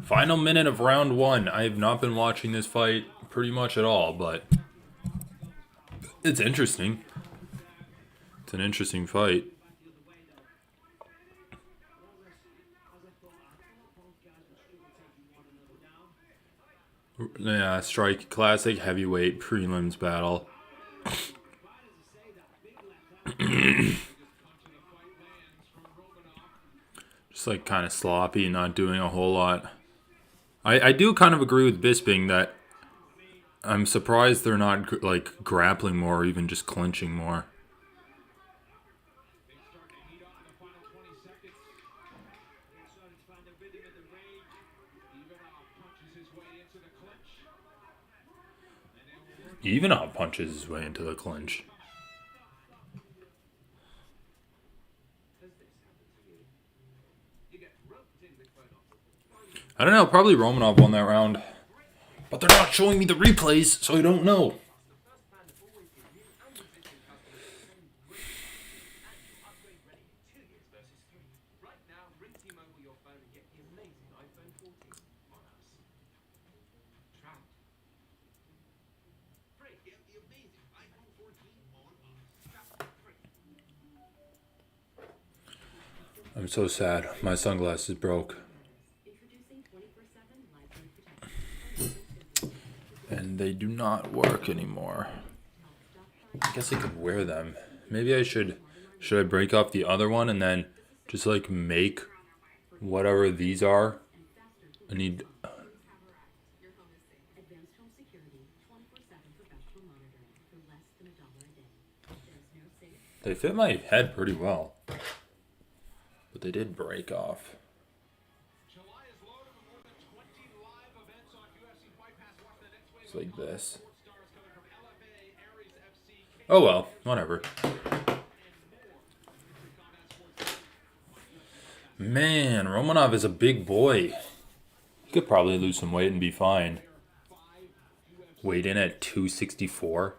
Final minute of round one. I have not been watching this fight pretty much at all, but it's interesting. It's an interesting fight. Yeah, strike classic heavyweight prelims battle. Just like kind of sloppy, not doing a whole lot. I do kind of agree with Bisping that I'm surprised they're not like grappling more or even just clinching more. Ivanov punches his way into the clinch. I don't know, probably Romanov won that round. But they're not showing me the replays, so I don't know. I'm so sad. My sunglasses broke. And they do not work anymore. I guess I could wear them. Maybe I should I break off the other one and then just like make whatever these are? I need... They fit my head pretty well. But they did break off. It's like this. Oh well, whatever. Man, Romanov is a big boy. He could probably lose some weight and be fine. Weighed in at 264.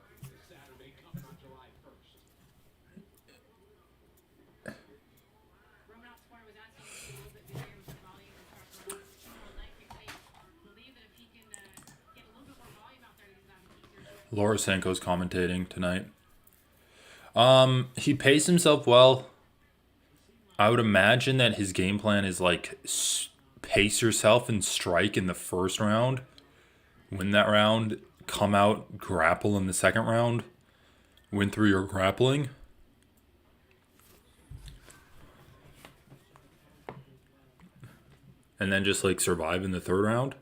Laura Sanko's commentating tonight. He paced himself well. I would imagine that his game plan is like pace yourself and strike in the first round, win that round, come out, grapple in the second round, win through your grappling. And then just like survive in the third round.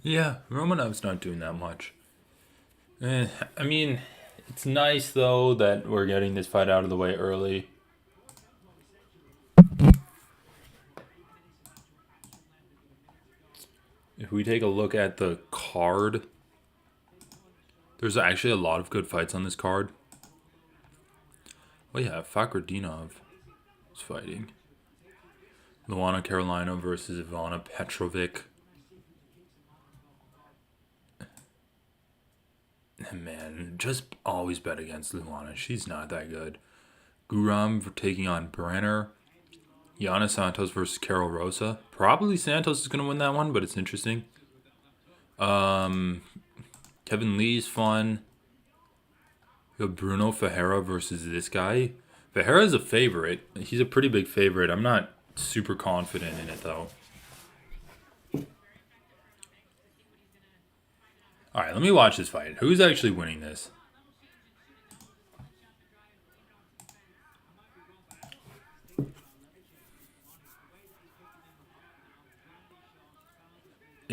Yeah, Romanov's not doing that much. I mean, it's nice though that we're getting this fight out of the way early. If we take a look at the card, there's actually a lot of good fights on this card. Oh yeah, Fakhretdinov is fighting. Luana Carolina versus Ivana Petrovic. Man, just always bet against Luana. She's not that good. Guram for taking on Brenner. Yana Santos versus Carol Rosa. Probably Santos is going to win that one, but it's interesting. Kevin Lee's fun. We have Bruno Ferreira versus this guy. Ferreira's a favorite. He's a pretty big favorite. I'm not super confident in it, though. Alright, let me watch this fight. Who's actually winning this?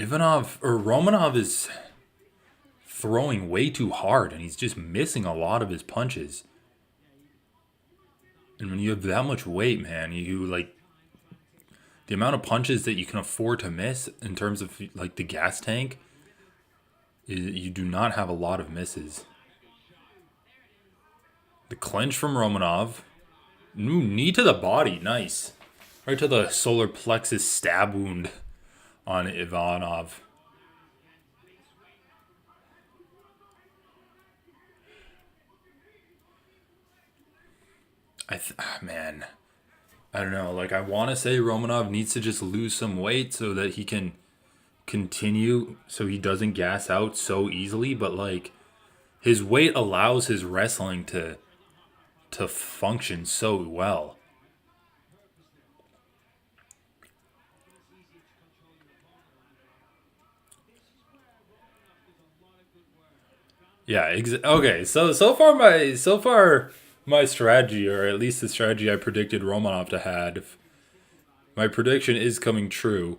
Romanov is throwing way too hard, and he's just missing a lot of his punches. And when you have that much weight, man, you like the amount of punches that you can afford to miss in terms of like the gas tank. You do not have a lot of misses. The clinch from Romanov. Ooh, knee to the body, nice. Right to the solar plexus stab wound on Ivanov. Man, I don't know. Like, I want to say Romanov needs to just lose some weight so that he can continue, so he doesn't gas out so easily. But like, his weight allows his wrestling to function so well. Yeah, okay. So far my strategy, or at least the strategy I predicted Romanov to have, my prediction is coming true.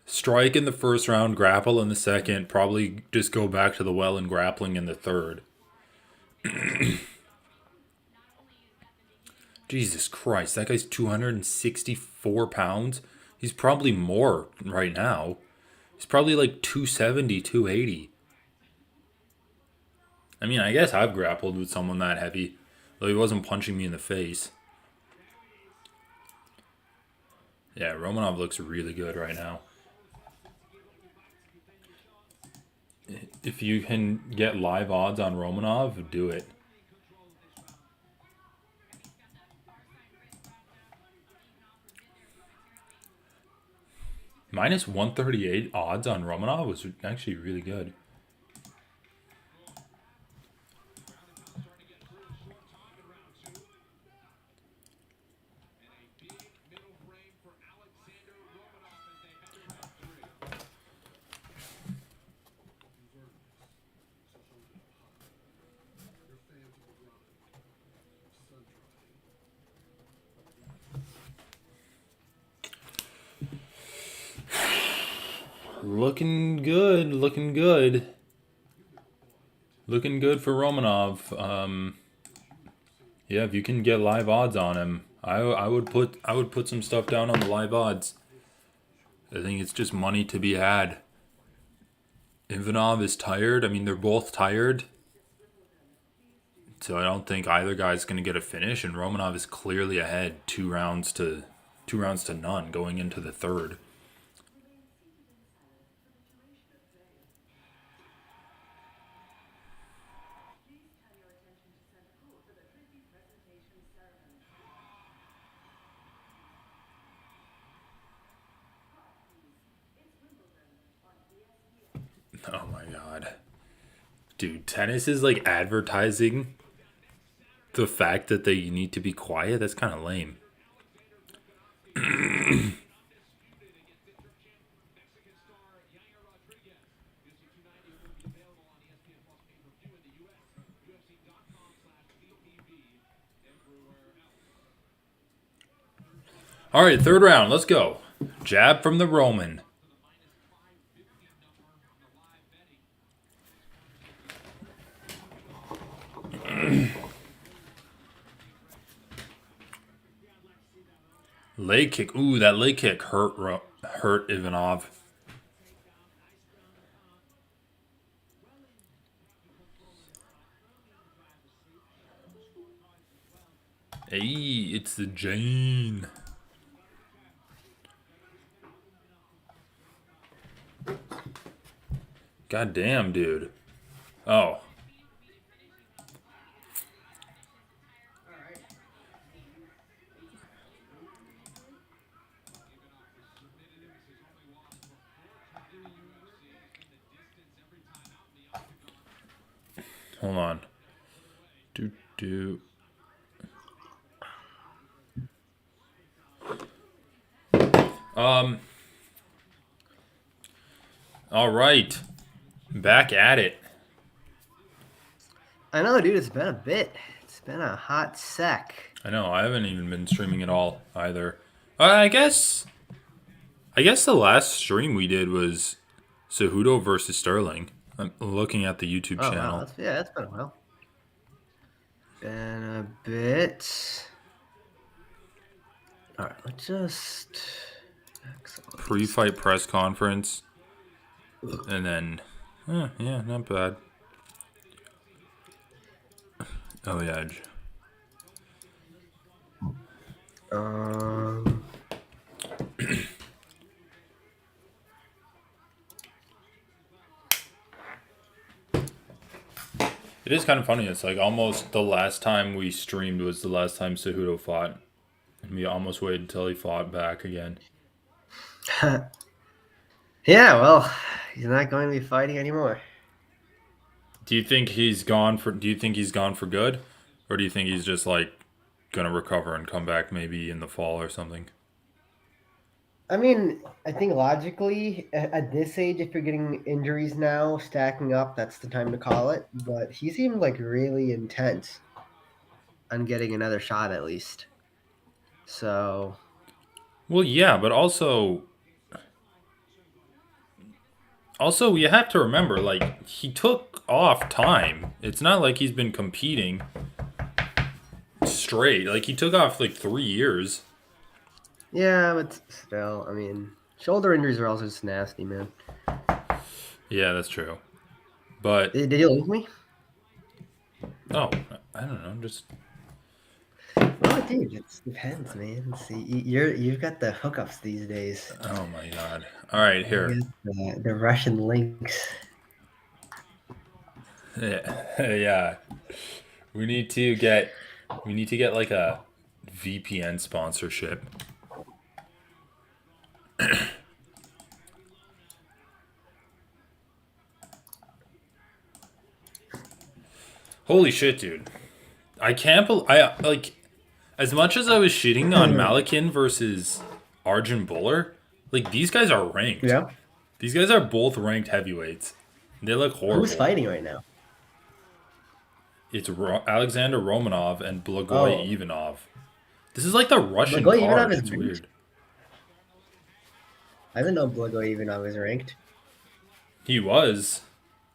Strike in the first round, grapple in the second, probably just go back to the well and grappling in the third. Jesus Christ, that guy's 264 pounds. He's probably more right now. He's probably like 270, 280. I mean, I guess I've grappled with someone that heavy, though he wasn't punching me in the face. Yeah, Romanov looks really good right now. If you can get live odds on Romanov, do it. Minus 138 odds on Romanov was actually really good. Looking good, looking good. Looking good for Romanov. Yeah, if you can get live odds on him, I would put some stuff down on the live odds. I think it's just money to be had. Ivanov is tired. I mean, they're both tired. So I don't think either guy's going to get a finish, and Romanov is clearly ahead 2 rounds to none going into the third. Oh my god. Dude, tennis is like advertising the fact that they need to be quiet. That's kind of lame. All right, third round. Let's go. Jab from the Roman. Leg kick. Ooh, that leg kick hurt Ivanov. Hey, it's the Jane. God damn, dude. Oh. Hold on. All right. Back at it. I know, dude. It's been a bit. It's been a hot sec. I know. I haven't even been streaming at all either. I guess the last stream we did was Cejudo versus Sterling. I'm looking at the YouTube Oh wow, channel. that's been a while. Been a bit. All right, let's just. Pre-fight press conference. And then, yeah, not bad. Oh, yeah. It is kind of funny. It's like almost the last time we streamed was the last time Cejudo fought. And we almost waited until he fought back again. Yeah, well, he's not going to be fighting anymore. Do you think he's gone for good? Or do you think he's just like gonna recover and come back maybe in the fall or something? I mean, I think logically, at this age, if you're getting injuries now stacking up, that's the time to call it. But he seemed like really intense on getting another shot at least. So. Well, yeah, but also you have to remember, like, he took off time. It's not like he's been competing straight. Like, he took off like 3 years. Yeah, but still, I mean, shoulder injuries are also just nasty, man. Yeah, that's true. But Did you lose me? oh, I don't know, just Oh, dude, it depends, man. See, you've got the hookups these days. oh my god. All right, here. The Russian links. Yeah, yeah. We need to get like a VPN sponsorship. Holy shit, dude. I can't believe like as much as I was shitting on Malakin versus Arjun Buller, like these guys are ranked. Yeah. These guys are both ranked heavyweights. They look horrible. Who's fighting right now? It's Alexander Romanov and Blagoy Ivanov. This is like the Russian Blagoy card. Ivanov is It's ranked? weird. I didn't know Blagoy Ivanov was ranked. He was.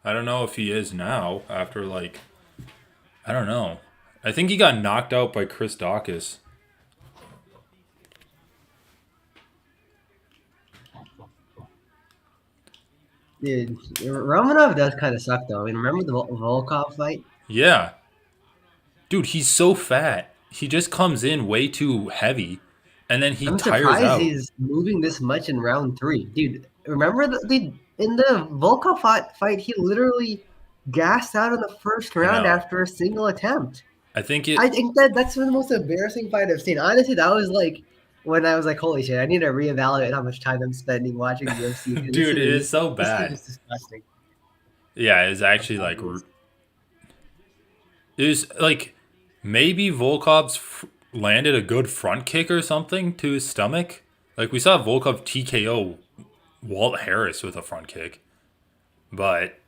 I don't know if he is now after like I don't know. I think he got knocked out by Chris Dawkins. Dude, Romanov does kind of suck though. I mean, remember the Volkov fight? Yeah. Dude, he's so fat. He just comes in way too heavy, and then he I'm tires surprised out. he's moving this much in round 3. Dude, remember in the Volkov fight, he literally gassed out in the first round know. after a single attempt. I think that's the most embarrassing fight I've seen. Honestly, that was like when I was like, holy shit, I need to reevaluate how much time I'm spending watching UFC. dude, it is so This bad. is disgusting. Yeah, it's actually like it was like maybe Volkov's landed a good front kick or something to his stomach. Like we saw Volkov TKO Walt Harris with a front kick, but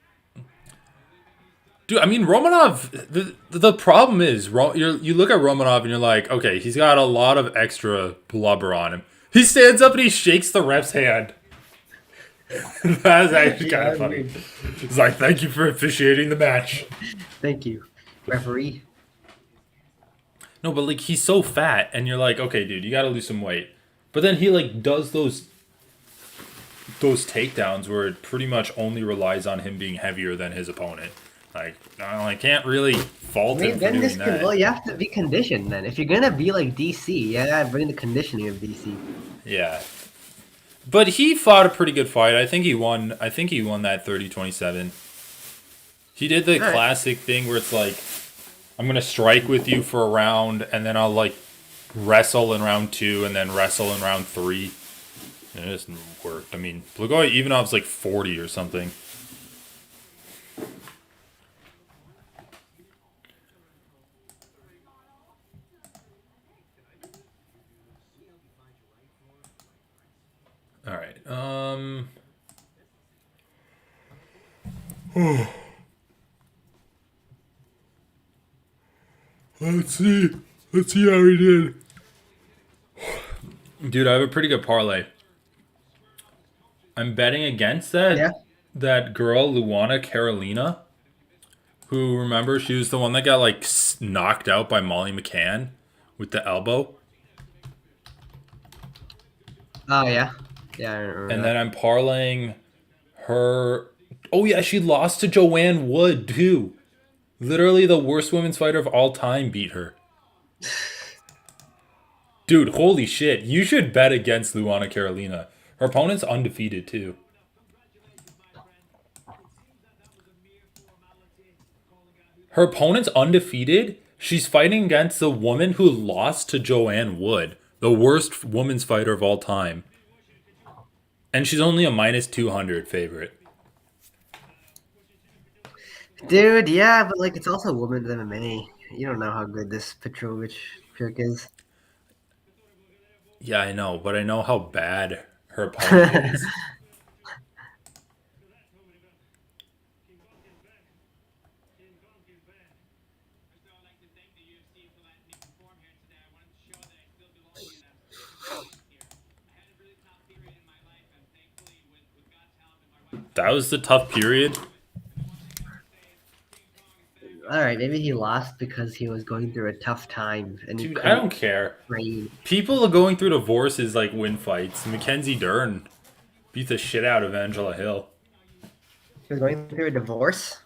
dude, I mean Romanov. The problem is you look at Romanov and you're like, okay, he's got a lot of extra blubber on him. He stands up and he shakes the ref's hand. That's actually kind of funny. He's like, thank you for officiating the match. Thank you, referee. No, but like he's so fat, and you're like, okay, dude, you got to lose some weight. But then he like does those takedowns where it pretty much only relies on him being heavier than his opponent. Like, I can't really fault him for doing that. Well, you have to be conditioned then. If you're gonna be like DC, you gotta bring the conditioning of DC. Yeah. But he fought a pretty good fight. I think he won that 30-27. He did the classic thing where it's like, I'm going to strike with you for a round, and then I'll like wrestle in round 2 and then wrestle in round 3. And it just worked. I mean, Blagoy Ivanov's like 40 or something. All right. Let's see how he did. Dude, I have a pretty good parlay. I'm betting against that. Yeah. that girl Luana Carolina, who remember she was the one that got like knocked out by Molly McCann with the elbow. Oh yeah, yeah, I remember And that. then I'm parlaying her. Oh yeah, she lost to Joanne Wood too. Literally the worst women's fighter of all time beat her. Dude, holy shit. You should bet against Luana Carolina. Her opponent's undefeated too. Her opponent's undefeated. She's fighting against the woman who lost to Joanne Wood, the worst women's fighter of all time. And she's only a minus 200 favorite. Dude, yeah, but like it's also women's MMA. You don't know how good this Petrovic trick is. Yeah, I know, but I know how bad her opponent is. That was the tough period. All right, maybe he lost because he was going through a tough time and he Dude, I don't couldn't care. train. People are going through divorces like win fights. Mackenzie Dern beat the shit out of Angela Hill. He was going through a divorce.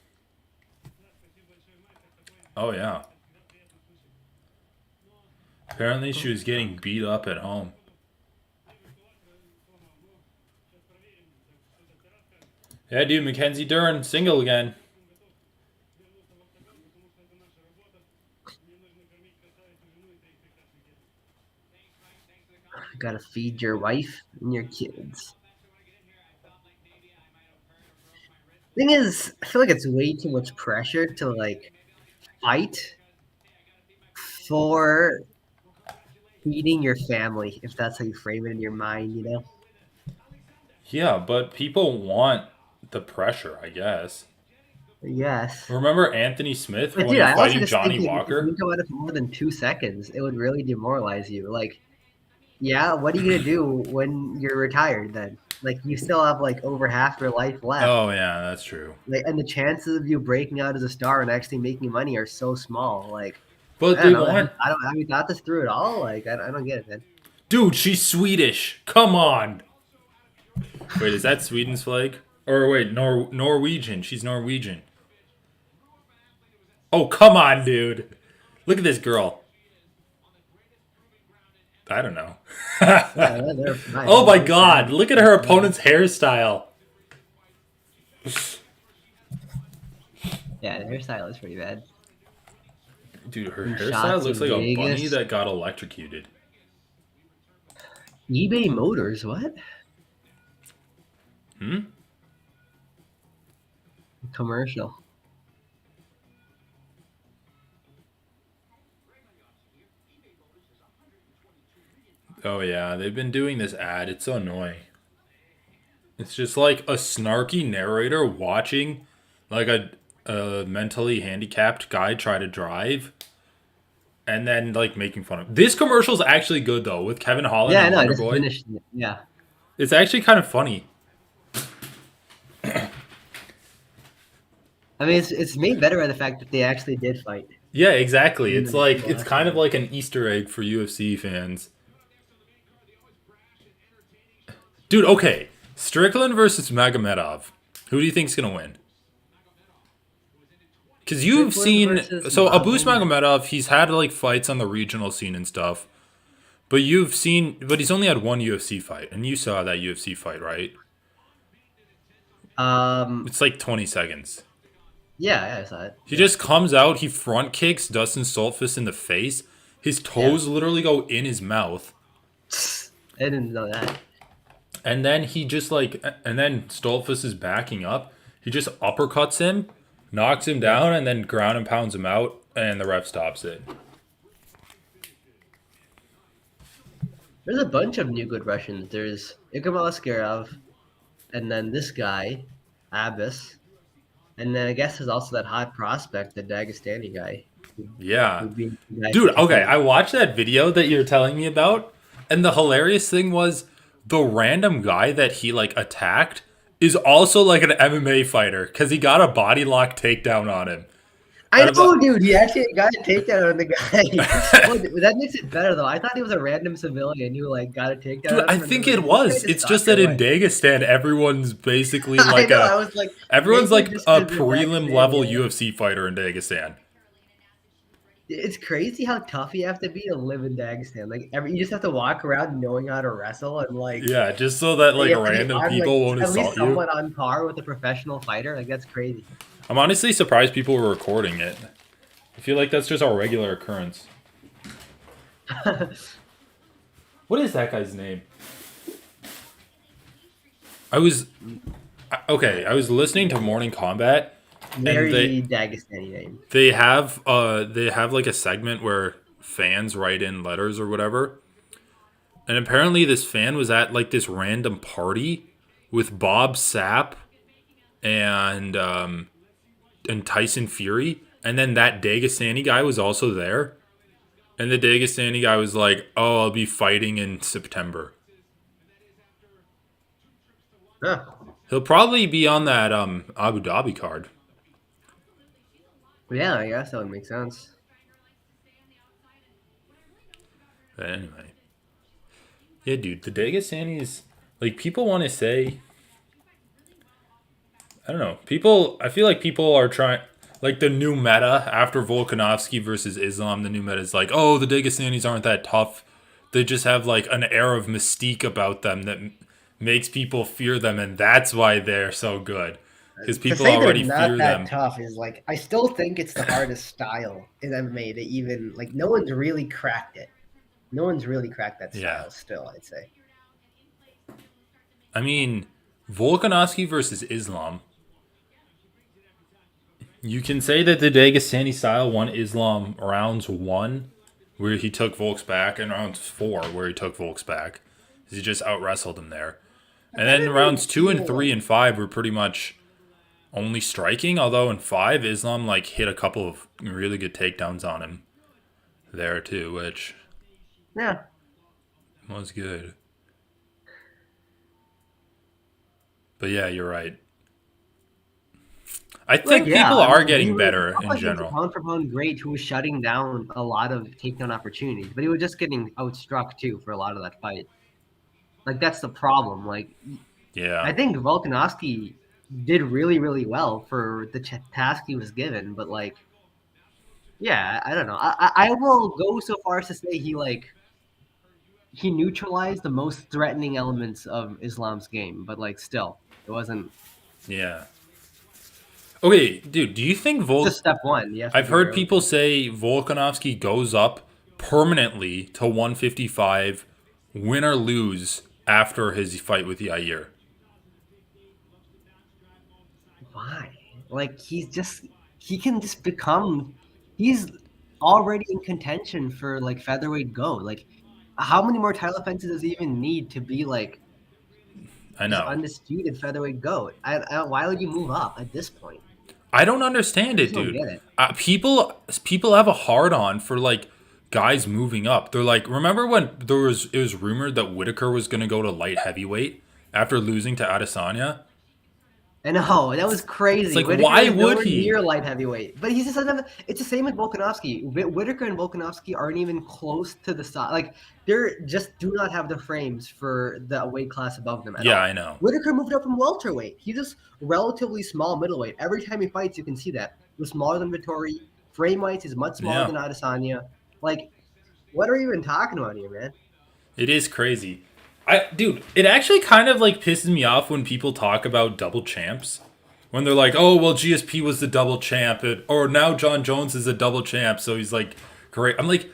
Oh, yeah. Apparently she was getting beat up at home. Yeah, dude, Mackenzie Dern, single again. You gotta feed your wife and your kids. Thing is, I feel like it's way too much pressure to like fight for feeding your family, if that's how you frame it in your mind, you know? Yeah, but people want the pressure, I guess. Yes. Remember Anthony Smith But when dude, he was I also fighting just think Johnny if Walker? you go at it for more than 2 seconds, it would really demoralize you. Like, yeah, what are you gonna do when you're retired then? Like, you still have like over half your life left. Oh, yeah, that's true. Like, and the chances of you breaking out as a star and actually making money are so small. Like, But I don't they know. want. I don't. Have you thought this through at all? Like, I don't get it, man. Dude, she's Swedish. Come on. Wait, is that Sweden's flag? Or wait, Norwegian. She's Norwegian. Oh, come on, dude. Look at this girl. I don't know. Yeah, they're fine. Oh my They're god, fine. look at her opponent's hairstyle. Yeah, the hairstyle is pretty bad. Dude, her Some hairstyle shots looks in like a bunny Vegas. that got electrocuted. eBay Motors, what? Hmm? Commercial. Oh yeah, they've been doing this ad. It's so annoying. It's just like a snarky narrator watching like a mentally handicapped guy try to drive and then like making fun of. This commercial's actually good though with Kevin Holland Yeah, I and know. I just Wonderboy. finished it. Yeah. It's actually kind of funny. I mean, it's made better by the fact that they actually did fight. Yeah, exactly. Even It's though they like it's lost kind of it. like an Easter egg for UFC fans. Dude, okay. Strickland versus Magomedov. Who do you think's gonna win? Because you've Strickland seen versus so Abus Magomed. Magomedov, he's had like fights on the regional scene and stuff. But he's only had one UFC fight, and you saw that UFC fight, right? Um. It's like 20 seconds. Yeah, I saw it. He just comes out, he front kicks Dustin Stoltzfus in the face. His Yeah. toes literally go in his mouth. I didn't know that. And then he just like, and then Stoltzfus is backing up. He just uppercuts him, knocks him Yeah. down, and then ground and pounds him out, and the ref stops it. There's a bunch of new good Russians. There's Ikamal Askarov, and then this guy, Abbas, and then I guess there's also that hot prospect, the Dagestani guy. Yeah. Who beat the guy Dude, okay, 54. I watched that video that you're telling me about, and the hilarious thing was the random guy that he like attacked is also like an MMA fighter because he got a body lock takedown on him. I Out of know, dude. He actually got a takedown on the guy. Oh, that makes it better, though. I thought he was a random civilian who like got a takedown Dude, on I him, and then think like it this guy was. just It's just stalked that in away. Dagestan, everyone's basically I like know. I was like, everyone's maybe like just a because they're prelim level Pakistani. UFC fighter in Dagestan. It's crazy how tough you have to be to live in Dagestan. Like, you just have to walk around knowing how to wrestle, and like Yeah, just so that you like have to be random on like people won't at least assault you. somewhat on par with a professional fighter. Like, that's crazy. I'm honestly surprised people were recording it. I feel like that's just a regular occurrence. What is that guy's name? I was okay. I was listening to Morning Combat, and Very Dagestani name. they have like a segment where fans write in letters or whatever. And apparently this fan was at like this random party with Bob Sapp and Tyson Fury, and then that Dagestani guy was also there. And the Dagestani guy was like, "Oh, I'll be fighting in September." Huh. He'll probably be on that Abu Dhabi card. Yeah, I guess that would make sense. But anyway, yeah, dude, the Dagestanis, like people want to say, I don't know, people. I feel like people are trying. Like the new meta after Volkanovski versus Islam, the new meta is like, oh, the Dagestanis aren't that tough. They just have like an air of mystique about them that makes people fear them, and that's why they're so good. Because To people say they're already not fear that them. tough is like I still think it's the hardest style in MMA to even like no one's really cracked it. No one's really cracked that Yeah. style still, I'd say. I mean, Volkanovski versus Islam. You can say that the Dagestani style won Islam rounds 1, where he took Volk's back, and rounds 4, where he took Volk's back. He just out wrestled him there. And I then didn't really rounds 2 and feel 3 like and 5 were pretty much only striking, although in 5, Islam like hit a couple of really good takedowns on him there too, which yeah. was good. But yeah, you're right. I Like think yeah, people I are mean getting better felt in like he was a general. pound for pound great who was shutting down a lot of takedown opportunities, but he was just getting outstruck too for a lot of that fight. Like that's the problem. Like I Yeah. think Volkanovski did really, really well for the task he was given, but like yeah, I don't know. I will go so far as to say he neutralized the most threatening elements of Islam's game, but like still, it wasn't. Yeah. Okay, dude, do you think It's just step one. You have to I've do your heard own people thing. say Volkanovski goes up permanently to 155, win or lose after his fight with Yair. Why? Like he can just become. He's already in contention for like featherweight go. Like how many more title offenses does he even need to be like I just know. undisputed featherweight goat? Why would you move up at this point? I don't understand I it, just don't dude. get it. People have a hard on for like guys moving up. They're like, remember when it was rumored that Whitaker was going to go to light heavyweight after losing to Adesanya? I know that was It's crazy. like, Whitaker why is would nowhere he? near light heavyweight, but he's just another. It's the same with Volkanovski. Whitaker and Volkanovski aren't even close to the side. Like they're just do not have the frames for the weight class above them at Yeah, all. I know. Whitaker moved up from welterweight. He's just relatively small middleweight. Every time he fights, you can see that. He was smaller than Vittori. Frame wise, he's much smaller Yeah, than Adesanya. Like, what are we even talking about here, man? it is crazy. Dude, it actually kind of like pisses me off when people talk about double champs. When they're like, "Oh, well, GSP was the double champ, or now John Jones is a double champ, so he's like great." I'm like,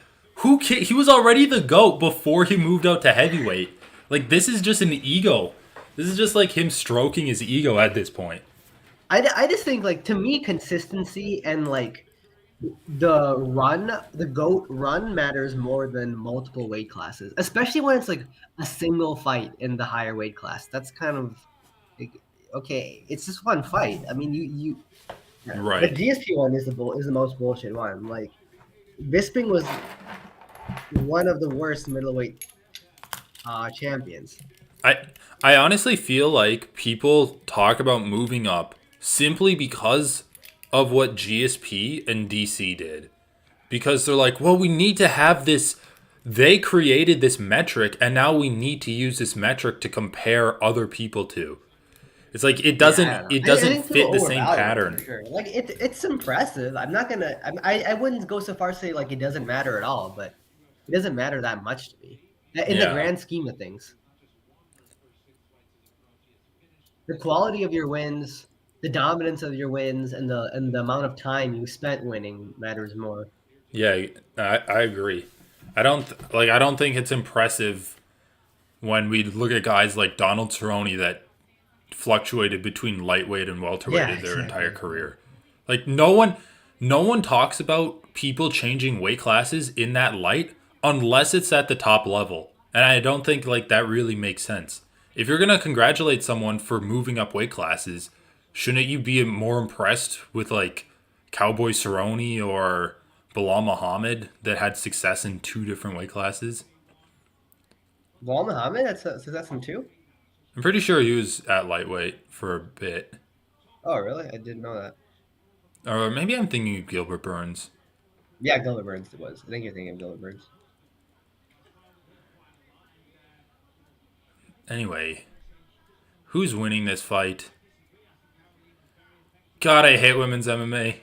He was already the goat before he moved out to heavyweight. Like, this is just an ego. This is just like him stroking his ego at this point. I just think like to me consistency and like the goat run matters more than multiple weight classes, especially when it's like a single fight in the higher weight class. That's kind of like, okay. It's just one fight. I mean, yeah. The Right. GSP one is the most bullshit one. Like Bisping was one of the worst middleweight champions. I I honestly feel like people talk about moving up simply because of what GSP and DC did. Because they're like, well, we need to have this. They created this metric, and now we need to use this metric to compare other people to. It's like it Yeah, I doesn't don't know. it I doesn't think people fit the same overvalue it for pattern. sure. Like it's impressive. I'm not gonna. I wouldn't go so far as to say like it doesn't matter at all, but it doesn't matter that much to me in the Yeah. grand scheme of things. The quality of your wins, the dominance of your wins, and the amount of time you spent winning matters more. Yeah, I agree. I don't think it's impressive when we look at guys like Donald Cerrone that fluctuated between lightweight and Yeah, welterweight their entire exactly. career. Like no one talks about people changing weight classes in that light unless it's at the top level. And I don't think like that really makes sense. If you're going to congratulate someone for moving up weight classes, shouldn't you be more impressed with like Cowboy Cerrone or Bilal Muhammad that had success in two different weight classes? Wall Muhammad, that's him too. I'm pretty sure he was at lightweight for a bit. Oh, really? I didn't know that. Or maybe I'm thinking of Gilbert Burns. Yeah, Gilbert Burns it was. I think you're thinking of Gilbert Burns. Anyway, who's winning this fight? God, I hate women's MMA.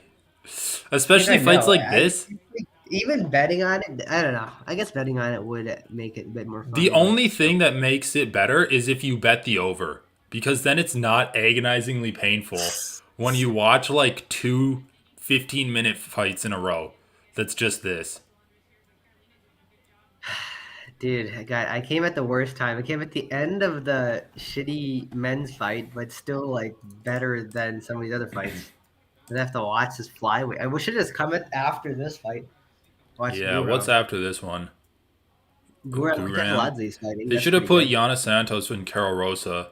Dude, Especially I fights know. like this. Even betting on it, I don't know. I guess betting on it would make it a bit more The fun, but only thing still. that makes it better is if you bet the over. Because then it's not agonizingly painful when you watch like two 15-minute fights in a row. That's just this. Dude, I came at the worst time. I came at the end of the shitty men's fight, but still like better than some of these other fights. And I have to watch this flyweight. I wish it just come at after this fight. Watch Yeah, what's Guram. after this one? Guram Guram. Kataladze's fighting. They That's should have pretty put good. Yana Santos and Carol Rosa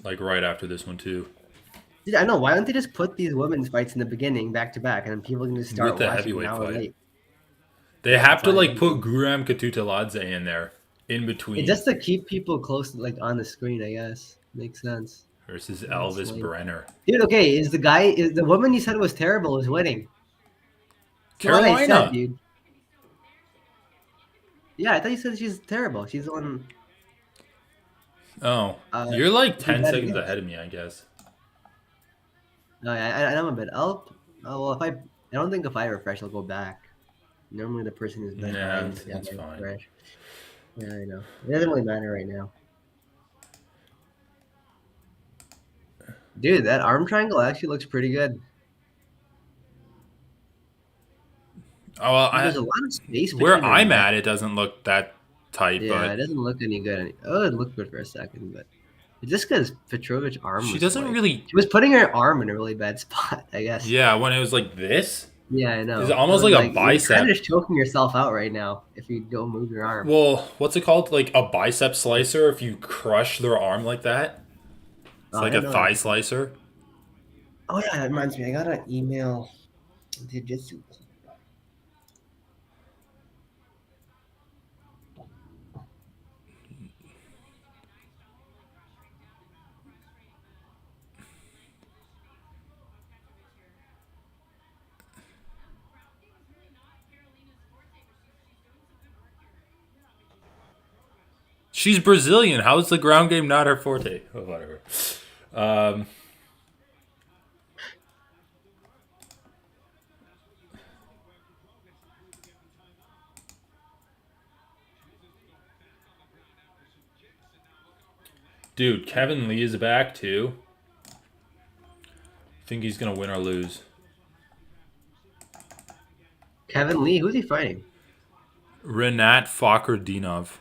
like right after this one too. Dude, I know. Why don't they just put these women's fights in the beginning back to back, and then people can just With start the watching an heavyweight hour fight. late? They The have to like flyweight. put Guram Katuteladze in there in It's between just to keep people close, like on the screen. I guess makes sense. versus That's Elvis lame. Brenner. Dude, okay, is the woman you said was terrible is winning? That's the one I said, Carolina. dude. Yeah, I thought you said she's terrible. She's the one Oh, uh you're like to 10 bet seconds against. ahead of me, I guess. No, I know a bit. Oh well, if I don't think if I refresh, I'll go back. Normally, the person who's Nah, behind, yeah, it's they fine. refresh. Yeah, I know. It doesn't really matter right now, dude. That arm triangle actually looks pretty good. Oh, well, There's a lot of space where between their I'm necks. at, it doesn't look that tight, Yeah, it but doesn't look any good. Oh, it looked good for a second, but it's just because Petrovic's arm she was doesn't like really. she was putting her arm in a really bad spot. I guess. Yeah, when it was like this, Yeah, I it's know. It almost was like a like you're kind of bicep. just choking yourself out right now if you don't move your arm. Well, what's it called? Like a bicep slicer if you crush their arm like that? Oh, It's I like a didn't know that. thigh slicer. Oh yeah, that reminds me. I got an email. Jiu-jitsu. She's Brazilian. How is the ground game not her forte? Oh, whatever. Um, dude, Kevin Lee is back too. Think he's gonna win or lose. Kevin Lee, who's he fighting? Renat Fakhretdinov.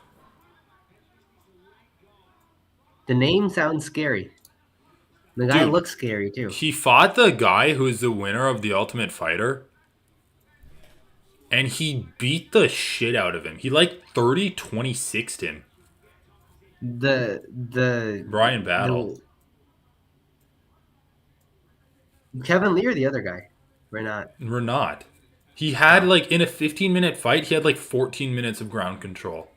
The name sounds scary. The guy Dude, looks scary too. he fought the guy who is the winner of the Ultimate Fighter, and he beat the shit out of him. He like 30-26'd him. The Brian Battle. the Kevin Lee or the other guy? We're not. Renat. He had Oh, like in a 15-minute fight, he had like 14 minutes of ground control.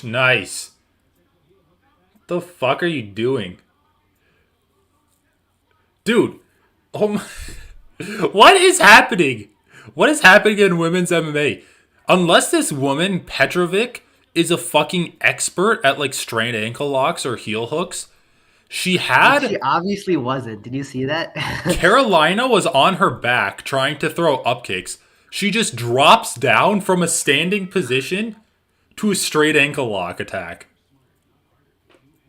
Nice. The fuck are you doing? Dude. Oh my. What is happening? What is happening in women's MMA? Unless this woman, Petrovic, is a fucking expert at like strained ankle locks or heel hooks, she had She obviously wasn't. Did you see that? Carolina was on her back trying to throw up kicks. She just drops down from a standing position to a straight ankle lock attack.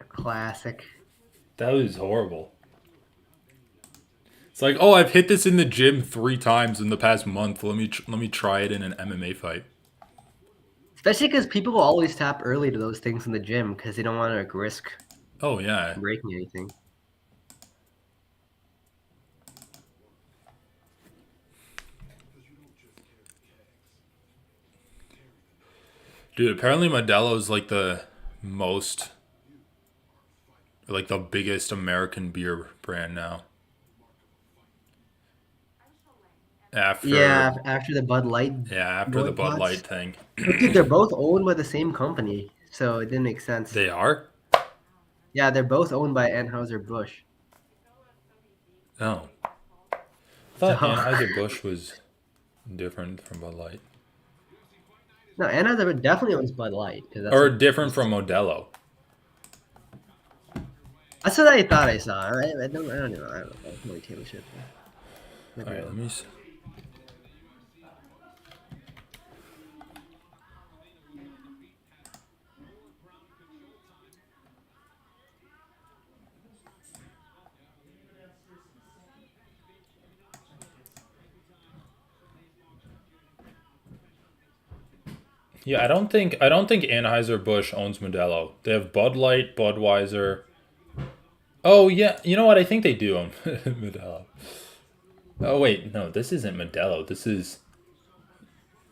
Classic. That was horrible. It's like, oh, I've hit this in the gym 3 times in the past month. Let me try it in an MMA fight. Especially because people will always tap early to those things in the gym because they don't want to risk Oh yeah. breaking anything. Dude, apparently Modelo's like the most, like the biggest American beer brand now. After Yeah, after the Bud Light after the Bud boycotts. Light thing. But dude, they're both owned by the same company, so it didn't make sense. They are? Yeah, they're both owned by Anheuser-Busch. Oh. I thought So Anheuser-Busch was different from Bud Light. no, Anheuser definitely owns Bud Light because Or different from Modelo. that's what I thought I saw. I don't know. I don't know. Holy Taylor shit. Alright, let me see. Yeah, I don't think Anheuser-Busch owns Modelo. They have Bud Light, Budweiser. Oh yeah, you know what? I think they do own Modelo. Oh wait, no, this isn't Modelo. This is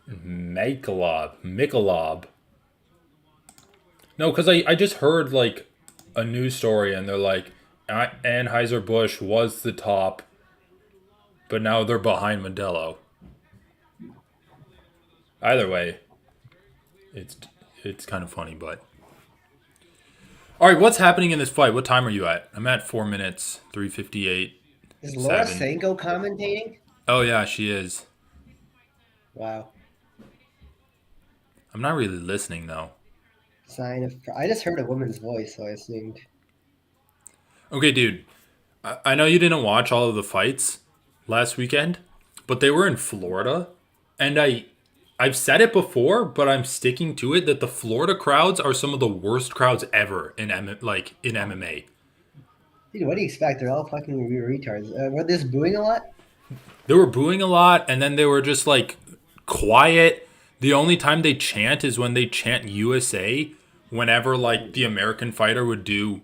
Michelob. No, because I just heard like a news story and they're like Anheuser-Busch was the top, but now they're behind Modelo. Either way, it's it's kind of funny, but all right, what's happening in this fight? What time are you at? I'm at 4 minutes, 3:58. Is Laura 7. Sanko commentating? Oh yeah, she is. Wow. I'm not really listening though. Sign of. I just heard a woman's voice, so I assumed. Okay, dude. I know you didn't watch all of the fights last weekend, but they were in Florida, and I've said it before, but I'm sticking to it that the Florida crowds are some of the worst crowds ever in in MMA. Dude, what do you expect? They're all fucking retards. Were they just booing a lot? They were booing a lot, and then they were just like quiet. The only time they chant is when they chant USA whenever like the American fighter would do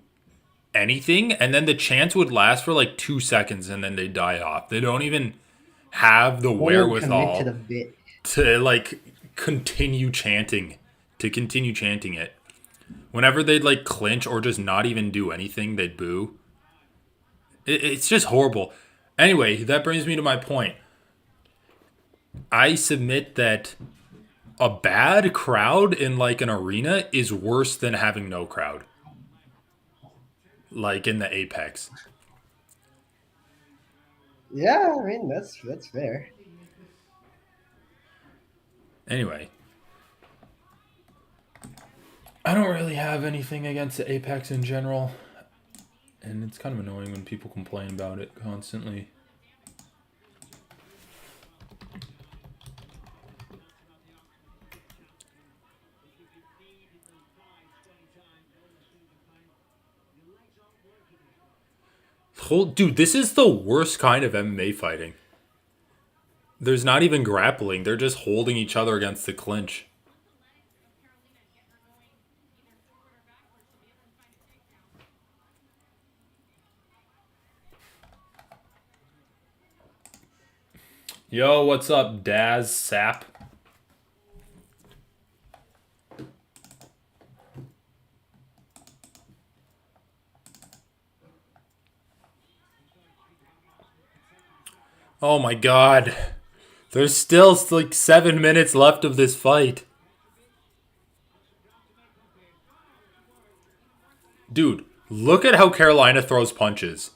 anything, and then the chants would last for like 2 seconds and then they die off. They don't even have the Won't even commit to wherewithal the bit. to like continue chanting, it. Whenever they'd like clinch or just not even do anything, they'd boo. It's just horrible. Anyway, that brings me to my point. I submit that a bad crowd in like an arena is worse than having no crowd. Like in the Apex. Yeah, I mean that's fair. Anyway. I don't really have anything against the Apex in general. And it's kind of annoying when people complain about it constantly. Dude, this is the worst kind of MMA fighting. There's not even grappling. They're just holding each other against the clinch. Yo, what's up, Daz Sap? Oh my god. There's still like 7 minutes left of this fight. Dude, look at how Carolina throws punches.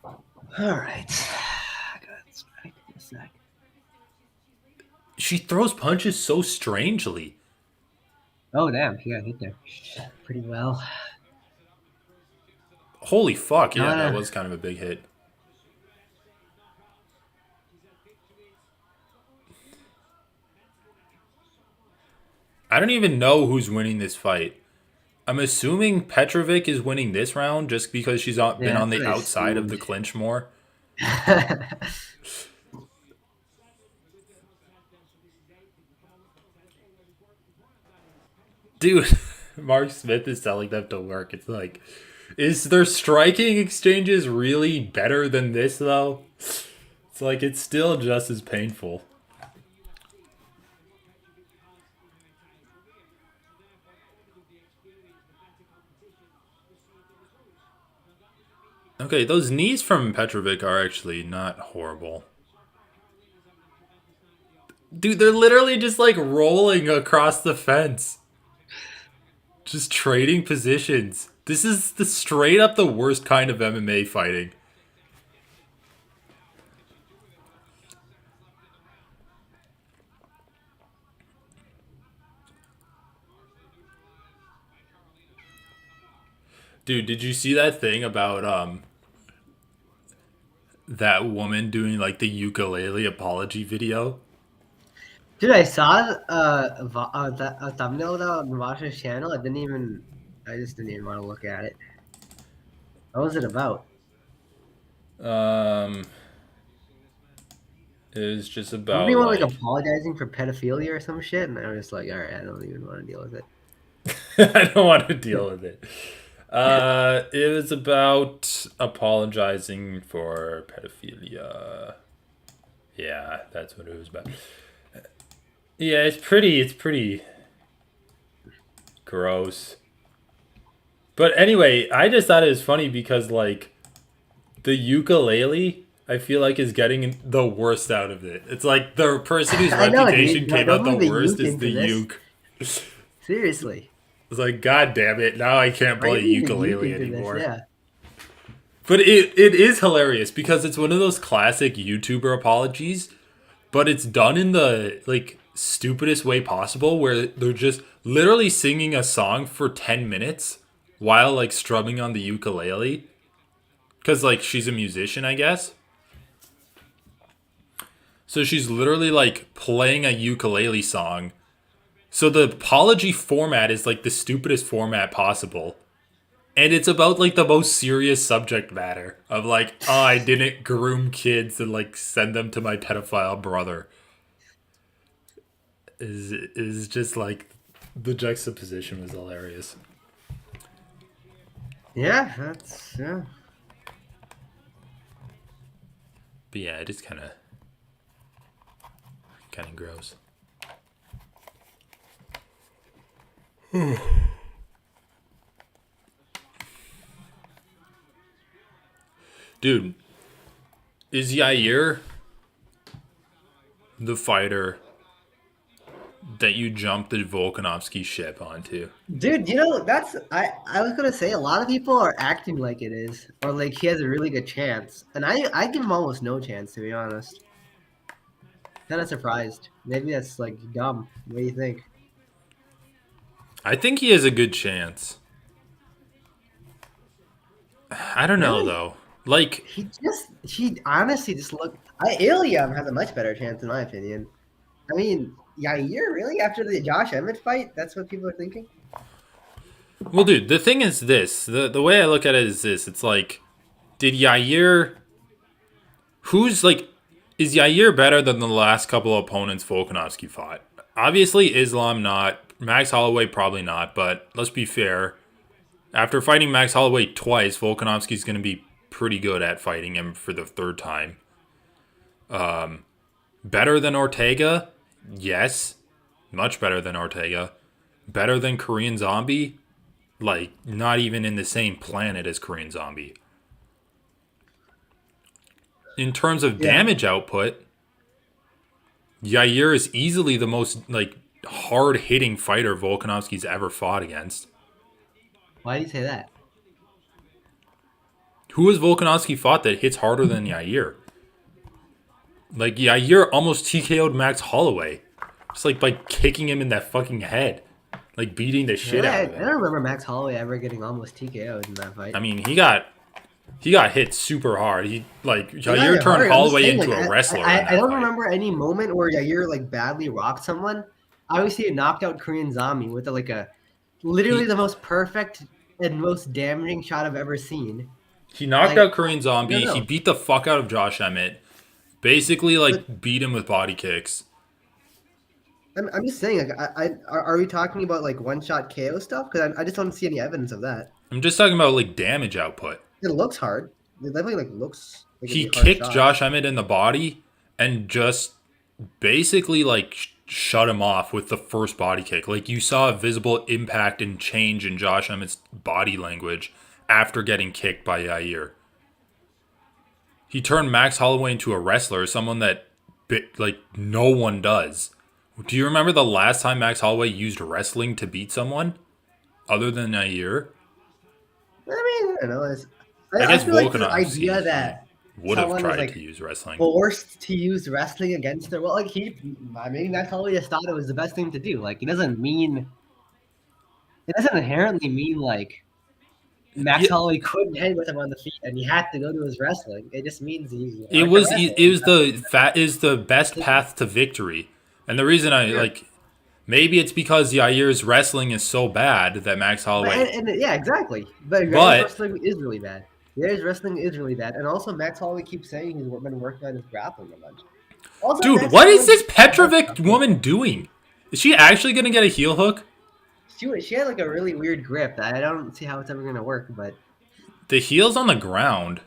All right. I got distracted a sec. She throws punches so strangely. Oh, damn. She got hit there pretty well. Holy fuck, No, yeah, that no. was kind of a big hit. I don't even know who's winning this fight. I'm assuming Petrovic is winning this round just because she's been Yeah, on that's the what I outside of the assumed. clinch more. Dude, Mark Smith is telling them to work. It's like, is their striking exchanges really better than this, though? It's like, it's still just as painful. Okay, those knees from Petrovic are actually not horrible. Dude, they're literally just like rolling across the fence. Just trading positions. This is the straight up the worst kind of MMA fighting. Dude, did you see that thing about that woman doing like the ukulele apology video? Dude, I saw a thumbnail on Vasha's channel. I just didn't even want to look at it. What was it about? Um it was just Wasn't about anyone like like apologizing for pedophilia or some shit? And I was just like, all right, I don't even want to deal with it. I don't want to deal with it. It was about apologizing for pedophilia. Yeah, that's what it was about. Yeah, it's pretty gross. But anyway, I just thought it was funny because like the ukulele, I feel like is getting the worst out of it. It's like the person whose I know, reputation dude. came Don't out the bring the worst youth is the into this. uke. Seriously. It's like, god damn it, now I can't play Bringing the youth ukulele into this, anymore. yeah. But it is hilarious because it's one of those classic YouTuber apologies, but it's done in the like stupidest way possible where they're just literally singing a song for 10 minutes while like strumming on the ukulele cuz like she's a musician, I guess. So she's literally like playing a ukulele song. So the apology format is like the stupidest format possible. And it's about like the most serious subject matter of like, oh, I didn't groom kids and like send them to my pedophile brother. Is just like the juxtaposition was hilarious. Yeah, that's yeah. But yeah, it is kind of gross. Dude, is Yair the fighter that you jumped the Volkanovski ship onto? Dude, I was gonna say a lot of people are acting like it is, or like he has a really good chance. And I give him almost no chance, to be honest. Kind of surprised. Maybe that's like dumb. What do you think? I think he has a good chance. I don't know Really? though. Like, He honestly just looked. Iliam has a much better chance in my opinion. I mean, Yair, really? After the Josh Emmett fight, that's what people are thinking? well, dude, the thing is this. The way I look at it is this. It's like, did Yair who's like is Yair better than the last couple of opponents Volkanovski fought? Obviously Islam not. Max Holloway probably not, but let's be fair. After fighting Max Holloway twice, Volkanovski's going to be pretty good at fighting him for the third time. Better than Ortega? Yes. Much better than Ortega. Better than Korean Zombie? Like, not even in the same planet as Korean Zombie. In terms of Yeah. damage output, Yair is easily the most like hard hitting fighter Volkanovski's ever fought against. Why do you say that? Who has Volkanovski fought that hits harder than Yair? Like, Yair almost TKO'd Max Holloway. Just like by kicking him in that fucking head. Like beating the shit Really? out I of him. don't remember Max Holloway ever getting almost TKO'd in that fight. I mean, he got hit super hard. He got Yair hit turned hard. I'm just Holloway saying, into like, a wrestler in I that don't fight. remember any moment where Yair like badly rocked someone. I always see a knocked out Korean Zombie with literally He the most perfect and most damaging shot I've ever seen. he knocked Like, out Korean I don't Zombie. He know, beat the fuck out of Josh Emmett. Basically, but like beat him with body kicks. I'm just saying, like, are we talking about like one shot KO stuff? Because I just don't see any evidence of that. I'm just talking about like damage output. It looks hard. It definitely like looks like it'd He be hard kicked shots. Josh Emmett in the body and just basically like shut him off with the first body kick. Like you saw a visible impact and change in Josh Emmett's body language after getting kicked by Yair. He turned Max Holloway into a wrestler, someone that like no one does. Do you remember the last time Max Holloway used wrestling to beat someone other than Yair? I mean, I don't know. I I guess feel like this Volkanovski idea that would have someone is tried to like use wrestling. forced to use wrestling against her. Well, like I mean, that's how he just thought it was the best thing to do. Like, it doesn't inherently mean like Max Yeah, Holloway couldn't hang with him on the feet and he had to go to his wrestling. It just means he's it like a was wrestler. it was the best Like, path to victory, and the reason I sure. like maybe it's because Yair's wrestling is so bad that Max Holloway. Yeah, exactly. But Yair's But wrestling is really bad. Yair's wrestling is really bad, and also Max Holloway keeps saying he's been working on his grappling a bunch. Also, dude, Max what is Holloway, this Petrovic woman doing? Is she actually gonna get a heel hook? she had like a really weird grip that I don't see how it's ever gonna work. But The heel's on the ground.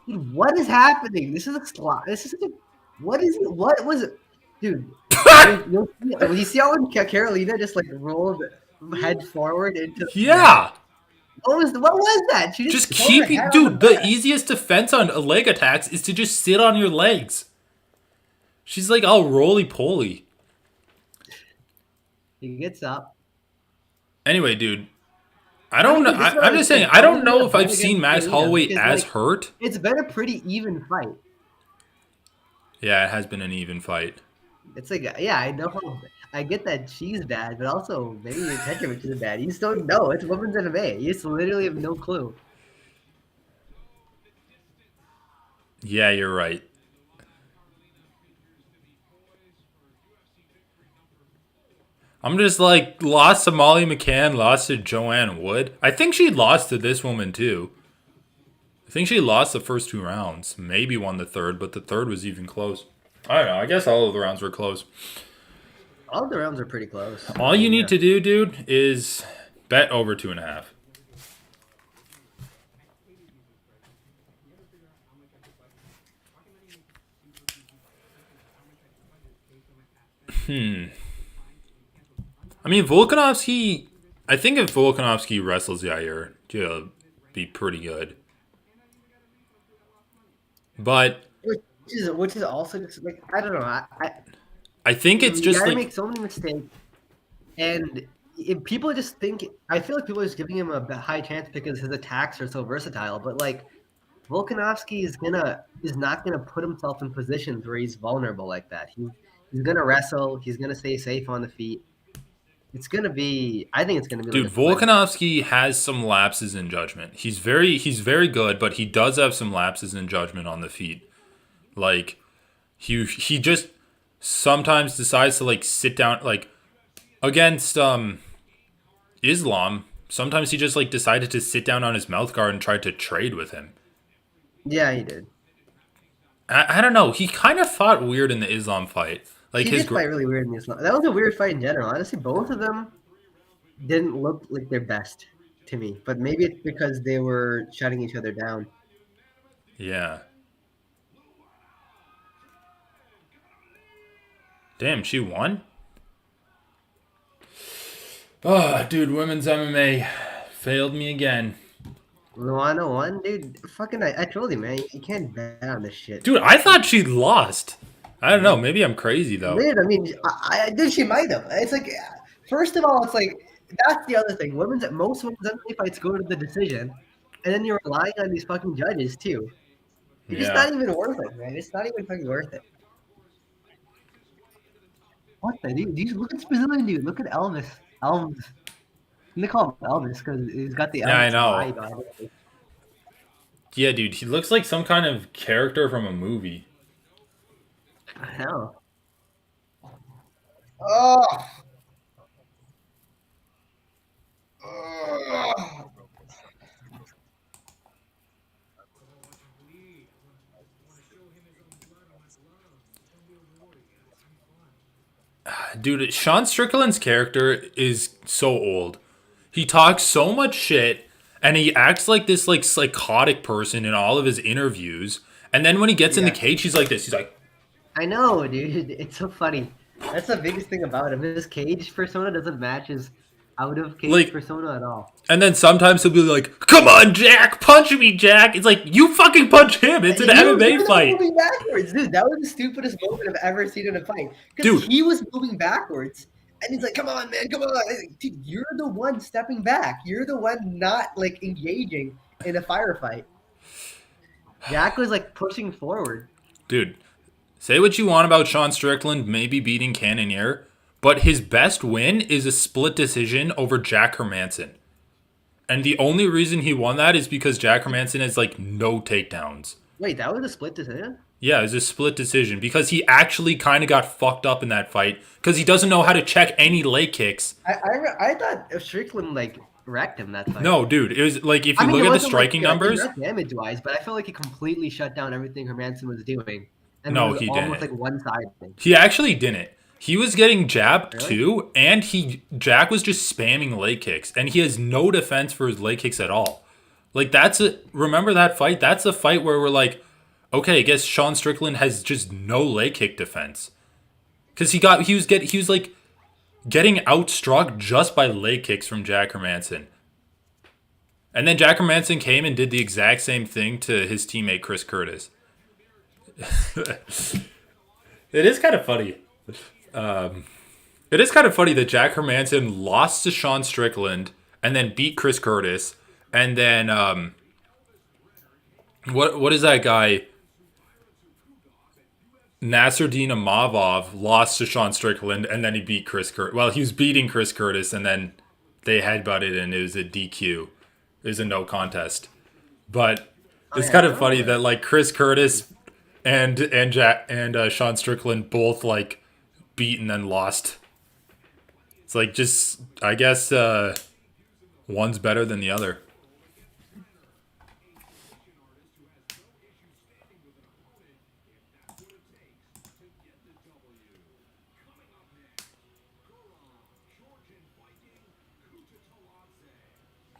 dude, what is happening? This is a slot. This is what is it? What was it, dude? You see how when Carolina just like rolled head forward into the mat? Yeah. What was that? She Just just put her keep head on dude, the the mat. easiest defense on leg attacks is to just sit on your legs. She's like all roly poly. He gets up. Anyway, dude, I don't know. This is what I I'm was just saying, saying. I I don't wasn't know gonna if I've bet seen against Max Carolina Holloway because as like hurt. it's been a pretty even fight. Yeah, it has been an even fight. It's like, yeah, I know. I get that she's bad, but also maybe Petrovic is bad. You just don't know. It's women's MMA. You just literally have no clue. Yeah, you're right. I'm just like, lost to Molly McCann, lost to Joanne Wood. I think she lost to this woman too. I think she lost the first 2 rounds. Maybe won the third, but the third was even close. I don't know. I guess all of the rounds were close. All the rounds are pretty close. All you need to do, dude, is bet over 2.5. I mean, Volkanovski. I think if Volkanovski wrestles Yair, he'll be pretty good. But which is also just like I don't know. I think it's You just gotta like, make so many mistakes, and people just think. I feel like people are just giving him a high chance because his attacks are so versatile. But like Volkanovski is not gonna put himself in positions where he's vulnerable like that. He's gonna wrestle. He's gonna stay safe on the feet. It's gonna be. I think it's gonna be like dude, a swing. Volkanovski has some lapses in judgment. He's very good, but he does have some lapses in judgment on the feet. Like he just sometimes decides to like sit down like against Islam. Sometimes he just like decided to sit down on his mouth guard and tried to trade with him. Yeah, he did. I don't know. He kind of fought weird in the Islam fight. Like He his did fight really weird in this. That was a weird fight in general. Honestly, both of them didn't look like their best to me. But maybe it's because they were shutting each other down. yeah. Damn, she won? Oh, dude, women's MMA failed me again. Luana won, dude. Fucking, I told you, man. You can't bet on this shit. Dude, I thought she lost. I don't know. Maybe I'm crazy though. Dude, I mean, dude, she might have. It's like First of all, it's like that's the other thing. Most women's MMA fights go to the decision, and then you're relying on these fucking judges too. It's just Yeah. not even worth it, man. It's not even fucking worth it. What the dude? Look at this Brazilian dude. Look at Elvis. Elvis. They call him Elvis because he's got the Yeah, I Elvis know. vibe on it. Yeah, dude, he looks like some kind of character from a movie. I know. Oh. Oh. Dude, Sean Strickland's character is so old. He talks so much shit and he acts like this like psychotic person in all of his interviews. And then when he gets in the Yeah. cage, he's like this. He's like, I know, dude. It's so funny. That's the biggest thing about him. His cage persona doesn't match his out of cage like, persona at all. and then sometimes he'll be like, "Come on, Jack, punch me, Jack." It's like you fucking punch him. It's an MMA fight, Moving backwards, dude. That was the stupidest moment I've ever seen in a fight. Because dude. he was moving backwards, and he's like, "Come on, man, come on!" Like, dude, you're the one stepping back. You're the one not like engaging in a firefight. Jack was like pushing forward. Dude, say what you want about Sean Strickland maybe beating Cannonier, but his best win is a split decision over Jack Hermanson. And the only reason he won that is because Jack Hermanson has like no takedowns. Wait, that was a split decision? Yeah, it was a split decision because he actually kind of got fucked up in that fight because he doesn't know how to check any leg kicks. I thought Strickland like wrecked him that fight. No, dude, it was like if you look it at the wasn't, striking numbers. damage wise, but I felt like he completely shut down everything Hermanson was doing, and No, it was he almost didn't. like one sided. He actually didn't. He was getting jabbed Really? too, and Jack was just spamming leg kicks, and he has no defense for his leg kicks at all. Like remember that fight? That's a fight where we're like, okay, I guess Sean Strickland has just no leg kick defense. Cause he was like getting outstruck just by leg kicks from Jack Hermanson. And then Jack Hermanson came and did the exact same thing to his teammate Chris Curtis. It is kind of funny. It is kind of funny that Jack Hermanson lost to Sean Strickland and then beat Chris Curtis, and then what is that guy? Nasruddin Imavov lost to Sean Strickland and then he beat Chris Curtis. Well, he was beating Chris Curtis and then they headbutted and it was a DQ. It was a no contest. But it's kind of funny that like Chris Curtis and Sean Strickland both like beat and then lost. It's like just I guess one's better than the other.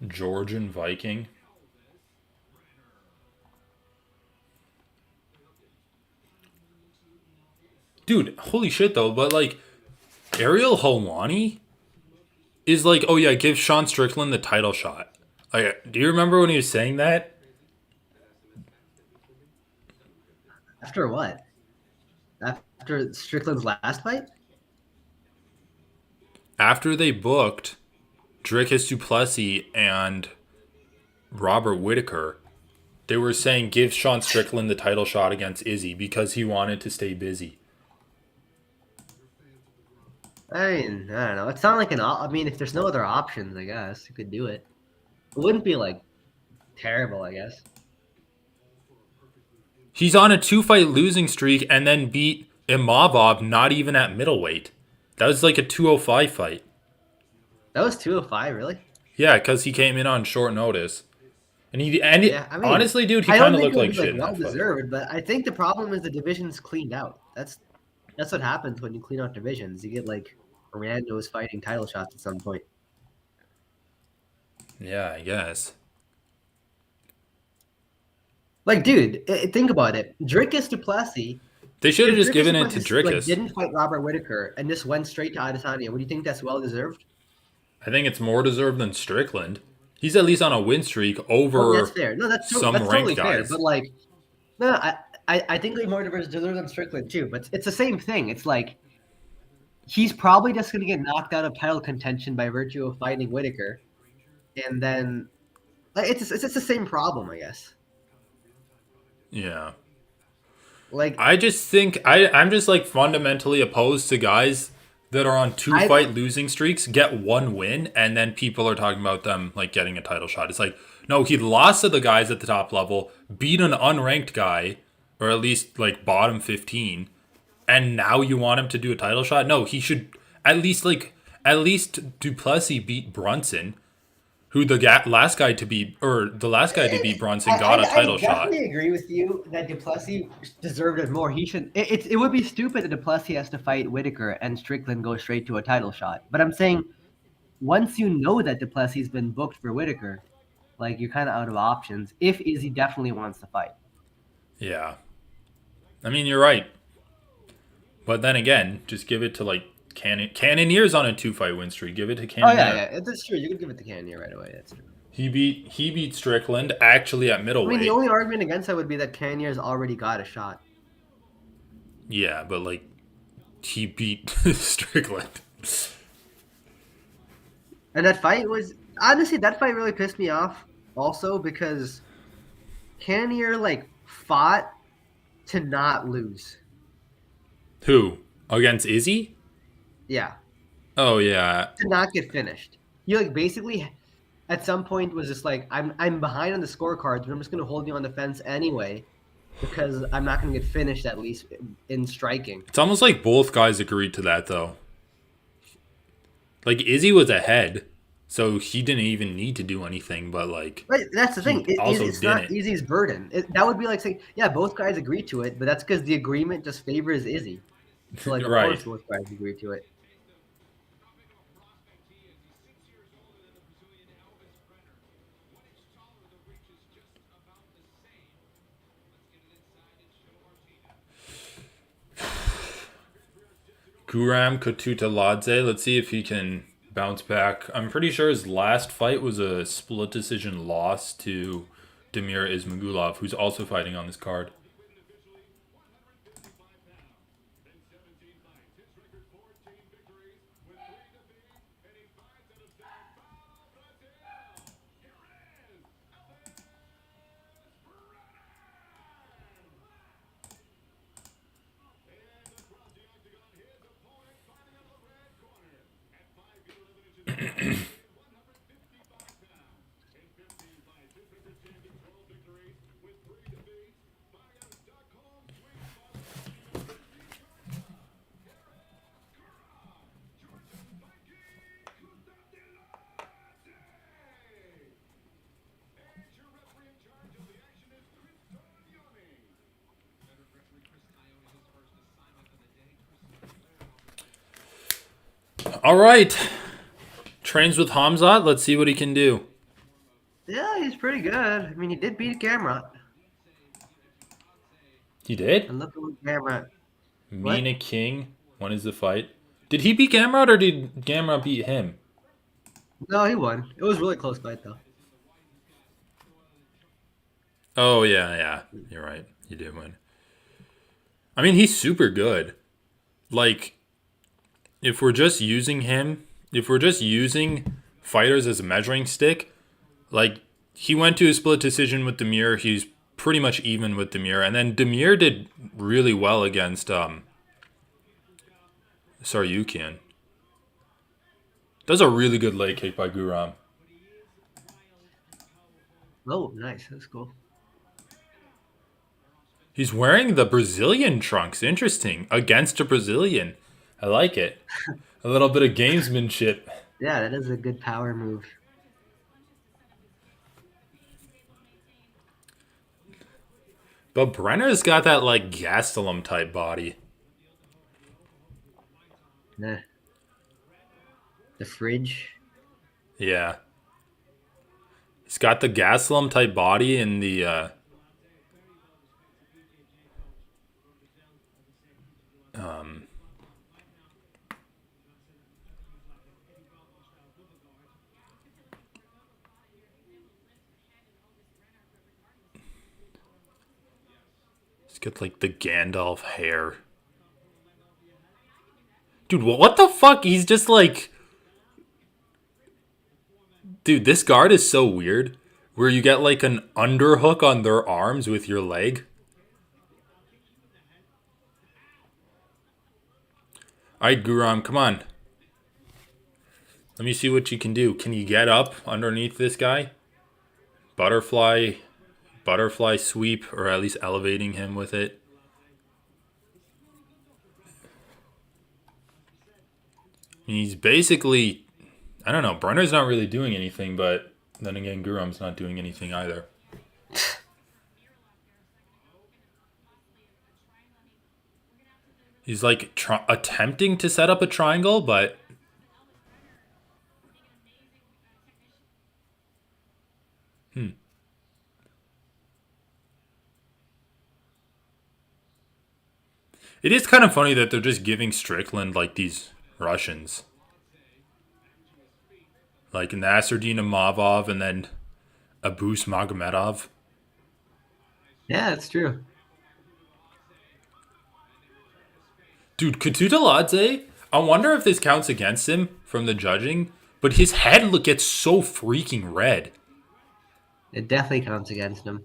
Georgian Viking. Dude, holy shit though, but like Ariel Helwani is like, oh yeah, give Sean Strickland the title shot. Like, do you remember when he was saying that? After what? After Strickland's last fight? After they booked Dricus du Plessis and Robert Whitaker, they were saying give Sean Strickland the title shot against Izzy because he wanted to stay busy. I don't know. It's not like I mean, if there's no other options, I guess you could do it. It wouldn't be like terrible, I guess. He's on a 2-fight losing streak and then beat Imavov not even at middleweight. That was like a 205 fight. That was 205, really? Yeah, because he came in on short notice. And honestly, dude, he I kind don't of think looked it like was shit like in well that fight. deserved, but I think the problem is the division's cleaned out. That's what happens when you clean out divisions. You get like randos fighting title shots at some point. Yeah, I guess. Like, dude, think about it. Dricus du Plessis. They should have If just Dricus given du it to Plessis, Dricus. didn't fight Robert Whitaker and just went straight to Adesanya. Would you think that's well deserved? I think it's more deserved than Strickland. He's at least on a win streak over That's fair. No, that's some that's totally ranked fair. guys. But like, no, I think he's more deserved than Strickland too. But it's the same thing. It's like he's probably just going to get knocked out of title contention by virtue of fighting Whitaker, and then like, it's just the same problem, I guess. Yeah. Like I just think I'm just like fundamentally opposed to guys that are on two I fight losing streaks, get one win, and then people are talking about them like getting a title shot. It's like, no, he lost to the guys at the top level, beat an unranked guy, or at least like bottom 15, and now you want him to do a title shot? No, he should at least Duplessis beat Brunson, who last guy to beat or the last guy to beat Brunson got a I title shot. definitely agree with you that Duplessis deserved it more. He should. It would be stupid that Duplessis has to fight Whitaker and Strickland goes straight to a title shot. But I'm saying once you know that Duplessis has been booked for Whitaker, like you're kind of out of options. If Izzy definitely wants to fight. Yeah. I mean, you're right. But then again, just give it to like Cannonier's on a 2 fight win streak. Give it to Oh yeah, Cannonier. yeah, that's true. You can give it to Cannonier right away. That's true. He beat Strickland actually at I mean, the middleweight. only argument against that would be that Cannonier's already got a shot. Yeah, but like he beat Strickland. And that fight was honestly that fight really pissed me off also because Cannonier like fought to not lose. Who? Against Izzy? Yeah, Oh yeah. to not get finished. He like basically at some point was just like I'm behind on the scorecards, but I'm just gonna hold you on the fence anyway because I'm not gonna get finished at least in striking. It's almost like both guys agreed to that though. Like Izzy was ahead, so he didn't even need to do anything, but like But that's the thing. he also It's not didn't. Izzy's burden. That would be like saying, yeah, both guys agree to it, but that's because the agreement just favors Izzy. So like, of course, Right. both guys agree to it. Guram Katuta. Let's see if he can bounce back. I'm pretty sure his last fight was a split decision loss to Damir Ismagulov, who's also fighting on this card. All right. Trains with Hamzat. Let's see what he can do. Yeah, he's pretty good. I mean, he did beat Gamrot, He did? and look at what Gamrot. What? Mina King. When is the fight? Did he beat Gamrot or did Gamrot beat him? No, he won. It was a really close fight though. Oh, yeah, yeah. You're right. He did win. I mean, he's super good. Like, if we're just using him, if we're just using fighters as a measuring stick, like he went to a split decision with Demir. He's pretty much even with Demir, and then Demir did really well against Saryukian. That's a really good leg kick by Guram. Oh, nice. That's cool. He's wearing the Brazilian trunks. Interesting. Against a Brazilian. I like it. A little bit of gamesmanship. Yeah, that is a good power move. But Brenner's got that like Gastelum type body. Yeah. The fridge. Yeah. He's got the Gastelum type body and the um he's got like the Gandalf hair. Dude, what the fuck? He's just like, dude, this guard is so weird. Where you get like an underhook on their arms with your leg. All right, Guram, come on. Let me see what you can do. Can you get up underneath this guy? Butterfly, butterfly sweep, or at least elevating him with it. He's basically, I don't know. Brenner's not really doing anything, but then again, Guram's not doing anything either. He's like attempting to set up a triangle, but it is kind of funny that they're just giving Strickland like these Russians. Like Nasruddin Imavov and then Abus Magomedov. Yeah, that's true. Dude, Katudaladze, I wonder if this counts against him from the judging, but his head gets so freaking red. It definitely counts against him.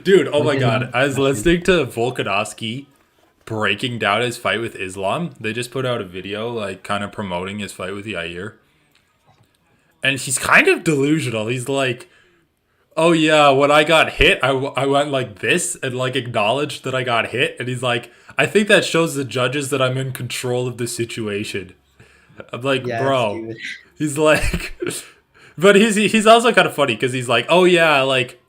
Dude, oh my god. I was listening to Volkanovski breaking down his fight with Islam. They just put out a video, like, kind of promoting his fight with Yair. And he's kind of delusional. He's like, oh yeah, when I got hit, I went like this and like acknowledged that I got hit. And he's like, I think that shows the judges that I'm in control of the situation. I'm like, Yeah, bro. He's like, but he's also kind of funny because he's like, oh yeah, like,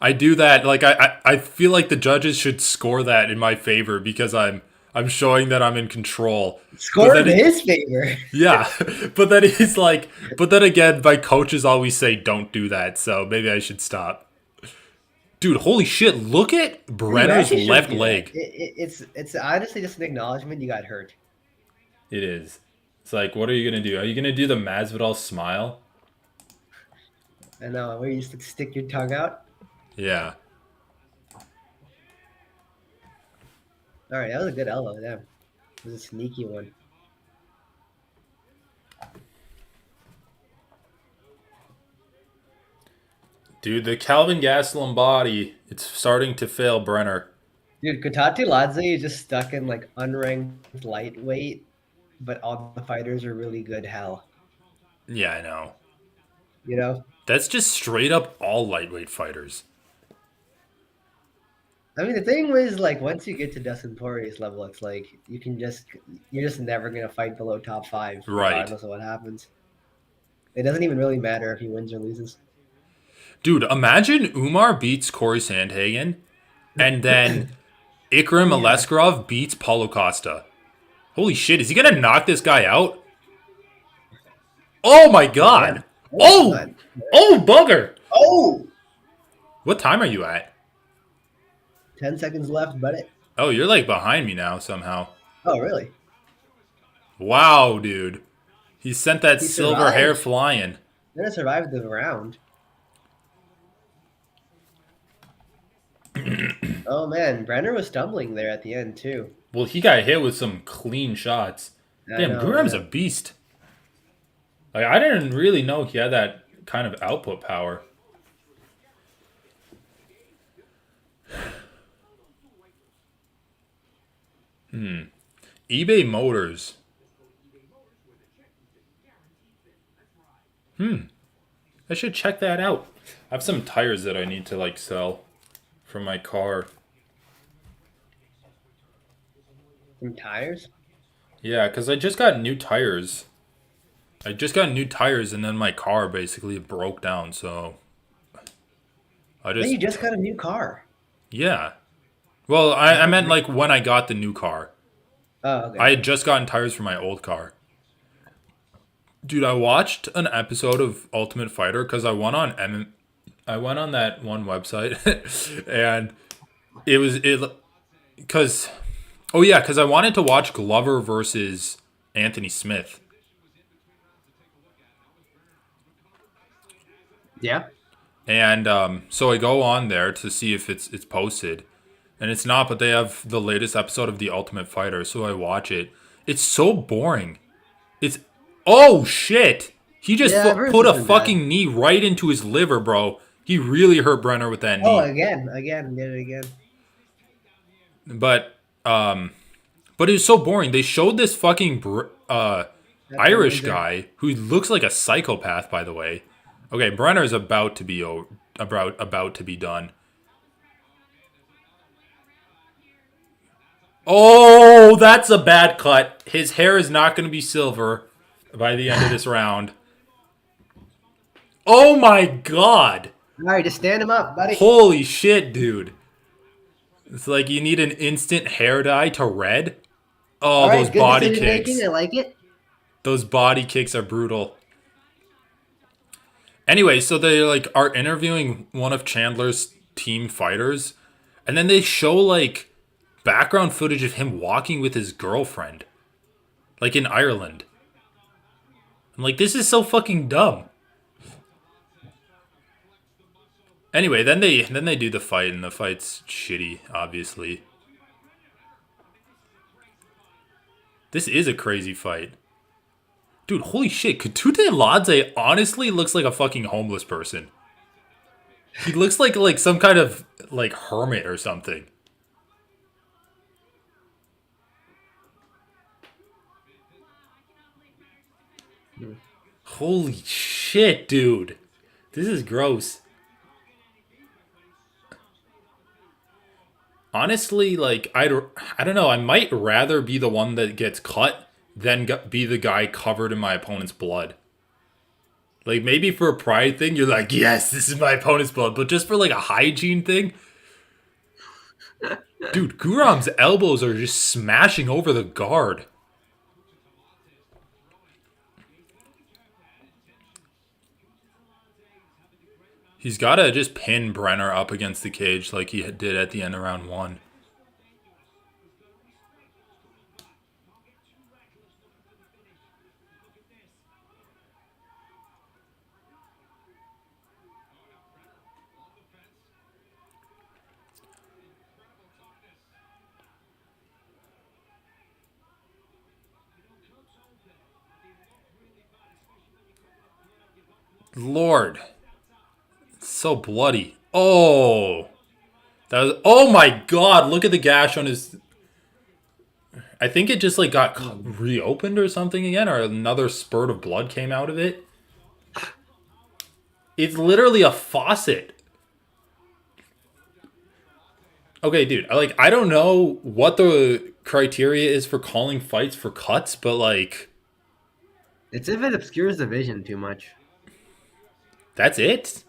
I do that. Like, I feel like the judges should score that in my favor because I'm showing that I'm in control. Score in his favor. Yeah, but then he's like, but then again, my coaches always say don't do that, so maybe I should stop. Dude, holy shit! Look at Brenner's left leg. It's honestly just an acknowledgement you got hurt. It is. It's like, what are you gonna do? Are you gonna do the Masvidal smile? I know, where you just stick your tongue out. Yeah. All right, that was a good elbow. Damn, it was a sneaky one. Dude, the Calvin Gastelum body, it's starting to fail Brenner. Dude, Kutateladze is just stuck in like unranked lightweight, but all the fighters are really good hell. Yeah, I know. You know? That's just straight up all lightweight fighters. I mean, the thing is, like, once you get to Dustin Poirier's level, it's like you're just never gonna fight below top 5, regardless of what happens. It doesn't even really matter if he wins or loses. Dude, imagine Umar beats Corey Sandhagen, and then Ikram Aleskarov beats Paulo Costa. Holy shit, is he gonna knock this guy out? Oh my god! Yeah. Oh, bugger! Oh! What time are you at? 10 seconds left, buddy. Oh, you're like behind me now somehow. Oh, really? Wow, dude. He sent that silver hair flying. They're gonna survive the round. Oh man, Brenner was stumbling there at the end too. Well, he got hit with some clean shots. Damn, Guram's a beast. Like, I didn't really know he had that kind of output power. eBay Motors. I should check that out. I have some tires that I need to like sell from my car. Some tires? Yeah, because I just got new tires. I just got new tires and then my car basically broke down, so You just got a new car. Yeah. Well, I meant like when I got the new car. Oh, okay. I had just gotten tires for my old car. Dude, I watched an episode of Ultimate Fighter because I went on that one website and because I wanted to watch Glover versus Anthony Smith. Yeah. And so I go on there to see if it's posted. And it's not, but they have the latest episode of The Ultimate Fighter, so I watch it. It's so boring. It's oh shit! He just Yeah, I've heard put it's a been bad. fucking knee right into his liver, bro. He really hurt Brenner with that Oh, knee. again, did it again. But but it was so boring. They showed this fucking That's what Irish was there. guy who looks like a psychopath, by the way. Okay, Brenner's about to be about to be done. Oh, that's a bad cut. His hair is not going to be silver by the end of this round. Oh my god. All right, just stand him up, buddy. Holy shit, dude. It's like you need an instant hair dye to red. All Oh, those right, good body decision making. kicks. I like it. Those body kicks are brutal. Anyway, so they like are interviewing one of Chandler's team fighters, and then they show like background footage of him walking with his girlfriend, like in Ireland. I'm like, this is so fucking dumb. Anyway, then they do the fight, and the fight's shitty, obviously. This is a crazy fight. Dude, holy shit, Katute Ladze honestly looks like a fucking homeless person. He looks like some kind of like hermit or something. Holy shit, dude. This is gross. Honestly, like I don't know, I might rather be the one that gets cut than be the guy covered in my opponent's blood. Like maybe for a pride thing, you're like, yes, this is my opponent's blood, but just for like a hygiene thing, dude, Guram's elbows are just smashing over the guard. He's got to just pin Brenner up against the cage like he did at the end of round one. Lord. It's so bloody. Oh. That was, oh my god, look at the gash on his. I think it just like got reopened or something again, or another spurt of blood came out of it. It's literally a faucet. Okay, dude, I don't know what the criteria is for calling fights for cuts, but like It's if it obscures the vision too much. that's it.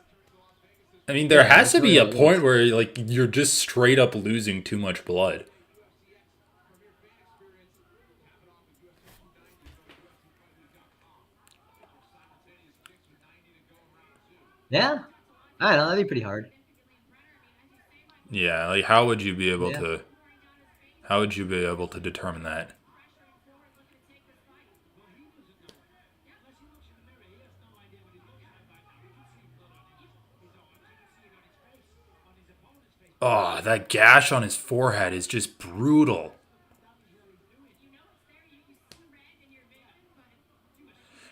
I mean, there Yeah, has that's to really be a all it is. point where like you're just straight up losing too much blood. Yeah, I don't know. That'd be pretty hard. Yeah, like how would you be able Yeah. to how would you be able to determine that? Oh, that gash on his forehead is just brutal.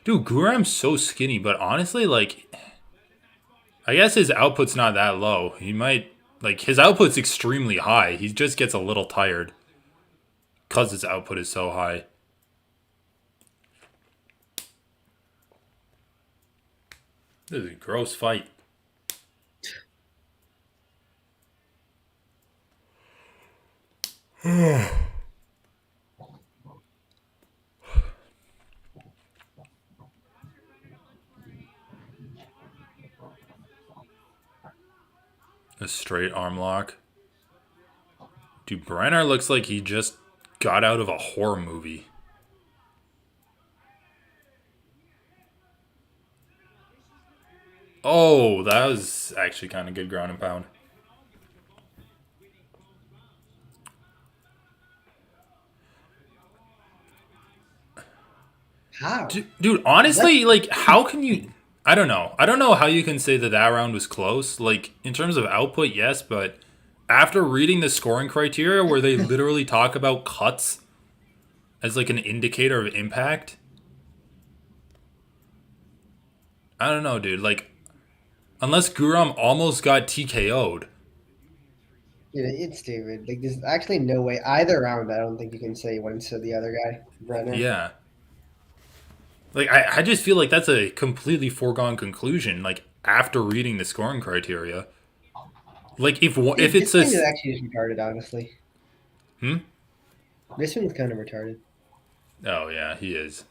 Dude, Guram's so skinny, but honestly, like, I guess his output's not that low. He might, like, his output's extremely high. He just gets a little tired because his output is so high. This is a gross fight. A straight arm lock. Dude, Brenner looks like he just got out of a horror movie. Oh, that was actually kind of good ground and pound. How? Dude, What? honestly, like, how can you? I don't know how you can say that that round was close. Like, in terms of output, yes, but after reading the scoring criteria where they literally talk about cuts as like an indicator of impact, I don't know, dude. Like, unless Guram almost got TKO'd. Dude, it's stupid. Like, there's actually no way either round. I don't think you can say one to the other guy, Brenner. Yeah. Like, I just feel like that's a completely foregone conclusion. Like, after reading the scoring criteria. Like, if This it's a. thing is actually just retarded, honestly. Hmm? This one's kind of retarded. Oh, yeah, he is.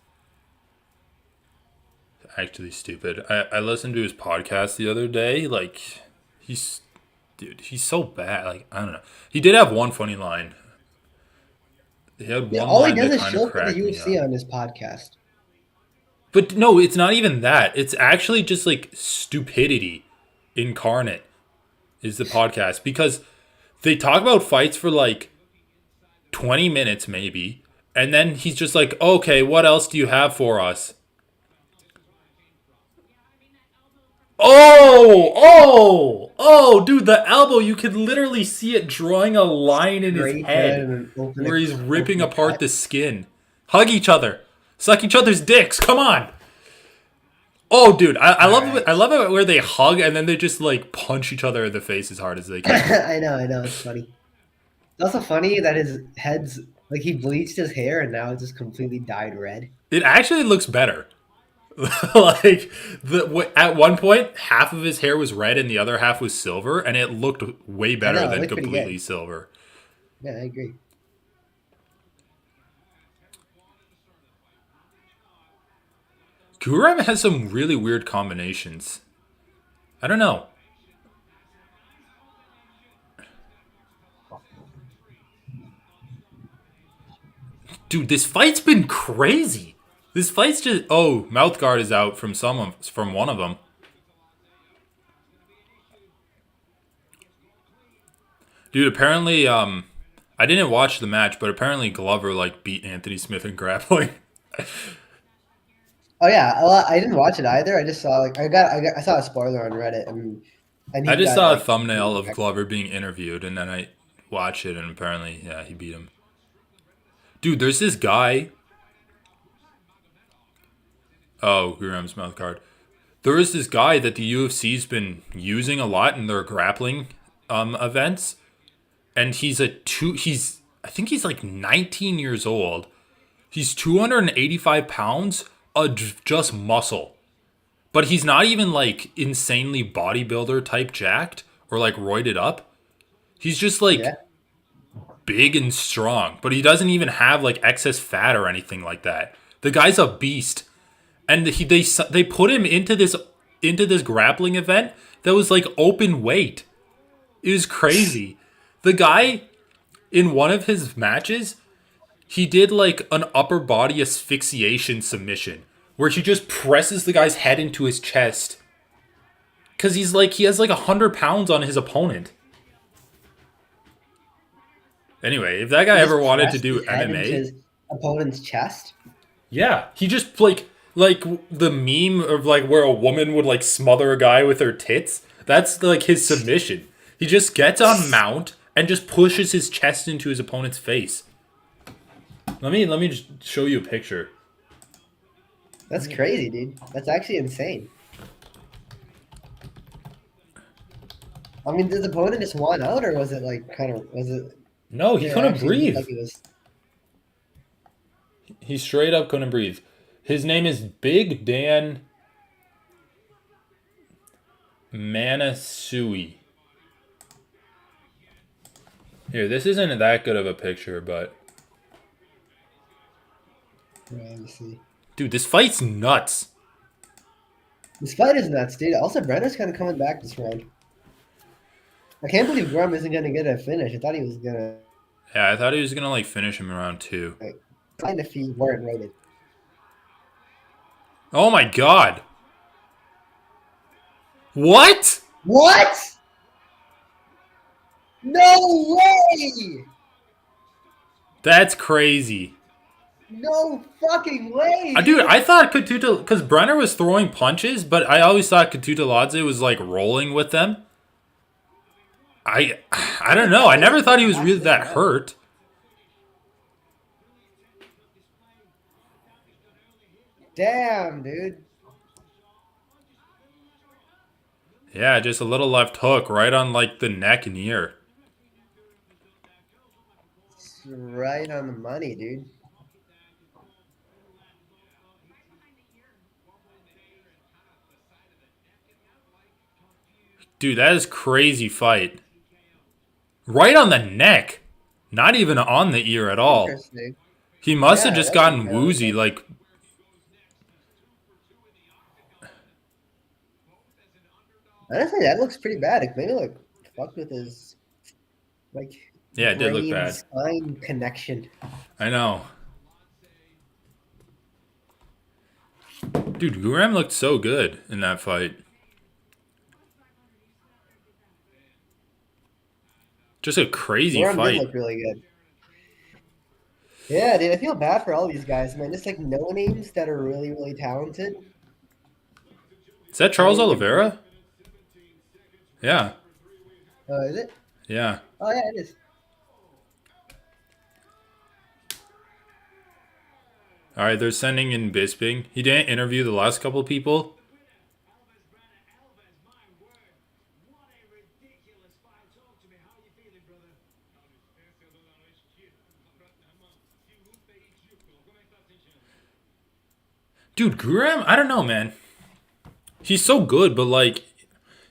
Actually stupid. I listened to his podcast the other day. Like, dude, he's so bad. Like, I don't know. He did have one funny line. He had Yeah, one all he line does that is kind of show for the cracked me UFC up. on his podcast. But no, it's not even that. It's actually just like stupidity incarnate is the podcast because they talk about fights for like 20 minutes maybe, and then he's just like, "Okay, what else do you have for us?" Oh, dude, the elbow, you can literally see it drawing a line in his Straight head head and an where he's ripping open apart cut. the skin. Hug each other. Suck each other's dicks. Come on. Oh, dude, I love it. Alright. I love it where they hug and then they just like punch each other in the face as hard as they can. I know, it's funny. It's also funny that his head's like he bleached his hair and now it's just completely dyed red. It actually looks better. Like at one point, half of his hair was red and the other half was silver, and it looked way I better know, it than looked pretty completely good. silver. Yeah, I agree. Guram has some really weird combinations. I don't know. Dude, this fight's been crazy. This fight's just mouth guard is out from from one of them. Dude, apparently I didn't watch the match, but apparently Glover like beat Anthony Smith in grappling. Oh yeah, well, I didn't watch it either. I just saw like I saw a spoiler on Reddit and I he just got saw a like thumbnail of Glover being interviewed and then I watched it and apparently yeah, he beat him. Dude, there's this guy. Oh, Guram's mouth guard. There is this guy that the UFC's been using a lot in their grappling events, and he's I think he's like 19 years old. He's 285 pounds, just muscle, but he's not even like insanely bodybuilder type jacked or like roided up. He's just yeah. like big and strong, but he doesn't even have like excess fat or anything like that. The guy's a beast. And they put him into this grappling event that was like open weight. It was crazy. The guy in one of his matches, he did like an upper body asphyxiation submission where he just presses the guy's head into his chest because he has like 100 pounds on his opponent. Anyway, if that guy He ever just wanted to pressed do his head into MMA, his opponent's chest. yeah, he just like the meme of like where a woman would like smother a guy with her tits. That's like his submission. He just gets on mount and just pushes his chest into his opponent's face. Let me just show you a picture. That's crazy, dude. That's actually insane. I mean, did the opponent just want out, or was it like was it? No, he It couldn't actually looked breathe. like it was. He straight up couldn't breathe. His name is Big Dan Manasui. Here, this isn't that good of a picture, but Let me see. dude, this fight's nuts. This fight is nuts, dude. Also, Brenner's kind of coming back this round. I can't believe Grum isn't gonna get a finish. I thought he was gonna Yeah, I thought he was gonna like finish him around 2. find if he weren't rated. Oh my god. What? What? No way! That's crazy. No fucking way! Dude, I thought Katuta, because Brenner was throwing punches, but I always thought Katuta Ladze was like rolling with them. I don't know. I never thought he was really that hurt. Damn, dude. Yeah, just a little left hook right on like the neck and ear. It's right on the money, dude. Dude, that is crazy fight. Right on the neck. Not even on the ear at all. Interesting. He must have Yeah, just that doesn't gotten sound woozy. good. Like, Honestly, that looks pretty bad. It maybe like fucked with his like yeah, it did look brain bad. spine connection. I know. Dude, Guram looked so good in that fight. Just a crazy Gorham did fight. look really good. Yeah, dude, I feel bad for all these guys, man. Just like no names that are really, really talented Is that can't Charles even compete. Oliveira? Yeah. Is it? Yeah. Oh yeah, it is. All right, they're sending in Bisping. He didn't interview the last couple of people. Dude, Guram, I don't know, man. He's so good, but like,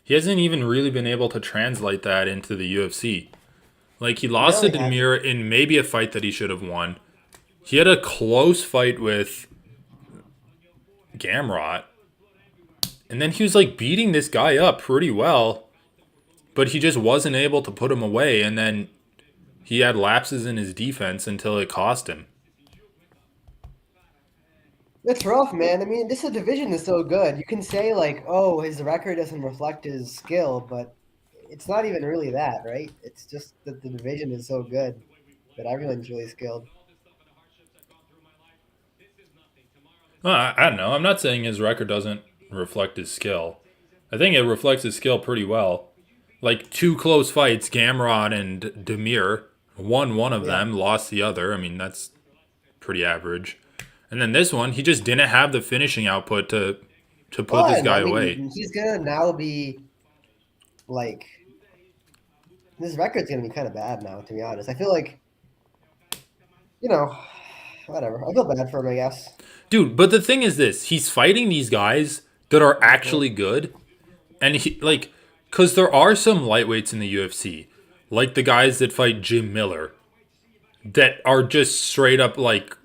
he hasn't even really been able to translate that into the UFC. Like, he He lost to really hasn't. Demir in maybe a fight that he should have won. He had a close fight with Gamrot, and then he was like beating this guy up pretty well, but he just wasn't able to put him away, and then he had lapses in his defense until it cost him. It's rough, man. I mean, this division is so good. You can say like, oh, his record doesn't reflect his skill, but it's not even really that, right? It's just that the division is so good that everyone's really skilled. Well, I don't know. I'm not saying his record doesn't reflect his skill. I think it reflects his skill pretty well. Like two close fights, Gamrot and Demir. Won one of Yeah. them, lost the other. I mean, that's pretty average. And then this one, he just didn't have the finishing output to put Well, this and guy I away. mean, he's gonna now be like this record's gonna be kind of bad now. To be honest, I feel like you know, whatever. I feel bad for him, I guess. Dude, but the thing is this, he's fighting these guys that are Yeah. actually good. And he like cuz there are some lightweights in the UFC, like the guys that fight Jim Miller that are just straight up like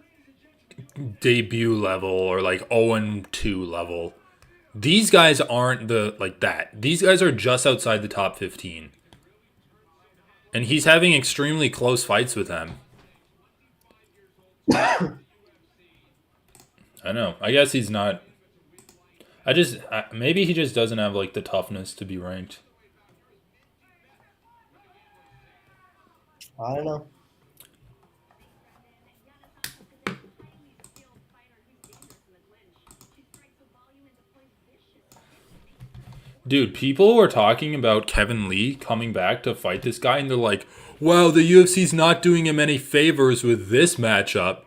debut level or like 0-2 level. These guys aren't the like that. These guys are just outside the top 15. And he's having extremely close fights with them. I know. I guess he's not. Maybe he just doesn't have like the toughness to be ranked. I don't know. Dude, people were talking about Kevin Lee coming back to fight this guy, and they're like, wow, the UFC's not doing him any favors with this matchup.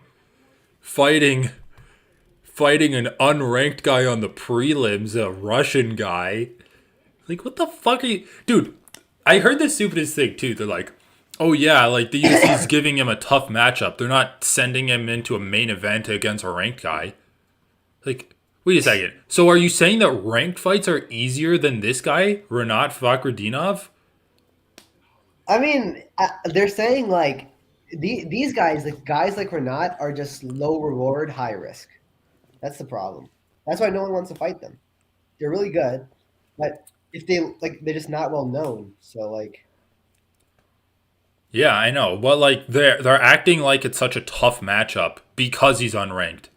Fighting an unranked guy on the prelims, a Russian guy. Like, what the fuck are you. Dude, I heard the stupidest thing too. They're like, oh yeah, like the UFC's giving him a tough matchup. They're not sending him into a main event against a ranked guy. Like, wait a second. So are you saying that ranked fights are easier than this guy, Renat Fakhretdinov? I mean, they're saying like these guys, like guys like Renat, are just low reward, high risk. That's the problem. That's why no one wants to fight them. They're really good, but if they like, they're just not well known. So like, Yeah, I know, but like they're acting like it's such a tough matchup because he's unranked,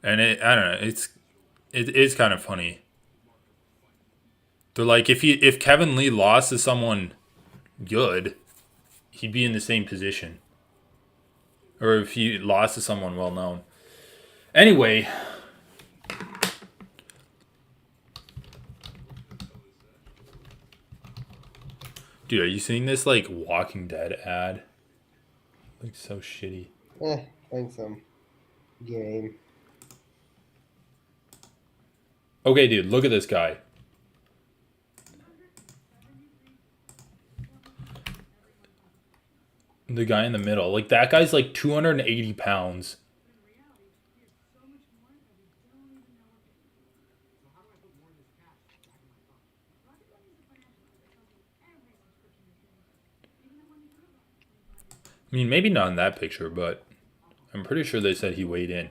and I don't know, it is kind of funny. They're like if Kevin Lee lost to someone good, he'd be in the same position, or if he lost to someone well known. Anyway, Dude, are you seeing this like Walking Dead ad? Like so shitty. Playing some game. Okay, dude, look at this guy. The guy in the middle. Like that guy's like 280 pounds. I mean, maybe not in that picture, but I'm pretty sure they said he weighed in.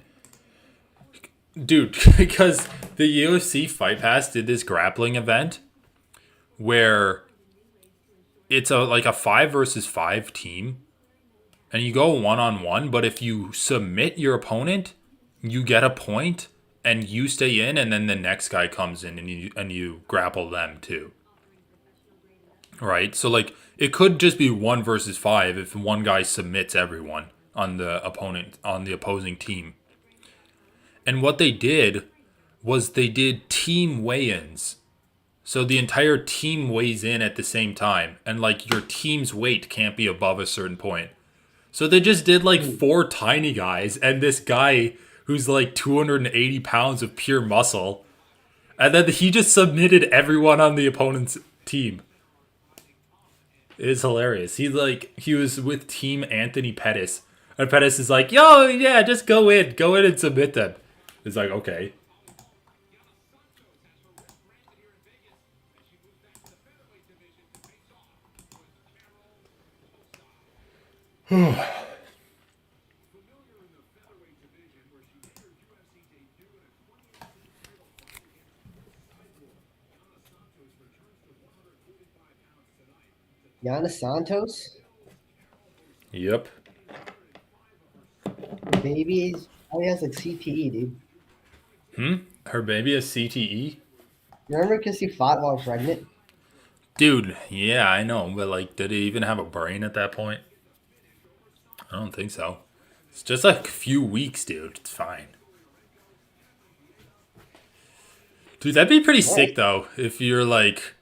Dude, because the UFC Fight Pass did this grappling event where it's a 5 versus 5 team, and you go 1-on-1. But if you submit your opponent, you get a point, and you stay in, and then the next guy comes in, and you grapple them too. Right? So like it could just be 1 versus 5 if one guy submits everyone on the opposing team. And what they did was they did team weigh-ins. So the entire team weighs in at the same time, and like your team's weight can't be above a certain point. So they just did like 4 tiny guys and this guy who's like 280 pounds of pure muscle. And then he just submitted everyone on the opponent's team. It's hilarious. He was with Team Anthony Pettis. And Pettis is like, yo, yeah, just go in and submit them. It's like, okay. Giannis Santos, Yep. baby, he has like CTE, dude. Her baby has CTE? Remember because he fought while pregnant? Dude, yeah, I know, but like, did he even have a brain at that point? I don't think so. It's just like a few weeks, dude. It's fine. Dude, that'd be pretty sick though if you're like,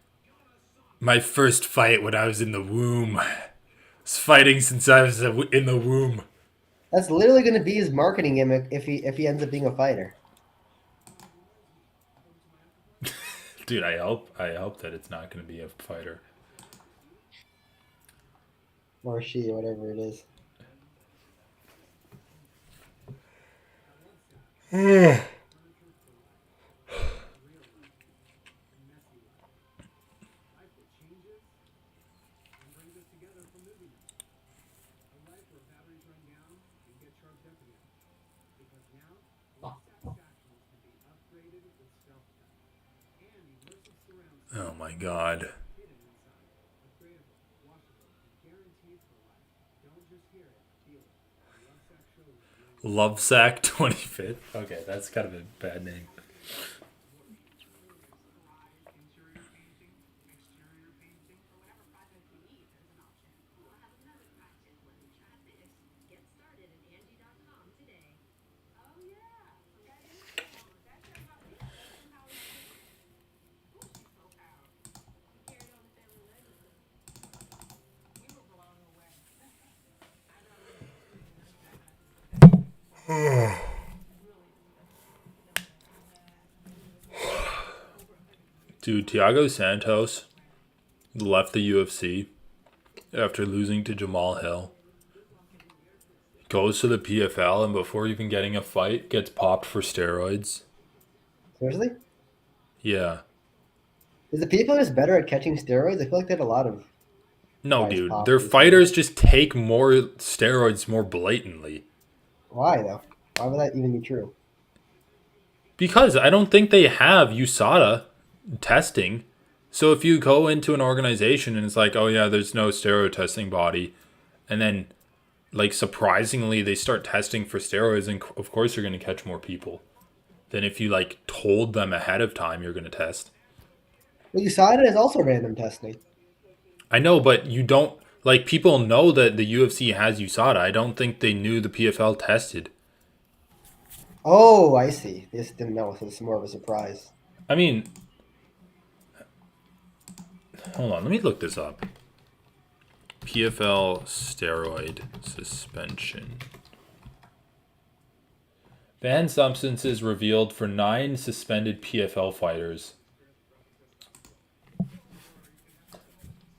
my first fight when I was in the womb. I was fighting since I was in the womb. That's literally going to be his marketing gimmick if he ends up being a fighter. Dude, I hope that it's not going to be a fighter. Or she, whatever it is. Oh my god. Lovesack 25th. Okay, that's kind of a bad name. Dude, Thiago Santos left the UFC after losing to Jamal Hill. Goes to the PFL, and before even getting a fight, gets popped for steroids. Seriously? Yeah. Is the people just better at catching steroids? I feel like they have a lot of No, guys dude. pop Their these fighters just take more steroids more blatantly. Why, though? Why would that even be true? Because I don't think they have USADA testing. So if you go into an organization and it's like, oh yeah, there's no steroid testing body, and then like surprisingly they start testing for steroids, and of course you're going to catch more people than if you like told them ahead of time you're going to test. Well, USADA is also random testing. I know, but you don't like people know that the UFC has USADA. I don't think they knew the PFL tested. Oh, I see. They just didn't know, so it's more of a surprise. I mean, hold on, let me look this up. PFL steroid suspension. Banned substances revealed for 9 suspended PFL fighters.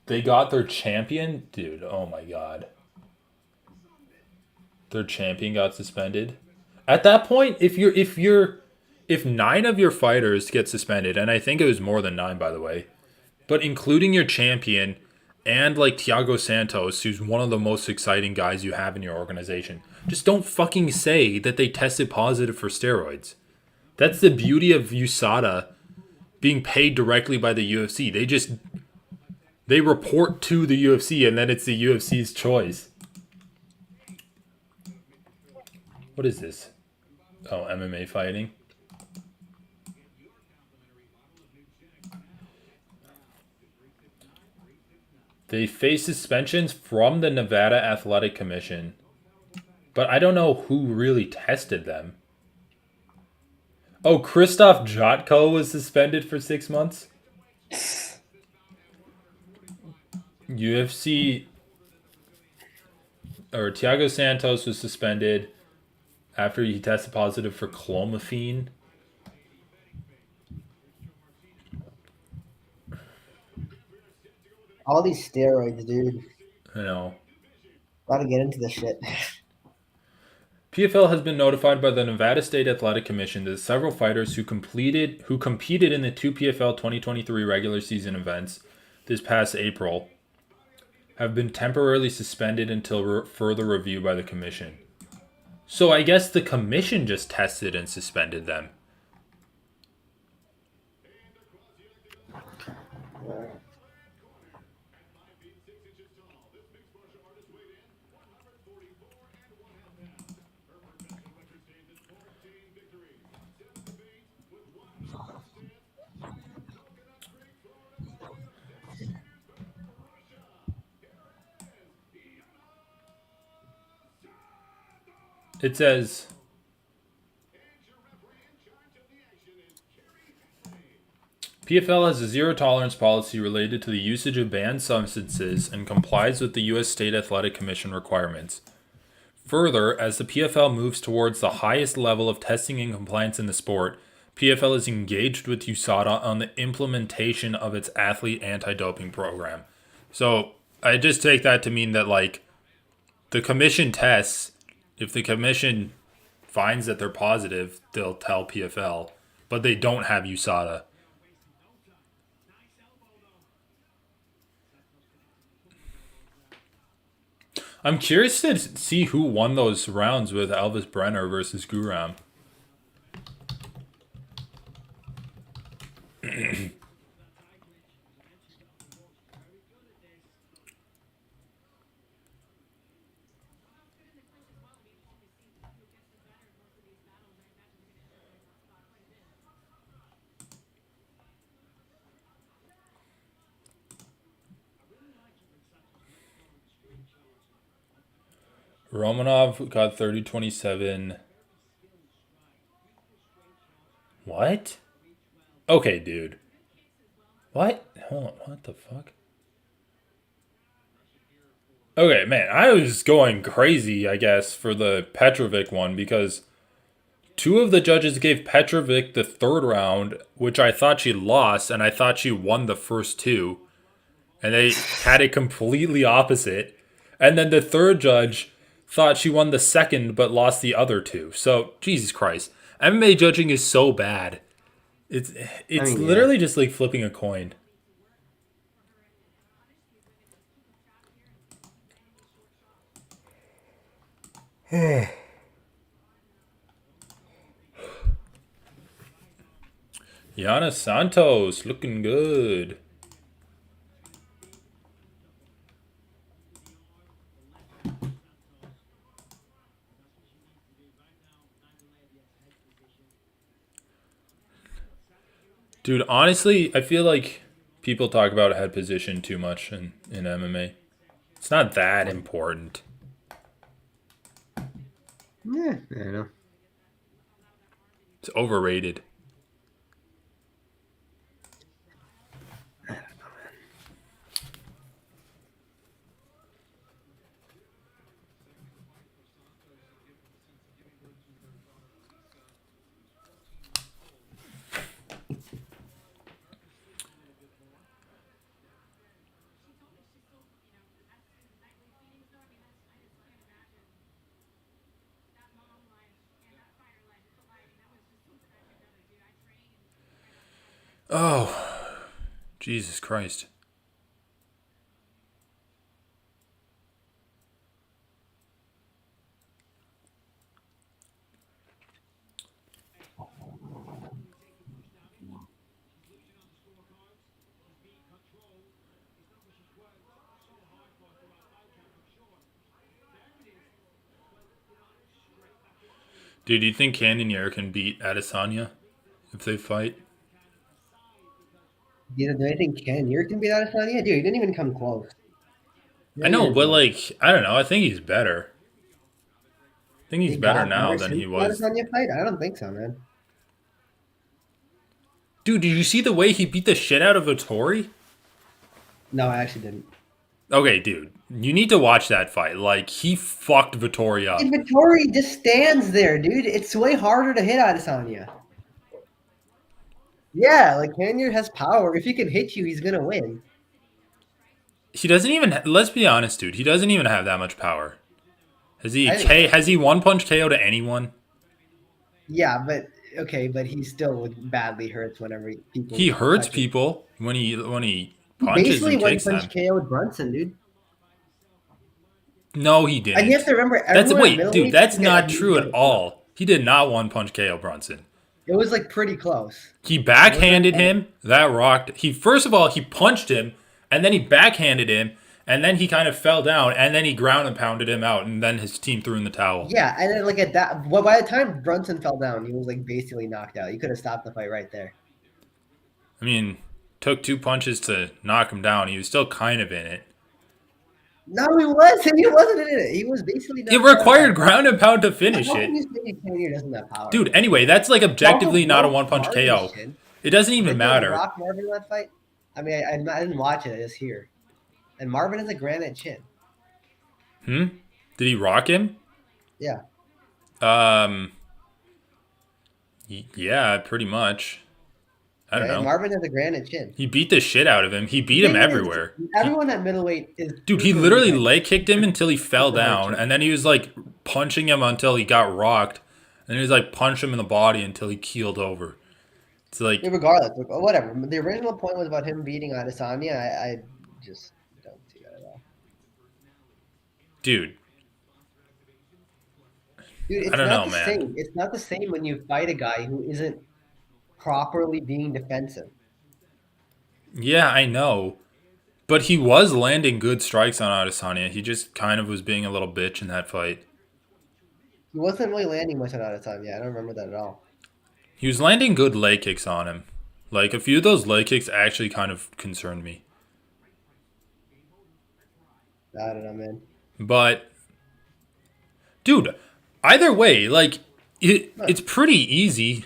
They got their champion? Dude, oh my god. Their champion got suspended. At that point, if 9 of your fighters get suspended, and I think it was more than 9 by the way, but including your champion and like Thiago Santos, who's one of the most exciting guys you have in your organization, just don't fucking say that they tested positive for steroids. That's the beauty of USADA being paid directly by the UFC. They report to the UFC and then it's the UFC's choice. What is this? Oh, MMA fighting. They face suspensions from the Nevada Athletic Commission. But I don't know who really tested them. Oh, Krzysztof Jotko was suspended for 6 months? UFC... Or Thiago Santos was suspended after he tested positive for clomiphene. All these steroids, dude. I know. Gotta get into this shit. PFL has been notified by the Nevada State Athletic Commission that several fighters who competed in the 2 PFL 2023 regular season events this past April have been temporarily suspended until further review by the commission. So I guess the commission just tested and suspended them. It says, PFL has a zero tolerance policy related to the usage of banned substances and complies with the U.S. State Athletic Commission requirements. Further, as the PFL moves towards the highest level of testing and compliance in the sport, PFL is engaged with USADA on the implementation of its athlete anti-doping program. So I just take that to mean that, like, the commission tests. If the commission finds that they're positive, they'll tell PFL, but they don't have USADA. I'm curious to see who won those rounds with Elvis Brenner versus Guram. Romanov got 30-27. What? Okay, dude. What? Hold on. What the fuck? Okay, man. I was going crazy, I guess, for the Petrovic one because 2 of the judges gave Petrovic the 3rd round, which I thought she lost, and I thought she won the first 2. And they had it completely opposite. And then the 3rd judge thought she won the 2nd but lost the other 2. So, Jesus Christ. MMA judging is so bad. It's literally just like flipping a coin. Yana Santos looking good. Dude, honestly, I feel like people talk about head position too much in MMA. It's not that important. Yeah, I don't know. It's overrated. Oh, Jesus Christ. Dude, do you think Cannonier can beat Adesanya if they fight? Do I think Ken You're gonna be that Adesanya? Dude, he didn't even come close. I Not know, even but close. like, I don't know. I think he's better. I think he's He better got now better than since he the was. Adesanya fight? I don't think so, man. Dude, did you see the way he beat the shit out of Vittori? No, I actually didn't. Okay, dude, you need to watch that fight. Like, he fucked Vittori up. Inventory just stands there, dude. It's way harder to hit Adesanya. Yeah, like Canyard has power. If he can hit you, he's gonna win. He doesn't even. Let's be honest, dude. He doesn't even have that much power. Has he I think so. Has he one punch KO to anyone? Yeah, but okay, but he still badly hurts whenever people He hurts touch him. people when he He punches basically and one kicks punch them. KO'd Brunson, dude. No, he And you have didn't. to remember, That's everyone at wait, dude. middleweight That's can get not a true at good amount. all. He did not one punch KO Brunson. It was like pretty close. He It wasn't. backhanded him. That rocked. He first of all he punched him, and then he backhanded him, and then he kind of fell down, and then he ground and pounded him out, and then his team threw in the towel. Yeah, and then like at that, well, by the time Brunson fell down, he was like basically knocked out. You could have stopped the fight right there. I mean, took two punches to knock him down. He was still kind of in it. No, he wasn't. He wasn't in it. He was basically It knocked out at required that point. ground and pound to finish How can it. you say Canyard doesn't have power? Dude, anyway, that's like He also objectively not a broke one punch Marvin's KO. chin. It doesn't even Didn't he like matter. rock Marvin in that fight? I mean, I didn't watch it. I just hear. And Marvin has a granite chin. Hmm? Did he rock him? Yeah. Um, yeah, pretty much. I don't Okay. know. Marvin has a granite chin. He beat the shit out of him. He beat The him thing is, everywhere. everyone at middleweight is Dude, he super literally weak. leg kicked him until he fell Super hard down, chin. and then he was like punching him until he got rocked, and he was like punch him in the body until he keeled over. It's like, Yeah, regardless, whatever. The original point was about him beating Adesanya. I just don't see that at all. dude, Dude, I it's don't not know, the man. same. It's not the same when you fight a guy who isn't properly being defensive. Yeah, I know. But he was landing good strikes on Adesanya. He just kind of was being a little bitch in that fight. He wasn't really landing much on Adesanya. I don't remember that at all. He was landing good leg kicks on him. Like, a few of those leg kicks actually kind of concerned me. I don't know, man. But, dude, either way, like, Huh. it's pretty easy.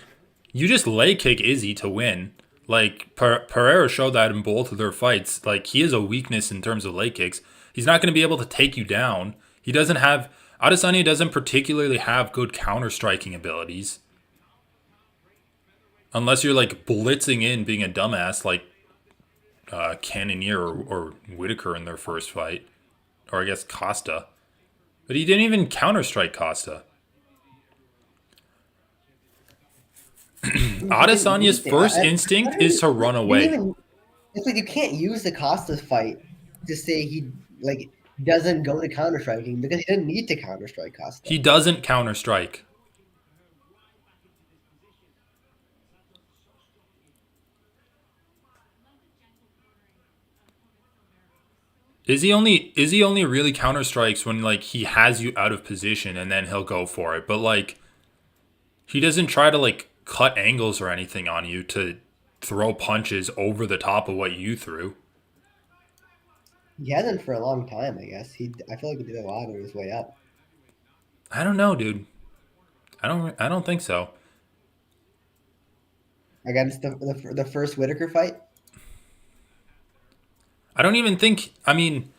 You just leg kick Izzy to win. Like, Pereira showed that in both of their fights. Like, he has a weakness in terms of leg kicks. He's not going to be able to take you down. He doesn't have. Adesanya doesn't particularly have good counter striking abilities. Unless you're, like, blitzing in being a dumbass, like Cannonier or Whitaker in their first fight. Or I guess Costa. But he didn't even counter strike Costa. Adesanya's first instinct is to run away. It's like you can't use the Costas fight to say he like doesn't go to counter striking because he didn't need to counter strike Costa. He doesn't counter strike. Is he only really counter strikes when like he has you out of position and then he'll go for it. But like he doesn't try to like cut angles or anything on you to throw punches over the top of what you threw. He hasn't for a long time, I guess. I feel like he did a lot on his way up. I don't know, dude. I don't think so. Against the first Whitaker fight. I don't even think I mean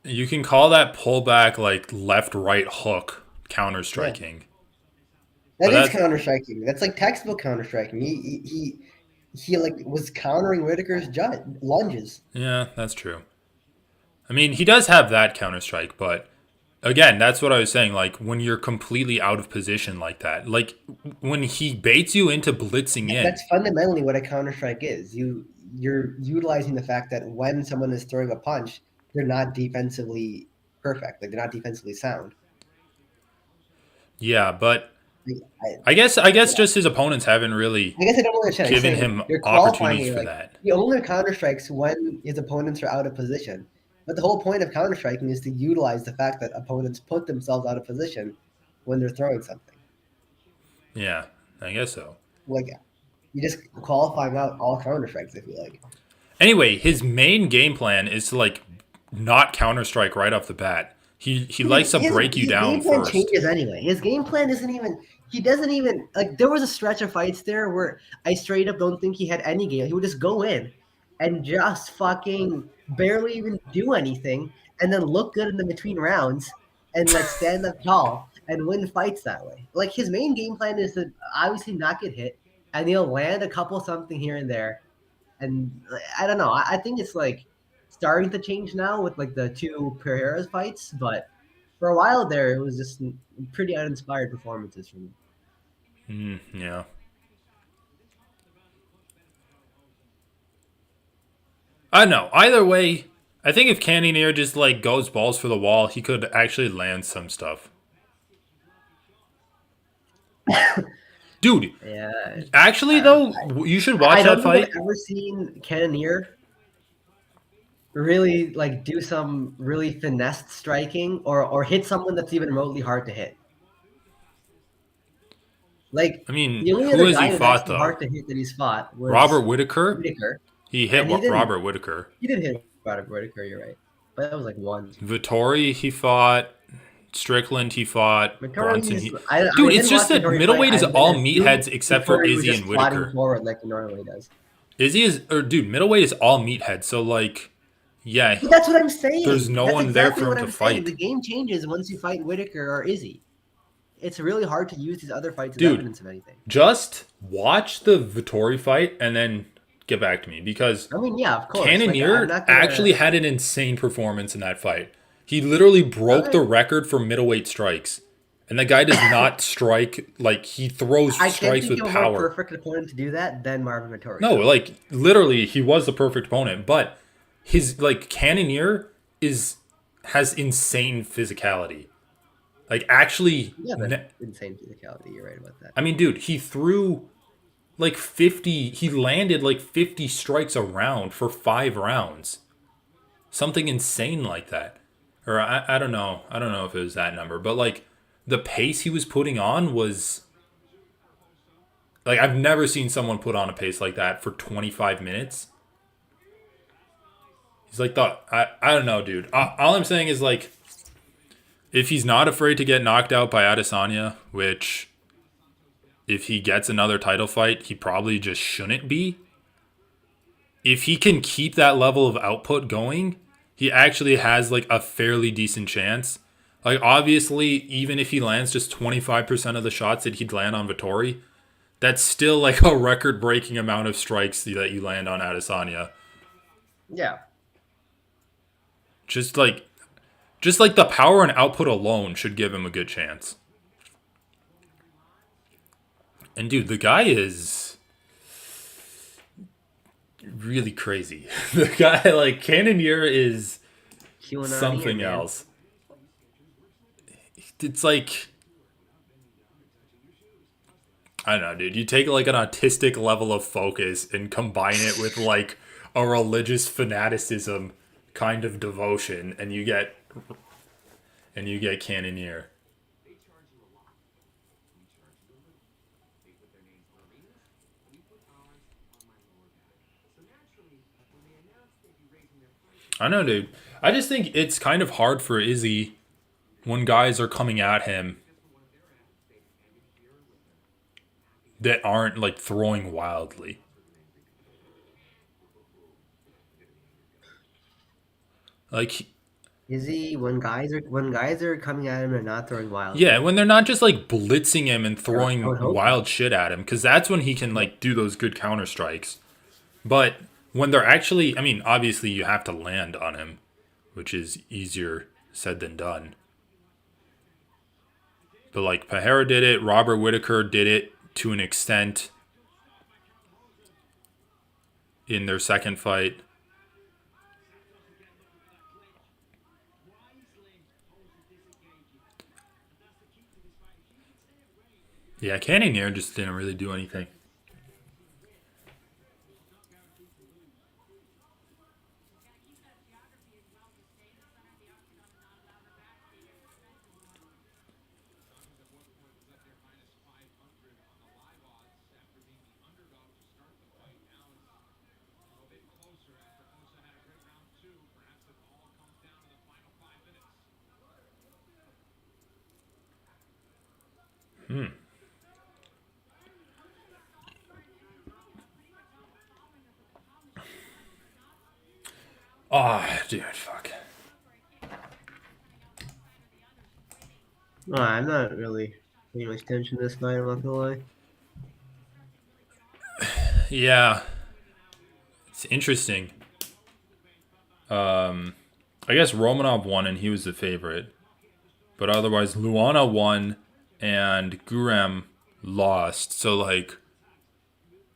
you can call that pullback like left right hook counter Yeah, striking. that But is that's counter striking. That's like textbook counter striking. He like was countering Whitaker's lunges. yeah, that's true. I mean, he does have that counter strike, but again, that's what I was saying. Like when you're completely out of position like that, like when he baits you into blitzing in. That's fundamentally what a counter strike is. You're utilizing the fact that when someone is throwing a punch, they're not defensively perfect. Like they're not defensively sound. Yeah, but Like, I guess yeah. just his opponents haven't really I guess I don't understand. I'm given saying him you're qualifying opportunities it for like that. he only counter strikes when his opponents are out of position. But the whole point of counter striking is to utilize the fact that opponents put themselves out of position when they're throwing something. Yeah, I guess so. Like you just qualifying out all counter strikes. I feel like Anyway, his main game plan is to like not counter strike right off the bat. He likes to break you his down game plan first. changes anyway. His game plan isn't even. He doesn't even like. There was a stretch of fights there where I straight up don't think he had any game. He would just go in and just fucking barely even do anything, and then look good in the between rounds and like stand up tall and win fights that way. Like his main game plan is to obviously not get hit, and he'll land a couple something here and there, and I don't know. I think it's like starting to change now with like the two Pereira's fights, but for a while there, it was just pretty uninspired performances from him. Yeah. I don't know. Either way, I think if Cannonier just like goes balls for the wall, he could actually land some stuff. Dude, Yeah, actually I, though, you should I watch that don't think fight. I've ever seen Cannonier really like do some really finessed striking or hit someone that's even remotely hard to hit. Like I mean, the only who other has he guy who's fought actually though? hard to hit that he's fought Robert was Whitaker. Whitaker, He hit and he didn't. Robert Whitaker. He did hit Robert Whitaker. You're right, but that was like once. Vittori, he fought. Strickland, he fought. Brunson, Vittori's. he. I Dude, it's didn't just watch that Vittori fight. middleweight is I'm gonna all assume meatheads except for Vittori was Izzy just and plodding Whitaker. forward like he normally does. Izzy is, or dude, middleweight is all meatheads. So like, yeah, But that's what I'm there's saying. no That's one there exactly for him what to I'm saying. fight. The game changes once you fight Whitaker or Izzy. It's really hard to use these other fights as Dude, evidence of anything. just watch the Vittori fight and then get back to me because I mean, yeah, of course. Like I'm Cannonier not gonna. actually had an insane performance in that fight. He literally broke the Okay. record for middleweight strikes. And the guy does not strike like he throws I can't strikes think with of a more power. perfect opponent to do that than Marvin Vittori, No, though. like literally he was the perfect opponent, but his like Cannonier is has insane physicality. Like actually Yeah, but insane physicality. You're right about that. I mean dude, he threw like 50 he landed like 50 strikes a round for 5 rounds. Something insane like that. Or I don't know. I don't know if it was that number, but like the pace he was putting on was like I've never seen someone put on a pace like that for 25 minutes. He's like the I don't know, dude. All I'm saying is like if he's not afraid to get knocked out by Adesanya, which if he gets another title fight, he probably just shouldn't be. If he can keep that level of output going, he actually has like a fairly decent chance. Like obviously, even if he lands just 25% of the shots that he'd land on Vittori, that's still like a record-breaking amount of strikes that you land on Adesanya. Yeah. Just like just like the power and output alone should give him a good chance. And dude, the guy is really crazy. The guy like Cannonier is QAnon here, something man. else. It's like I don't know, dude. You take like an autistic level of focus and combine it with like a religious fanaticism kind of devotion, and you get Cannonier. I know, dude. I just think it's kind of hard for Izzy when guys are coming at him that aren't like throwing wildly. Like Is he when guys are coming at him and not throwing yeah, wildly? when they're not just like blitzing him and I throwing would hope not. wild shit at him, because that's when he can Yeah. like do those good counter strikes. But when they're actually, I mean, obviously you have to land on him, which is easier said than done. But like Pereira did it, Robert Whittaker did it to an extent in their second fight. Yeah, Cannonier just didn't really do anything. Oh, dude, fuck. I'm not really paying much attention to this fight, I'm not gonna lie. Yeah, it's interesting. I guess Romanov won and he was the favorite. But otherwise, Luana won and Guram lost. So, like,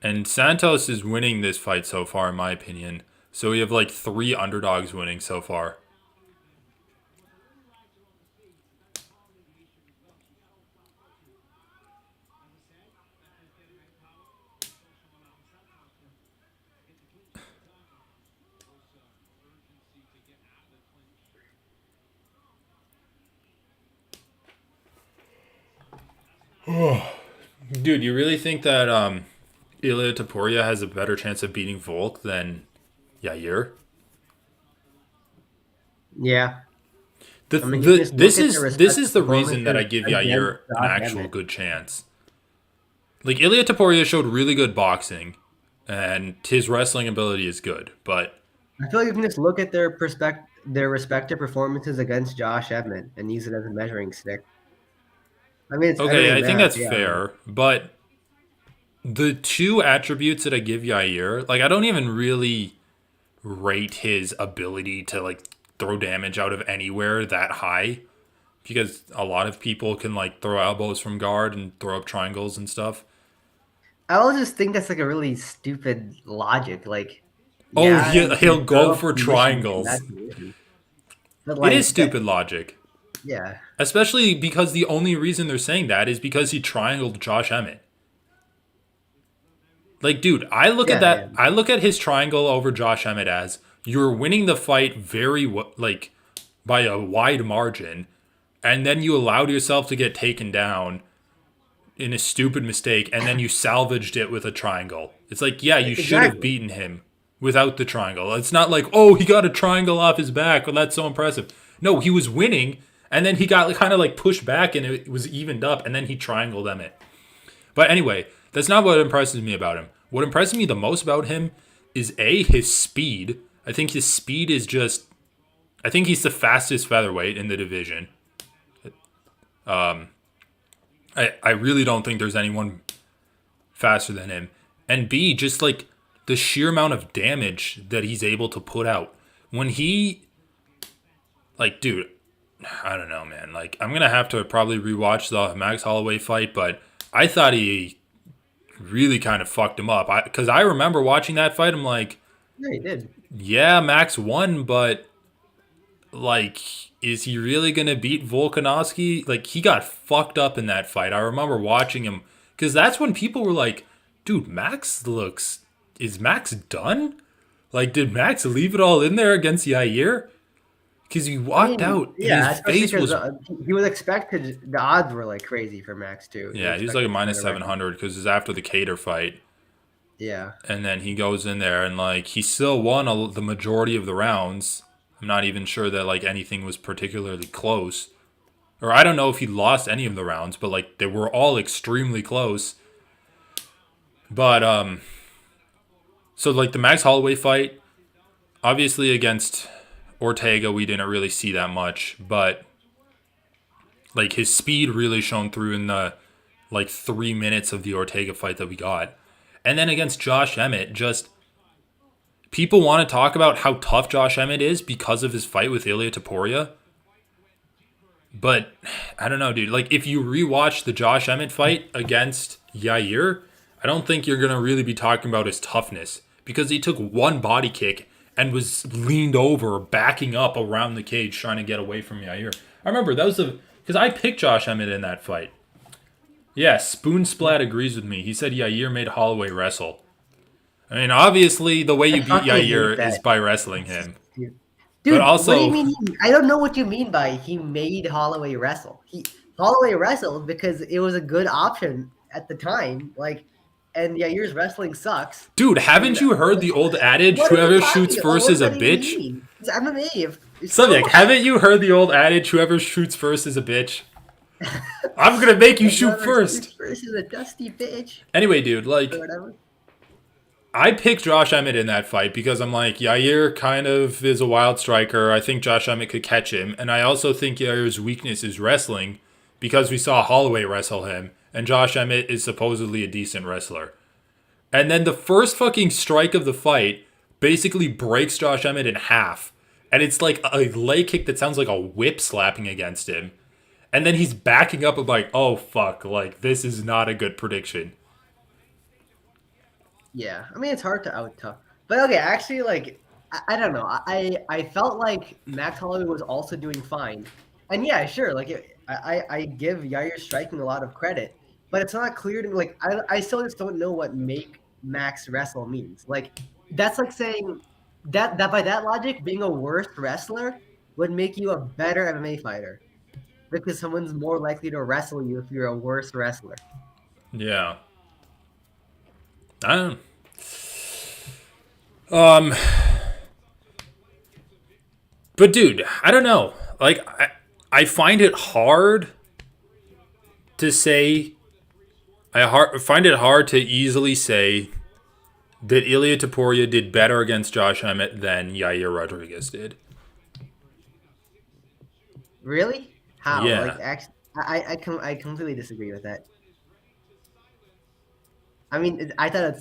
and Santos is winning this fight so far, in my opinion. So we have like 3 underdogs winning so far. Dude, you really think that Ilya Taporia has a better chance of beating Volk than Yair? Yeah. The, I mean, you the just this look at is the this is the respective reason that I performances give Yair against an Josh actual Emmett. good chance. Like Ilya Taporia showed really good boxing, and his wrestling ability is good. But I feel like you can just look at their respective performances against Josh Emmett and use it as a measuring stick. I mean, it's okay, MMA I think math, that's yeah. But fair. But the 2 attributes that I give Yair, like I don't even really rate his ability to like throw damage out of anywhere that high because a lot of people can like throw elbows from guard and throw up triangles and stuff. I always just think that's like a really stupid logic. Like, Oh, yeah, you he'll can throw go up for submissions in that triangles. position, but It is like that, stupid logic. yeah, Especially because the only reason they're saying that is because he triangled Josh Emmett. Like, dude, I look at yeah, yeah. that. I look at his triangle over Josh Emmett as you're winning the fight like by a wide margin, and then you allowed yourself to get taken down in a stupid mistake, and then you salvaged it with a triangle. It's like, yeah, you should have Exactly. beaten him without the triangle. It's not like, oh, he got a triangle off his back. Well, that's so impressive. No, he was winning, and then he got kind of like pushed back, and it was evened up, and then he triangled Emmett. But anyway, that's not what impresses me about him. What impresses me the most about him is his speed. I think his speed is just. I think he's the fastest featherweight in the division. I really don't think there's anyone faster than him. And B, just like the sheer amount of damage that he's able to put out. When he, like, dude, I don't know, man. Like, I'm going to have to probably rewatch the Max Holloway fight, but I thought he really kind of fucked him up. Because I remember watching that fight, I'm like, Yeah, he did. yeah, Max won, but, like, is he really going to beat Volkanovski? Like, he got fucked up in that fight. I remember watching him, because that's when people were like, dude, is Max done? Like, did Max leave it all in there against Yair? Because he I walked mean, out and his yeah, especially face because was, he was expected. The odds were like crazy for Max too. He was yeah, he was like a expected to win minus a record. 700 because it's after the Cater fight. Yeah, And then he goes in there and, like, he still won the majority of the rounds. I'm not even sure that, like, anything was particularly close. Or I don't know if he lost any of the rounds, but, like, they were all extremely close. But, so, like, the Max Holloway fight, obviously against Ortega, we didn't really see that much, but like his speed really shone through in the like 3 minutes of the Ortega fight that we got. And then against Josh Emmett, just people want to talk about how tough Josh Emmett is because of his fight with Ilya Taporia. But I don't know, dude. Like, if you rewatch the Josh Emmett fight against Yair, I don't think you're gonna really be talking about his toughness because he took one body kick and was leaned over, backing up around the cage, trying to get away from Yair. I remember that was the because I picked Josh Emmett in that fight. Yeah, Spoon Splat agrees with me. He said Yair made Holloway wrestle. I mean, obviously, the way I you beat fucking hate Yair is that. by wrestling him. But Dude, what do you also, mean? I don't know what you mean by he made Holloway wrestle. Holloway wrestled because it was a good option at the time. Like, and Yair's wrestling sucks. dude, And haven't you heard the old adage, what are you whoever shoots talking about? first What does is a that even bitch? mean? It's MMA. If Subject, so, haven't you heard the old adage, whoever shoots first is a bitch? I'm gonna make you shoot whoever shoots first. first is a dusty bitch Anyway, dude, or like, whatever. I picked Josh Emmett in that fight because I'm like, Yair kind of is a wild striker. I think Josh Emmett could catch him. And I also think Yair's weakness is wrestling because we saw Holloway wrestle him. And Josh Emmett is supposedly a decent wrestler. And then the first fucking strike of the fight basically breaks Josh Emmett in half. And it's like a leg kick that sounds like a whip slapping against him. And then he's backing up and like, oh fuck, like this is not a good prediction. Yeah, I mean it's hard to out tough, but okay, actually, like I don't know. I felt like Max Holloway was also doing fine, and yeah, sure, like I give Yair striking a lot of credit, but it's not clear to me. Like I still just don't know what make Max wrestle means. Like that's like saying that by that logic, being a worse wrestler would make you a better MMA fighter because someone's more likely to wrestle you if you're a worse wrestler. Yeah. I don't um but dude, I don't know. Like I find it hard to say find it hard to easily say that Ilya Taporia did better against Josh Emmett than Yair Rodriguez did. Really? How? Yeah. Like actually, I completely disagree with that. I mean, I thought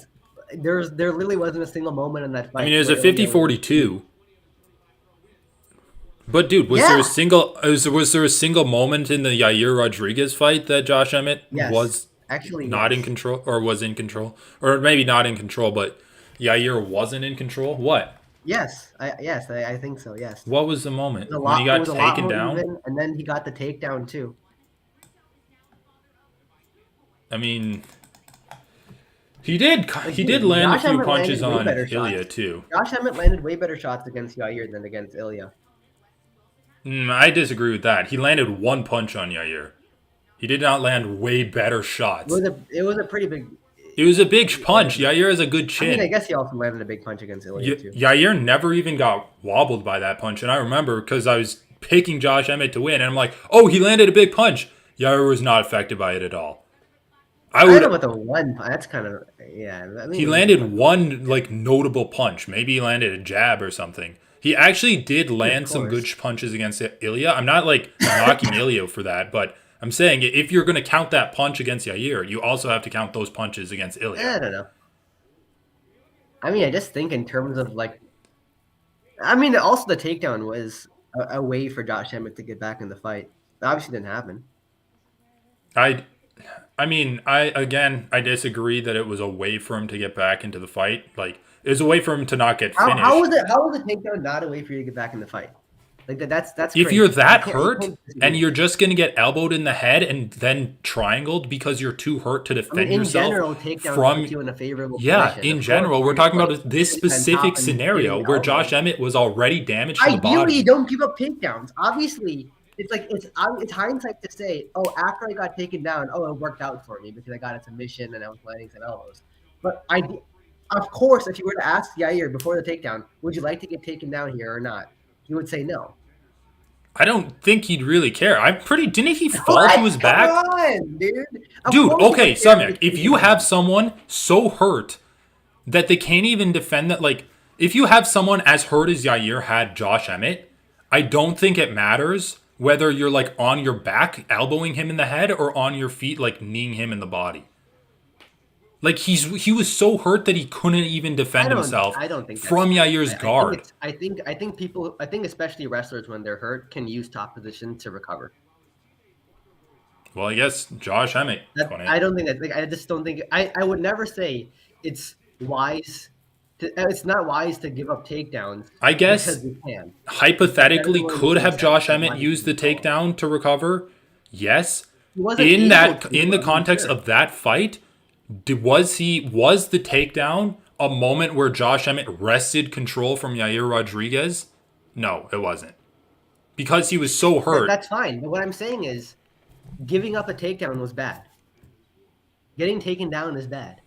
there literally wasn't a single moment in that I mean, fight it was a where Ilya was. 50-42. But dude, Yeah. was there a single moment in the Yair Rodriguez fight that Josh Emmett Yes. was Actually, not in yes. control or was in control or maybe not in control, but Yair wasn't in control? What? Yes, I think so. Yes. What was the It moment was a when he lot. It got was a lot taken more down? even, and then he got the takedown too. I mean, he did Like, he did dude, land a Josh few Emmett punches landed way on better Ilya shots. too. Josh Emmett landed way better shots against Yair than against Ilya. I disagree with that. He landed one punch on Yair. He did not land way better shots. It was a pretty big. It was a big punch. Landed. Yair has a good I mean, I chin. guess he also landed a big punch against Ilya too. Yair never even got wobbled by that punch. And I remember because I was picking Josh Emmett to win, and I'm like, oh, he landed a big punch. Yair was not affected by it at all. I I don't know would. about the one. That's kind of yeah. I He mean, landed one like notable punch. Maybe he landed a jab or something. He actually did of land some good course. punches against Ilya. I'm not like knocking Ilya for that, but I'm saying if you're going to count that punch against Yair, you also have to count those punches against Ilya. I don't know. I mean, I just think in terms of like, I mean, also the takedown was a way for Josh Emmett to get back in the fight. It obviously didn't happen. I I mean, I disagree that it was a way for him to get back into the fight. Like it was a way for him to not get How finished. was it? How was the takedown not a way for you to get back in the fight? Like that's If you're crazy. that You hurt can't and disagree. you're just gonna get elbowed in the head and then triangled because you're too hurt to I mean, defend in yourself general, takedown from puts you in a favorable yeah, position. in Of course, general, we're when you're talking like about this sitting on top specific and scenario getting where Josh elbowed. Emmett was already damaged to the Ideally, you body. don't give up takedowns. Obviously, it's hindsight to say, oh, after I got taken down, oh, it worked out for me because I got a submission and I was landing some elbows. But of course, if you were to ask Yair before the takedown, would you like to get taken down here or not? He would say no. I don't think he'd really care. I'm pretty. Didn't he fall to What? his Come back? on, dude. Of Dude, course, he okay, would care if he Samyak, gets if taken you have down. someone so hurt that they can't even defend that, like, if you have someone as hurt as Yair had Josh Emmett, I don't think it matters whether you're, like, on your back elbowing him in the head or on your feet, like, kneeing him in the body. Like, he was so hurt that he couldn't even defend himself I don't think that's from true. Yair's I guard. think it's I think especially wrestlers when they're hurt can use top position to recover. Well, I guess Josh Emmett That couldn't. I don't think that. Like, I just don't think. I would never say it's wise. It's not wise to give up takedowns I because guess you can. That hypothetically, doesn't really make could any have sense Josh for why Emmett he used the didn't follow. takedown to recover? Yes. He wasn't In able that, to. in the I'm context sure. of that fight, was the takedown a moment where Josh Emmett wrested control from Yair Rodriguez? No, it wasn't. Because he was so hurt. That's fine. But what I'm saying is, giving up a takedown was bad. Getting taken down is bad.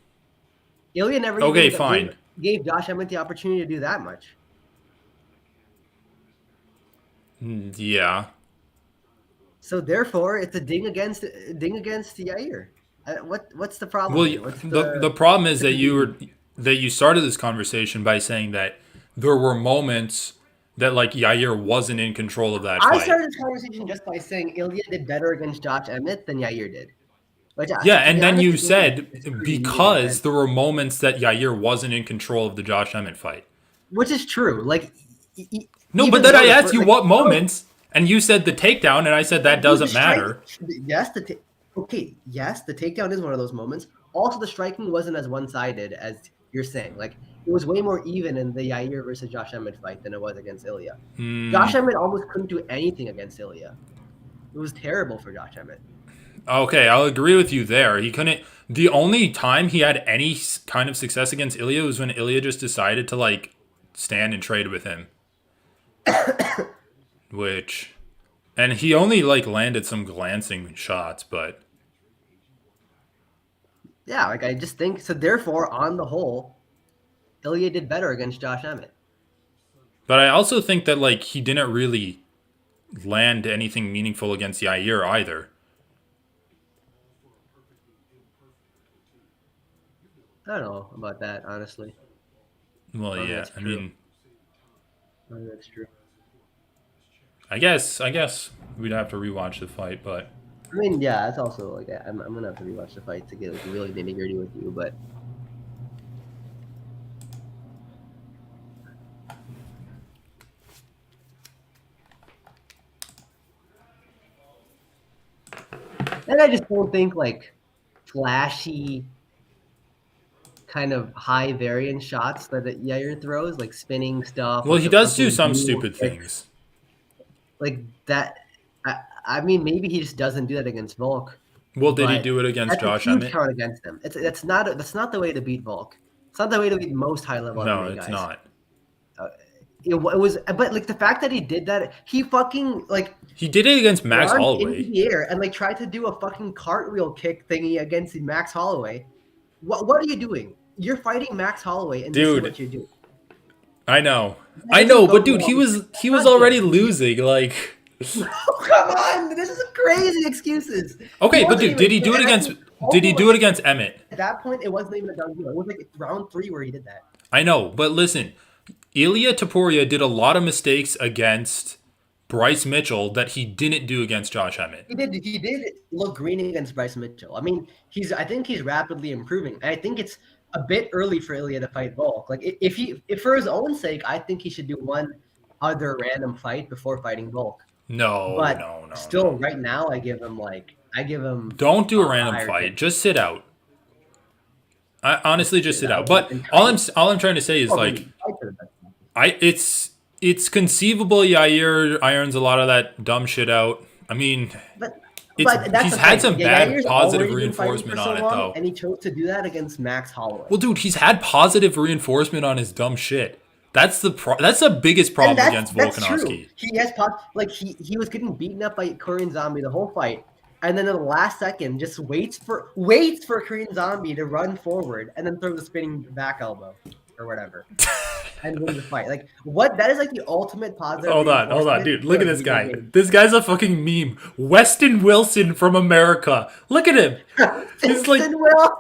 Ilya never Okay, even fine. gave Josh Emmett the opportunity to do that much. Yeah. So therefore, it's a ding against Yair. What's the problem Well, here? What's the the problem is that you started this conversation by saying that there were moments that like Yair wasn't in control of that I fight. started this conversation just by saying Ilya did better against Josh Emmett than Yair did. Which, Yeah, to be and then honest, you to me is said pretty amazing. because there were moments that Yair wasn't in control of the Josh Emmett fight. Which is true. Like, No, but even then though I the asked first, you like, what no, moments, and you said the takedown, and I said that dude, the doesn't strike. matter. Yes, okay. Yes, the takedown is one of those moments. Also, the striking wasn't as one-sided as you're saying. Like, it was way more even in the Yair versus Josh Emmett fight than it was against Ilya. Josh Emmett almost couldn't do anything against Ilya. It was terrible for Josh Emmett. Okay, I'll agree with you there. He couldn't. The only time he had any kind of success against Ilya was when Ilya just decided to like stand and trade with him, which, and he only like landed some glancing shots, but Yeah, like I just think so. Therefore, on the whole, Ilya did better against Josh Emmett. I also think that like he didn't really land anything meaningful against Yair either. I don't know about that, honestly. Well, I don't think yeah, that's I true. mean, I don't think that's true. I guess we'd have to rewatch the fight, but I mean, yeah, that's also like I'm gonna have to rewatch the fight to get like really nitty gritty with you, but and I just don't think like flashy kind of high variance shots that Yair throws, like spinning stuff, well, like he the does do fucking some dual stupid kicks, things. like that. I mean, maybe he just doesn't do that against Volk, Well, did he but do it against that's a Josh huge Emmett? count against him. That's not the way to beat Volk. It's not the way to beat most high level No, MMA it's guys. not. It was, but like the fact that he did that, he fucking like He did it against Max launched into Holloway. the air and like tried to do a fucking cartwheel kick thingy against Max Holloway. What are you doing? You're fighting Max Holloway, and this is Dude, what you do. I know. That I doesn't know, but bode dude, well. he That's was not already good. losing. Like, Oh, come on, this is crazy excuses. He okay, but wasn't dude, even, did he do it and I against? think Did he also do it against Emmett? at that point it wasn't even a done deal. It was like round 3 where he did that. I know, but listen, Ilya Taporia did a lot of mistakes against Bryce Mitchell that he didn't do against Josh Emmett. He did look green against Bryce Mitchell. I mean, I think he's rapidly improving. I think it's a bit early for Ilya to fight Volk. Like if for his own sake, I think he should do one other random fight before fighting Volk. No, But no, no, still, no. right now, I give him Don't do a a random higher fight. chance. Just sit out. I honestly just Sit sit out. out But and try. all I'm trying to say is Well, like then fight for the best. I it's conceivable Yair irons a lot of that dumb shit out. I mean, But it's that's he's the had thing. some Yeah, bad Yair's positive already been fighting for reinforcement so on it long, though. and he chose to do that against Max Well, Holloway. dude, he's had positive reinforcement on his dumb shit. That's the biggest And problem against that's true. Volkanovski. He has like he was getting beaten up by Korean Zombie the whole fight, and then in the last second just waits for Korean Zombie to run forward and then throw the spinning back elbow or whatever and win the fight. Like what that is like the ultimate positive Hold on, reinforcement dude. for Look a at this video guy. game. This guy's a fucking meme. Weston Wilson from America. Look at him. He's like Instant will.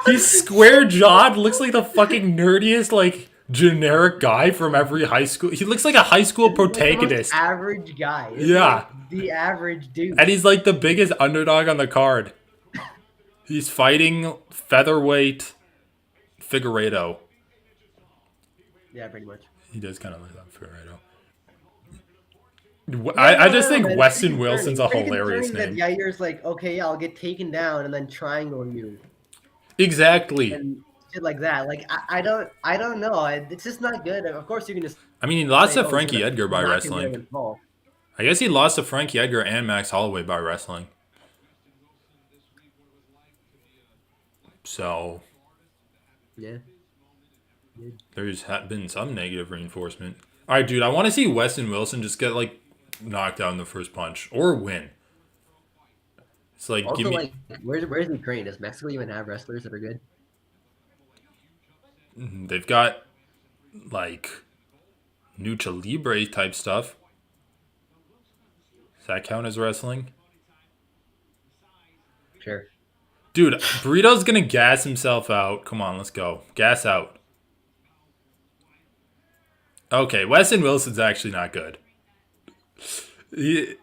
he's square jawed. Looks like the fucking nerdiest like generic guy from every high school. He looks like a high school Like the most protagonist. average guy. It's Yeah. like the average dude. And he's like the biggest underdog on the card. He's fighting featherweight Figueiredo. Yeah, pretty much. He does kind of look like Figueiredo. Yeah, I no, just no, no, think man. It's pretty Weston concerning. Wilson's It's a pretty hilarious concerning that name. Yair's like, okay, yeah, I'll get taken down and then triangle you Exactly. and shit like that. Like, I don't know. It's just not good. Of course, you can just I mean, he lost say, to oh, Frankie Edgar he's by not gonna get wrestling. him involved. I guess he lost to Frankie Edgar and Max Holloway by wrestling. So Yeah. Yeah. there's been some negative reinforcement. All right, dude. I want to see Weston Wilson just get like knocked out in the first punch or win. It's like give Also, me. like, where's Ukraine? Does Mexico even have wrestlers that are good? They've got like lucha libre type stuff. Does that count as wrestling? Sure. Dude, Burrito's gonna gas himself out. Come on, let's go. Gas out. Okay, Weston Wilson's actually not good. He-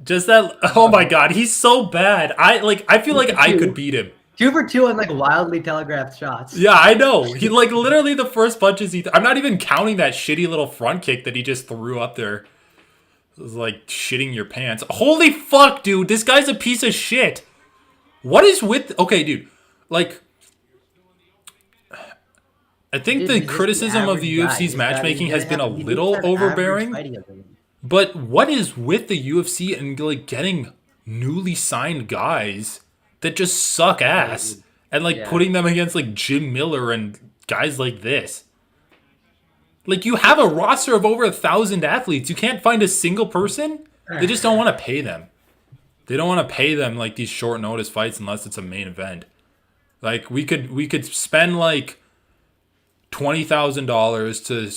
just that. Oh my god, he's so bad. I feel Two like for I could two. beat him. 2 for 2 on like wildly telegraphed shots. Yeah, I know. He like literally the first punches he. I'm not even counting that shitty little front kick that he just threw up there. It was like shitting your pants. Holy fuck, dude! This guy's a piece of shit. What is with? Okay, dude. Like, I think Dude, the he's just an criticism of the average guy. UFC's matchmaking has been a He needs to little have average overbearing. fighting ability. But what is with the UFC and like getting newly signed guys that just suck ass and like Yeah. putting them against like Jim Miller and guys like this? Like you have a roster of over 1,000 athletes. You can't find a single person. They just don't want to pay them. They don't want to pay them like these short notice fights unless it's a main event. Like we could spend like $20,000 to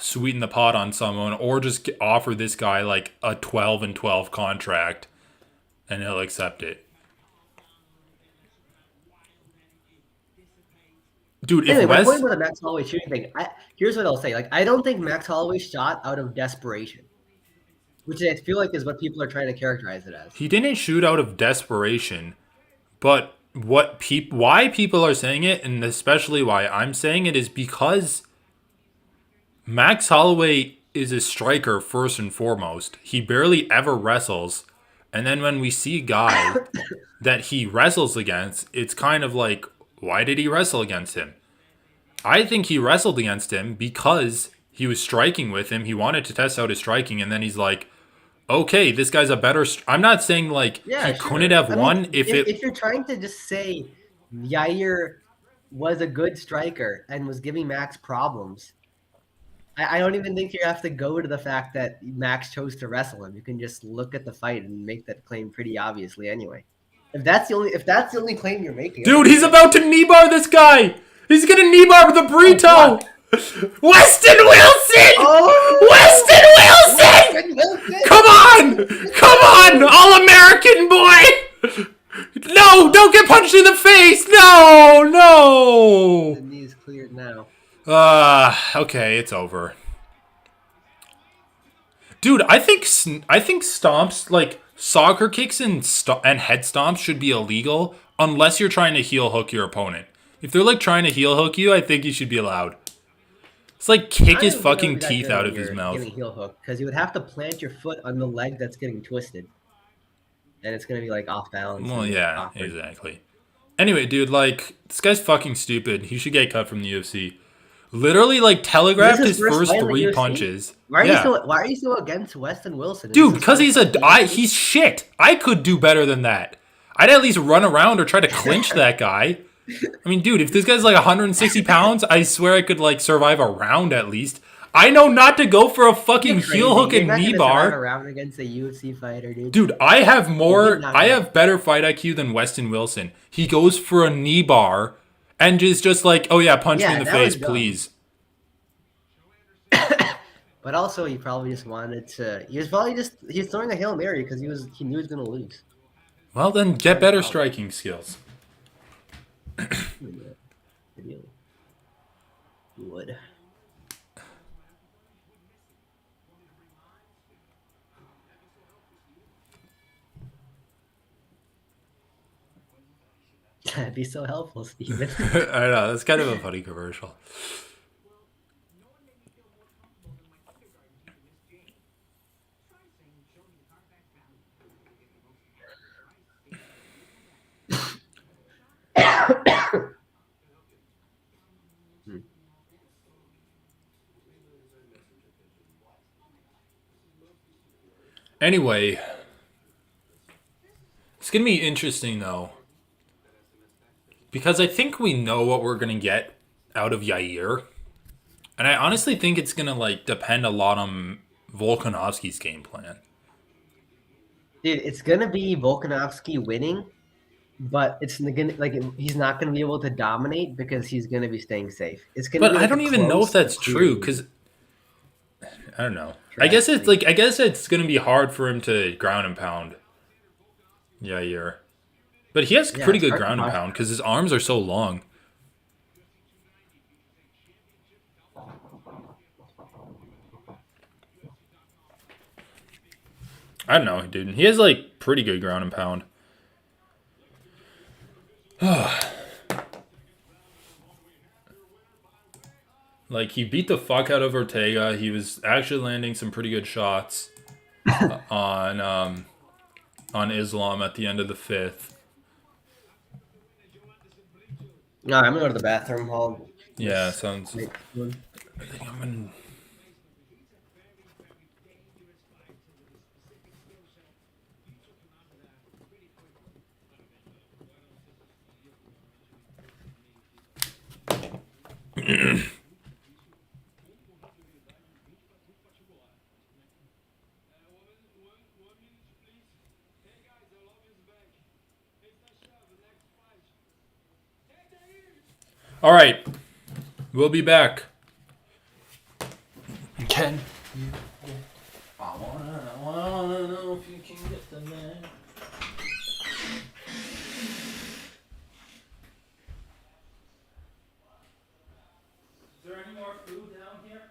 sweeten the pot on someone, or just offer this guy like a 12-12 contract, and he'll accept it. Dude, if Anyway, my Wes, point with the Max Holloway shooting thing, here's what I'll say. Like, I don't think Max Holloway shot out of desperation, which I feel like is what people are trying to characterize it as. he didn't shoot out of desperation, but why people are saying it, and especially why I'm saying it, is because Max Holloway is a striker first and foremost. He barely ever wrestles. And then when we see a guy that he wrestles against, it's kind of like, why did he wrestle against him? I think he wrestled against him because he was striking with him. He wanted to test out his striking, and then he's like, okay, this guy's a better. I'm not saying like Yeah, he sure. couldn't have I won mean, if you're trying to just say Yair was a good striker and was giving Max problems, I don't even think you have to go to the fact that Max chose to wrestle him. You can just look at the fight and make that claim pretty obviously anyway. If that's the only claim you're making, dude, he's about to knee bar this guy. He's gonna knee bar with a burrito. Weston Wilson! Oh! Weston Wilson! Come on! Come on! All-American boy! No! Don't get punched in the face! No! No! The knee's cleared now. Okay, it's over. Dude, I think stomps, like soccer kicks and head stomps should be illegal unless you're trying to heel hook your opponent. If they're like trying to heel hook you, I think you should be allowed. It's like kick his fucking teeth out of his mouth. Getting heel hook because you would have to plant your foot on the leg that's getting twisted, and it's gonna be like off balance. Well, and yeah, awkward. exactly. Anyway, dude, like this guy's fucking stupid. He should get cut from the UFC. Literally, like telegraphed his first fight in the 3 UFC? punches. Why Yeah. are you so against Weston Wilson? Dude, because he's shit. I could do better than that. I'd at least run around or try to clinch that guy. I mean, dude, if this guy's like 160 pounds, I swear I could like survive a round at least. I know not to go for a fucking heel hook and knee bar. Around against a UFC fighter, dude. Dude, I have better fight IQ than Weston Wilson. He goes for a knee bar and just like, oh yeah, punch me in the face, please. But also, he probably just wanted to. He was throwing a Hail Mary because he knew he was gonna lose. Well, then get better striking skills. You would. That'd be so helpful, Steven. I know, that's kind of a funny commercial. Anyway, it's gonna be interesting though because I think we know what we're gonna get out of Yair, and I honestly think it's gonna like depend a lot on Volkanovski's game plan. Dude, it's gonna be Volkanovski winning, but it's gonna like he's not gonna be able to dominate because he's gonna be staying safe. It's gonna But be I like a don't even know if close that's but true clean because I don't know. tragedy. I guess it's gonna be hard for him to ground and pound Yair, but he has Yeah, pretty it's good hard to ground and possibly. pound because his arms are so long. I don't know, dude. He has like pretty good ground and pound. Like he beat the fuck out of Ortega. He was actually landing some pretty good shots on Islam at the end of the fifth. No, I'm gonna go to the bathroom. I'll Yeah, miss sounds. next one. I think I'm gonna. All right, we'll be back. Ken, I wanna know if you can get the man. Is there any more food down here?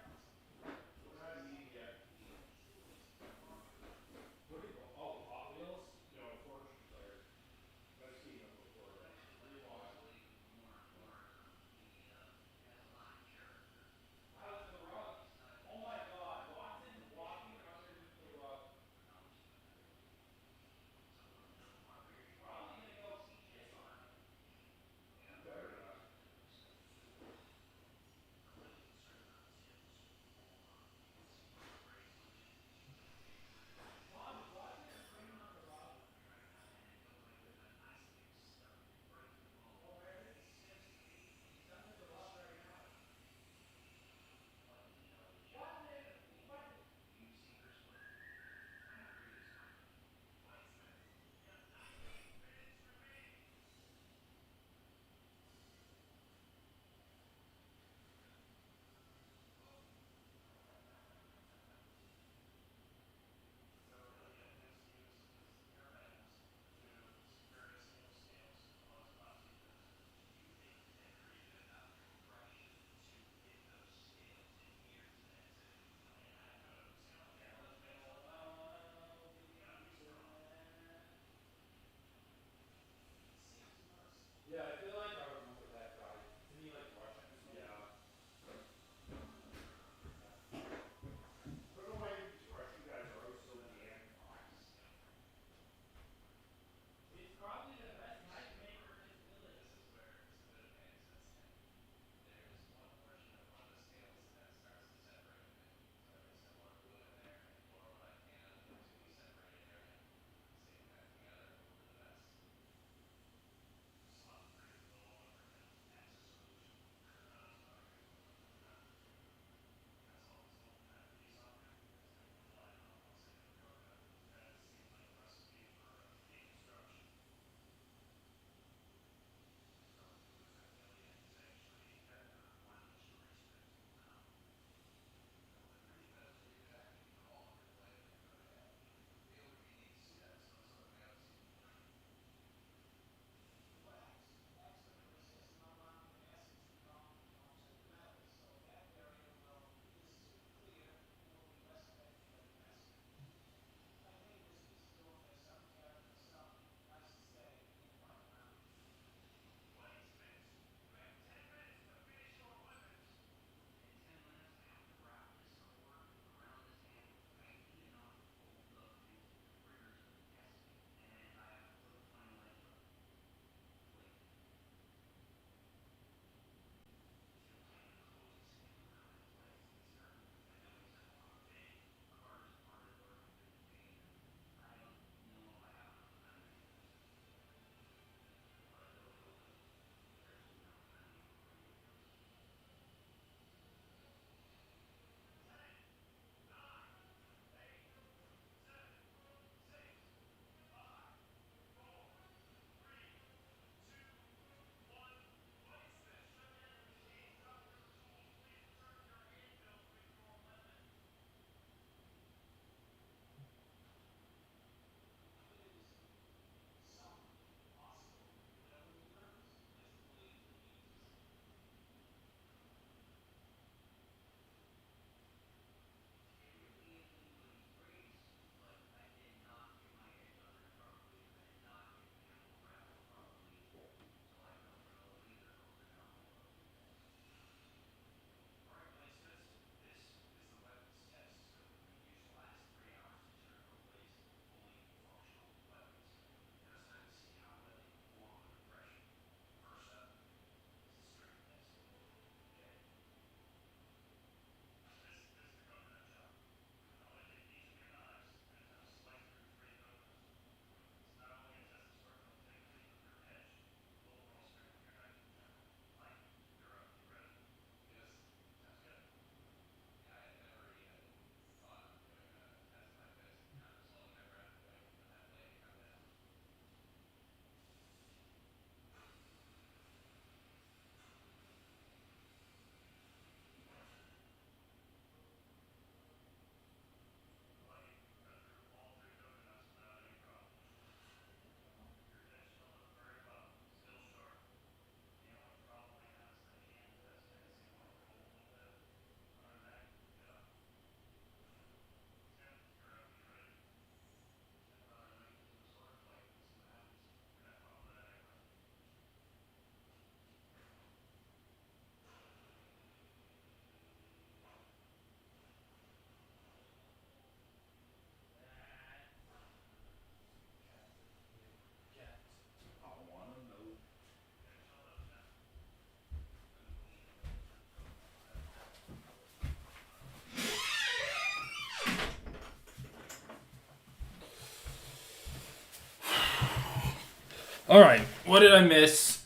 All right, what did I miss?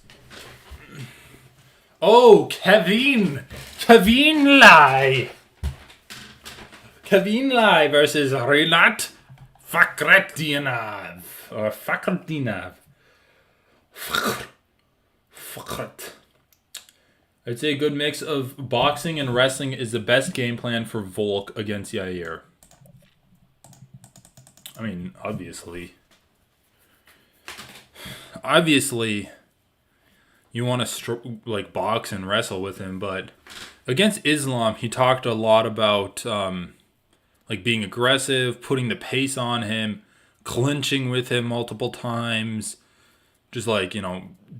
Oh, Kevin Lai versus Renat Fakhretdinov or Fakhretdinov. I'd say a good mix of boxing and wrestling is the best game plan for Volk against Yair. I mean, obviously, you want to box and wrestle with him, but against Islam, he talked a lot about being aggressive, putting the pace on him, clinching with him multiple times, just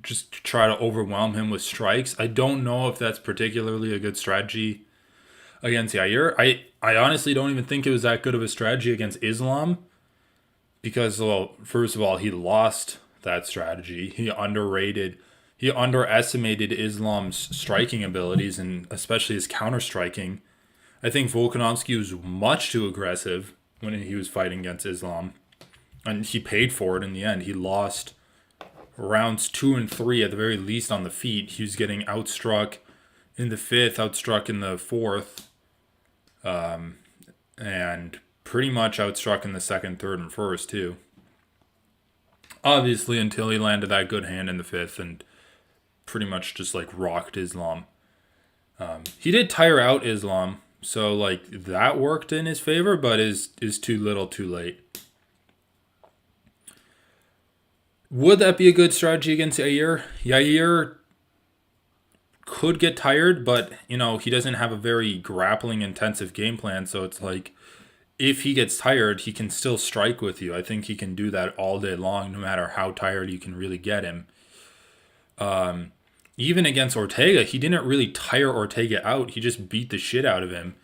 just try to overwhelm him with strikes. I don't know if that's particularly a good strategy against Yair. I honestly don't even think it was that good of a strategy against Islam because, well, first of all, he lost that strategy. He underestimated Islam's striking abilities and especially his counter striking. I think Volkanovski was much too aggressive when he was fighting against Islam, and he paid for it in the end. He lost rounds 2 and 3 at the very least on the feet. He was getting outstruck in the 5th, outstruck in the 4th, and pretty much outstruck in the 2nd, 3rd, and 1st too. Obviously, until he landed that good hand in the 5th and pretty much just rocked Islam. He did tire out Islam, so that worked in his favor, but is too little, too late. Would that be a good strategy against Yair? Yair could get tired, but he doesn't have a very grappling intensive game plan, so it's if he gets tired, he can still strike with you. I think he can do that all day long, no matter how tired you can really get him. Even against Ortega, he didn't really tire Ortega out. He just beat the shit out of him.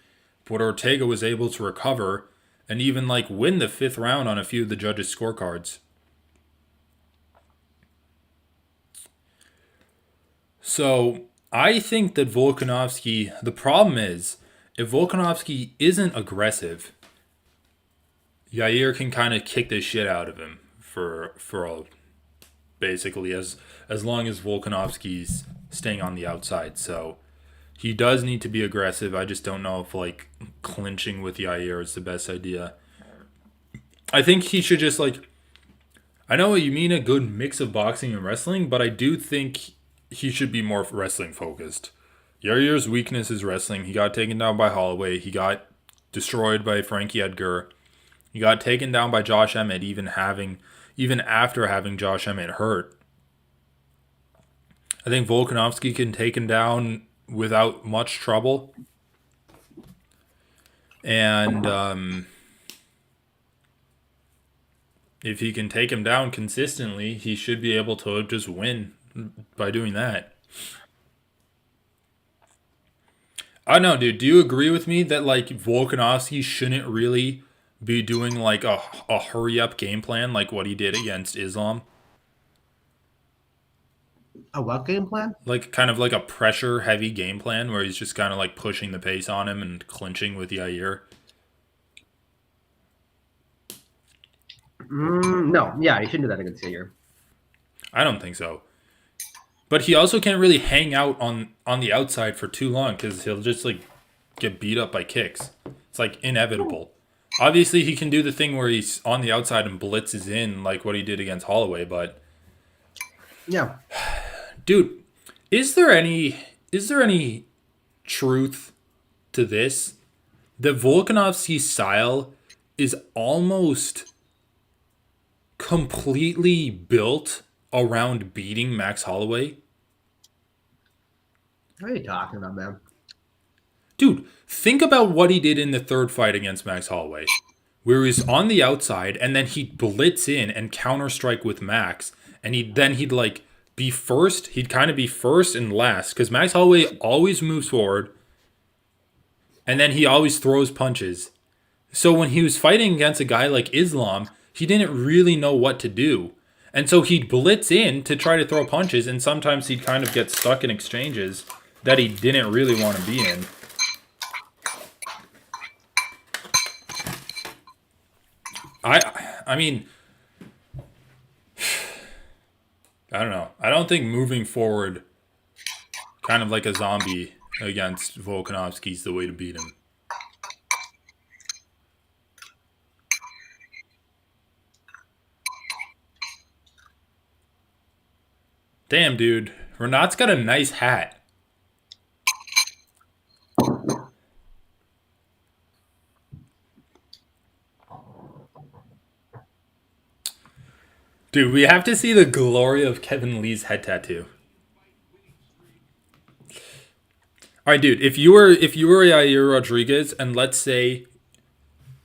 But Ortega was able to recover and even win the 5th round on a few of the judges' scorecards. So I think that Volkanovski, the problem is, if Volkanovski isn't aggressive, Yair can kind of kick the shit out of him for basically as long as Volkanovski's staying on the outside. So he does need to be aggressive. I just don't know if clinching with Yair is the best idea. I think he should just I know what you mean, a good mix of boxing and wrestling, but I do think he should be more wrestling focused. Yair's weakness is wrestling. He got taken down by Holloway. He got destroyed by Frankie Edgar. He got taken down by Josh Emmett even after having Josh Emmett hurt. I think Volkanovski can take him down without much trouble. And if he can take him down consistently, he should be able to just win by doing that. I don't know, dude. Do you agree with me that Volkanovski shouldn't really be doing a hurry up game plan like what he did against Islam? A what game plan? Kind of a pressure heavy game plan where he's just kind of pushing the pace on him and clinching with Yair. No, yeah, he shouldn't do that against Yair. I don't think so. But he also can't really hang out on the outside for too long because he'll just get beat up by kicks. It's inevitable. Obviously, he can do the thing where he's on the outside and blitzes in like what he did against Holloway, but yeah, dude, is there any truth to this? The Volkanovski style is almost completely built around beating Max Holloway. What are you talking about, man? Dude, think about what he did in the 3rd fight against Max Holloway, where he's on the outside and then he'd blitz in and counter strike with Max, and he'd be first. He'd kind of be first and last because Max Holloway always moves forward, and then he always throws punches. So when he was fighting against a guy like Islam, he didn't really know what to do. And so he'd blitz in to try to throw punches, and sometimes he'd kind of get stuck in exchanges that he didn't really want to be in. I mean, I don't know. I don't think moving forward, kind of like a zombie against Volkanovski, is the way to beat him. Damn, dude. Renat's got a nice hat. Dude, we have to see the glory of Kevin Lee's head tattoo. All right, dude. If you were Yair Rodriguez, and let's say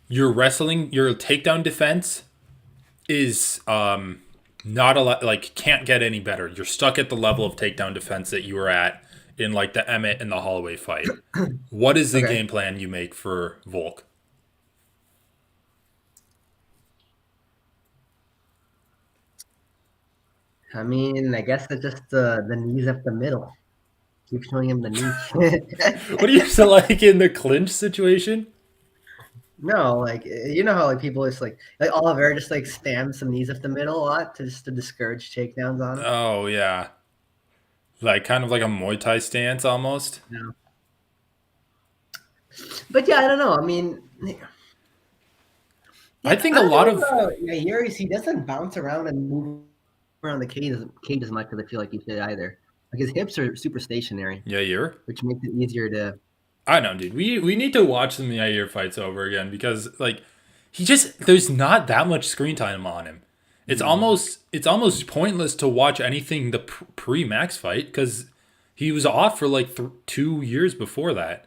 your takedown defense is not a lot, like can't get any better. You're stuck at the level of takedown defense that you were at in like the Emmett and the Holloway fight. What is the Okay. game plan you make for Volk? I mean, I guess it's just the knees up the middle. Keep showing him the knees. What do you so like in the clinch situation? No, like you know how like people just like Oliver just like spams some knees up the middle a lot to just to discourage takedowns on him. Oh yeah, like kind of like a Muay Thai stance almost. Yeah. But yeah, I don't know. I mean, I yeah, think I a don't lot know of about Yair. He doesn't bounce around and move around the cage as much as I feel like he should either. Like his hips are super stationary, Yair. which makes it easier to. I know, dude. We need to watch some Yair fights over again because like there's not that much screen time on him. It's almost pointless to watch anything the pre Max fight because he was off for like 2 years before that,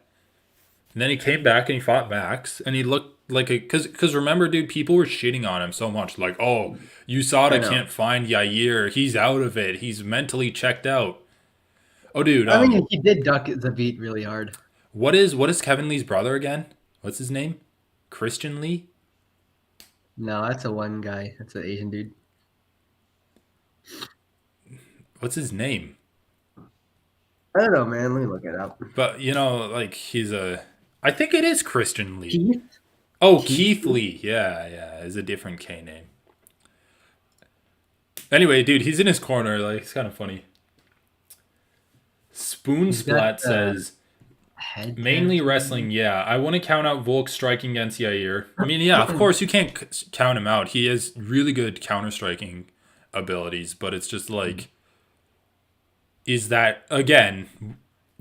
and then he came back and he fought Max and he looked like a because remember, dude, people were shitting on him so much like, oh, I USADA know. can't find Yair, he's out of it, he's mentally checked out. Oh, dude, I mean, he did duck the beat really hard. what is Kevin Lee's brother again? What's his name? Christian Lee? No, that's a one guy. That's an Asian dude. What's his name? I don't know, man. Let me look it up. But like I think it is Christian Lee. Keith. Oh, Keith. Keith Lee. Yeah, yeah, is a different K name. Anyway, dude, he's in his corner. Like, it's kind of funny. Spoon He's got Splat says head mainly tattoo. wrestling. Yeah, I want to count out Volk striking against Yair. I mean, yeah, of course you can't count him out. He has really good counter striking abilities, but it's just like, is that again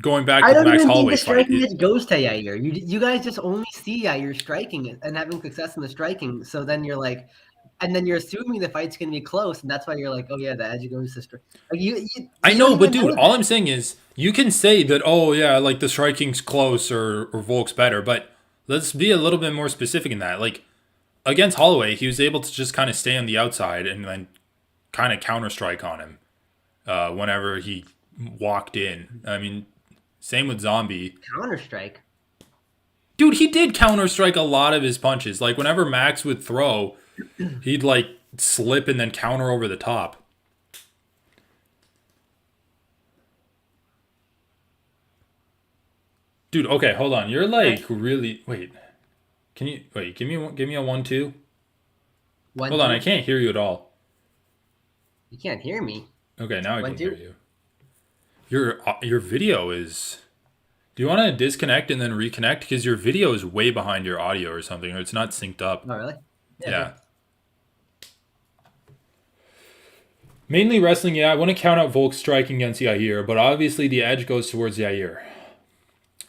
going back I to the don't Max even think Holloway the fight? striking edge goes to Yair. You guys just only see Yair striking it and having success in the striking. So then you're like, and then you're assuming the fight's going to be close, and that's why you're like, oh yeah, the edge goes to strike. Like I you don't know, but even dude, know all that. I'm saying is you can say that, oh yeah, like the striking's close or Volk's better, but let's be a little bit more specific in that. Like against Holloway, he was able to just kind of stay on the outside and then kind of counter strike on him whenever he walked in. I mean, same with Zombie. Counter strike. Dude, he did counter strike a lot of his punches. Like whenever Max would throw, he'd like slip and then counter over the top. Dude, okay, hold on. You're like really wait. Can you wait? Give me a 1-2. One Hold on, I two. can't hear you at all. You can't hear me. Okay, now I One can hear two. you. Your video is. Do you want to disconnect and then reconnect because your video is way behind your audio or something, or it's not synced up? Oh really? Yeah, Yeah. sure. Mainly wrestling, yeah. I want to count out Volk striking against Yair, but obviously the edge goes towards Yair.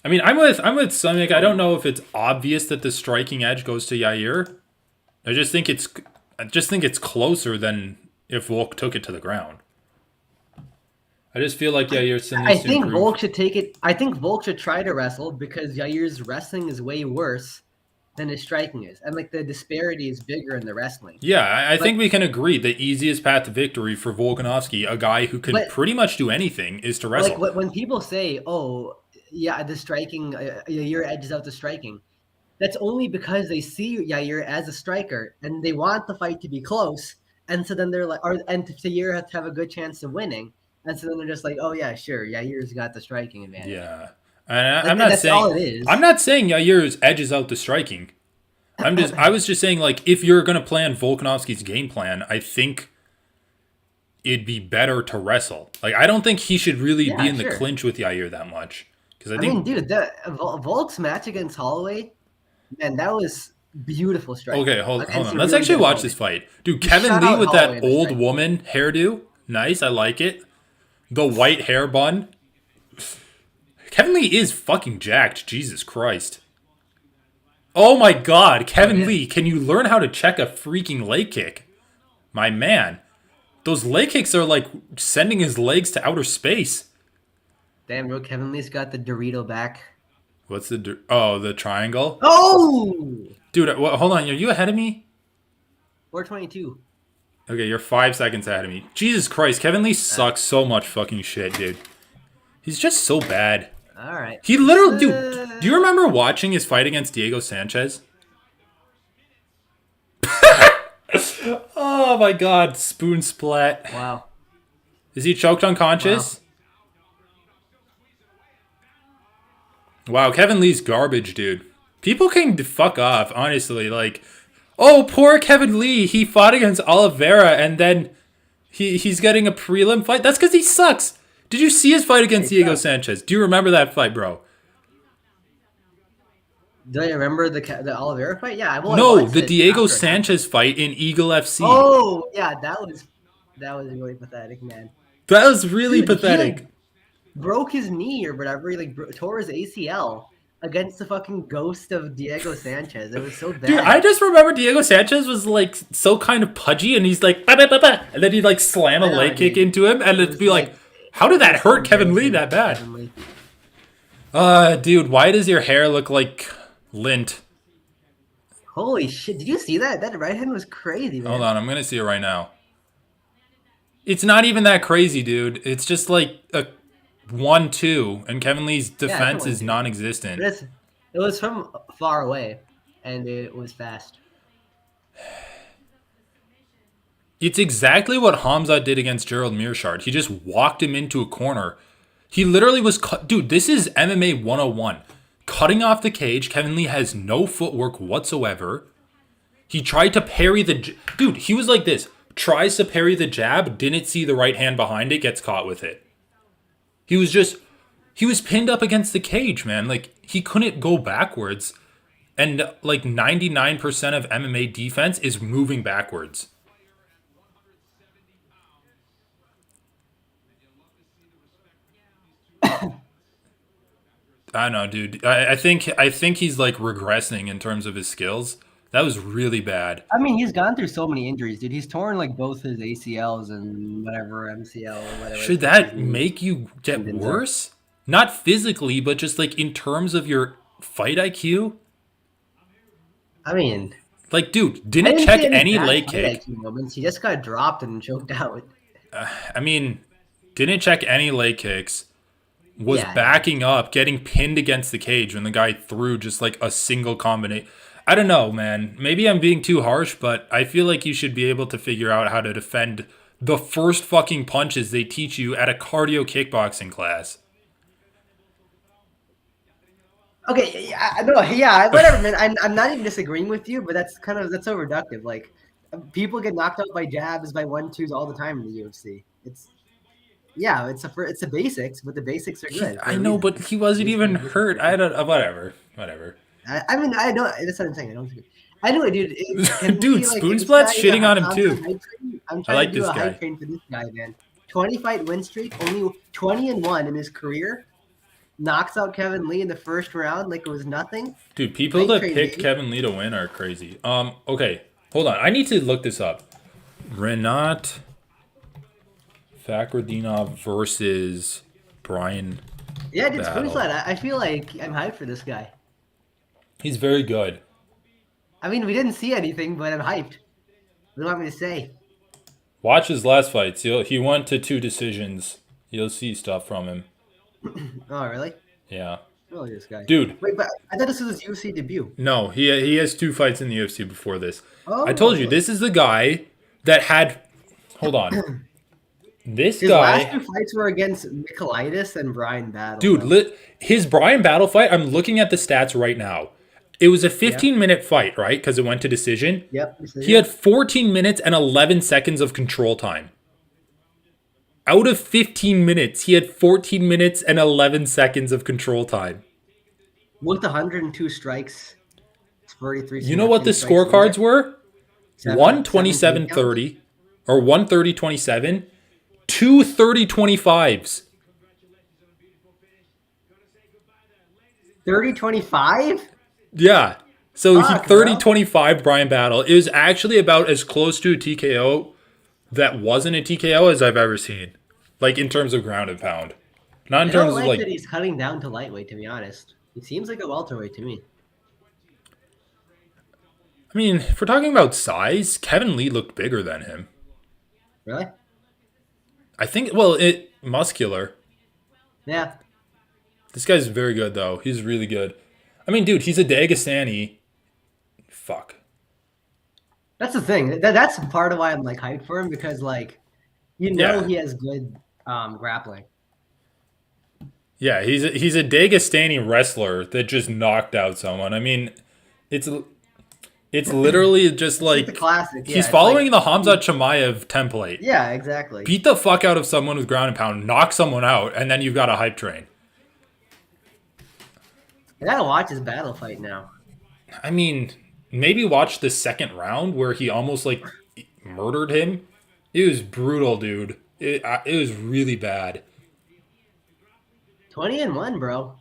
I mean, I'm with Sonic. I don't know if it's obvious that the striking edge goes to Yair. I just think it's closer than if Volk took it to the ground. I just feel like Yair still I needs to think improve. Volk should take it. I think Volk should try to wrestle because Yair's wrestling is way worse than his striking is, and like the disparity is bigger in the wrestling. Yeah, I But think we can agree the easiest path to victory for Volkanovski, a guy who can but pretty much do anything, is to like wrestle. when people say, "Oh, yeah, the striking, Yair edges out the striking," that's only because they see Yair as a striker and they want the fight to be close, and so then they're like, and Yair has to have a good chance of winning, and so then they're just like, "Oh yeah, sure, Yair's got the striking advantage." Yeah, and Like I'm not that's saying all it is. I'm not saying Yair edges out the striking. I was just saying like if you're gonna plan Volkanovski's game plan, I think it'd be better to wrestle. Like, I don't think he should really be Yeah, in the sure. clinch with Yair that much. Because I I think mean, dude, the Volk's match against Holloway, man, that was beautiful okay, striking hold against on. a Let's really actually good watch this opponent. fight. Dude, He Kevin shut Lee out with Holloway that in the old striking. woman hairdo. Nice, I like it. The white hair bun. Kevin Lee is fucking jacked. Jesus Christ. Oh my god, Oh Kevin yeah, Lee, can you learn how to check a freaking leg kick? My man. Those leg kicks are like sending his legs to outer space. damn, bro, Kevin Lee's got the Dorito back. What's the... Oh, the triangle? Oh, Dude, hold on. Are you ahead of me? 422. Okay, you're 5 seconds ahead of me. Jesus Christ, Kevin Lee Uh, sucks so much fucking shit, dude. He's just so bad. all right. He literally... Dude, do you remember watching his fight against Diego Sanchez? Oh my god, spoon splat. Wow. Is he choked unconscious? Wow, Kevin Lee's garbage, dude. People can fuck off, honestly. Like, oh, poor Kevin Lee. He fought against Oliveira and then he's getting a prelim fight. That's because he sucks. Did you see his fight against Diego Sanchez? Do you remember that fight, bro? Do I remember the Oliveira fight? Yeah, well, I No, watched the it Diego after it happened. Sanchez fight in Eagle FC. Oh yeah, that was really pathetic, man. That was really Dude, he pathetic. like broke his knee or whatever. He like tore his ACL against the fucking ghost of Diego Sanchez. It was so bad. Dude, I just remember Diego Sanchez was like so kind of pudgy and he's like, bah, bah, bah, bah, and then he'd like slam a I know, leg kick dude. into him and It it'd was be like, how did that hurt Kevin Lee that bad? Kevin Lee. Dude, why does your hair look like lint? Holy shit! Did you see that? That right hand was crazy, man. Hold on, I'm gonna see it right now. It's not even that crazy, dude. It's just like a 1-2, and Kevin Lee's defense is 1-2. non-existent. It was from far away, and it was fast. It's exactly what Hamza did against Gerald Mearshart. He just walked him into a corner. He literally was dude, this is MMA 101. Cutting off the cage, Kevin Lee has no footwork whatsoever. He tried to parry the... Dude, he was like this. Tries to parry the jab, didn't see the right hand behind it, gets caught with it. He was pinned up against the cage, man. Like, he couldn't go backwards. And, like, 99% of MMA defense is moving backwards. I don't know, dude. I think he's, like, regressing in terms of his skills. That was really bad. I mean, he's gone through so many injuries, dude. He's torn like both his ACLs and whatever MCL or whatever. Should that make you get worse? Not physically, but just, like, in terms of your fight IQ? I mean, Like, dude, didn't check any bad leg fight kick. IQ moments. He just got dropped and choked out. I mean, didn't check any leg kicks. Was Yeah. backing up, getting pinned against the cage when the guy threw just like a single combination. I don't know, man. Maybe I'm being too harsh, but I feel like you should be able to figure out how to defend the first fucking punches they teach you at a cardio kickboxing class. Okay, yeah, no, yeah, whatever, man. I'm not even disagreeing with you, but that's so reductive. Like, people get knocked out by jabs, by 1-2s all the time in the UFC. It's the basics, but the basics are good. I know, but he wasn't even hurt. I don't. Whatever. I mean, I know that's what I'm saying. I don't. Anyway, dude, Dude, Spoonsplat's shitting on him too. I'm I trying like to do this a guy. hype train for this guy, man. 20-fight win streak, only 20-1 in his career. Knocks out Kevin Lee in the first round like it was nothing. Dude, people that pick Kevin Lee to win are crazy. Okay, hold on. I need to look this up. Renat Fakhretdinov versus Brian. Yeah, dude, Spoonsplat. I feel like I'm hyped for this guy. He's very good. I mean, we didn't see anything, but I'm hyped. What do you want me to say? Watch his last fights. He went to 2 decisions. You'll see stuff from him. Oh, really? Yeah. Really, this guy. Dude. Wait, but I thought this was his UFC debut. No, he has 2 fights in the UFC before this. Oh, I told you, this is the guy that had... Hold on. This his guy... last 2 fights were against Michaelitis and Brian Battle. Dude, his Brian Battle fight, I'm looking at the stats right now. It was a 15-minute fight, right? Because it went to decision. Yep. Decision. He had 14 minutes and 11 seconds of control time. Out of 15 minutes, he had 14 minutes and 11 seconds of control time. With 102 strikes, it's 43 You know what the significant strikes in there. scorecards were? Seven 127 takedowns. 30 or 130 27, 2 30 25s. 30-25? Yeah. So he Fuck, 30 bro. 25 Brian Battle. It was actually about as close to a TKO that wasn't a TKO as I've ever seen. Like in terms of ground and pound. Not in I don't terms of like that like, he's cutting down to lightweight, to be honest. It seems like a welterweight to me. I mean, if we're talking about size, Kevin Lee looked bigger than him. Really? I think, well, muscular. Yeah. This guy's very good, though. He's really good. I mean, dude, he's a Dagestani. Fuck. That's the thing. That's part of why I'm like hyped for him because like Yeah. he has good grappling. Yeah, he's a Dagestani wrestler that just knocked out someone. I mean, it's literally just It's like the like classic. Yeah, he's it's following like the Hamza Chimaev template. yeah, exactly. Beat the fuck out of someone with ground and pound, knock someone out, and then you've got a hype train. I gotta watch his battle fight now. I mean, maybe watch the second round where he almost like murdered him. It was brutal, dude. It was really bad. 20-1, bro.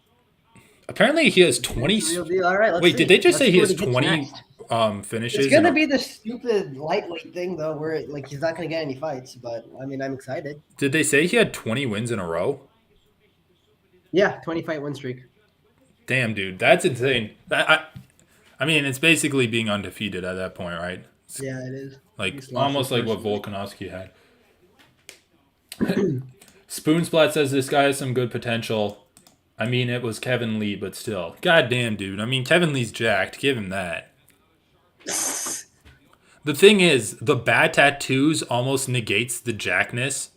Apparently, he has 20. Real deal. All right, let's Wait, see. did they just Let's say see he what has gets 20 next. finishes? It's gonna be the stupid lightweight thing though, where like he's not gonna get any fights. But I mean, I'm excited. Did they say he had 20 wins in a row? Yeah, 20-fight win streak. Damn, dude, that's insane. I mean, it's basically being undefeated at that point, right? It's Yeah, it is. like He's lost almost his like what first Volkanovski had. Spoonsplat says this guy has some good potential. I mean, it was Kevin Lee, but still. God damn, dude. I mean, Kevin Lee's jacked. Give him that. The thing is, the bad tattoos almost negates the jackness,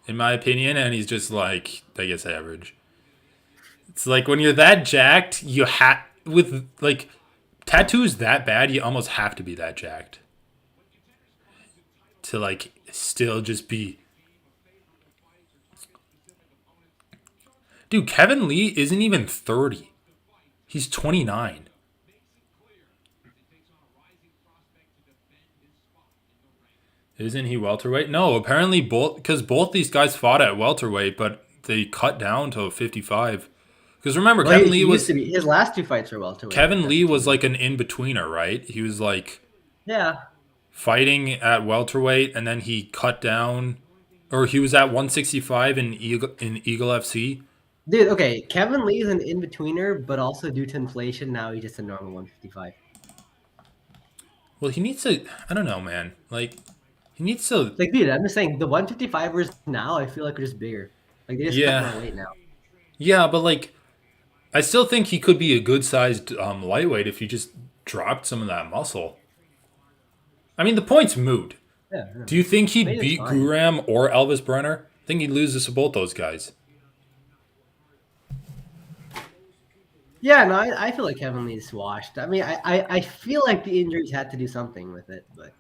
in my opinion, and he's just like, I guess, average. It's like when you're that jacked, you have with like tattoos that bad, you almost have to be that jacked to like still just be. Dude, Kevin Lee isn't even 30. He's 29. Isn't he welterweight? No, apparently both these guys fought at welterweight, but they cut down to 55. Because remember, Well, Kevin he Lee used was to be. His last two fights were welterweight. Kevin That's Lee the was thing. like an in-betweener, right? He was like Yeah. fighting at welterweight, and then he cut down, or he was at 165 in Eagle FC. Dude, okay. Kevin Lee is an in-betweener, but also due to inflation, now he's just a normal 155. Well, he needs to. I don't know, man. Like he needs to. Like, dude, I'm just saying the 155ers now I feel like are just bigger. Like they just cut Yeah, more weight now. yeah, but like I still think he could be a good-sized lightweight if he just dropped some of that muscle. I mean, the point's moot. Yeah. Do you think he'd Weight is beat fine. Guram or Elvis Brenner? I think he'd lose to both those guys. Yeah, no, I feel like Kevin Lee's washed. I mean, I feel like the injuries had to do something with it, but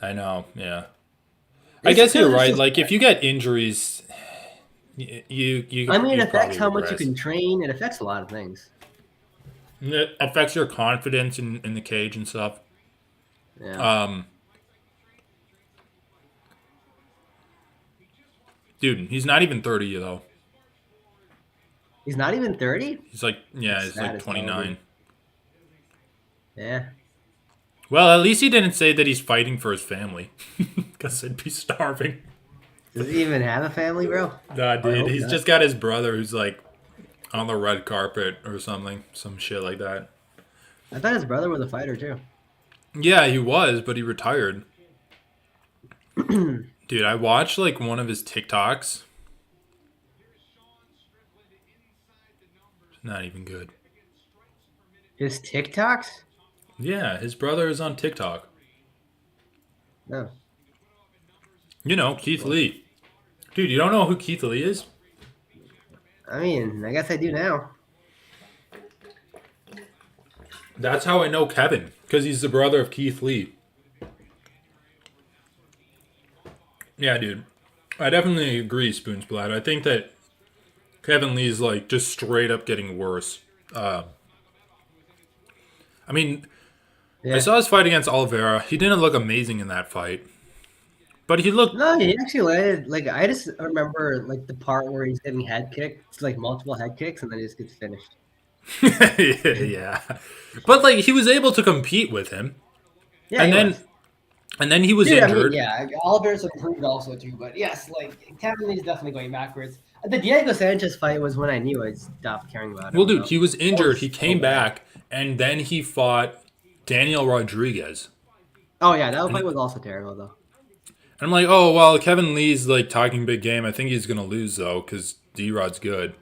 I know, yeah. I it's guess you're 'cause it's right. just- Like if you get injuries, you I mean, you it affects probably how much you regress. can train. It affects a lot of things. It affects your confidence in the cage and stuff. Yeah. Dude, he's not even 30 though. He's not even 30? He's like, yeah, That's he's sad like as hell, 29. dude. Yeah. Well, at least he didn't say that he's fighting for his family, because he'd be starving. Does he even have a family, bro? Nah, I dude, hope he's not. just got his brother who's like on the red carpet or something, some shit like that. I thought his brother was a fighter too. Yeah, he was, but he retired. Dude, I watched like one of his TikToks. It's not even good. His TikToks? Yeah, his brother is on TikTok. No. You know, Keith Lee. Dude, you don't know who Keith Lee is? I mean, I guess I do now. That's how I know Kevin, because he's the brother of Keith Lee. Yeah, dude. I definitely agree, Spoonsblat. I think that Kevin Lee's like just straight up getting worse. Uh, I mean, I Yeah. saw his fight against Oliveira. He didn't look amazing in that fight, but he looked. No, he actually landed. Like I just remember like the part where he's getting head kicked, like multiple head kicks, and then he just gets finished. Yeah, but like he was able to compete with him, Yeah, and he then was. and then he was Dude, I mean, injured. yeah, Oliver's improved also too, but yes, like Kevin Lee's definitely going backwards. The Diego Sanchez fight was when I knew I stopped caring about Well, him, dude, though. he was That injured. He was so came bad. back, and then he fought Daniel Rodriguez. Oh yeah, that fight And was also terrible though. I'm like, oh well, Kevin Lee's like talking big game. I think he's gonna lose though, because D Rod's good.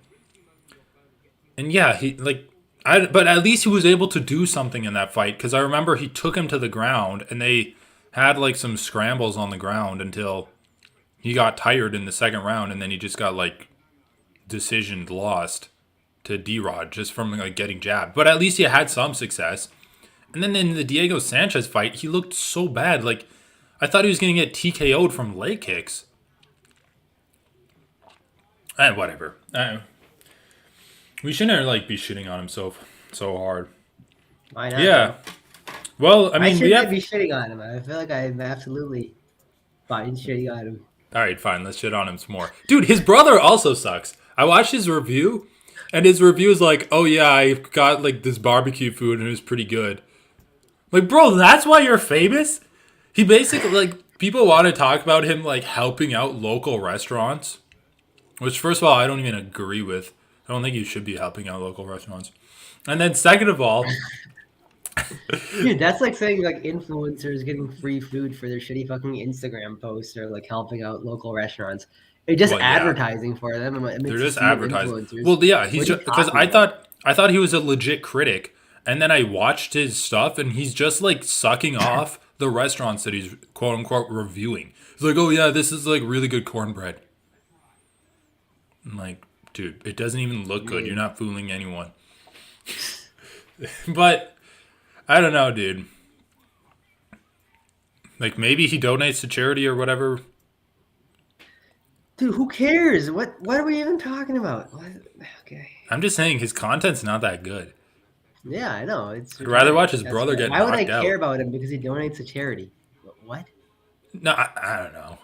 And yeah, he like, but at least he was able to do something in that fight because I remember he took him to the ground and they had like some scrambles on the ground until he got tired in the second round, and then he just got like decision lost to D Rod just from like getting jabbed. But at least he had some success. And then in the Diego Sanchez fight, he looked so bad. Like I thought he was gonna get TKO'd from leg kicks. Whatever. We shouldn't like be shitting on him so hard. Why not Yeah. though? Well, I Why mean, we shouldn't I have. be shitting on him? I feel like I'm absolutely fine shitting on him. All right, fine. Let's shit on him some more, dude. His brother also sucks. I watched his review, and his review is like, "Oh yeah, I got like this barbecue food, and it was pretty good." Like, bro, that's why you're famous. He basically like people want to talk about him like helping out local restaurants, which first of all I don't even agree with. I don't think you should be helping out local restaurants. And then second of all, Dude, that's like saying like influencers getting free food for their shitty fucking Instagram posts or like helping out local restaurants. It's just well, yeah, advertising for them they're amidst a just sea of advertising. influencers. Well, yeah, he's What are you just because talking about? I thought he was a legit critic, and then I watched his stuff, and he's just like sucking off the restaurants that he's quote unquote reviewing. He's like, oh yeah, this is like really good cornbread. I'm like, dude, it doesn't even look good. You're Weird. not fooling anyone. But I don't know, dude. Like maybe he donates to charity or whatever. Dude, who cares? What are we even talking about? What? Okay. I'm just saying his content's not that good. Yeah, I know. It's I'd rather retarded. watch his That's brother get why would I knocked care out. about him because he donates to charity? What? No, I don't know.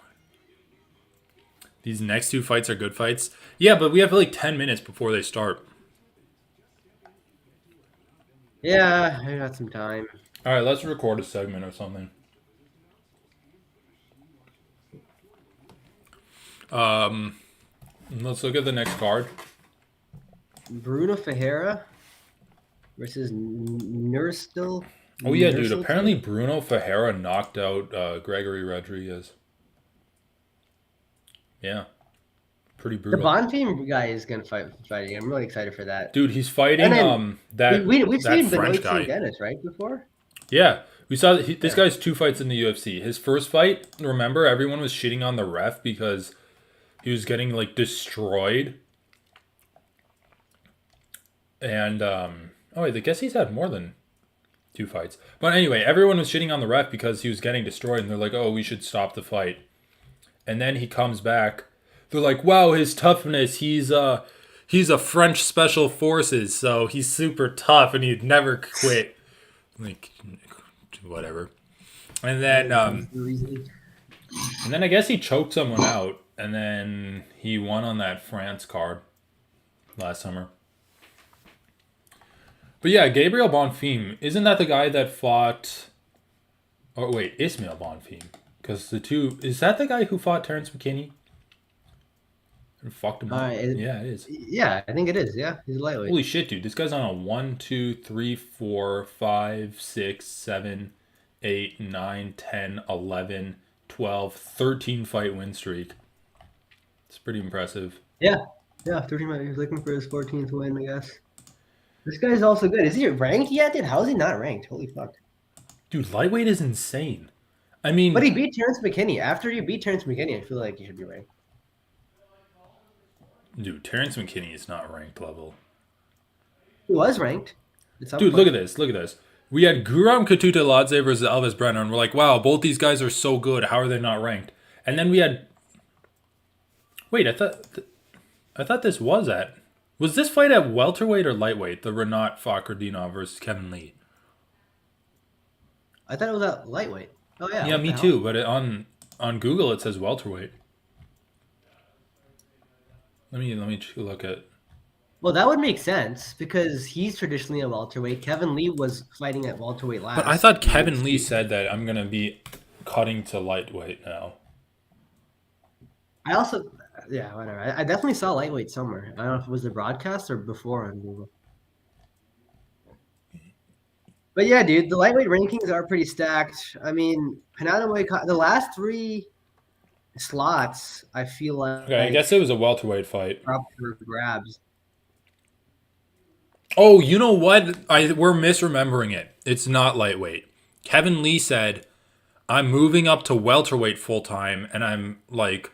These next two fights are good fights. Yeah, but we have like 10 minutes before they start. Yeah, I got some time. All right, let's record a segment or something. Um, let's look at the next card. Bruno Ferreira versus Nurstil. Oh yeah, dude. Apparently Bruno Ferreira knocked out Gregory Rodriguez. Yeah, pretty The brutal. Bonfim guy is gonna fighting. I'm really excited for that. Dude, he's And fighting then we've that seen French Benoit St. guy. Dennis, right? Before? Yeah, we saw this Yeah. guy's two fights in the UFC. His first fight, remember, everyone was shitting on the ref because he was getting like destroyed. And oh wait, I guess he's had more than two fights. But anyway, everyone was shitting on the ref because he was getting destroyed, and they're like, "Oh, we should stop the fight." And then he comes back. They're like, "Wow, his toughness. He's a French special forces, so he's super tough, and he'd never quit." Like, whatever. And then I guess he choked someone out, and then he won on that France card last summer. But yeah, Gabriel Bonfim, isn't that the guy that fought? Oh wait, Ismail Bonfim, because the two is that the guy who fought Terrence McKinney and fucked him up? Yeah, it is. Yeah, I think it is. Yeah, he's a lightweight. Holy shit, dude! This guy's on a 1, 2, 3, 4, 5, 6, 7, 8, 9, 10, 11, 12, 13 fight win streak. It's pretty impressive. Yeah, 13. He's looking for his 14th win, I guess. This guy's also good. Is he ranked yet? Dude, how is he not ranked? Holy fuck! Dude, lightweight is insane. I mean, But he beat Terrence McKinney. After you beat Terrence McKinney, I feel like you should be ranked. dude, Terrence McKinney is not ranked level. He was ranked. Dude, look at this. Look at this. We had Guram Katuta Ladze versus Elvis Brenner, and we're like, wow, both these guys are so good. How are they not ranked? And then we had Wait, I thought this was this fight at welterweight or lightweight? The Renat Fakhretdinov versus Kevin Lee. I thought it was at lightweight. Oh yeah, Yeah, what the me hell? too. But on Google it says welterweight. Let me look at. Well, that would make sense because he's traditionally a welterweight. Kevin Lee was fighting at welterweight But I last thought in Kevin Lee UFC. said that I'm gonna be cutting to lightweight now. I also, yeah, whatever. I definitely saw lightweight somewhere. I don't know if it was the broadcast or before on Google. But yeah, dude, the lightweight rankings are pretty stacked. I mean, the last three slots, I feel Okay, I guess like it was a welterweight fight. are up for grabs. Oh, you know what? We're misremembering it. It's not lightweight. Kevin Lee said, "I'm moving up to welterweight full time," and I'm like,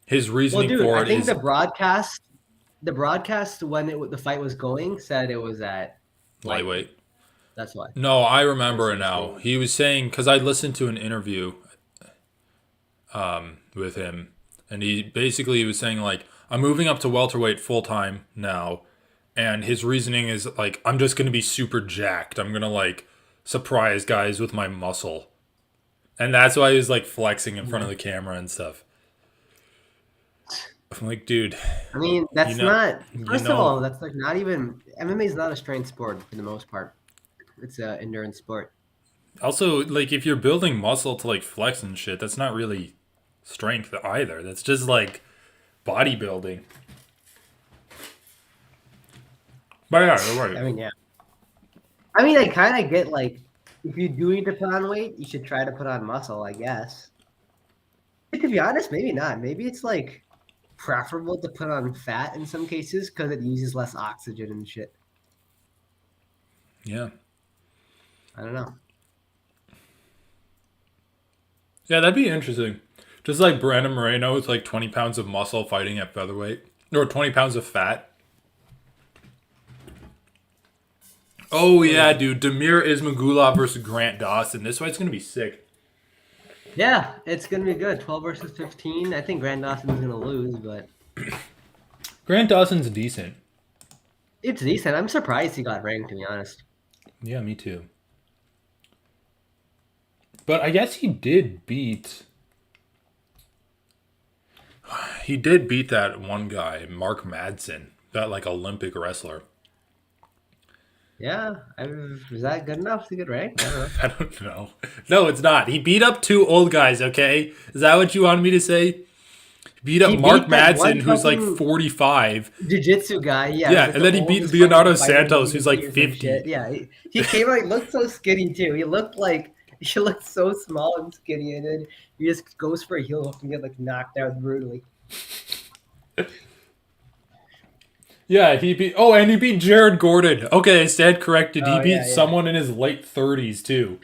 his Well, reasoning dude, for I it think is the broadcast when the fight was going said it was at lightweight. lightweight. That's why. No, I That's remember it the now. mistake. He was saying because I listened to an interview with him, and he basically was saying like, "I'm moving up to welterweight full time now," and his reasoning is like, "I'm just gonna be super jacked. I'm gonna like surprise guys with my muscle," and that's why he was like flexing in front of Yeah. the camera and stuff. I'm like, dude, I mean, you that's know, not. you First of know. all, that's like not even MMA is not a strength sport for the most part. It's a endurance sport. Also, like if you're building muscle to like flex and shit, that's not really strength either. That's just like bodybuilding. But yeah, you're right. I mean, yeah. I mean, I kind of get like if you do need to put on weight, you should try to put on muscle, I guess. But to be honest, maybe not. Maybe it's like preferable to put on fat in some cases because it uses less oxygen and shit. Yeah. I don't know. Yeah, that'd be interesting. Just like Brandon Moreno with like 20 pounds of muscle fighting at featherweight. Or 20 pounds of fat. Oh, yeah, dude. Demir Ismagulov versus Grant Dawson. This fight's going to be sick. Yeah, it's gonna be good. 12 versus 15. I think Grand Dawson's gonna lose, but Grant Dawson's decent. it's decent. I'm surprised he got ranked, to be honest. Yeah, me too. But I guess he did beat. He did beat that one guy, Mark Madsen, that like Olympic wrestler. Yeah, is that good enough to get ranked? I don't know. I don't know. No, it's not. He beat up two old guys, okay? Is that what you wanted me to say? He beat up He Mark beat that Madsen, one who's like fucking 45. jiu-jitsu guy. Yeah, Yeah, like and the then he beat oldest fucking Leonardo fighter in the Santos, who's like UFC or some 50. shit. Yeah, he came out. He looked so skinny too. He looked so small and skinny, and then he just goes for a heel hook and get like knocked out brutally. Yeah, he beat. Oh, and he beat Jared Gordon. Okay, I stand corrected. He Oh beat yeah, someone in his late 30s, too.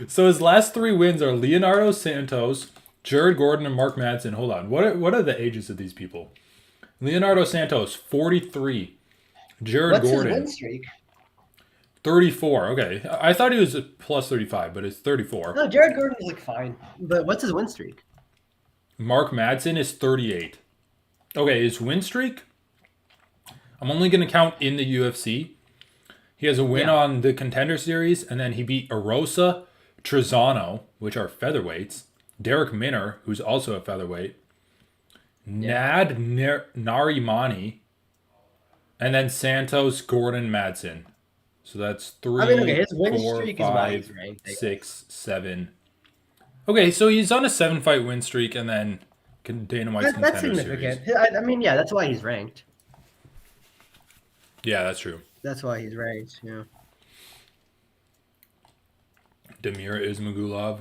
So his last three wins are Leonardo Santos, Jared Gordon, and Mark Madsen. Hold on. What are the ages of these people? Leonardo Santos, 43. Jared What's his win Gordon, streak? 34. Okay. I thought he was a plus 35, but it's 34. No, Jared Gordon's like fine, but what's his win streak? Mark Madsen is 38. Okay, his win streak, I'm only going to count in the UFC. He has a win Yeah. on the Contender Series, and then he beat Arosa, Trezano, which are featherweights, Derek Minner, who's also a featherweight, Narimani, and then Santos, Gordon, Madsen. So that's I mean, okay, three, his win four, streak is why he's five, ranked. I guess. 6, 7. Okay, so he's on a 7-fight win streak, and then Dana White's That's Contender significant. Series. I mean, yeah, that's why he's ranked. Yeah, that's true. That's why he's ranked. Yeah. Demir Ismagulov.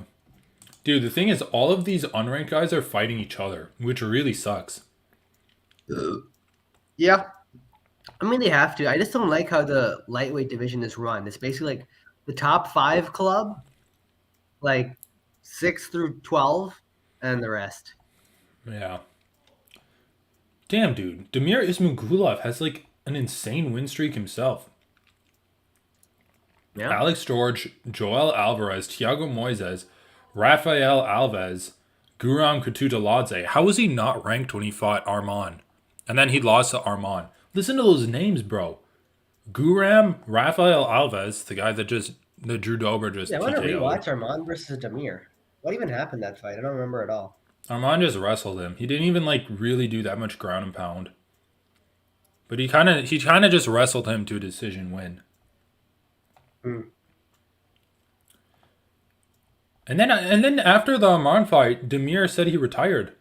Dude, the thing is, all of these unranked guys are fighting each other, which really sucks. Yeah. I mean, they have to. I just don't like how the lightweight division is run. It's basically like the top 5 club, like 6 through 12, and the rest. Yeah. Damn, dude. Demir Ismagulov has like an insane win streak himself. Yeah. Alex George, Joel Alvarez, Thiago Moises, Rafael Alves, Guram Kututaladze. How was he not ranked when he fought Arman? And then he lost to Arman. Listen to those names, bro. Guram, Rafael Alves, the Drew Dober Yeah, just I want to TKO'd. rewatch Armand versus Demir. What even happened that fight? I don't remember at all. Arman just wrestled him. He didn't even like really do that much ground and pound. But he kinda just wrestled him to a decision win. Hmm. And then after the Arman fight, Demir said he retired.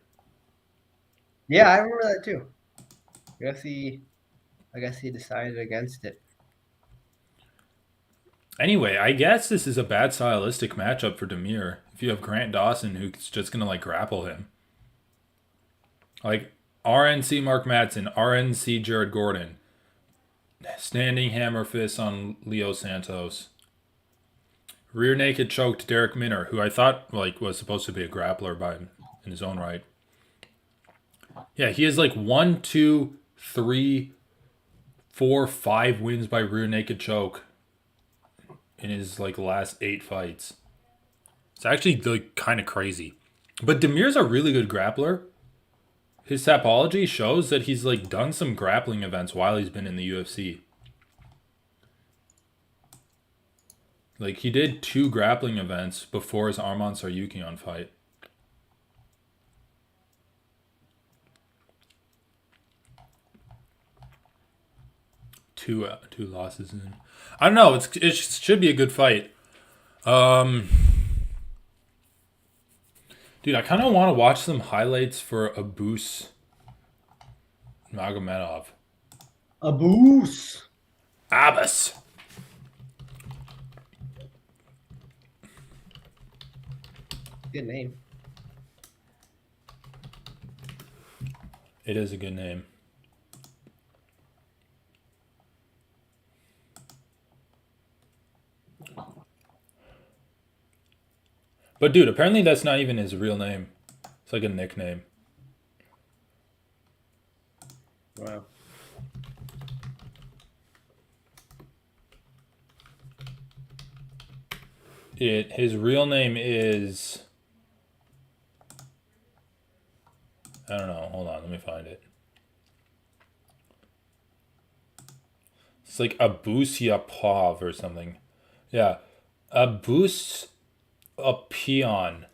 Yeah, I remember that too. I guess he decided against it. Anyway, I guess this is a bad stylistic matchup for Demir. If you have Grant Dawson who's just gonna like grapple him. Like RNC Mark Madsen, RNC Jared Gordon, standing hammer fist on Leo Santos. Rear naked choked Derek Minner, who I thought like was supposed to be a grappler by in his own right. Yeah, he has like 1, 2, 3, 4, 5 wins by rear naked choke in his like last 8 fights. It's actually like kind of crazy. But Demir's a really good grappler. His Tapology shows that he's like done some grappling events while he's been in the UFC. Like he did 2 grappling events before his Arman Saryukian fight. Two losses in. I don't know. It should be a good fight. Dude, I kind of want to watch some highlights for Abus Magomedov. Abus. Abbas. Good name. It is a good name. But dude, apparently that's not even his real name. It's like a nickname. Wow. His real name is, I don't know. Hold on, let me find it. It's like Abusyapov or something. Yeah, Abus a peon.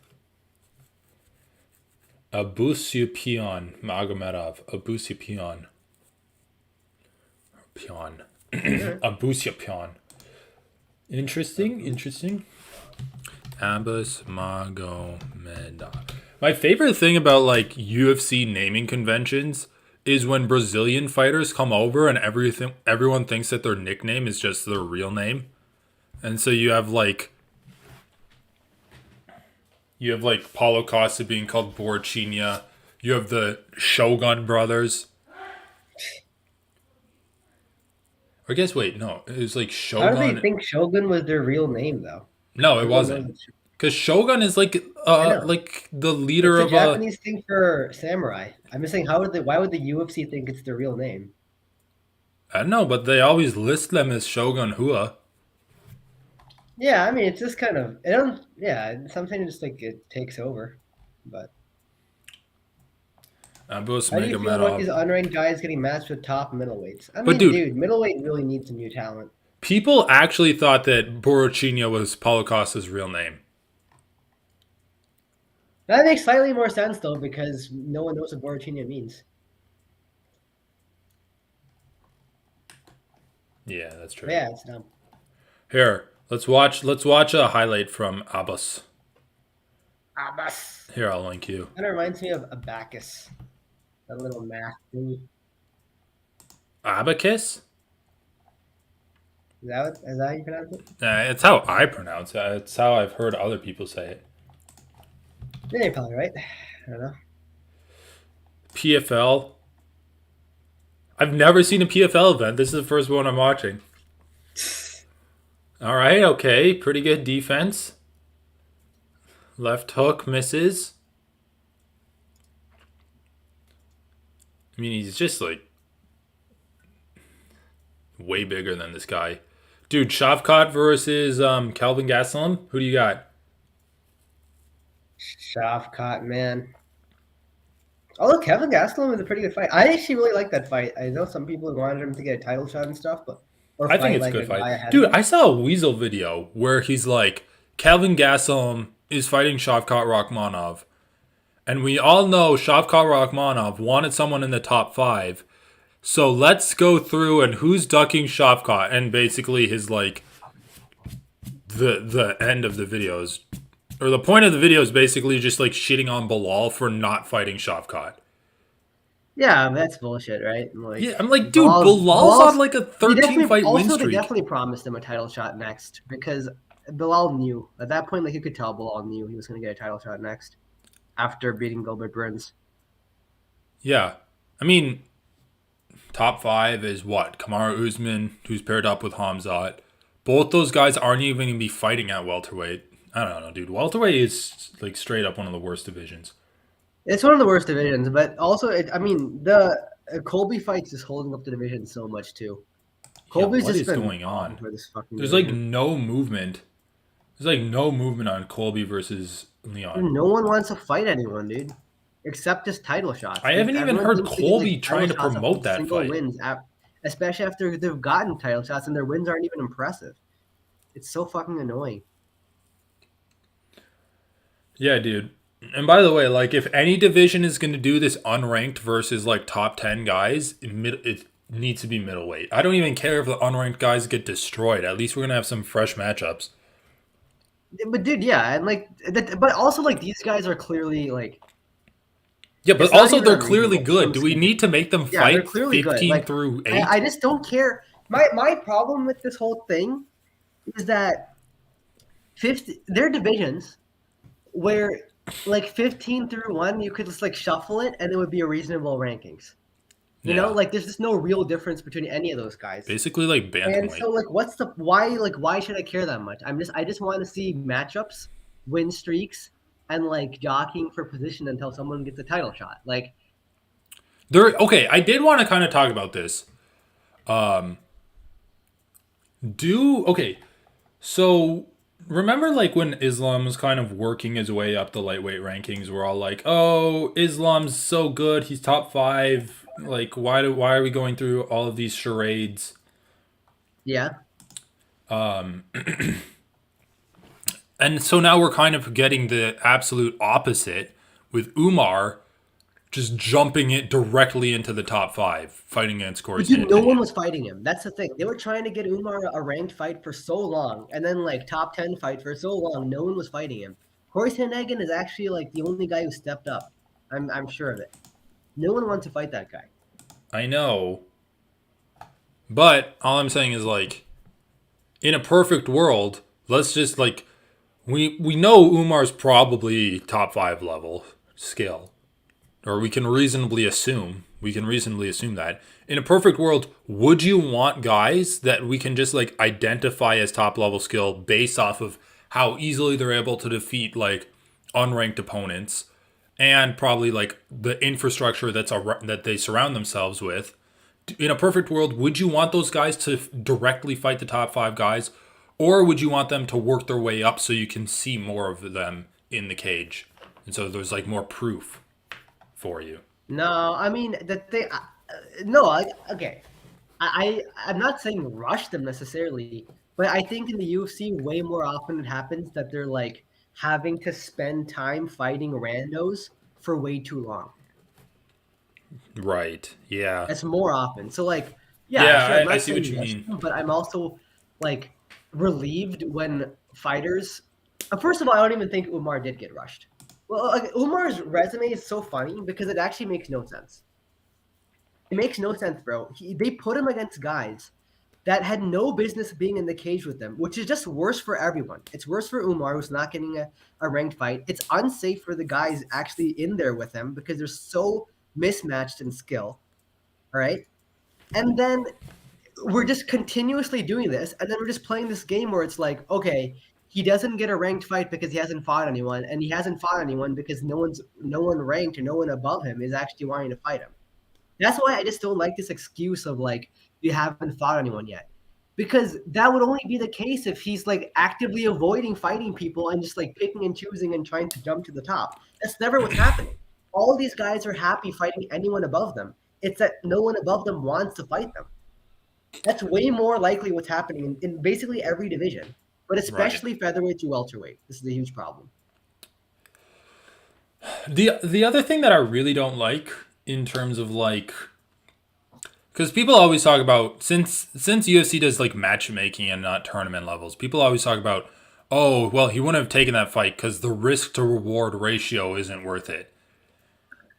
Abusyupion Magomedov. Abusyupion. Pion. Abusyupion. Interesting. Abbas Magomedov. My favorite thing about like UFC naming conventions is when Brazilian fighters come over and everyone thinks that their nickname is just their real name. And so you have like Paulo Costa being called Borchinia. You have the Shogun brothers. Or I guess wait, no, it was like How do they Shogun. think Shogun was their real name though? No, it Everyone knows wasn't. it's Because Shogun is I know. like the It's leader a of a. Japanese thing for samurai. I'm just saying, why would the UFC think it's their real name? I don't know, but they always list them as Shogun Hua. Yeah, I mean, it's just kind of, I don't, yeah, sometimes just like it takes over. But Abus how do you feel about these Magomedov. unranked guys getting matched with top middleweights? I But mean, dude, dude, middleweight really needs some new talent. people actually thought that Borochinha was Paulo Costa's real name. That makes slightly more sense though, because no one knows what Borrachina means. Yeah, that's true. But yeah, it's dumb. Here, let's watch a highlight from Abbas. Abbas. Here, I'll link you. Kind of reminds me of Abacus, that little math thingy. Abacus? Is that how you pronounce it? It's how I pronounce it. It's how I've heard other people say it. Yeah, you're probably right. I don't know. PFL. I've never seen a PFL event. This is the first one I'm watching. All right, okay. Pretty good defense. Left hook misses. I mean, he's just like way bigger than this guy. Dude, Shavkat versus Calvin Gastelum. Who do you got? Shavkat, man. Although Kevin Gastelum was a pretty good fight. I actually really like that fight. I know some people wanted him to get a title shot and stuff, but or I think fight it's a like good a fight. guy ahead of Dude, him. I saw a Weasel video where he's like, Calvin Gastelum is fighting Shavkat Rakhmonov. And we all know Shavkat Rakhmonov wanted someone in the top 5. So let's go through and who's ducking Shavkat. And basically his like the end of the videos. Or the point of the video is basically just like shitting on Bilal for not fighting Shavkat. Yeah, that's bullshit, right? Like Yeah, I'm like, dude, Bilal's on like a he 13 definitely fight win also they streak. definitely promised him a title shot next because Bilal knew at that point, like you could tell Bilal knew he was going to get a title shot next after beating Gilbert Burns. Yeah. I mean, top 5 is what? Kamaru Usman, who's paired up with Hamzat. Both those guys aren't even going to be fighting at welterweight. I don't know, dude. Welterweight is like straight up one of the worst divisions. It's one of the worst divisions, but also, I mean, the Colby fights is holding up the division so much too. Yeah, Colby's what just is been going on on? for this fucking There's like division. no movement. There's like no movement on Colby versus Leon. No one wants to fight anyone, dude, except just title shots. I haven't even Everyone heard thinks they get Colby like title trying to shots off promote of that single fight. wins, especially after they've gotten title shots and their wins aren't even impressive. It's so fucking annoying. Yeah, dude. And by the way, like if any division is going to do this unranked versus like top 10 guys, it needs to be middleweight. I don't even care if the unranked guys get destroyed. At least we're going to have some fresh matchups. But dude, yeah, and like, but also like these guys are clearly like Yeah, but it's not also even they're clearly unreasonable. good. Do we need to make them Yeah, they're fight clearly good. 15 Like through I 8? just don't care. My problem with this whole thing is that 50 there are divisions where like 15 through 1 you could just like shuffle it and it would be a reasonable rankings. You know, Yeah. like there's just no real difference between any of those guys. Basically like And bantamweight. so like why should I care that much? I just want to see matchups, win streaks, and like jockeying for position until someone gets a title shot. Like Okay, I did want to kind of talk about this. Um okay, so remember like when Islam was kind of working his way up the lightweight rankings, we're all like, "Oh, Islam's so good. He's top 5. Like why are we going through all of these charades?" yeah. And so now we're kind of getting the absolute opposite with Umar just jumping it directly into the top 5, fighting against Corey But dude, no one Sandhagen. was fighting him. That's the thing. They were trying to get Umar a ranked fight for so long, and then like top 10 fight for so long. No one was fighting him. Corey Sandhagen is actually like the only guy who stepped up. I'm sure of it. No one wants to fight that guy. I know, but all I'm saying is like in a perfect world, let's just like we know Umar's probably top 5 level skill, or we can reasonably assume that. In a perfect world, would you want guys that we can just like identify as top level skill based off of how easily they're able to defeat like unranked opponents and probably like the infrastructure that they surround themselves with? In a perfect world, would you want those guys to directly fight the top 5 guys, or would you want them to work their way up so you can see more of them in the cage, and so there's like more proof for you? No, I mean that they. No, okay. I'm not saying rush them necessarily, but I think in the UFC way more often it happens that they're like having to spend time fighting randos for way too long. Right. Yeah. That's more often. So like, yeah, sure. I'm Yeah, I not see what saying you rush mean. them, but I'm also like relieved when fighters. First of all, I don't even think Umar did get rushed. Well, like, Umar's resume is so funny because it actually makes no sense. It makes no sense, bro. They put him against guys that had no business being in the cage with them, which is just worse for everyone. It's worse for Umar, who's not getting a ranked fight. It's unsafe for the guys actually in there with him because they're so mismatched in skill. All right. And then we're just continuously doing this. And then we're just playing this game where it's like, okay, he doesn't get a ranked fight because he hasn't fought anyone. And he hasn't fought anyone because no one ranked or no one above him is actually wanting to fight him. That's why I just don't like this excuse of like you haven't fought anyone yet. Because that would only be the case if he's like actively avoiding fighting people and just like picking and choosing and trying to jump to the top. That's never what's happening. All these guys are happy fighting anyone above them. It's that no one above them wants to fight them. That's way more likely what's happening in basically every division, but Right. especially featherweight to welterweight. This is a huge problem. The other thing that I really don't like in terms of like, because people always talk about, since UFC does like matchmaking and not tournament levels, people always talk about, oh well, he wouldn't have taken that fight because the risk to reward ratio isn't worth it.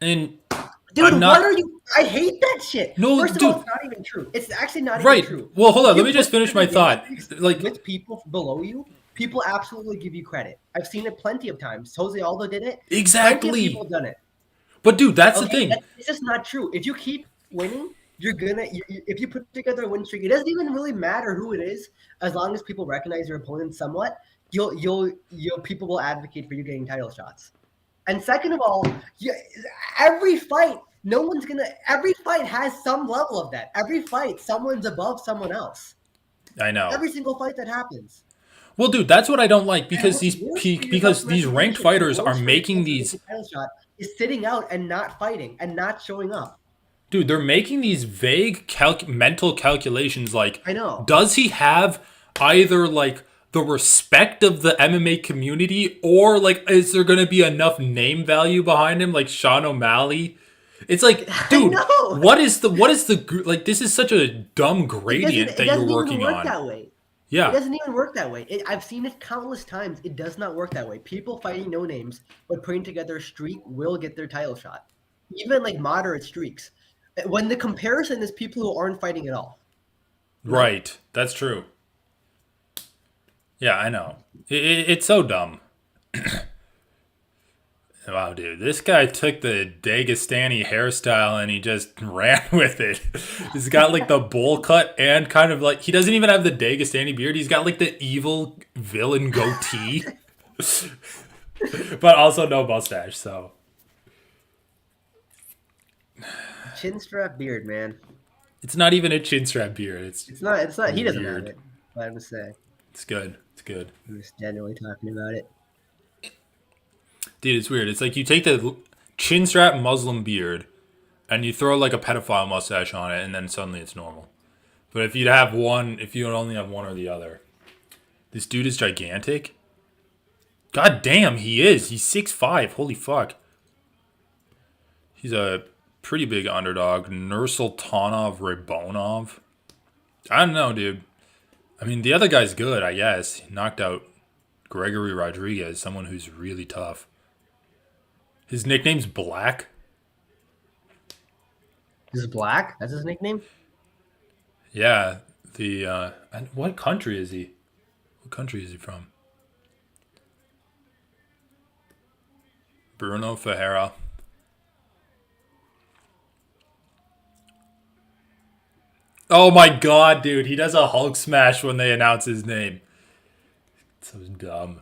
And I'm Dude, what not. are you? I hate that shit. No, First of all, dude. it's not even true. It's actually not even Right. true. Well, hold on. If Let you me put just finish my together win thought. streaks Like, with people below you, people absolutely give you credit. I've seen it plenty of times. Jose Aldo did it. Plenty of people exactly. have done it. But dude, that's the Okay, thing. it's just not true. If you keep winning, you're gonna. If you put together a win streak, it doesn't even really matter who it is, as long as people recognize your opponent somewhat. You'll people will advocate for you getting title shots. And second of all, every fight, no one's gonna. Every fight has some level of that. Every fight, someone's above someone else. I know. Every single fight that happens. Well, dude, that's what I don't like And because what's these worse for your because these ranked reputation, and fighters are worse for your making chance of getting these. a title shot, is sitting out and not fighting and not showing up. Dude, they're making these vague mental calculations like, I know. does he have either like the respect of the MMA community or like is there going to be enough name value behind him like Sean O'Malley? It's like, I dude, know. like this is such a dumb It doesn't. gradient It that you're doesn't even working work on. that way. It Yeah. doesn't even work that way. I've seen it countless times. It does not work that way. People fighting no names, but putting together a streak will get their title shot. Even like moderate streaks. When the comparison is people who aren't fighting at all. You know? Right. That's true. Yeah, I know. It's so dumb. Wow, dude, this guy took the Dagestani hairstyle and he just ran with it. He's got like the bowl cut and kind of like he doesn't even have the Dagestani beard. He's got like the evil villain goatee, but also no mustache. So Chin strap beard, man. it's not even a chin strap beard. It's It's not. It's not. He doesn't have weird. it. But I'm just saying. It's good. It's good, I'm just generally talking about it. dude. It's weird. It's like you take the chin strap Muslim beard and you throw like a pedophile mustache on it, and then suddenly it's normal. But if you have one, if you only have one or the other, this dude is gigantic. God damn, he is. He's 6'5". Holy fuck. He's a pretty big underdog. Nursultanov Rabonov. I don't know, dude. I mean, the other guy's good, I guess. He knocked out Gregory Rodriguez, someone who's really tough. His nickname's Black. This is Black. That's his nickname. Yeah. And what country is he? What country is he from? Bruno Ferreira. Oh my god, dude. He does a Hulk smash when they announce his name. It's so dumb.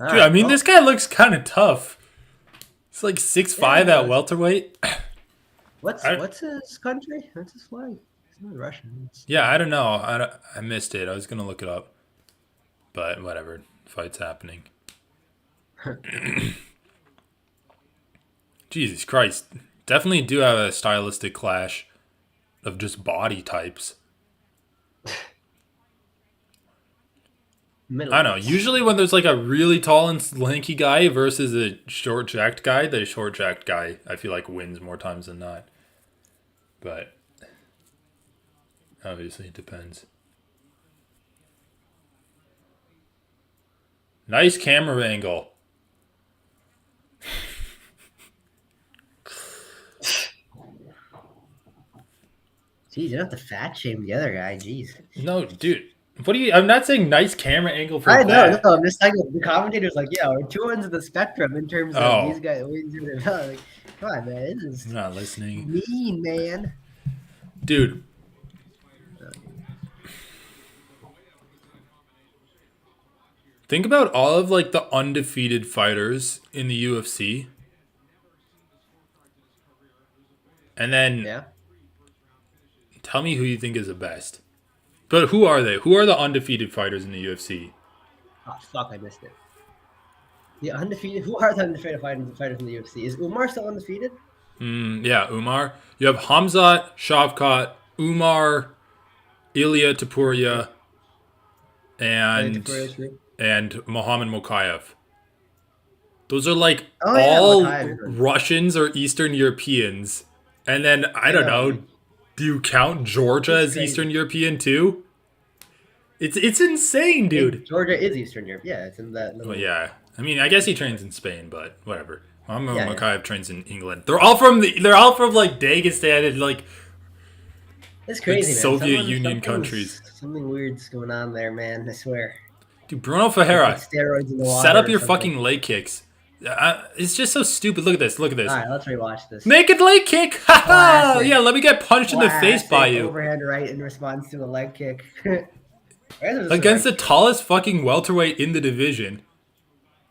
All Dude, I right. mean, Well, this guy looks kind of tough. He's like 6'5" yeah. at welterweight. What's his country? What's his flag? It's not Russian. Yeah, I don't know. I missed it. I was going to look it up. But whatever. Fight's happening. Jesus Christ. Definitely do have a stylistic clash of just body types. I know. Middleweights. Usually when there's like a really tall and lanky guy versus a short jacked guy, the short jacked guy I feel like wins more times than not. But obviously it depends. Nice camera angle. Jeez, you don't have to fat shame the other guy. Jeez. No, dude. What do you? I'm not saying nice camera angle for I know. that. No, I'm just like the commentators, like, yeah, we're two ends of the spectrum in terms of these Oh, guys. Like, come on, man, this is I'm not listening, mean, man. dude. Think about all of like the undefeated fighters in the UFC, and then Yeah. tell me who you think is the best. But who are they? Who are the undefeated fighters in the UFC? Oh fuck, I missed it. The undefeated. Who are the undefeated fighters in the UFC? Is Umar still undefeated? Yeah, Umar. You have Hamzat, Shavkat, Umar, Ilya Yeah. Tapuria, and Topuria is true. Mohammed Mokayev. Those are like Oh yeah, all Makai is good. Russians or Eastern Europeans. And then I I don't know, know, dude. do you count Georgia It's as Eastern crazy. European too? It's insane, dude. Georgia is Eastern Europe. Yeah, it's in that Well, little. yeah. I mean, I guess he trains in Spain, but whatever. Mohammed Yeah, yeah. Mokayev trains in England. They're all from like Dagestan and It's like crazy, man. Soviet Union countries. Something weird's going on there, man. I swear. Dude, Bruno They put Ferreira, steroids in the set water up or your something. fucking leg kicks. It's just so stupid. Look at this. Look at All this. right, let's rewatch this. Naked leg kick. Ha ha. Classic, Yeah, let me get punched in the face by classic you. overhand right in response to a leg kick. Where was this a Against right the kick? tallest fucking welterweight in the division.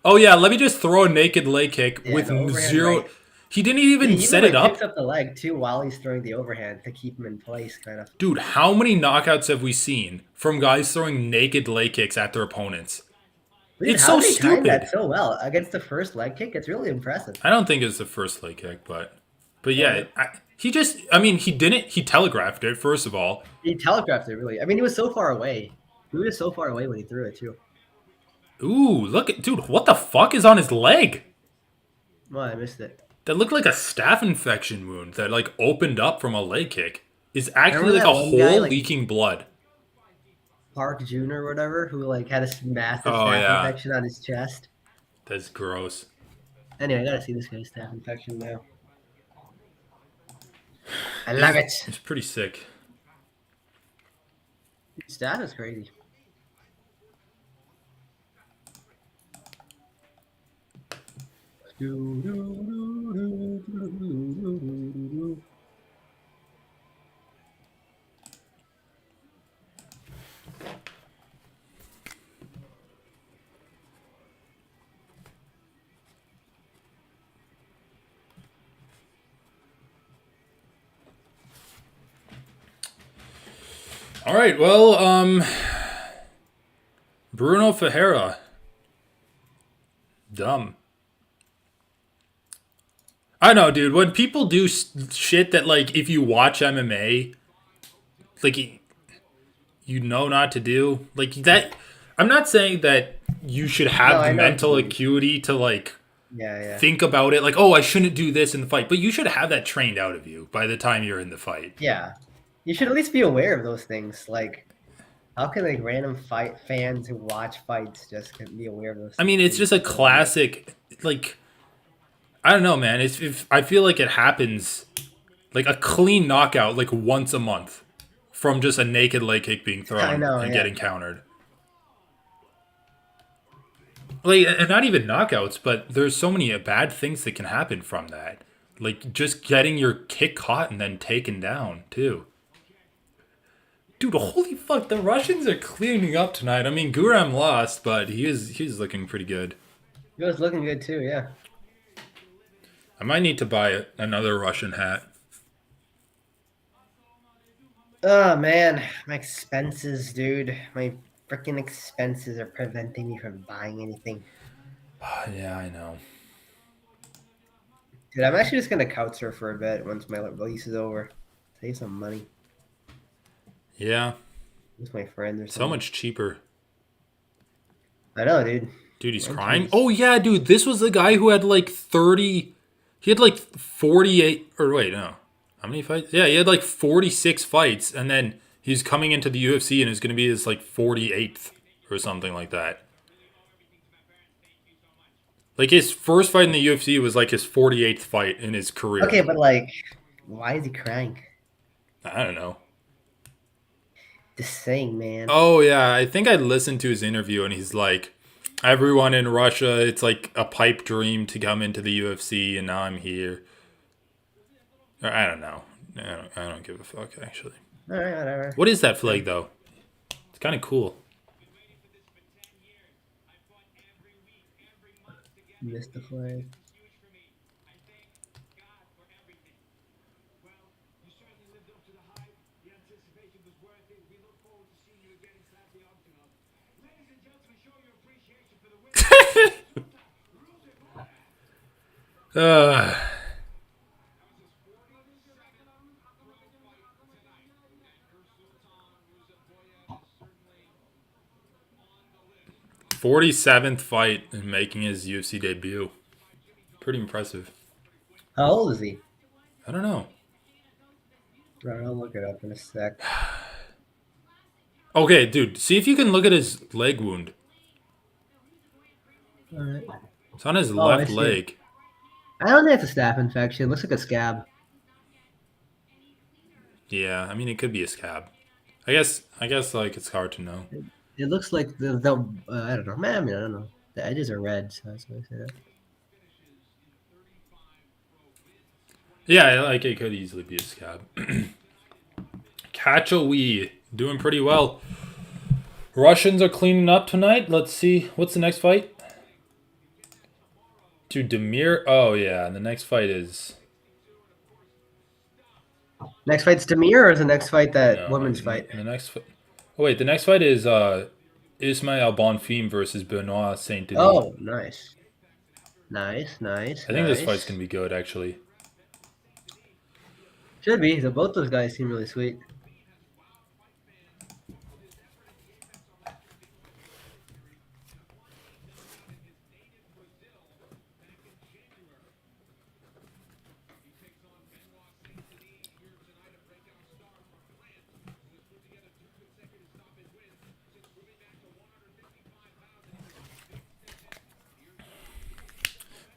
Oh yeah, let me just throw a naked leg kick Yeah, with the overhand zero. right. He didn't He even even set it like picks up. up the leg too while he's throwing the overhand to keep him in place, kind of. Dude, how many knockouts have we seen from guys throwing naked leg kicks at their opponents? Dude, It's how so did he time that stupid. so well against the first leg kick? It's really impressive. I don't think it's the first leg kick, but yeah, Well, he just. I mean, he didn't. He telegraphed it first of all. he telegraphed it really. I mean, he was so far away. He was so far away when he threw it too. Ooh, look at dude. What the fuck is on his leg? Well, I missed it. That looked like a staph infection wound that like opened up from a leg kick. Is actually Remember like that a one guy, hole like leaking blood. Park Jr. or whatever, who like had a massive Oh staph yeah, infection on his chest? that's gross. Anyway, I gotta see this guy's staph infection now. I love it. It's pretty sick. Staph is crazy. All right, well, Bruno Ferreira, dumb. I know, dude. When people do shit that like, if you watch MMA, like you know not to do, like that. I'm not saying that you should No, have the I know what mental you mean. acuity to like Yeah, yeah. think about it, like, oh, I shouldn't do this in the fight, but you should have that trained out of you by the time you're in the fight. Yeah. You should at least be aware of those things. Like, how can like random fight fans who watch fights just be aware of those I mean, it's things? just a classic, like, I don't know, man. If I feel like it happens, like a clean knockout, like once a month, from just a naked leg kick being I thrown know, and yeah. getting countered. Like, and not even knockouts, but there's so many bad things that can happen from that. Like just getting your kick caught and then taken down too. Dude, holy fuck! The Russians are cleaning up tonight. I mean, Guram lost, but he's looking pretty good. He was looking good too, yeah. I might need to buy another Russian hat. Oh man, my expenses, dude. My freaking expenses are preventing me from buying anything. Yeah, I know. Dude, I'm actually just gonna couch surf for a bit once my lease is over. Save some money. Yeah, With my friends or so something. much cheaper. I know, dude. Dude, he's Rent crying. is- Oh yeah, dude, this was the guy who had like 30. He had like 48. Or wait, no. How many fights? Yeah, he had like 46 fights, and then he's coming into the UFC and is going to be his like 48th or something like that. Like his first fight in the UFC was like his 48th fight in his career. Okay, but like, why is he crying? I don't know. Just saying, man. Oh yeah, I think I listened to his interview and he's like, everyone in Russia, it's like a pipe dream to come into the UFC, and now I'm here. Or, I don't know. I don't give a fuck actually. All right, whatever. What is that flag though? It's kind of cool. Missed the flag. Uh, 47th fight and making his UFC debut. Pretty impressive. How old is he? I don't know. I'll look it up in a sec. Okay, dude, see if you can look at his leg wound. All right. It's on his Oh, I left see it. leg. I don't think it's a staph infection. It looks like a scab. Yeah, I mean it could be a scab. I guess like it's hard to know. It looks like the I don't know. Man, I mean, I don't know. The edges are red, so that's why I say that. Yeah, like it could easily be a scab. Kachowi doing pretty well. Russians are cleaning up tonight. Let's see. What's the next fight? To Demir. Oh yeah, the next fight is Next fight's Demir, or is the next fight that no women's fight? the next. Oh wait, the next fight is Ismail Bonfim versus Benoit Saint Denis. Oh, nice. Nice. I think this fight's gonna be good actually. Should be. So both those guys seem really sweet.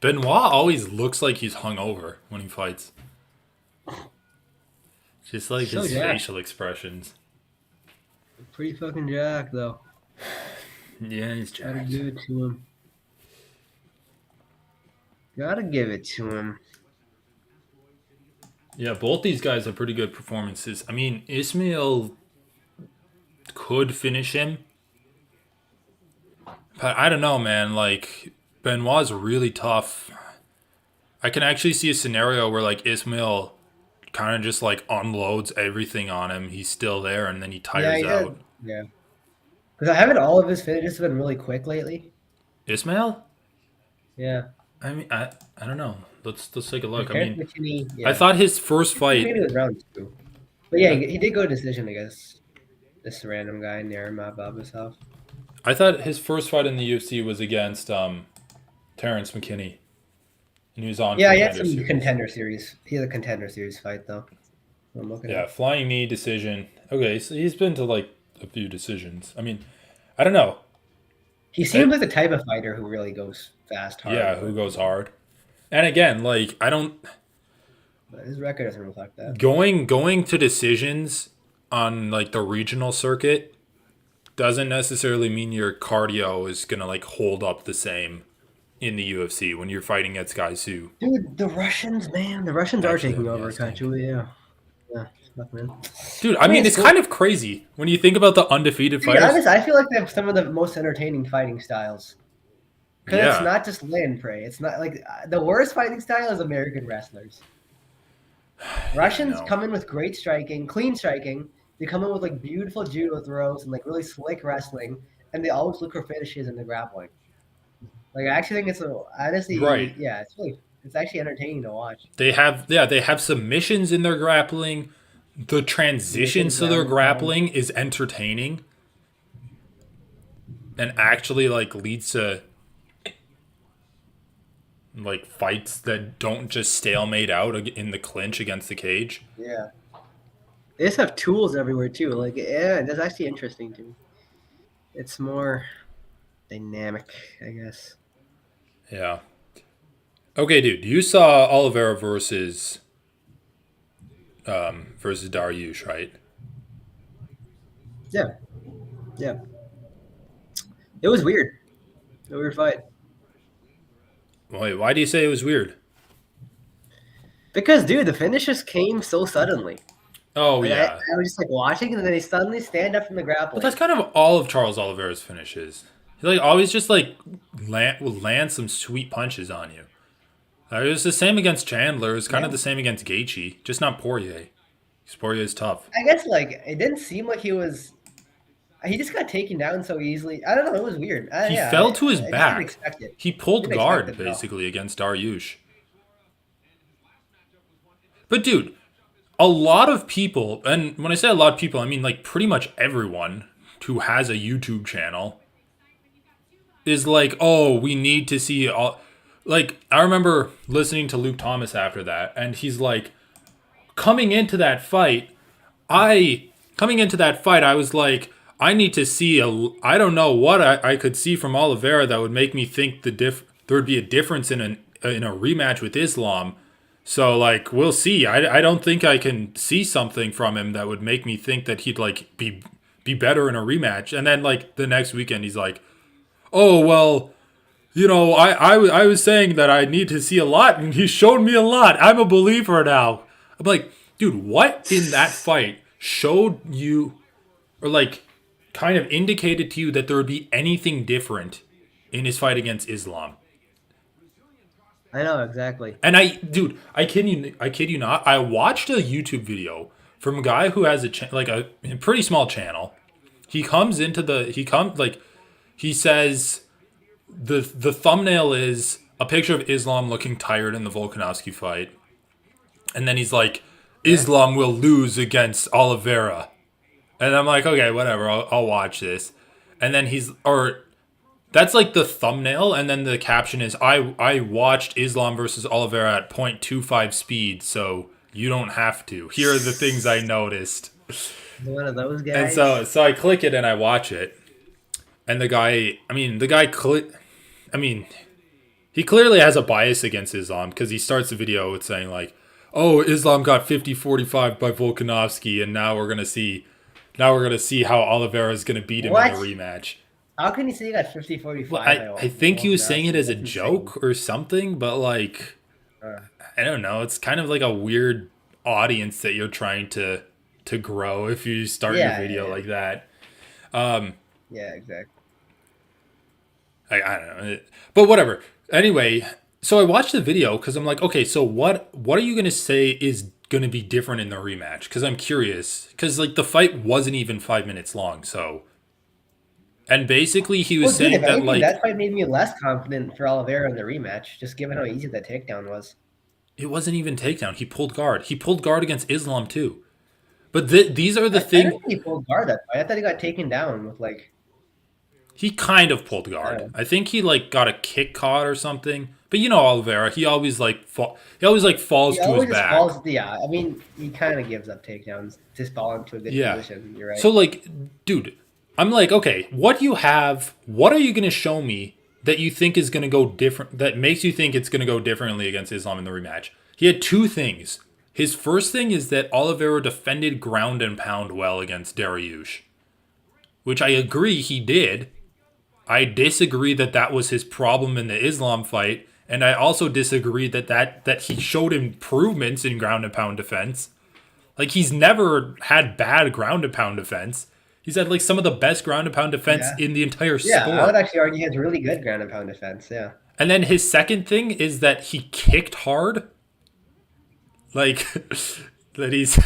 Benoit always looks like he's hungover when he fights. Just like So his jacked. facial expressions. Pretty fucking jacked, though. Yeah, he's Gotta jacked. give it to him. Gotta give it to him. Yeah, both these guys have pretty good performances. I mean, Ismail could finish him. But I don't know, man. Like, Benoit's really tough. I can actually see a scenario where, like, Ismail kind of just, like, unloads everything on him. He's still there, and then he Yeah, tires he did. out. Yeah. Because I haven't all of his finishes have been really quick lately. Ismail? Yeah. I mean, I don't know. Let's take a look. I Compared mean, to McKinney, yeah. I thought his first Maybe fight... it was round 2. But yeah, he did go decision, I guess. This random guy near Magomedov. I thought his first fight in the UFC was against Terrence McKinney. And he was on Yeah, he had Contender some Series. contender series. He had a contender series fight, though. I'm looking Yeah, at. flying knee decision. Okay, so he's been to like a few decisions. I mean, I don't know. He seems like the type of fighter who really goes fast, hard. Yeah, who goes hard? And again, like I don't But his record doesn't reflect that. going to decisions on like the regional circuit doesn't necessarily mean your cardio is gonna like hold up the same in the UFC when you're fighting against guys who Dude, the Russians, man. The Russians are Actually, taking yeah, over stink. Kachu, yeah. Yeah, fuck, man. Dude, I mean, it's cool. kind of crazy when you think about the undefeated To be fighters. honest, I feel like they have some of the most entertaining fighting styles. Because it's Yeah, not just lay and pray. It's not like the worst fighting style is American wrestlers. Russians no. come in with great striking, clean striking. They come in with like beautiful judo throws and like really slick wrestling, and they always look for finishes in the grappling. Like I actually think honestly, Right. yeah, it's actually entertaining to watch. They have submissions in their grappling. The transitions to their Ground and pound. grappling is entertaining and actually like leads to like fights that don't just stalemate out in the clinch against the cage. Yeah, they just have tools everywhere too. Like yeah, that's actually interesting to me. It's more dynamic, I guess. Yeah. Okay, dude, you saw Oliveira versus Dariush, right? Yeah, yeah. It was weird. A weird fight. Wait, why do you say it was weird? Because, dude, the finish just came so suddenly. Oh Like, yeah, I was just like watching, and then they suddenly stand up from the but grappling. that's kind of all of Charles Oliveira's finishes. He like always just like will land some sweet punches on you. It was the same against Chandler. It was kind Yeah. of the same against Gaethje, just not Poirier. Because Poirier is tough. I guess like it didn't seem like he was. He just got taken down so easily. I don't know. It was weird. He Yeah, fell to his I just didn't back. expect it. He pulled Didn't expect guard it at all. basically against Dariush. But dude, a lot of people, and when I say a lot of people, I mean like pretty much everyone who has a YouTube channel is like, oh, we need to see all. Like, I remember listening to Luke Thomas after that, and he's like, coming into that fight, I was like, I need to see I don't know what I could see from Oliveira that would make me think there would be a difference in a rematch with Islam. So like we'll see. I don't think I can see something from him that would make me think that he'd like be better in a rematch. And then like the next weekend he's like, oh well, I was saying that I need to see a lot, and he showed me a lot. I'm a believer now. I'm like, dude, what in that fight showed you, or like, kind of indicated to you that there would be anything different in his fight against Islam? I know exactly. And I kid you not. I watched a YouTube video from a guy who has a pretty small channel. He says the thumbnail is a picture of Islam looking tired in the Volkanovski fight. And then he's like, Islam will lose against Oliveira. And I'm like, okay, whatever, I'll watch this. And then that's like the thumbnail, and then the caption is, I watched Islam versus Oliveira at 0.25 speed, so you don't have to. Here are the things I noticed. One of those And guys. so I click it and I watch it. And he clearly has a bias against Islam, because he starts the video with saying like, oh, Islam got 50-45 by Volkanovski, and now we're gonna see how Oliveira is gonna beat him What? in the rematch. How can you say you got 50-45? Well, I think he was saying it as a joke or something, but like, I don't know. It's kind of like a weird audience that you're trying to grow if you start your video like that. Yeah, exactly. I don't know, but whatever. Anyway, so I watched the video because I'm like, okay, so what are you gonna say is gonna be different in the rematch? Because I'm curious. Because like the fight wasn't even 5 minutes long, so. And basically, he was saying that like that fight made me less confident for Oliveira in the rematch, just given how easy that takedown was. it wasn't even takedown. He pulled guard. He pulled guard against Islam too. But these are the things. I think he pulled guard that fight. I thought he got taken down with like. He kind of pulled guard. I think he like got a kick caught or something. But Oliveira, he always like falls to his back. Yeah, I mean, he kind of gives up takedowns to fall into a good position. You're right. So like, dude, I'm like, okay, what do you have? What are you going to show me that you think is going to go different? That makes you think it's going to go differently against Islam in the rematch? He had two things. His first thing is that Oliveira defended ground and pound well against Dariush, which I agree he did. I disagree that was his problem in the Islam fight, and I also disagree that he showed improvements in ground and pound defense. Like, he's never had bad ground and pound defense. He's had like some of the best ground and pound defense in the entire sport. Yeah, I would actually argue he has really good ground and pound defense. Yeah. And then his second thing is that he kicked hard. Like, that he's.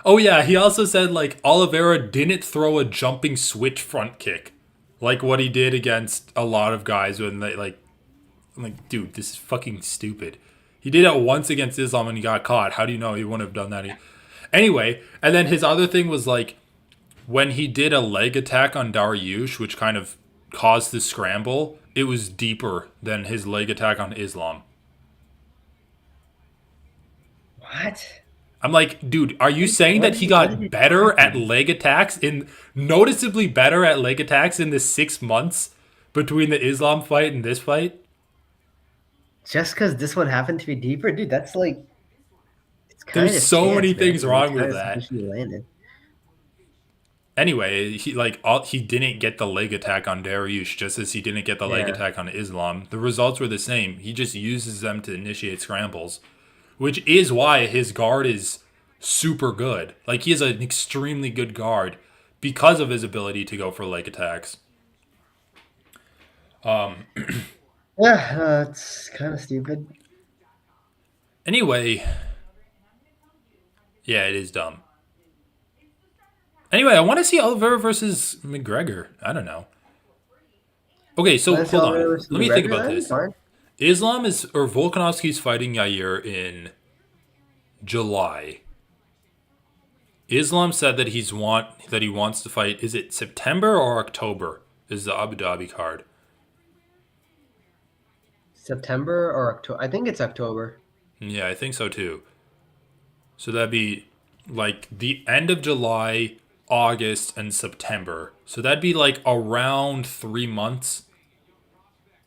Oh yeah, he also said like Oliveira didn't throw a jumping switch front kick, like what he did against a lot of guys when they like. I'm like, dude, this is fucking stupid. He did it once against Islam and he got caught. How do you know he wouldn't have done that? Anyway, and then his other thing was like when he did a leg attack on Dariush, which kind of caused the scramble, it was deeper than his leg attack on Islam. What? I'm like, dude, are you saying that he got better at leg attacks, noticeably better at leg attacks in the 6 months between the Islam fight and this fight? Just because this one happened to be deeper, dude, that's like. There's so many things wrong with that. Landed. Anyway, he didn't get the leg attack on Dariush, just as he didn't get the leg attack on Islam. The results were the same. He just uses them to initiate scrambles, which is why his guard is super good. Like, he has an extremely good guard because of his ability to go for leg attacks. Um, Yeah, it's kind of stupid. anyway, yeah, it is dumb. Anyway, I want to see Oliveira versus McGregor. I don't know. Okay, so Lance hold on. Oliveira versus Let me think McGregor about then? this. Fine. Islam is or Volkanovski's fighting Yair in July. Islam said that he wants to fight. Is it September or October? Is the Abu Dhabi card? September or October? I think it's October. Yeah, I think so too. So that'd be like the end of July, August, and September. So that'd be like around 3 months,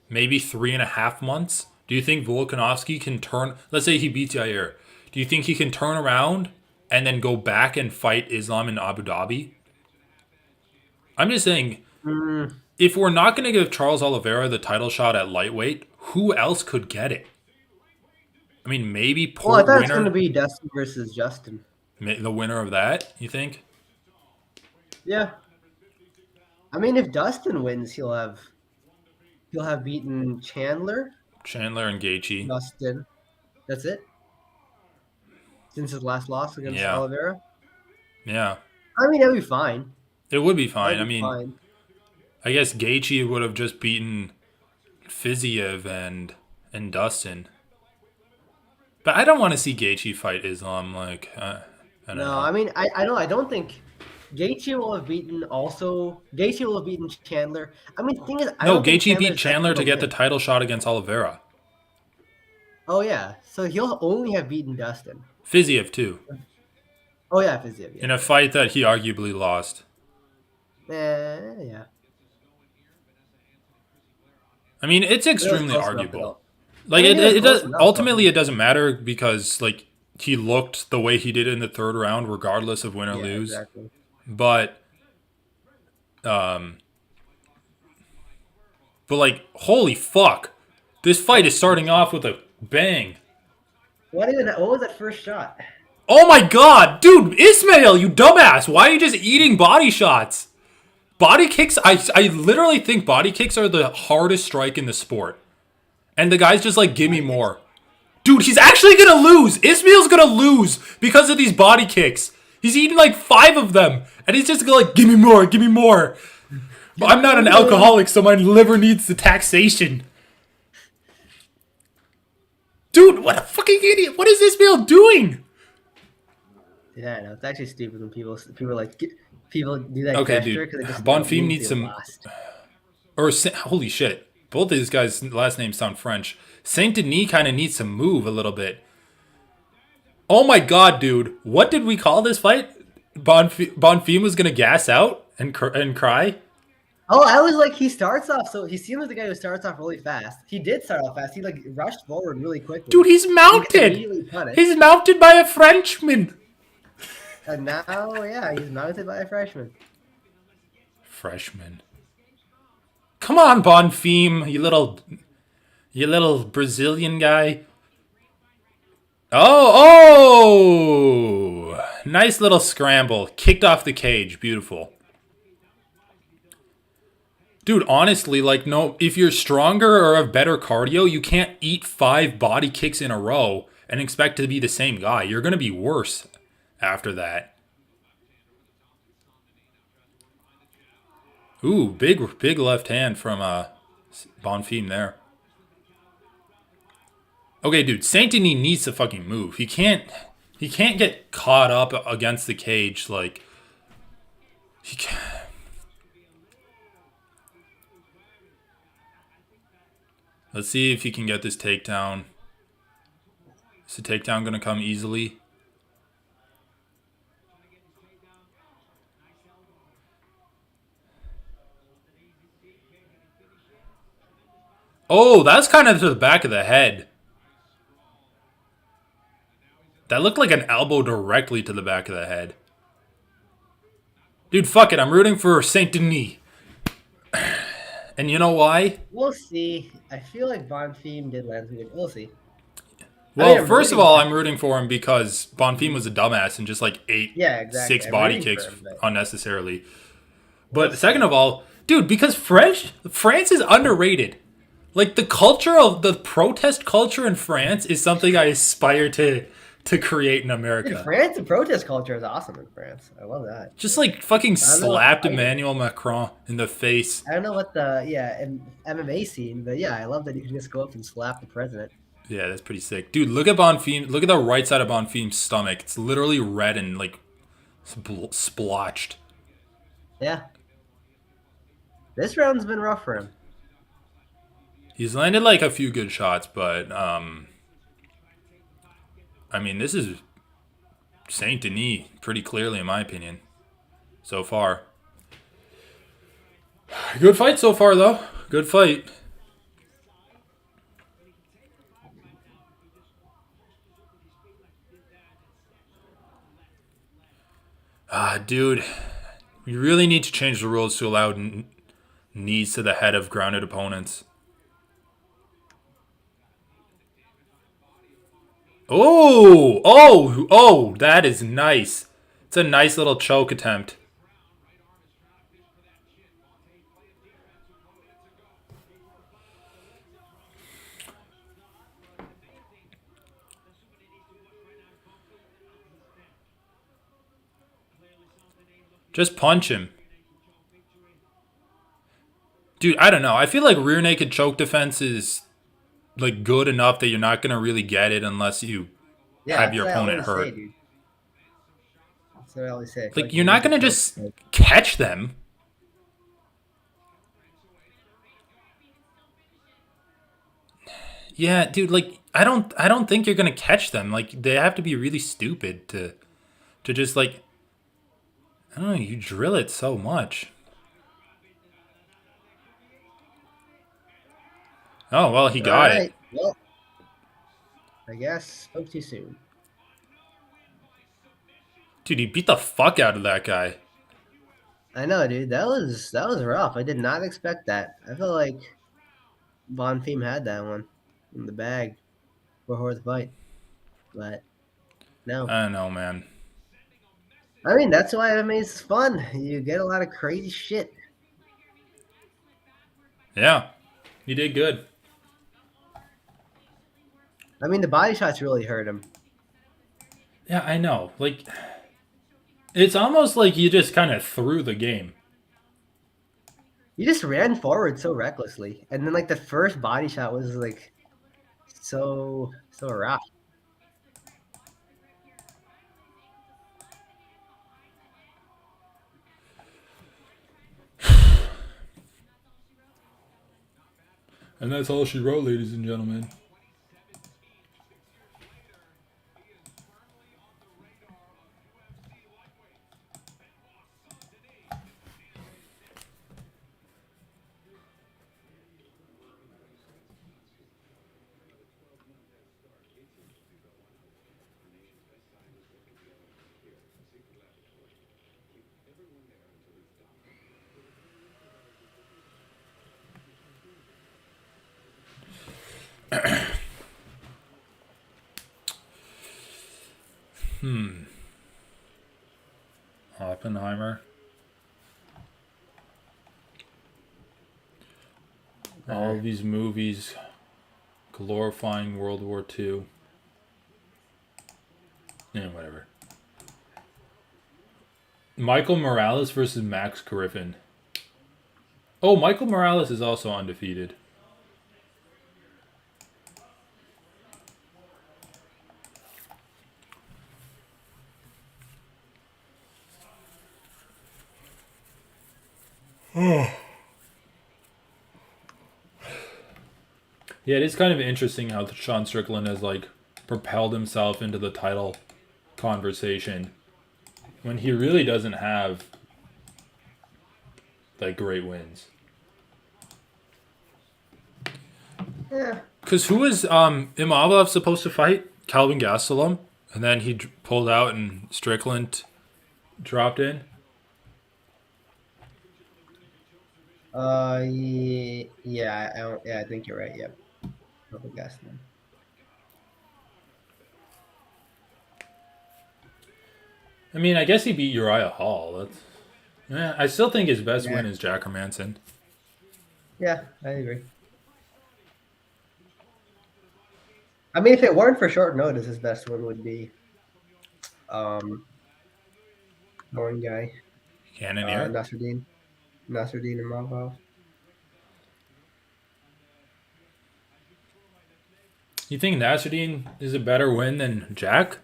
maybe 3.5 months. Do you think Volkanovski can turn? Let's say he beats Yair. Do you think he can turn around and then go back and fight Islam in Abu Dhabi? I'm just saying, Mm, if we're not going to give Charles Oliveira the title shot at lightweight, who else could get it? I mean, maybe well, I Port thought it's going to winner, be Dustin versus Justin. the winner of that. You think Yeah. I mean, if Dustin wins, he'll have beaten Chandler, Chandler and Gaethje? Dustin. That's it. Since his last loss against Yeah, Oliveira. yeah, I mean, that'd be fine. it would be That'd fine. I be mean, fine. I guess Gaethje would have just beaten Fiziev and Dustin, but I don't want to see Gaethje fight Islam. Like, I don't No, know. I mean, I don't think Gaethje will have beaten also. Gaethje will have beaten Chandler. I mean, the thing is, I No, don't think Gaethje beat Chandler's ever Chandler to going to get the win. title shot against Oliveira. Oh yeah, so he'll only have beaten Dustin. Fiziev too, Oh yeah, Fiziev, in yeah, a fight that he arguably lost. yeah. I mean, it's It was extremely close enough arguable. though. I Like mean, it, it was it close does enough though. ultimately it doesn't matter because like he looked the way he did in the third round, regardless of win or Yeah, lose. exactly. But um, but like holy fuck, this fight is starting off with a bang. What was that first shot? Oh my god, dude, Ismail, you dumbass! Why are you just eating body shots? Body kicks, I literally think body kicks are the hardest strike in the sport. And the guy's just like, give me Body kicks? more. Dude, he's actually gonna lose. Ismail's gonna lose because of these body kicks. He's eating like 5 of them. And he's just gonna like, give me more, give me more. But I'm not an alcoholic, so my liver needs the taxation. Dude, what a fucking idiot. What is Ismail doing? Yeah, I know. It's actually stupid when people like people do that Okay, gesture dude. because they just don't Bonfim mean needs to some. last. Holy shit. Both of these guys' last names sound French. Saint Denis kind of needs to move a little bit. Oh my god, dude. What did we call this fight? Bonfim was going to gas out and cry? Oh, I was like, he starts off so he seems like the guy who starts off really fast. He did start off fast. He like rushed forward really quickly. Dude, he's He gets mounted. immediately punished. He's mounted by a Frenchman. And now, yeah, he's mounted by a freshman. Freshman. Come on, Bonfim, you little Brazilian guy. Oh, nice little scramble. Kicked off the cage. Beautiful. Dude, honestly, like, no, if you're stronger or have better cardio, you can't eat 5 body kicks in a row and expect to be the same guy. You're going to be worse after that. Ooh, big left hand from Bonfim there. Okay, dude, Saint Denis needs to fucking move. He can't get caught up against the cage like he can't. Let's see if he can get this takedown. Is the takedown going to come easily? Oh, that's kind of to the back of the head. That looked like an elbow directly to the back of the head. Dude, fuck it. I'm rooting for Saint Denis. And you know why? We'll see. I feel like Bonfim did land some good. We'll see. Well, I'm first of rooting all, for I'm rooting for him because Bonfim was a dumbass and just like ate Yeah, exactly. 6 I'm body rooting kicks for him, but unnecessarily. we'll But second see. of all, Dude, because France is underrated. Like the culture of the protest culture in France is something I aspire to create in Dude, America. France, the protest culture is awesome in France. I love that. Just like fucking I don't know what the slapped fight is. Emmanuel Macron in the face. I don't know what the MMA scene, but yeah, I love that you can just go up and slap the president. Yeah, that's pretty sick. Dude, look at Bonfim. Look at the right side of Bonfim's stomach. It's literally red and like splotched. Yeah, this round's been rough for him. He's landed like a few good shots, but I mean, this is Saint Denis pretty clearly, in my opinion, so far. Good fight so far, though. Good fight. Dude, we really need to change the rules to allow knees to the head of grounded opponents. Oh, that is nice. It's a nice little choke attempt. Just punch him. Dude, I don't know. I feel like rear naked choke defense is like good enough that you're not going to really get it unless you Yeah, have that's your what I opponent always say, hurt. dude. That's what I always say. I feel Like like you're you not make going a to choke. just catch them. Yeah, dude, like I don't think you're going to catch them. Like they have to be really stupid to just like I don't know, you drill it so much. Oh, well, he All got it. right. Well, I guess spoke too soon. Dude, he beat the fuck out of that guy. I know, dude. That was rough. I did not expect that. I feel like Bonfim had that one in the bag before the fight, but no. I don't know, man. I mean, that's why MMA is fun. You get a lot of crazy shit. Yeah, he did good. I mean, the body shots really hurt him. Yeah, I know. Like, it's almost like you just kind of threw the game. You just ran forward so recklessly, and then like the first body shot was like so rough. And that's all she wrote, ladies and gentlemen. Oppenheimer. All of these movies glorifying World War II. Yeah, whatever. Michael Morales versus Max Griffin. Oh, Michael Morales is also undefeated. Yeah, it is kind of interesting how Sean Strickland has like propelled himself into the title conversation when he really doesn't have like great wins. Yeah. Because who was Imavov supposed to fight? Calvin Gastelum, and then he pulled out and Strickland dropped in. Yeah, I think you're right. Yep. Probably guess then. I mean, I guess he beat Uriah Hall. That's Yeah, I still think his best Yeah, win is Jack Hermanson. yeah, I agree. I mean, if it weren't for short notice, his best one would be um one guy, Cannonier. Nasruddin and Magomedov. You think Nasruddin is a better win than Jack?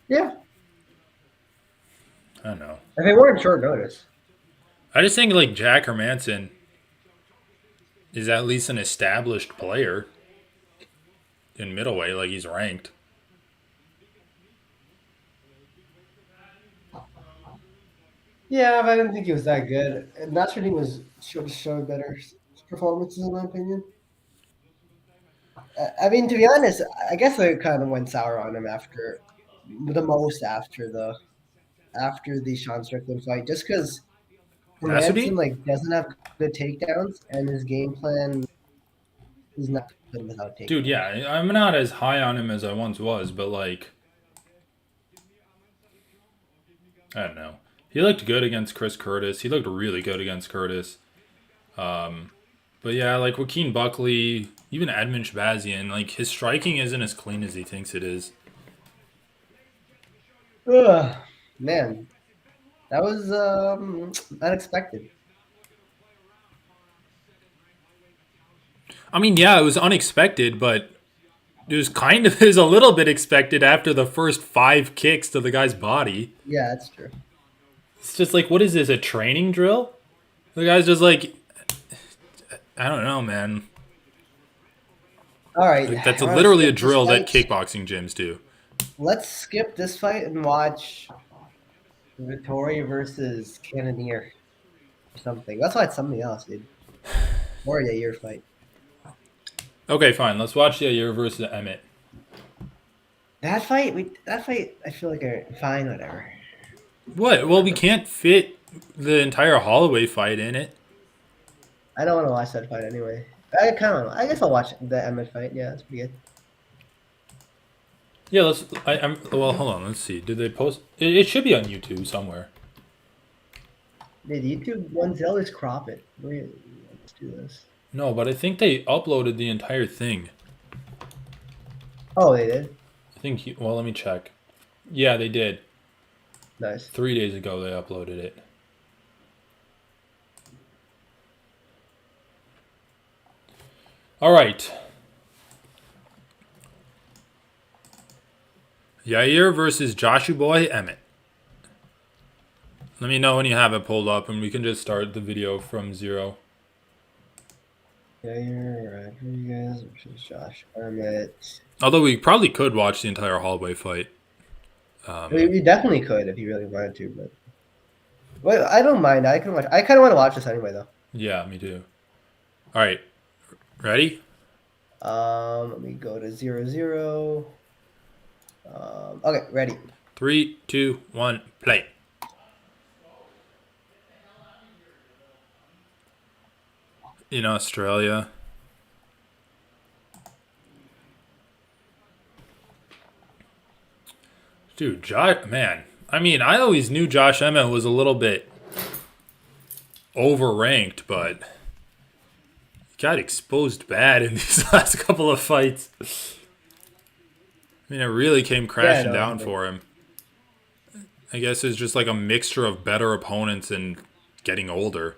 Yeah, I don't know. if it weren't short notice. I just think like Jack Hermanson is at least an established player in middleweight, like he's ranked. Yeah, but I didn't think he was that good. Nasruddin was showed better performances in my opinion. I mean, to be honest, I guess I kind of went sour on him after the Sean Strickland fight, just because Hermanson Nasruddin? like doesn't have good takedowns, and his game plan is not good without Dude, takedowns. yeah, I'm not as high on him as I once was, but like, I don't know. He looked good against Chris Curtis. He looked really good against Curtis. But yeah, like Joaquin Buckley, even Edmund Shabazian, like his striking isn't as clean as he thinks it is. Ugh, man, that was unexpected. I mean, yeah, it was unexpected, but it was kind of it was a little bit expected after the first 5 kicks to the guy's body. Yeah, that's true. It's just like, what is this, a training drill? The guy's just like, I don't know, man. All right, Like that's I want to literally a skip this drill that fight. kickboxing gyms do. Let's skip this fight and watch Vittori versus Cannonier or something. That's why it's something else, dude. Or a year fight. Okay, fine. Let's watch the Yair versus Emmett. That fight, I feel like fine, whatever. What? Well, we can't fit the entire Holloway fight in it. I don't want to watch that fight anyway. I guess I'll watch the Emmett fight. Yeah, that's pretty good. Yeah, let's. I'm. Well, hold on. Let's see. Did they post? It should be on YouTube somewhere. Did YouTube ones, they always crop it. Let's do this. No, but I think they uploaded the entire thing. Oh, they did? I think. Well, let me check. Yeah, they did. Nice. 3 days ago, they uploaded it. All right. Yair versus Joshua Boy Emmett. Let me know when you have it pulled up, and we can just start the video from zero. Jair Rodriguez versus Josh Emmett. Although we probably could watch the entire Holloway fight. We definitely could if you really wanted to, but well, I don't mind. I can watch. I kind of want to watch this anyway, though. Yeah, me too. All right, ready? Let me go to 0-0. Okay, ready. 3, 2, 1, play. In Australia. Dude, man. I mean, I always knew Josh Emmett was a little bit overranked, but he got exposed bad in these last couple of fights. I mean, it really came Yeah, crashing no, down for him. I guess it's just like a mixture of better opponents and getting older.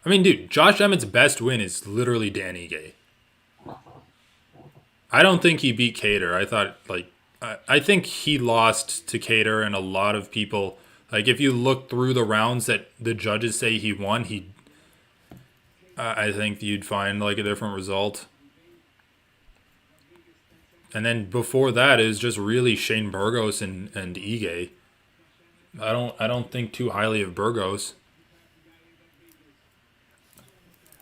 I mean, dude, Josh Emmett's best win is literally Dan Ige. I don't think he beat Cater. I think he lost to Cater, and a lot of people, like, if you look through the rounds that the judges say he won, I think you'd find like a different result. And then before that is just really Shane Burgos and Ige. I don't think too highly of Burgos.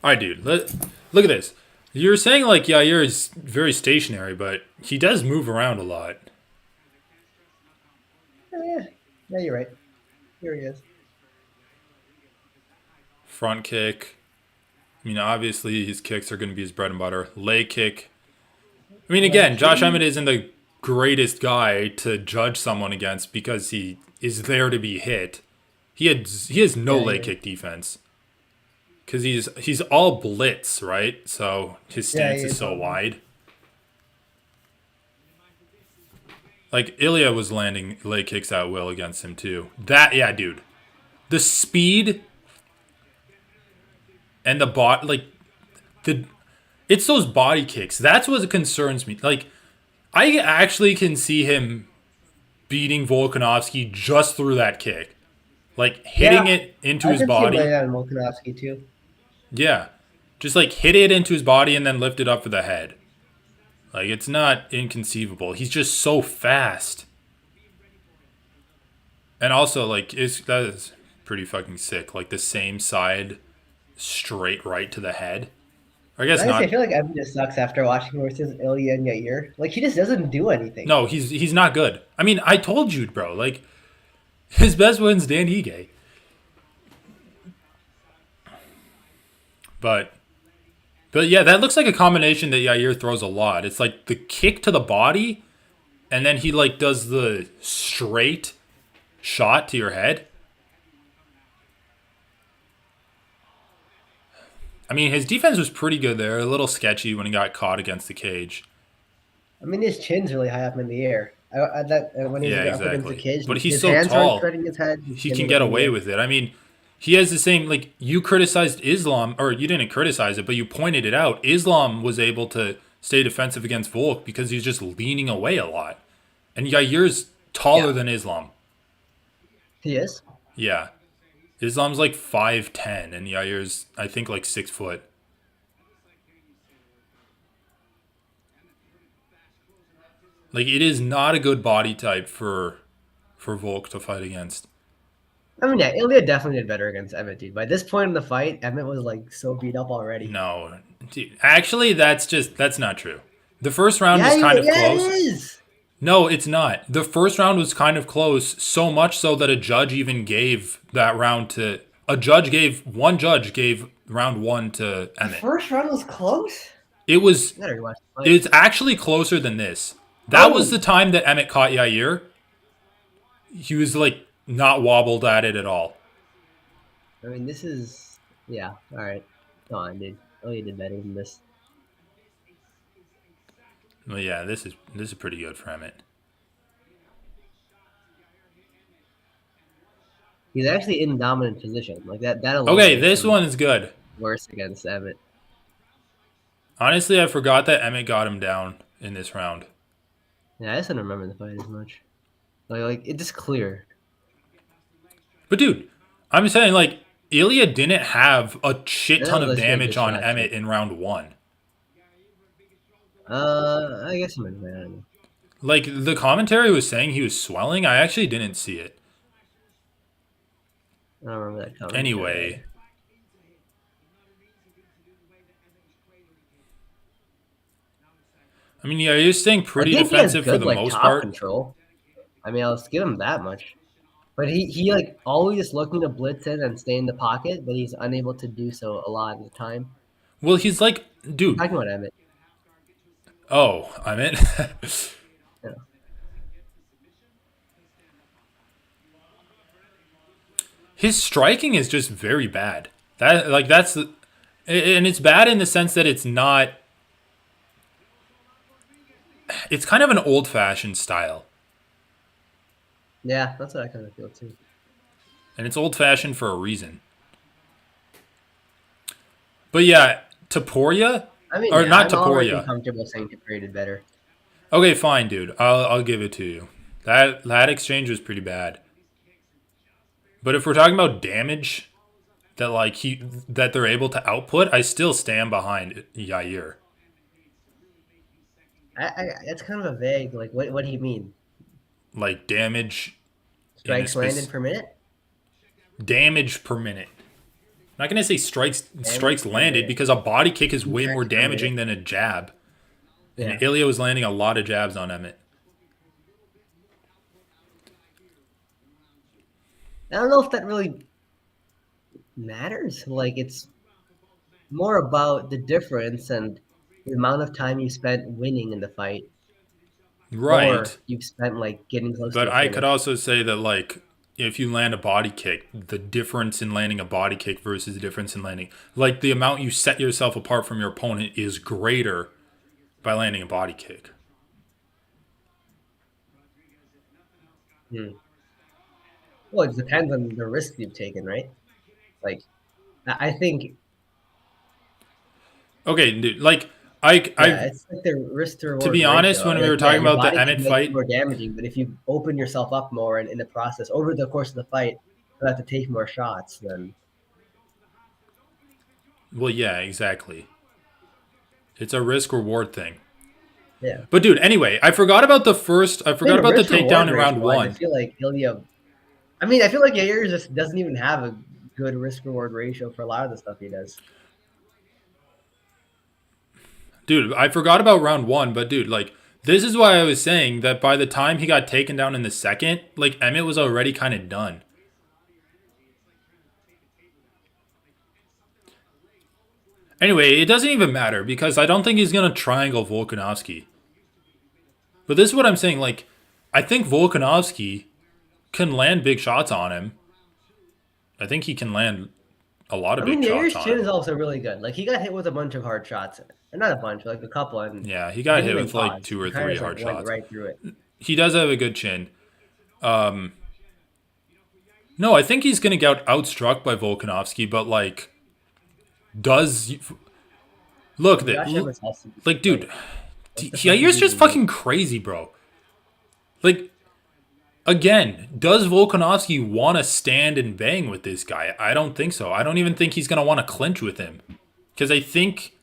All right, dude. Look at this. You're saying like Yair is very stationary, but he does move around a lot. Yeah, yeah, you're right. Here he is. Front kick. I mean, obviously his kicks are going to be his bread and butter. Leg kick. I mean, again, Josh Emmett isn't the greatest guy to judge someone against because he is there to be hit. He has no Yeah, leg kick defense because he's all blitz, right? So his yeah, stance he is is so all good. wide. Like Ilya was landing leg kicks at will against him too. That yeah, dude. The speed and the the it's those body kicks. That's what concerns me. Like I actually can see him beating Volkanovski just through that kick. Like hitting Yeah, it into I his could see him laying body. out on Volkanovski too. Yeah. Just like hit it into his body and then lift it up for the head. Like it's not inconceivable. He's just so fast. And also like that is pretty fucking sick. Like the same side straight right to the head. I guess Honestly, I not. feel like Evan just sucks after watching versus Ilya and Yair. Like he just doesn't do anything. No, he's not good. I mean, I told you, bro. Like his best win's Dan Ige. But yeah, that looks like a combination that Yair throws a lot. It's like the kick to the body, and then he like does the straight shot to your head. I mean, his defense was pretty good there. A little sketchy when he got caught against the cage. I mean, his chin's really high up in the air. When he's Yeah, up against the exactly. cage, But he's his so hands aren't tall, spreading his head. His he chin can is up get in the away air. with it. I mean, he has the same like you criticized Islam, or you didn't criticize it, but you pointed it out. Islam was able to stay defensive against Volk because he's just leaning away a lot. And Yair's taller Yeah, than Islam. he is. Yeah. Islam's like 5'10", and Yair's, I think, like 6 foot. Like, it is not a good body type for Volk to fight against. I mean, yeah, Ilya definitely did better against Emmett, dude. By this point in the fight, Emmett was like so beat up already. No. Dude, actually, that's not true. The first round Yeah, was kind of yeah, it close. is. No, it's not. The first round was kind of close, so much so that a judge even gave that round to one judge gave round 1 to The Emmett. first round was close. It was I gotta rewatch the fight. it's actually closer than this. That was the Oh, time that Emmett caught Yair. He was like not wobbled at it at all. I mean, this is yeah. All right, come on, dude. Ilya did better than this. Well, yeah, this is pretty good for Emmett. He's actually in dominant position. Like that alone Okay, makes this him one is good. worse against Emmett. Honestly, I forgot that Emmett got him down in this round. Yeah, I just don't remember the fight as much. Like it's just clear. But dude, I'm saying like Ilya didn't have a shit And that ton was of a straight damage on distraction. Emmett in round 1. I guess I'm in I don't know. Like the commentary was saying he was swelling. I actually didn't see it. I don't remember that commentary. Anyway, I mean, yeah, you're staying I pretty think he has defensive for good the like most top part. control. I mean, I'll give him that much. But he like always looking to blitz in and stay in the pocket, but he's unable to do so a lot of the time. Well, he's like, I'm dude. talking about Emmett. Oh, I meant. Yeah. His striking is just very bad. And it's bad in the sense that it's not. It's kind of an old-fashioned style, Yeah, that's what I kind of feel too. and it's old-fashioned for a reason. But yeah, Taporia, I mean, or yeah, not I'm already Taporia. comfortable saying Tapiri did better. Okay, fine, dude. I'll give it to you. That exchange was pretty bad. But if we're talking about damage that they're able to output, I still stand behind Yair. That's kind of a vague. Like, what do you mean? Like damage in a Strikes landed per minute? damage per minute. I'm not gonna say strikes Damage per landed minute. because a body kick is way more Strikes per damaging minute. than a jab. Yeah. And Ilya was landing a lot of jabs on Emmett. I don't know if that really matters. Like, it's more about the difference and the amount of time you spent winning in the fight. Right. more you've spent like getting close to But a I could finish. also say that, like, if you land a body kick, the difference in landing a body kick versus the difference in landing, like, the amount you set yourself apart from your opponent is greater by landing a body kick. Hmm. Well, it depends on the risk you've taken, right? Like, I think, Okay, dude, like, I, yeah, it's like the risk to to reward be honest, ratio. when we Like, were yeah, talking your about the body kick Emmett might be fight, more damaging, but if you open yourself up more in the process over the course of the fight, you have to take more shots. Then well, yeah, exactly. It's a risk reward thing. yeah, But dude, anyway, I I forgot mean, about the risk takedown reward in round ratio wise, I one. feel like Ilya. I mean, I feel like Yair just doesn't even have a good risk reward ratio for a lot of the stuff he does. Dude, I forgot about round one, but dude, like, this is why I was saying that by the time he got taken down in the second, like, Emmett was already kind of done. Anyway, it doesn't even matter because I don't think he's going to triangle Volkanovski. But this is what I'm saying. Like, I think Volkanovski can land big shots on him. I think he can land a lot I of mean, big shots Yair's on chin him. is also really good. Like he got hit with a bunch of hard shots, and not a bunch, but like a couple, and Yeah, he he got didn't hit even with like pause. two He or kind of three just like hard went shots. right through it. He does have a good chin. No, I think he's going to get outstruck by Volkanovski, but like, does. Look, And Josh Evans also like, dude, like, what the fuck is Yair's he just even doing? fucking crazy, bro. Like, again, does Volkanovski want to stand and bang with this guy? I don't think so. I don't even think he's going to want to clinch with him. Because I think.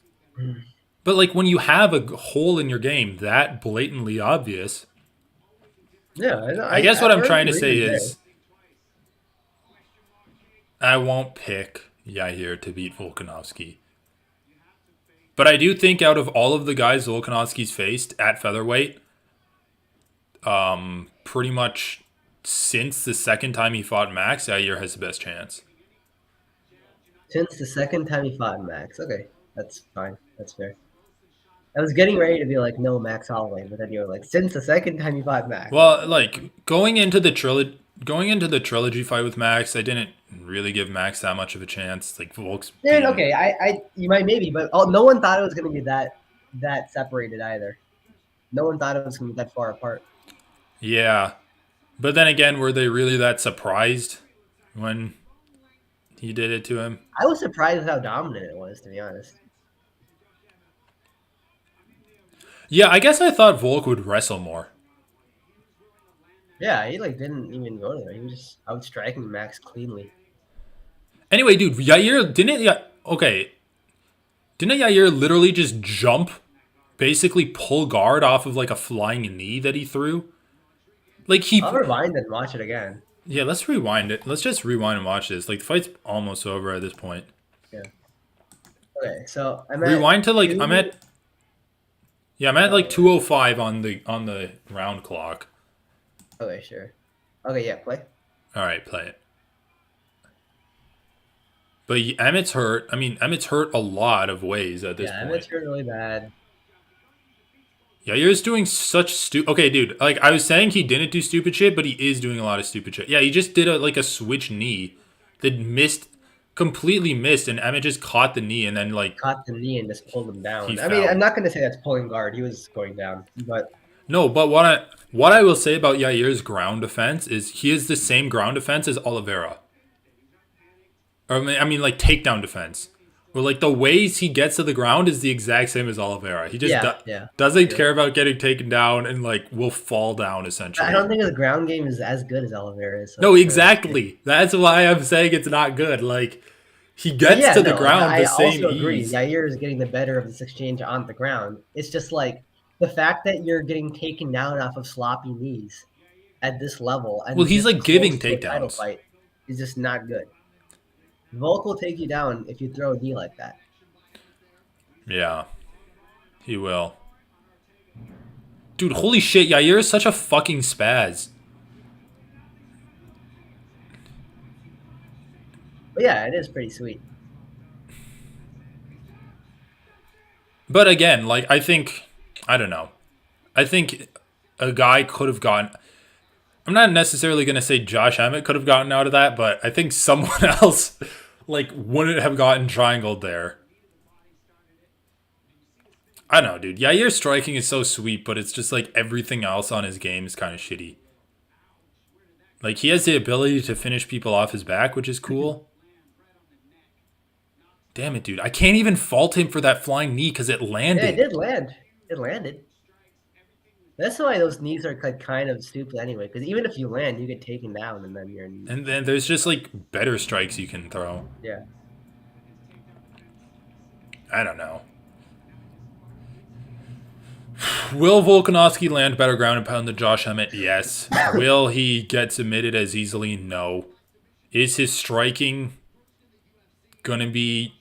But, like, when you have a hole in your game that blatantly obvious, Yeah, I know. I guess I what I'm heard trying the to say reasons there. is I won't pick Yair to beat Volkanovski. But I do think out of all of the guys Volkanovski's faced at featherweight, pretty much since the second time he fought Max, Yair has the best chance. Since the second time he fought Max. Okay, that's fine. That's fair. I was getting ready to be like, no, Max Holloway, but then you were like, since the second time he fought Max. I was Well, like, like going into the trilogy fight with Max, I didn't really give Max that much of a chance. Like Volk's yeah, being okay, you might maybe, but no one thought it was going to be that separated either. No one thought it was going to be that far apart. yeah. But then again, were they really that surprised when he did it to him? I was surprised with how dominant it was, to be honest. Yeah, I guess I thought Volk would wrestle more. Yeah, he like didn't even go there. He was just out striking Max cleanly. Anyway, dude, Yair didn't. Yeah, okay. Didn't Yair literally just jump, basically pull guard off of like a flying knee that he threw? Like he. I'll rewind and watch it again. Yeah, let's rewind it. Let's just rewind and watch this. Like the fight's almost over at this point. Yeah. Okay, so I'm at Rewind to like I'm two. at. Yeah, I'm at like Oh, 2:05 on the round clock. okay, sure. Okay, yeah, play. All right, play it. But Emmett's hurt. I mean, Emmett's hurt a lot of ways at this Yeah, Emmett's point. hurt really bad. Yair's doing such stupid. Okay, dude. Like I was saying, he didn't do stupid shit, but he is doing a lot of stupid shit. Yeah, he just did a switch knee that completely missed, and Emmett just caught the knee, and then like Caught the knee and just pulled him he down. I mean, I'm fell. not going to say that's pulling guard. He was going down, but No, but what I will say about Yair's ground defense is he has the same ground defense as Oliveira. Or I mean like takedown defense. Where like the ways he gets to the ground is the exact same as Oliveira. He just yeah, yeah. doesn't True. care about getting taken down and like will fall down I essentially. don't think his ground game is as good as Oliveira is. No, So that's good. exactly. That's why I'm saying it's not good. Like he But gets yeah, to the no, like ground I the same also agree. ease. Yair is getting the better of this exchange on the ground. It's just like the fact that you're getting taken down off of sloppy knees at this level Well, and he's this like giving close to a title takedowns. fight is just not good. Volk will take you down if you throw a knee like that. Yeah, he will. Dude, holy shit, Yair is such a fucking spaz. But yeah, it is pretty sweet. But again, like I don't know. I think a guy could have gotten. I'm not necessarily going to say Josh Emmett could have gotten out of that, but I think someone else like wouldn't have gotten triangled there. I don't know, dude. Yair's striking is so sweet, but it's just like everything else on his game is kind of shitty. Like he has the ability to finish people off his back, which is cool. Damn it, dude. I can't even fault him for that flying knee because it Yeah, landed. it did land. It landed. That's why those knees are like kind of stupid anyway. Because even if you land, you get taken down, and then you're. And then there's just like better strikes you can throw. Yeah. I don't know. Will Volkanovski land better ground and pound than Josh Emmett? Yes. Will he get submitted as easily? No. Is his striking gonna be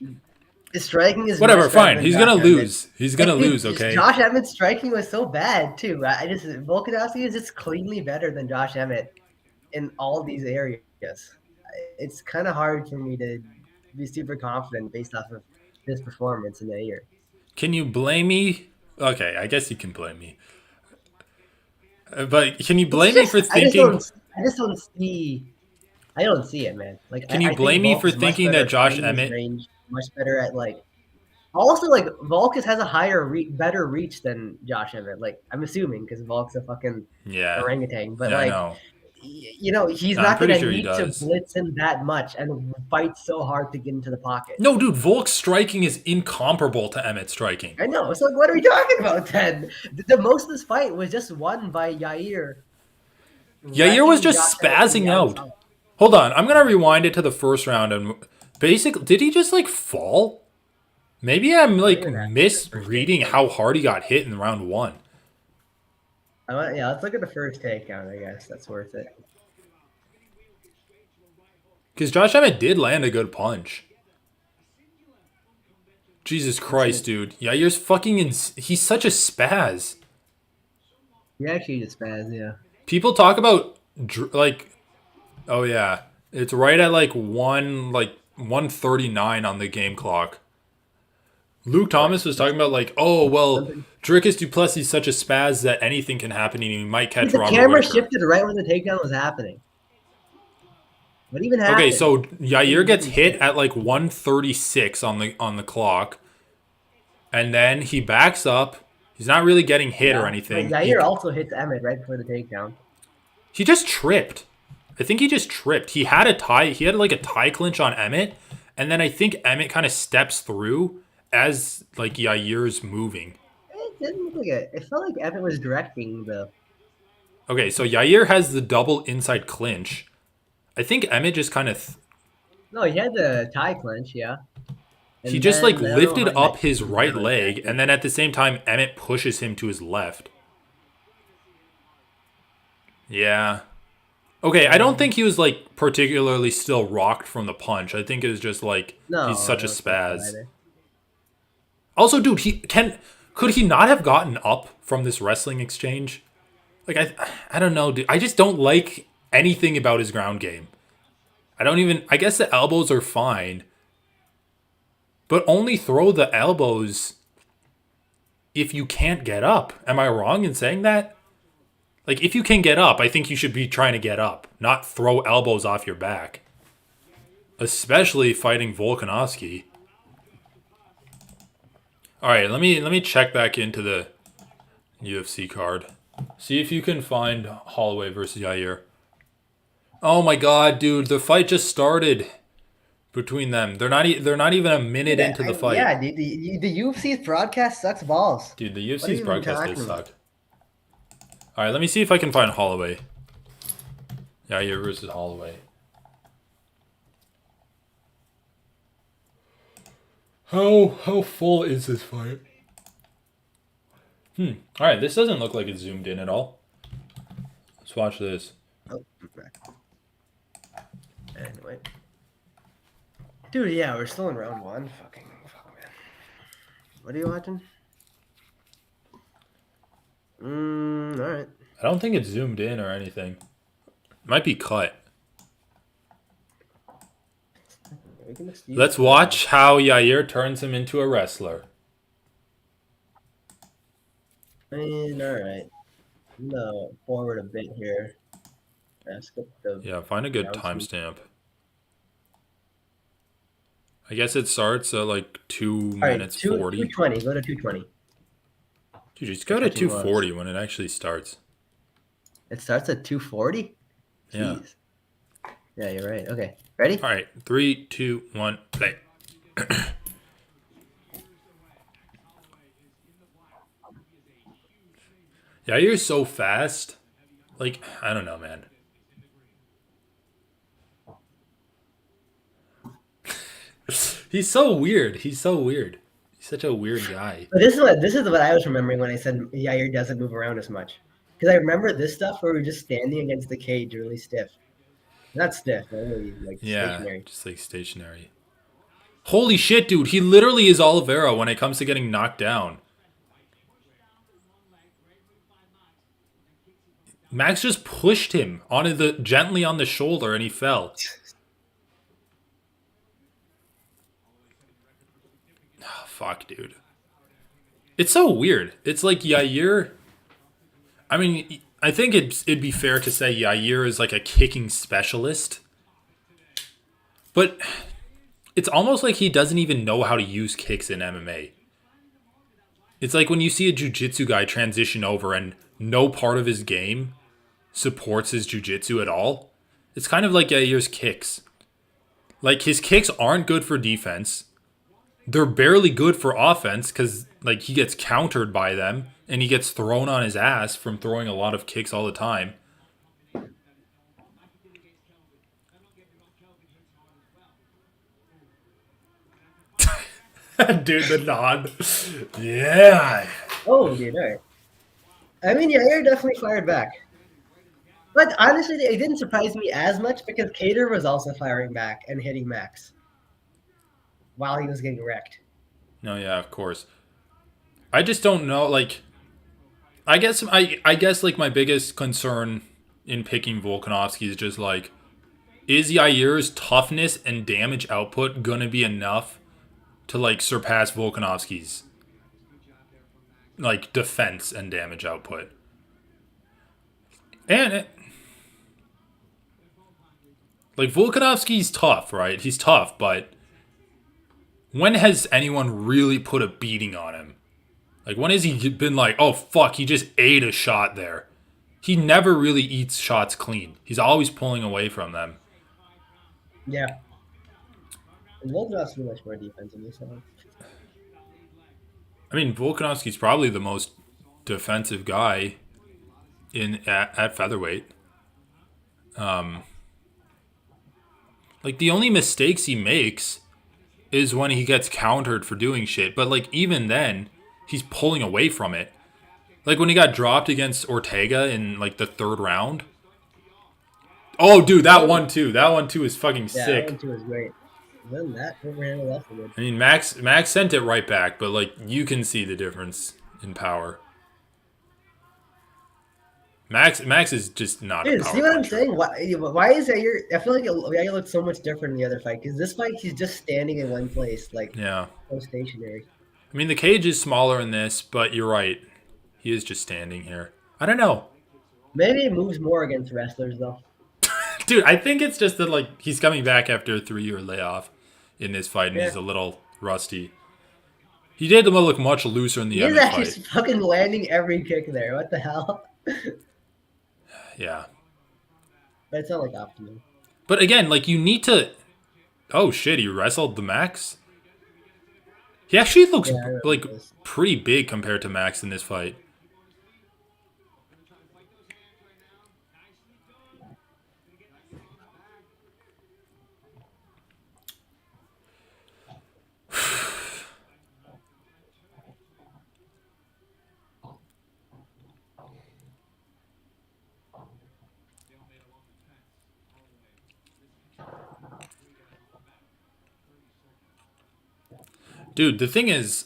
His striking is whatever? much better Fine. than He's Josh gonna Emmett. lose. He's gonna lose. Okay. Josh Emmett's striking was so bad too. I just Volkanovski is just cleanly better than Josh Emmett in all these areas. It's kind of hard for me to be super confident based off of this performance in the year. Can you blame me? Okay, I guess you can blame me. But can you blame me for thinking? I just don't see. I don't see it, man. Like Can you I blame think me Volk for is much thinking better that at Josh finding his Emmett? range, much better at like. Also, like Volk has a higher, better reach than Josh Emmett. Like I'm assuming because Volk's a fucking Yeah. orangutan, but Yeah, I like know. he's No, I'm not pretty gonna sure he need to does. blitz him that much and fight so hard to get into the pocket. No, dude, Volk's striking is incomparable to Emmett's striking. I know. So like, what are we talking about then? The most of this fight was just won by Yair. Yair was Wrecking just Josh Emmett from the spazzing out. outside. Hold on, I'm gonna rewind it to the first round and basically, did he just like fall? Maybe I'm like misreading how hard he got hit in round one. Yeah, let's look at the first takedown. I guess that's worth it. Because Josh Emmett did land a good punch. Jesus Christ, dude. Yair's fucking he's such a spaz. He actually just spaz, yeah. People talk about like, oh yeah, it's right at like 139 on the game clock. Luke Thomas was talking about like, oh well, Dricus Duplessis is such a spaz that anything can happen and he might catch The Robert camera Whittaker. shifted right when the takedown was happening. What even happened? Okay, so Yair gets hit at like 136 on the clock, and then he backs up. He's not really getting hit or anything. But Yair also hits Emmett right before the takedown. He just tripped. I think he just tripped. He had a tie. He had like a tie clinch on Emmett, and then I think Emmett kind of steps through as like Yair's moving. It didn't look like it. It felt like Emmett was directing the. Okay, so Yair has the double inside clinch. I think Emmett just kind of. No, he had the tie clinch, yeah. He just like lifted up his right leg, and then at the same time, Emmett pushes him to his left. Yeah. Okay, I don't think he was like particularly still rocked from the punch. I think it was just like he's such a spaz. Also, dude, could he not have gotten up from this wrestling exchange? Like I don't know, dude. I just don't like anything about his ground game. I guess the elbows are fine. But only throw the elbows if you can't get up. Am I wrong in saying that? Like, if you can get up, I think you should be trying to get up, not throw elbows off your back. Especially fighting Volkanovski. Alright, let me check back into the UFC card. See if you can find Holloway versus Yair. Oh my god, dude, the fight just started between them. They're not even a minute into the fight. Yeah, dude, the UFC's broadcast sucks balls. Dude, the UFC's broadcast does suck. All right, let me see if I can find Holloway. Yair versus Holloway. How full is this fight? All right, this doesn't look like it's zoomed in at all. Let's watch this. Oh, anyway. Dude, yeah, we're still in round one. Fuck, man. What are you watching? Alright. I don't think it's zoomed in or anything. It might be cut. Let's watch how Yair turns him into a wrestler. Alright. I'm gonna forward a bit here. Skip the Yeah, find a good announcement. timestamp. I guess it starts at like 2 All right, minutes two 40. twenty. Go to 220 Dude, just for go to catching gloves. 240 when it actually starts. It starts at 240. Yeah. Jeez. Yeah, you're right. Okay, ready? All right, 3, 2, 1, play. Yeah, you're so fast. Like, I don't know, man. He's so weird. He's so weird. He's such a weird guy. But this is what I was remembering when I said Yair doesn't move around as much. Because I remember this stuff where we're just standing against the cage really stiff. Not stiff, but really like Yeah, stationary. just like stationary. Holy shit, dude. He literally is Oliveira when it comes to getting knocked down. Max just pushed him gently on the shoulder and he fell. Oh, fuck, dude. It's so weird. It's like Yair. I mean, I think it'd be fair to say Yair is like a kicking specialist. But it's almost like he doesn't even know how to use kicks in MMA. It's like when you see a jiu-jitsu guy transition over and no part of his game supports his jiu-jitsu at all. It's kind of like Yair's kicks. Like his kicks aren't good for defense. They're barely good for offense because like he gets countered by them and he gets thrown on his ass from throwing a lot of kicks all the time. Dude, the nod. Yeah. Oh, dude, all right. I mean, Yair definitely fired back. But honestly, it didn't surprise me as much because Cater was also firing back and hitting Max while he was getting wrecked. No, yeah, of course. I just don't know. Like, I guess like my biggest concern in picking Volkanovski is just like, is Yair's toughness and damage output gonna be enough to like surpass Volkanovski's like defense and damage output? And like Volkanovski's tough, right? He's tough, but when has anyone really put a beating on him? Like when has he been like, oh fuck, he just ate a shot there? He never really eats shots clean. He's always pulling away from them. Yeah. And Volkanov's so much more defensively, so. I mean, Volkanovski's probably the most defensive guy at featherweight. Like the only mistakes he makes is when he gets countered for doing shit. But like even then, he's pulling away from it. Like when he got dropped against Ortega in like the third round. Oh, dude, that one too. That one too is fucking Yeah, that sick. one too was great. Then that overhand left good. I mean, Max sent it right back, but like you can see the difference in power. Max is just not a Dude, power see what I'm puncher. saying? Why is Yair? I feel like Yair looks so much different in the other fight because this fight he's just standing in one place, like Yeah. so stationary. I mean, the cage is smaller in this, but you're right. He is just standing here. I don't know. Maybe he moves more against wrestlers though. Dude, I think it's just that like he's coming back after a 3-year layoff in this fight and Yeah. he's a little rusty. He did look much looser in the He is Emmett actually fight. fucking landing every kick there. What the hell? Yeah. But it's not like optimal. But again, like you need to. Oh shit! He wrestled the Max. He actually looks Yeah, I remember like this. pretty big compared to Max in this fight. Dude, the thing is,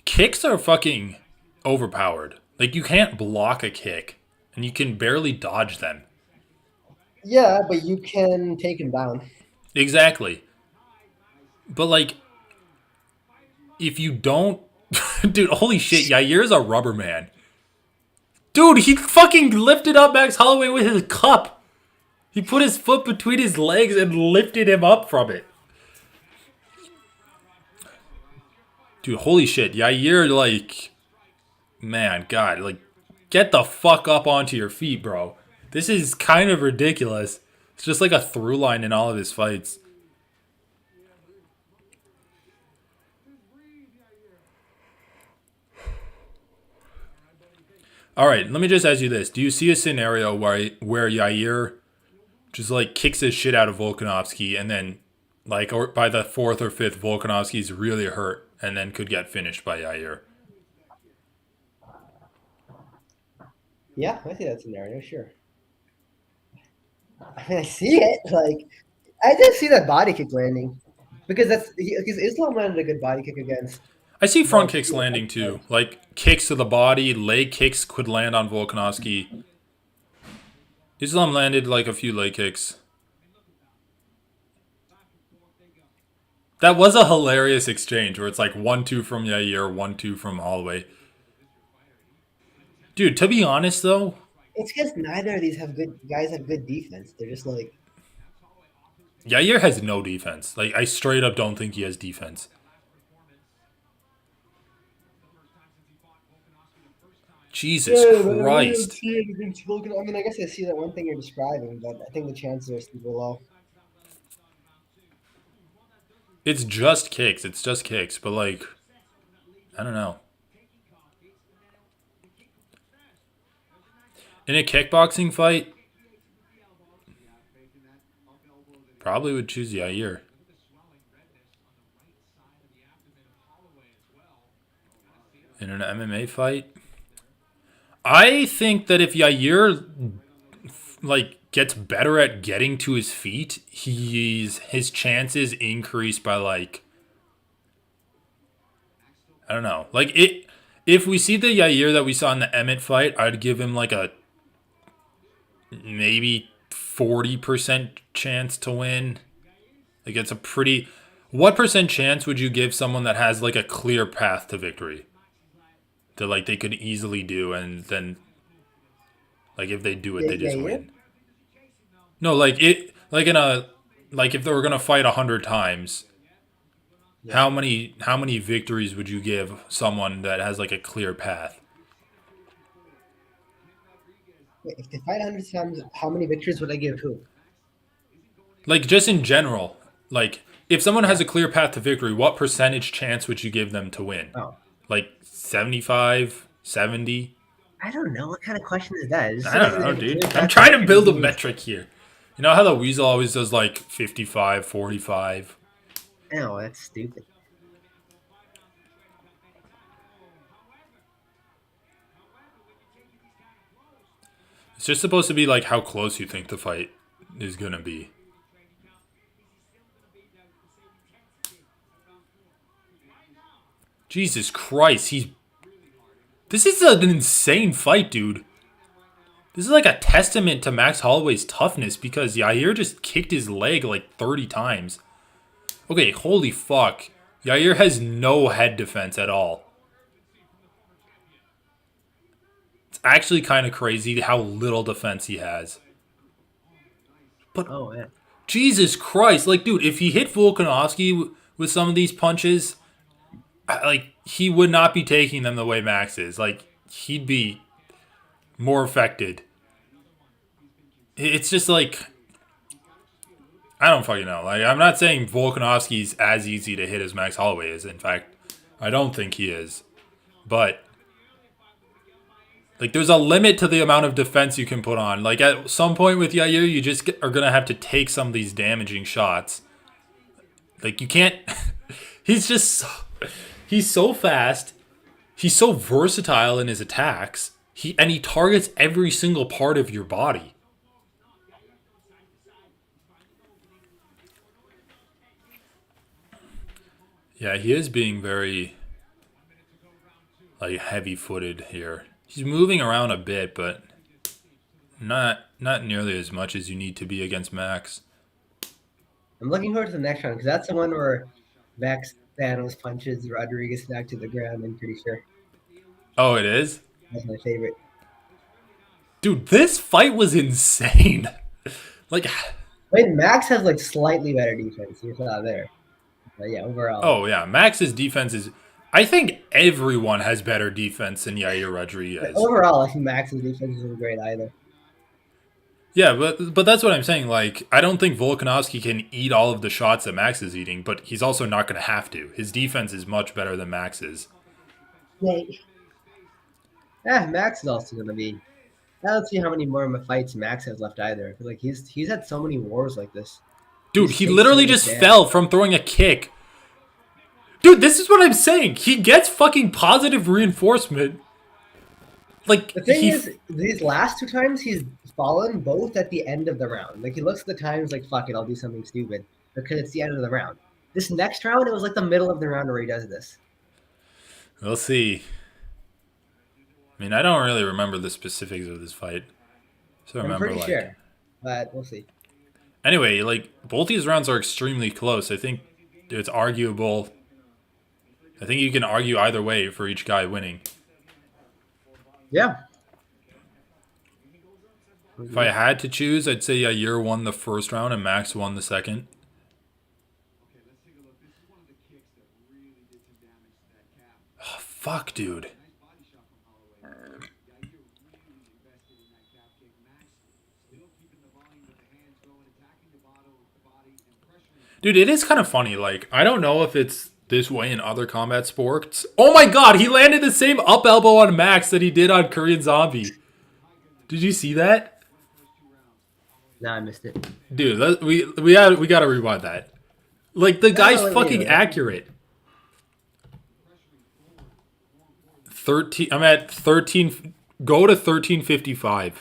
kicks are fucking overpowered. Like you can't block a kick, and you can barely dodge them. Yeah, but you can take him down. Exactly. But like, if you don't, dude, holy shit, Yair's a rubber man. Dude, he fucking lifted up Max Holloway with his cup. He put his foot between his legs and lifted him up from it. Dude, holy shit. Yair, like, man, God, like, get the fuck up onto your feet, bro. This is kind of ridiculous. It's just like a through line in all of his fights. All right, let me just ask you this. Do you see a scenario where Yair just, like, kicks his shit out of Volkanovski and then, like, or by the fourth or fifth, Volkanovski's really hurt and then could get finished by Yair? Yeah, I see that scenario. Sure. I mean, I see it. Like, I did see that body kick landing because because Islam landed a good body kick against. I see front Well, kicks landing too. Like kicks to the body, leg kicks could land on Volkanovski. Islam landed like a few leg kicks. That was a hilarious exchange where it's like 1-2 from Yair, 1-2 from Holloway. Dude, to be honest though, it's because neither of these have good guys have good defense. They're just like, Yair has no defense. Like I straight up don't think he has defense. Jesus yeah, but I really don't Christ. see it against Volkan. I mean, I guess I see that one thing you're describing, but I think the chances are super low. It's just kicks. It's just kicks. But like, I don't know. In a kickboxing fight, probably would choose Yair. In an MMA fight, I think that if Yair like gets better at getting to his feet, his chances increase by like I don't know. Like it if we see the Yair that we saw in the Emmett fight, I'd give him like a maybe 40% chance to win. Like it's a pretty what percent chance would you give someone that has like a clear path to victory? That like they could easily do and then like if they do it Yeah, they yeah, just yeah. win. No, like it like in a like if they were gonna fight 100 times, Yeah. how many victories would you give someone that has like a clear path? Wait, if they fight 100 times, how many victories would I give who? Like just in general, like if someone has Yeah. a clear path to victory, what percentage chance would you give them to win? Oh, Like 75, 70? I don't know. What kind of question is that? It just I said don't if they know, have a dude. clear I'm path to trying to victory build a means metric here. You know how the Weasel always does like 55, 45? no, that's stupid. It's just supposed to be like how close you think the fight is gonna be. Jesus Christ, this is an insane fight, dude. This is like a testament to Max Holloway's toughness because Yair just kicked his leg like 30 times. Okay, holy fuck. Yair has no head defense at all. It's actually kind of crazy how little defense he has. But Oh, yeah. Jesus Christ, like, dude, if he hit Volkanovski with some of these punches, like, he would not be taking them the way Max is. Like, he'd be more affected. It's just like, I don't fucking know. Like, I'm not saying Volkanovski's as easy to hit as Max Holloway is. In fact, I don't think he is. But like, there's a limit to the amount of defense you can put on. Like, at some point with Yair, you just are going to have to take some of these damaging shots. Like, you can't... he's so fast. He's so versatile in his attacks. He targets every single part of your body. Yeah, he is being very, like, heavy-footed here. He's moving around a bit, but not nearly as much as you need to be against Max. I'm looking forward to the next round because that's the one where Max Thanos punches Rodriguez back to the ground. I'm pretty sure Oh, it is? that's my favorite. Dude, this fight was insane. Like, Wait, Max has like slightly better defense. He's not there. But yeah, overall. oh yeah, Max's defense is. I think everyone has better defense than Yair But Rodriguez. overall, I think Max's defense isn't great either. Yeah, but that's what I'm saying. Like, I don't think Volkanovski can eat all of the shots that Max is eating, but he's also not going to have to. His defense is much better than Max's. Yay. Yeah, Max is also gonna be. I don't see how many more fights Max has left either. I feel like he's had so many wars like this. Dude, He's he taken so literally much just damage. fell from throwing a kick. Dude, this is what I'm saying. He gets fucking positive reinforcement. Like, The thing is, these last 2 times he's fallen both at the end of the round. Like he looks at the times like, fuck it, I'll do something stupid because it's the end of the round. This next round, it was like the middle of the round where he does this. we'll see. I mean, I don't really remember the specifics of this fight. So I I'm remember, pretty like. sure, but we'll see. Anyway, like, both these rounds are extremely close. I think it's arguable. I think you can argue either way for each guy winning. Yeah. If I had to choose, I'd say Yair won the first round and Max won the second. Oh, fuck, dude. Dude, it is kind of funny. Like, I don't know if it's this way in other combat sports. Oh my god, he landed the same up elbow on Max that he did on Korean Zombie. Did you see that? Nah, I missed it. Dude, we gotta rewind that. Like, the guy's wait, fucking wait. accurate. 13. I'm at 13. Go to 13:55.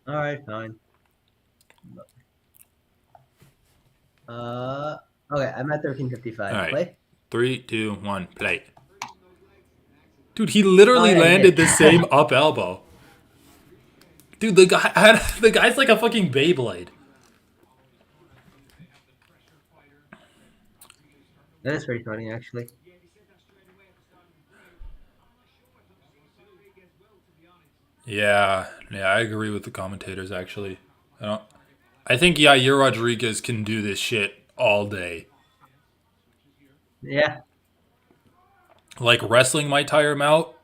All right, fine. Okay, I'm at 13:55. All right. Play. 3, 2, 1, play. Dude, he literally Oh, yeah, he landed did. the same up elbow. Dude, the guy's like a fucking Beyblade. That is pretty funny, actually. Yeah, I agree with the commentators. Actually, I think Yair Rodriguez can do this shit all day. Yeah. Like, wrestling might tire him out,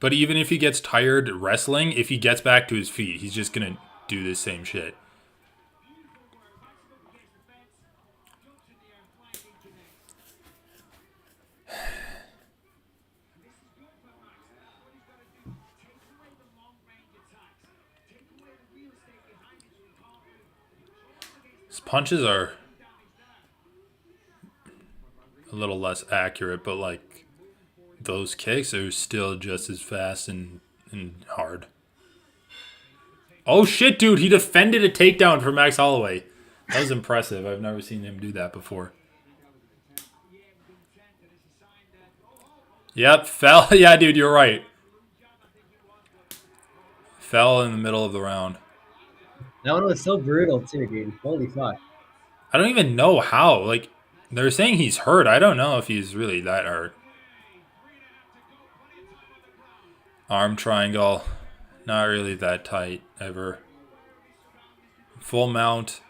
but even if he gets tired wrestling, if he gets back to his feet, he's just gonna do the same shit. His punches are a little less accurate, but like, those kicks are still just as fast and hard. Oh shit, dude, he defended a takedown for Max Holloway. That was impressive. I've never seen him do that before. Yep, fell. Yeah, dude, you're right. Fell in the middle of the round. That one was so brutal, too, dude. Holy fuck. I don't even know how. Like, they're saying he's hurt. I don't know if he's really that hurt. Arm triangle. Not really that tight, ever. Full mount.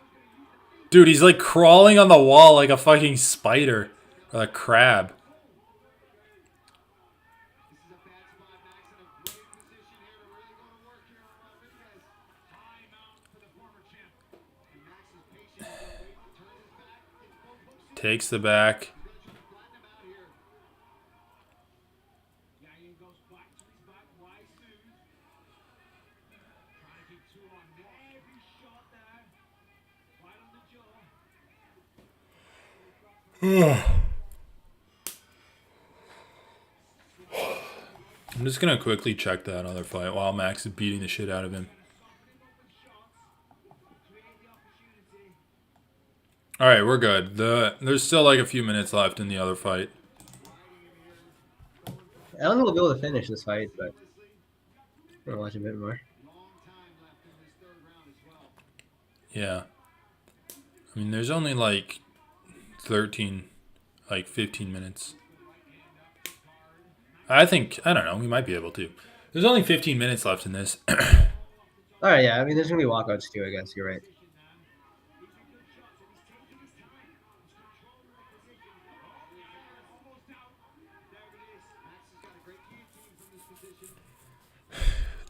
Dude, he's like crawling on the wall like a fucking spider. Or a crab. Takes the back. I'm just gonna quickly check that other fight while Max is beating the shit out of him. Alright, we're good. There's still like a few minutes left in the other fight. I don't think we'll be able to finish this fight, but I'm gonna watch a bit more. Yeah. I mean, there's only like 15 minutes. I don't know, we might be able to. There's only 15 minutes left in this. All right, yeah. I mean, there's gonna be walkouts too. I guess you're right.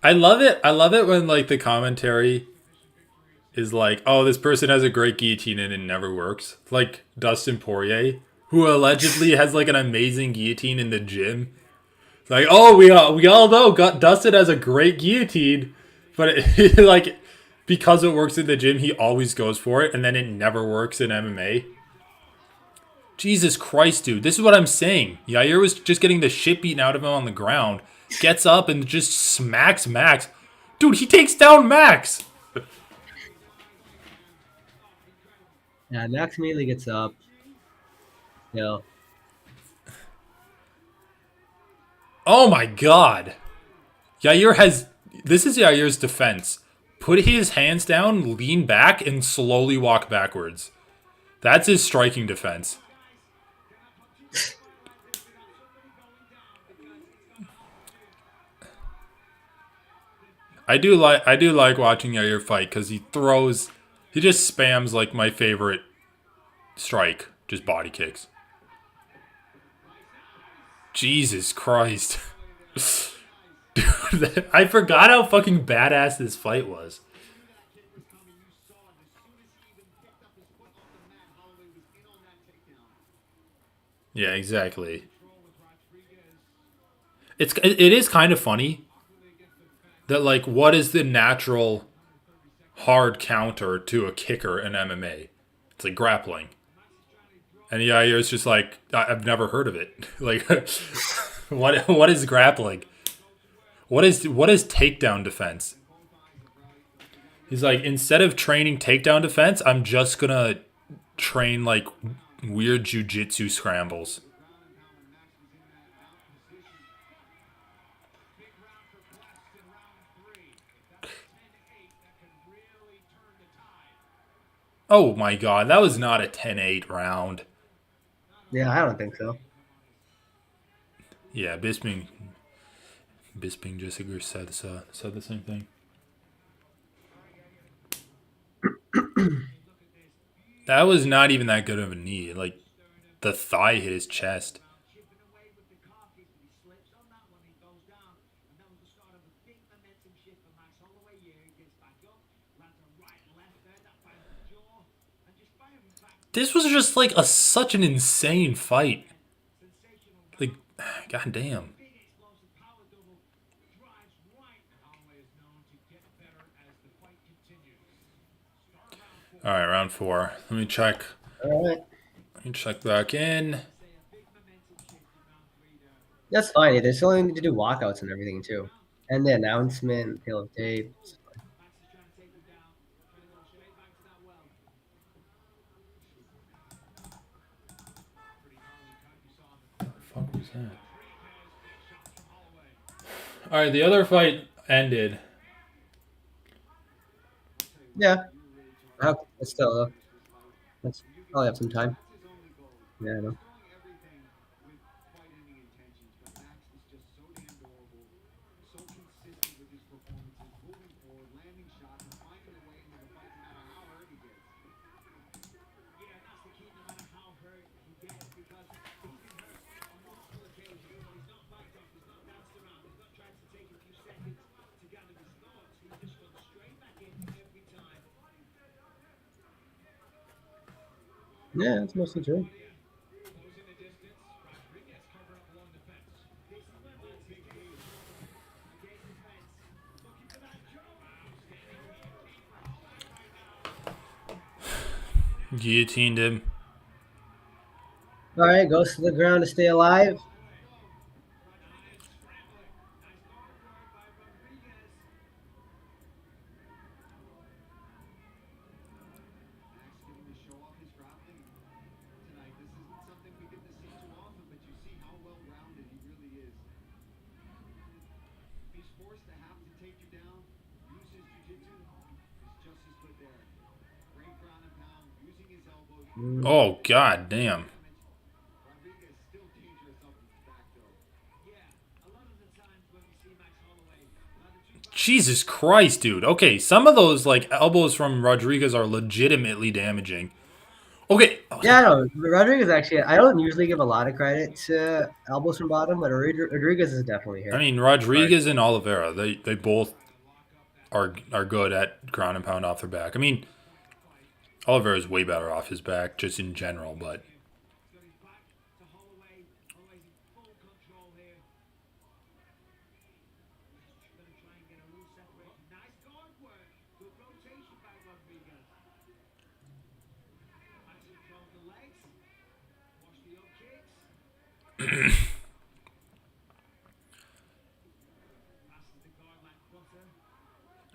I love it. I love it when like the commentary is like, "Oh, this person has a great guillotine and it never works." Like Dustin Poirier, who allegedly has like an amazing guillotine in the gym. Like, oh, we all know Dustin has a great guillotine, but like because it works in the gym, he always goes for it, and then it never works in MMA. Jesus Christ, dude. This is what I'm saying. Yair was just getting the shit beaten out of him on the ground. Gets up and just smacks Max. Dude, he takes down Max. Yeah, Max immediately gets up. You Oh my god. Yair has. This is Yair's defense. Put his hands down, lean back, and slowly walk backwards. That's his striking defense. I do like watching Yair fight because he just spams like my favorite strike, just body kicks. Jesus Christ. Dude, I forgot how fucking badass this fight was. Yeah, exactly. It is kind of funny that like what is the natural hard counter to a kicker in MMA? It's like grappling. And yeah, it's just like I've never heard of it. Like what is grappling? What is takedown defense? He's like, instead of training takedown defense, I'm just gonna train like weird jujitsu scrambles. Oh my god, that was not a 10-8 round. Yeah, I don't think so. Yeah, Bisping just agreed said the same thing. That was not even that good of a knee. Like the thigh hit his chest. This was just like such an insane fight. Like, goddamn. All right, round four. Let me check. All right. Let me check back in. That's fine. They still need to do walkouts and everything too, and the announcement, tail of tape. What the fuck was that? All right, the other fight ended. Yeah, that's still. Let's probably have some time. Yeah, I know. Yeah, that's mostly true. Guillotined him. All right, goes to the ground to stay alive. Oh god damn. Jesus Christ, dude. Okay, some of those like elbows from Rodriguez are legitimately damaging. Okay. Yeah, no, Rodriguez actually. I don't usually give a lot of credit to elbows from bottom, but Rodriguez is definitely I here. mean, Rodriguez and Oliveira, they both are good at ground and pound off their back. I mean, Oliveira is way better off his back just in general, but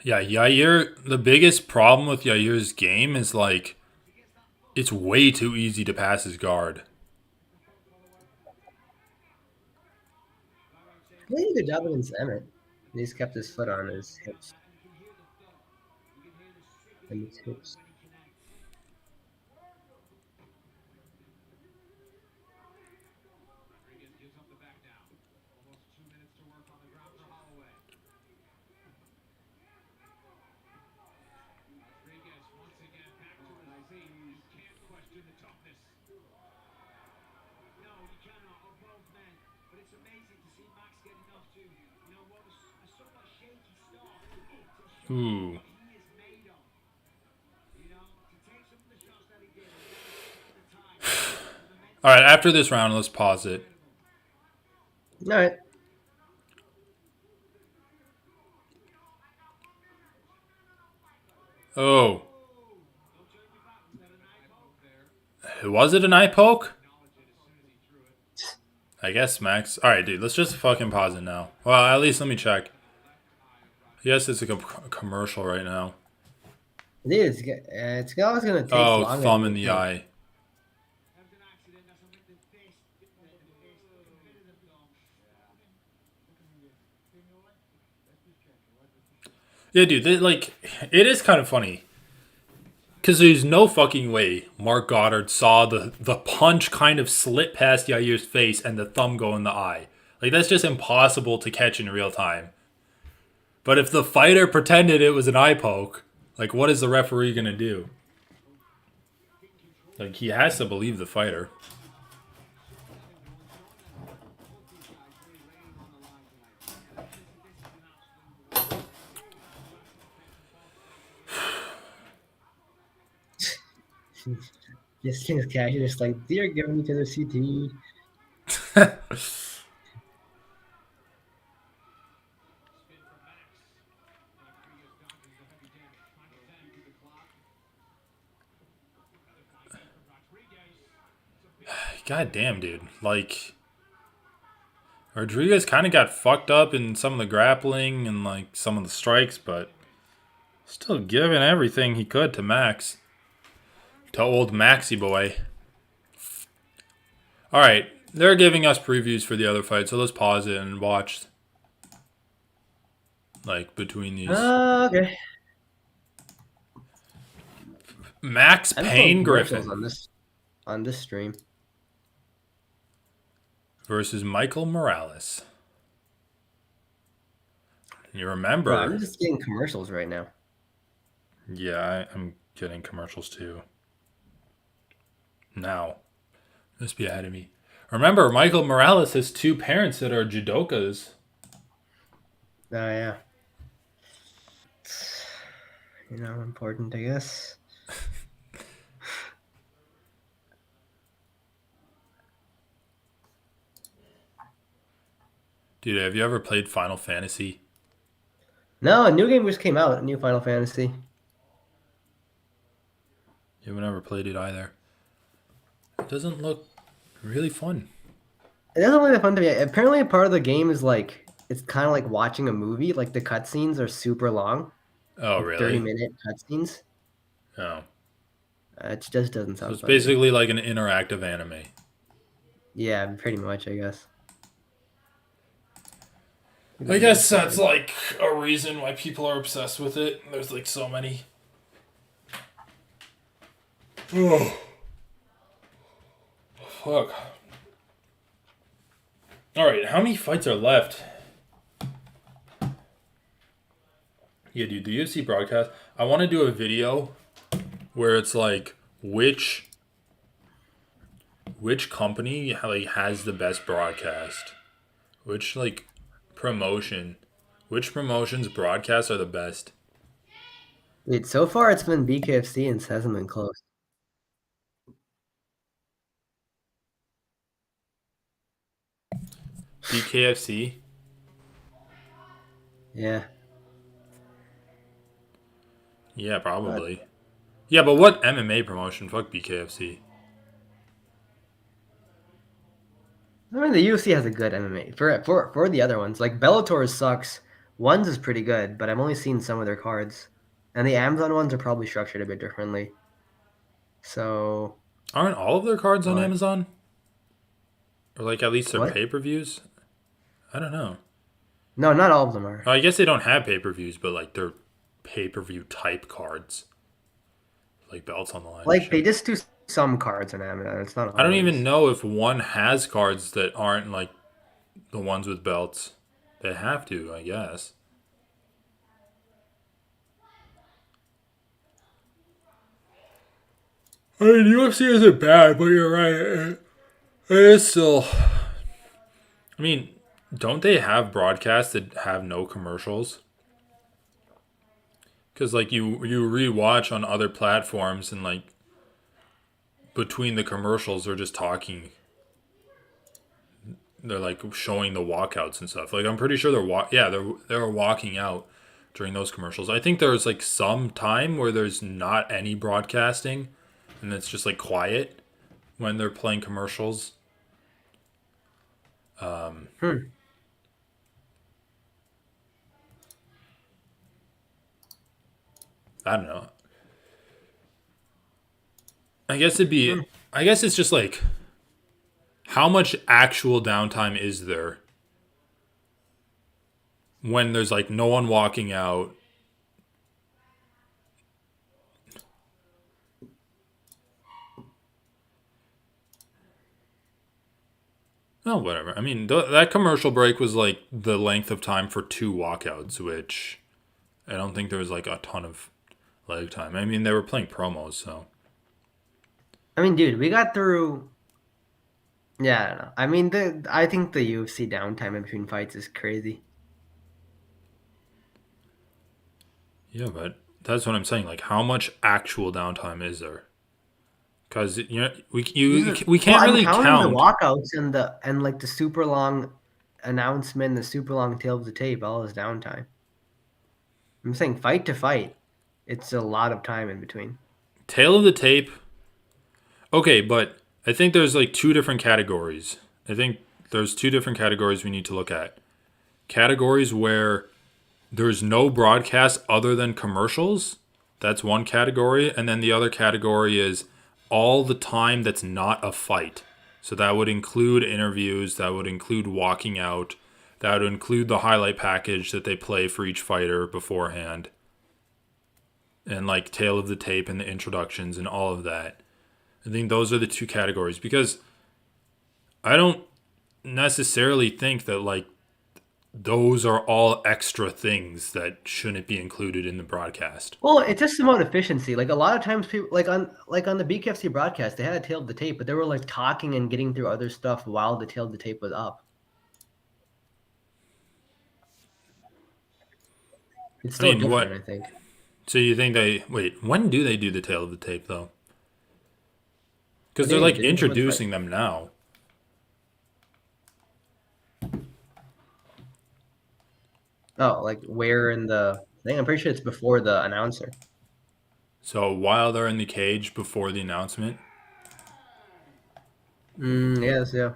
yeah, Yair. The biggest problem with Yair's game is like it's way too easy to pass his guard. He did a good job against Emmett. He's kept his foot on his hips and his hips. Ooh. All right, after this round, let's pause it. All right. Oh. Was it an eye poke? I guess, Max. All right, dude, let's just fucking pause it now. Well, at least let me check. Yes, it's a commercial right now. It is. It's always going to take Oh, longer than thumb in you the think. eye. Yeah, dude, it is kind of funny. Because there's no fucking way Mark Goddard saw the punch kind of slip past Yair's face and the thumb go in the eye. Like, that's just impossible to catch in real time. But if the fighter pretended it was an eye poke, like, what is the referee going to do? Like, he has to believe the fighter. This thing's casual, just like they're giving each other CT. God damn, dude. Like, Rodriguez kind of got fucked up in some of the grappling and, like, some of the strikes, but still giving everything he could to Max. To old Maxi boy. Alright, they're giving us previews for the other fight, so let's pause it and watch, like, between these. Okay. Max I'm Payne putting commercials Griffin on this stream. versus Michael Morales. You Bro, remember. I'm just getting commercials right now. Yeah, I'm getting commercials too. Now. Must be ahead of me. Remember, Michael Morales has two parents that are judokas. Oh yeah. Important, I guess. Dude, have you ever played Final Fantasy? No, a new game just came out. A new Final Fantasy. You haven't ever played it either. It doesn't look really fun. It doesn't look that fun to me. Apparently, part of the game is like it's kind of like watching a movie. Like the cutscenes are super long, Oh, like really? 30-minute cutscenes. Oh. It just doesn't So sound it's fun to me. basically like an interactive anime. Yeah, pretty much, I guess. I guess that's like a reason why people are obsessed with it. There's like so many. Oh. Fuck. Alright, how many fights are left? Yeah, dude, the UFC broadcast. I want to do a video where it's like which company like has the best broadcast, which like promotion, which promotions broadcasts are the best. Dude, so far it's been BKFC and it hasn't been close. BKFC. Yeah. Yeah, Uh, probably. Yeah, but what MMA promotion? Fuck BKFC. I mean, the UFC has a good MMA. For the other ones, like Bellator sucks. Ones is pretty good, but I've only seen some of their cards. And the Amazon ones are probably structured a bit differently. So, Aren't all of their cards on but Amazon? Or like at least their what? pay per views? I don't know. No, not all of them are. I guess they don't have pay per views, but like they're pay per view type cards, like belts on the line and Like they shit. just do some cards on Amazon. It's not I don't even always. know if one has cards that aren't like the ones with belts. They have to, I guess. I mean, UFC isn't bad, but you're right. It is still. I mean, don't they have broadcasts that have no commercials? Because like you rewatch on other platforms and like between the commercials they're just talking. They're like showing the walkouts and stuff. Like I'm pretty sure they're walking out during those commercials. I think there's like some time where there's not any broadcasting and it's just like quiet when they're playing commercials. Hmm. I don't know. I guess it'd be. Hmm. I guess it's just like how much actual downtime is there when there's like no one walking out. Oh, whatever. I mean, that commercial break was like the length of time for two walkouts, which I don't think there was like a ton of leg time. I mean, they were playing promos, so. I mean, dude, we got through. Yeah, I don't know. I mean, I think the UFC downtime in between fights is crazy. Yeah, but that's what I'm saying. Like, how much actual downtime is there? Because you know, we Well, can't I'm really counting the count. walkouts and like the super long announcement, the super long tail of the tape, all is downtime. I'm saying fight to fight, it's a lot of time in between. Tail of the tape. Okay, but I think there's like two different categories. I think there's two different categories we need to look at. Categories where there's no broadcast other than commercials. That's one category. And then the other category is all the time that's not a fight. So that would include interviews, that would include walking out, that would include the highlight package that they play for each fighter beforehand, and like tail of the tape and the introductions and all of that. I think those are the two categories because I don't necessarily think that like those are all extra things that shouldn't be included in the broadcast. Well, it's just about efficiency. Like a lot of times, people like on the BKFC broadcast, they had a tail of the tape, but they were like talking and getting through other stuff while the tail of the tape was up. It's I still mean, different, what? I think. So you think they wait? When do they do the tail of the tape though? What Because do they're you mean? like Didn't someone fight? introducing them now. Oh, like where in the thing? I'm pretty sure it's before the announcer. So while they're in the cage before the announcement. Yes, yeah.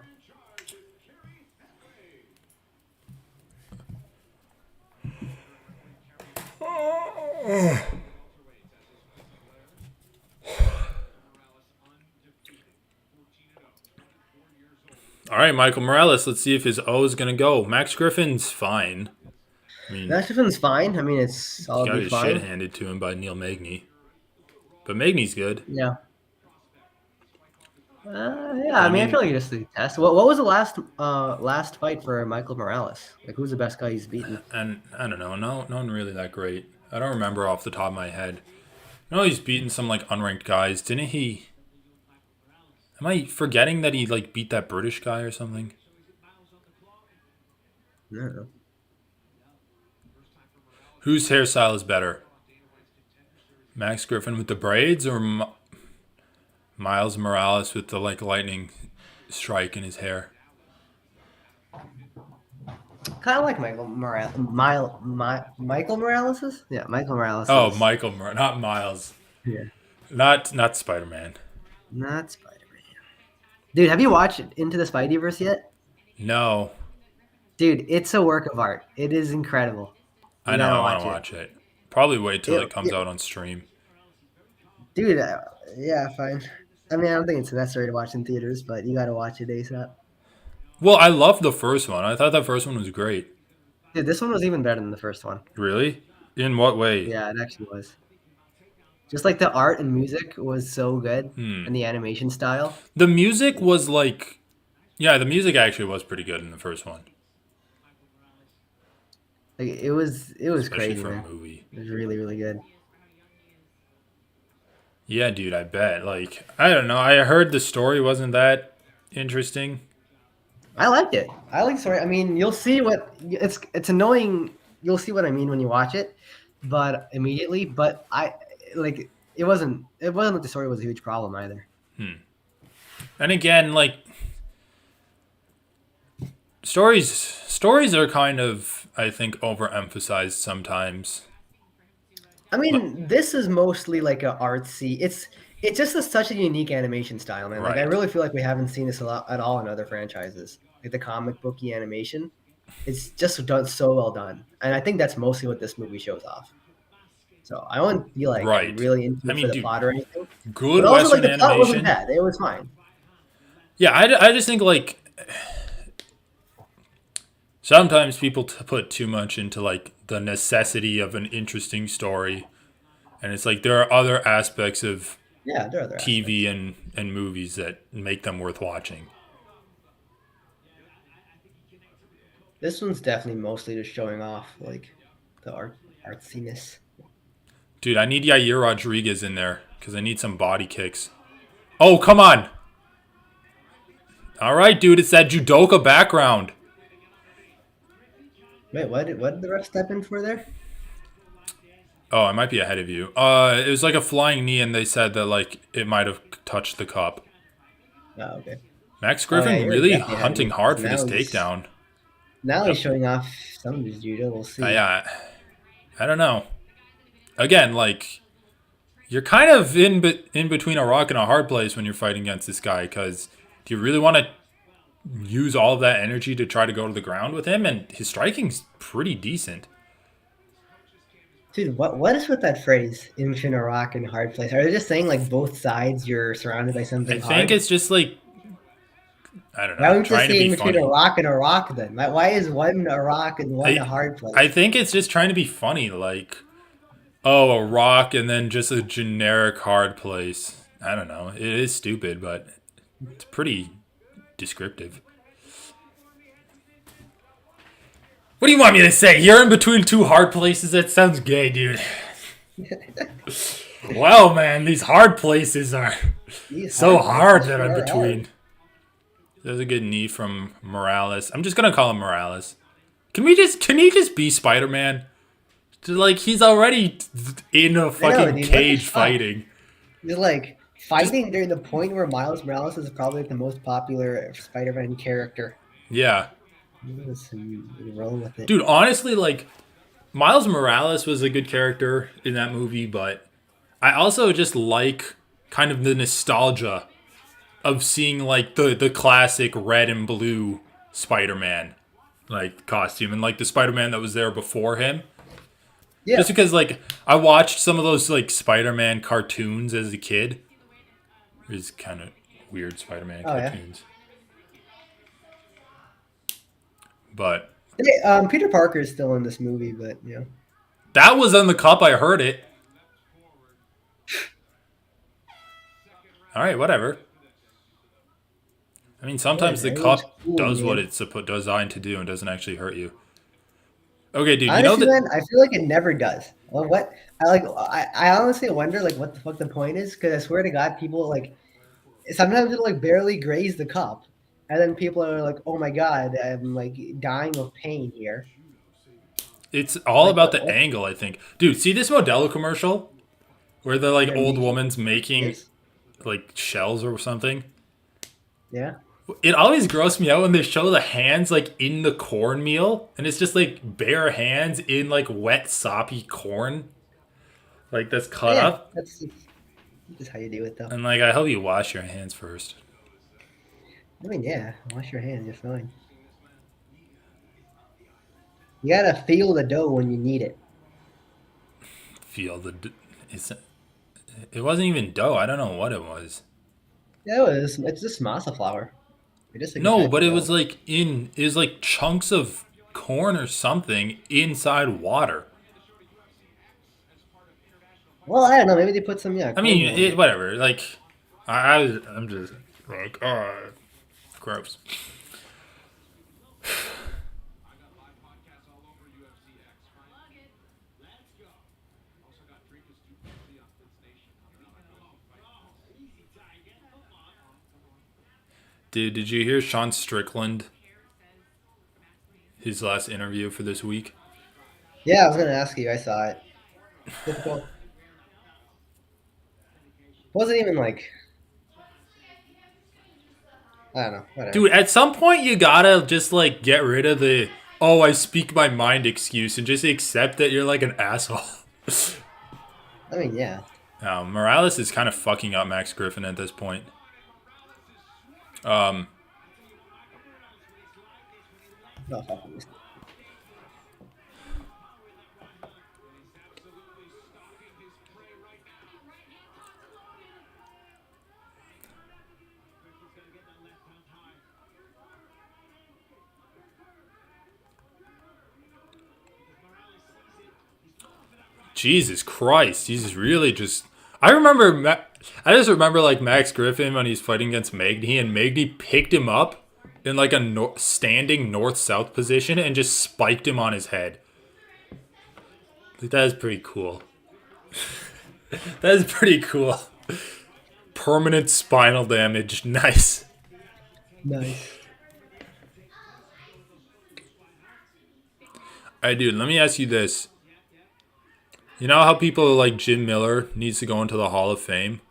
All right, Michael Morales. Let's see if his O is gonna go. Max Griffin's fine. I mean, That Stephen's fine. I mean, it's he got solidly his shit fine. handed to him by Neil Magny, but Magny's good. Yeah. Yeah, But I I mean, I mean, feel like just the test. What was the last fight for Michael Morales? Like, who's the best guy he's beaten? and I don't know. No one really that great. I don't remember off the top of my head. I know he's beaten some like unranked guys. Didn't he? Am I forgetting that he like beat that British guy or something? No. Whose hairstyle is better? Max Griffin with the braids or Miles Morales with the like lightning strike in his hair? Kind of like Michael Morales. Michael Morales's? Yeah, Michael Morales. Oh, not Miles. Yeah. Not Spider-Man. Not Spider-Man. Dude, have you watched Into the Spideyverse yet? No. Dude, it's a work of art. It is incredible. I You know, gotta I want watch to it. watch it. Probably wait till it comes It out on stream. dude, yeah, fine. I mean, I don't think it's necessary to watch in theaters, but you gotta watch it ASAP. Well, I loved the first one. I thought that first one was great. Dude, this one was even better than the first one. Really? In what way? Yeah, it actually was. Just like the art and music was so good, and the animation style. The music was like, yeah, the music actually was pretty good in the first one, Like it was especially crazy, for man. a movie. It was really, really good. Yeah, dude, I bet. Like, I don't know. I heard the story wasn't that interesting. I liked it. I like the story. I mean, you'll see what it's annoying. You'll see what I mean when you watch it, but immediately. But I like it wasn't like the story was a huge problem either. And again, like stories are kind of, I think, overemphasized sometimes. I mean, this is mostly like a artsy. It's just such a unique animation style, man. Like I Right. really feel like we haven't seen this a lot at all in other franchises. Like the comic booky animation, it's just done so well done, and I think that's mostly what this movie shows off. So I wouldn't be like Right. really into I it for mean, the dude, plot or anything, good but also like Western the plot wasn't animation. bad. It was fine. Yeah, I just think like sometimes people put too much into like the necessity of an interesting story, and it's like there are other aspects of Yeah, there are other aspects. TV and movies that make them worth watching. This one's definitely mostly just showing off like the artsiness. Dude, I need Yair Rodriguez in there because I need some body kicks. Oh, come on. All right, dude, it's that judoka background. Wait, what did the ref step in for there? Oh, I might be ahead of you. It was like a flying knee, and they said that like it might have touched the cup. Oh, okay. Max Oh yeah, Griffin you're really definitely ahead of me hunting because hard for this takedown. now Yep. he's showing off some of his judo. We'll see. Yeah, I don't know. Again, like you're kind of in between a rock and a hard place when you're fighting against this guy. Because do you really want to use all of that energy to try to go to the ground with him? And his striking's pretty decent. Dude, what is with that phrase, "in between a rock and a hard place"? Are they just saying like both sides you're surrounded by I something think hard? it's just like I don't Why know, would you just trying to say be in between a funny. rock and a rock then? Why is one a rock and one a I hard I place? think it's just trying to be funny, like oh, a rock and then just a generic hard place. I don't know. It is stupid, but it's pretty descriptive. What do you want me to say? You're in between two hard places? That sounds gay, dude. Well, man, these hard places are These so hard hard places that I'm sure are between. hard. There's a good knee from Morales. I'm just gonna call him Morales. Can he just be Spider-Man? Like he's already in a I know, fucking dude. What the cage fuck? fighting. He's like fighting during the point where Miles Morales is probably like the most popular Spider-Man character. Yeah. Listen, roll with it. Dude, honestly, like Miles Morales was a good character in that movie, but I also just like kind of the nostalgia of seeing like the classic red and blue Spider-Man like costume and like the Spider-Man that was there before him. Yeah, Just because like I watched some of those like Spider-Man cartoons as a kid. These kind of weird Spider-Man oh yeah. cartoons. But Hey, Peter Parker is still in this movie, but you know. that was on the cup, I heard it. All right, whatever. I mean, Yeah, sometimes the it looks cup cool, does what man. it's designed to do and doesn't actually hurt you. Okay, dude, you know Honestly, that man, I feel like it never does. Well, what I like, I honestly wonder like what the fuck the point is because I swear to God, people like sometimes it'll like barely graze the cup, and then people are like, "Oh my God, I'm like dying of pain here." it's all Like about the what angle, I think. Dude, see this Modelo commercial where the like they're old making? woman's making Yes, like shells or something? yeah, It always grossed me out when they show the hands like in the cornmeal and it's just like bare hands in like wet soppy corn like that's cut yeah. up. That's just how you do it, though. And like I hope you wash your hands first. I mean, yeah, wash your hands, you're fine. You gotta feel the dough when you need it. Feel it's it wasn't even dough. I don't know what it was. Yeah, it's just masa flour. It's just like a No, type but of it was dough. like it was like chunks of corn or something inside water. Well, I don't know. Maybe they put some I mean, cornmeal in it. whatever. Like I'm just like gross. Dude, did you hear Sean Strickland his last interview for this week? Yeah, I was gonna ask you. I saw it. Typical. Wasn't even like I don't know. Whatever. Dude, at some point you gotta just like get rid of the "oh I speak my mind" excuse and just accept that you're like an asshole. I mean, yeah. Morales is kind of fucking up Max Griffin at this point. Um, No fucking. Jesus Christ, he's really just. I remember. I just remember like Max Griffin when he's fighting against Magny, and Magny picked him up in like a standing north-south position and just spiked him on his head. Like, that is pretty cool. That is pretty cool. Permanent spinal damage. Nice. Nice. All right, dude. Let me ask you this. You know how people like Jim Miller needs to go into the Hall of Fame?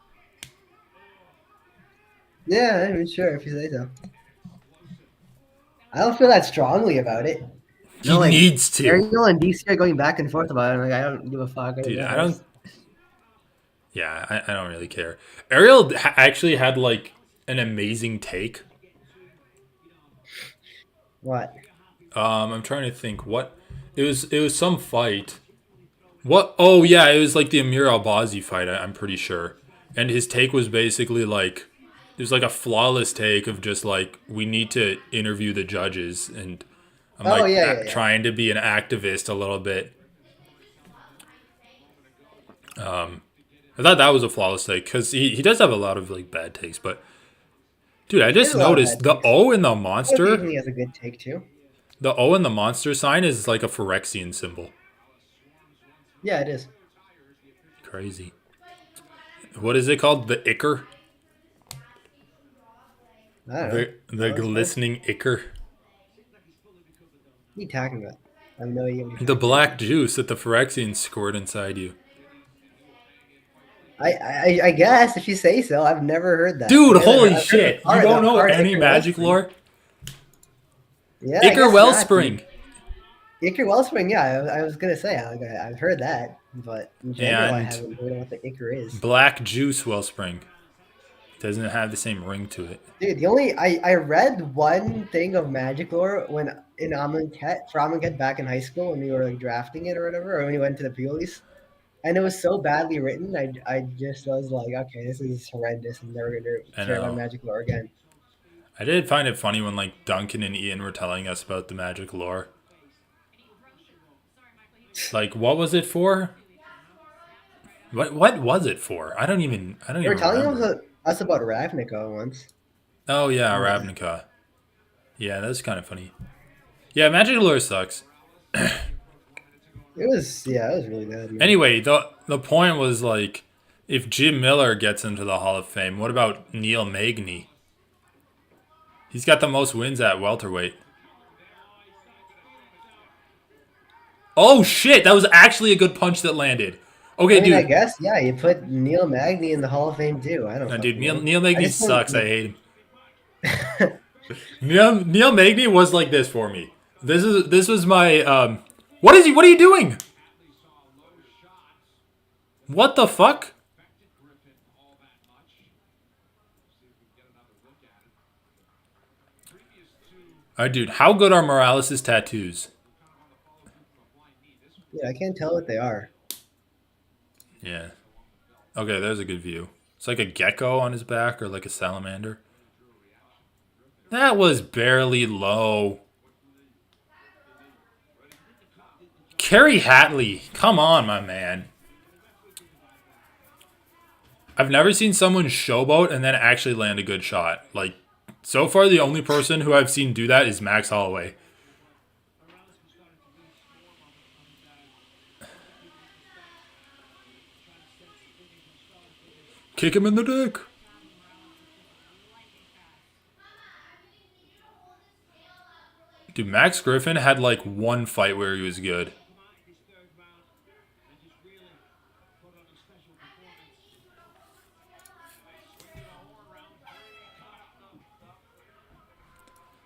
Yeah, I mean, sure if you say so. I don't feel that strongly about it. He No, like needs to, Ariel and DC are going back and forth about it. Like I don't give a fuck. I dude. I don't. guess. Yeah, I don't really care. Ariel actually had like an amazing take. What? I'm trying to think what it was. It was some fight. What? Oh yeah, it was like the Amir Albazi fight. I'm pretty sure. And his take was basically like it was like a flawless take of just like we need to interview the judges, and I'm Oh like yeah, yeah, yeah. trying to be an activist a little bit. I thought that was a flawless take because he does have a lot of like bad takes, but dude, I He has just a lot of bad noticed the takes. O in the Occasionally monster. he has a good take too. The O in the monster sign is like a Phyrexian symbol. Yeah, it is. Crazy. What is it called? The Ichor? I don't know. The No, that's fine. glistening Ichor? What are you talking about? I have no idea what you're The talking black about. juice that the Phyrexians scored inside you. I guess if you say so. I've never heard that. Dude, Like holy I've heard shit. You don't the know part any Iker magic Wellspring. lore? Yeah, I Ichor guess not, Wellspring. dude. Iker Wellspring. Yeah, I was gonna say like I've heard that, but in general, I And haven't heard what the Iker is. black juice Wellspring. Doesn't have the same ring to it. Dude, the only I read one thing of Magic lore when in Amonkhet for Amonkhet back in high school when we were like drafting it or whatever, or when we went to the Peelies, and it was so badly written. I just was like, okay, this is horrendous. I'm never gonna I care about know. Magic lore again. I did find it funny when like Duncan and Ian were telling us about the magic lore. Like, what was it for? What was it for? I don't They were even telling remember. us about Ravnica once. Oh yeah, Yeah. Ravnica. Yeah, that's kind of funny. Yeah, magic lore sucks. it was really bad, man. Anyway, the point was like, if Jim Miller gets into the Hall of Fame, what about Neil Magny? He's got the most wins at welterweight. Oh shit, that was actually a good punch that landed. Okay, I mean, I dude. guess, yeah, you put Neil Magny in the Hall of Fame too. I don't No, dude, fucking know. Neil I Magny just don't. sucks. I hate him. Neil Magny was like this for me. This was my What is he? What are you doing? What the fuck? Alright, dude. How good are Morales' tattoos? Yeah, I can't tell what they are. Yeah. Okay, there's a good view. It's like a gecko on his back or like a salamander. That was barely low. Kerry Hatley. Come on, my man. I've never seen someone showboat and then actually land a good shot. Like, so far, the only person who I've seen do that is Max Holloway. Kick him in the dick. Dude, Max Griffin had like one fight where he was good.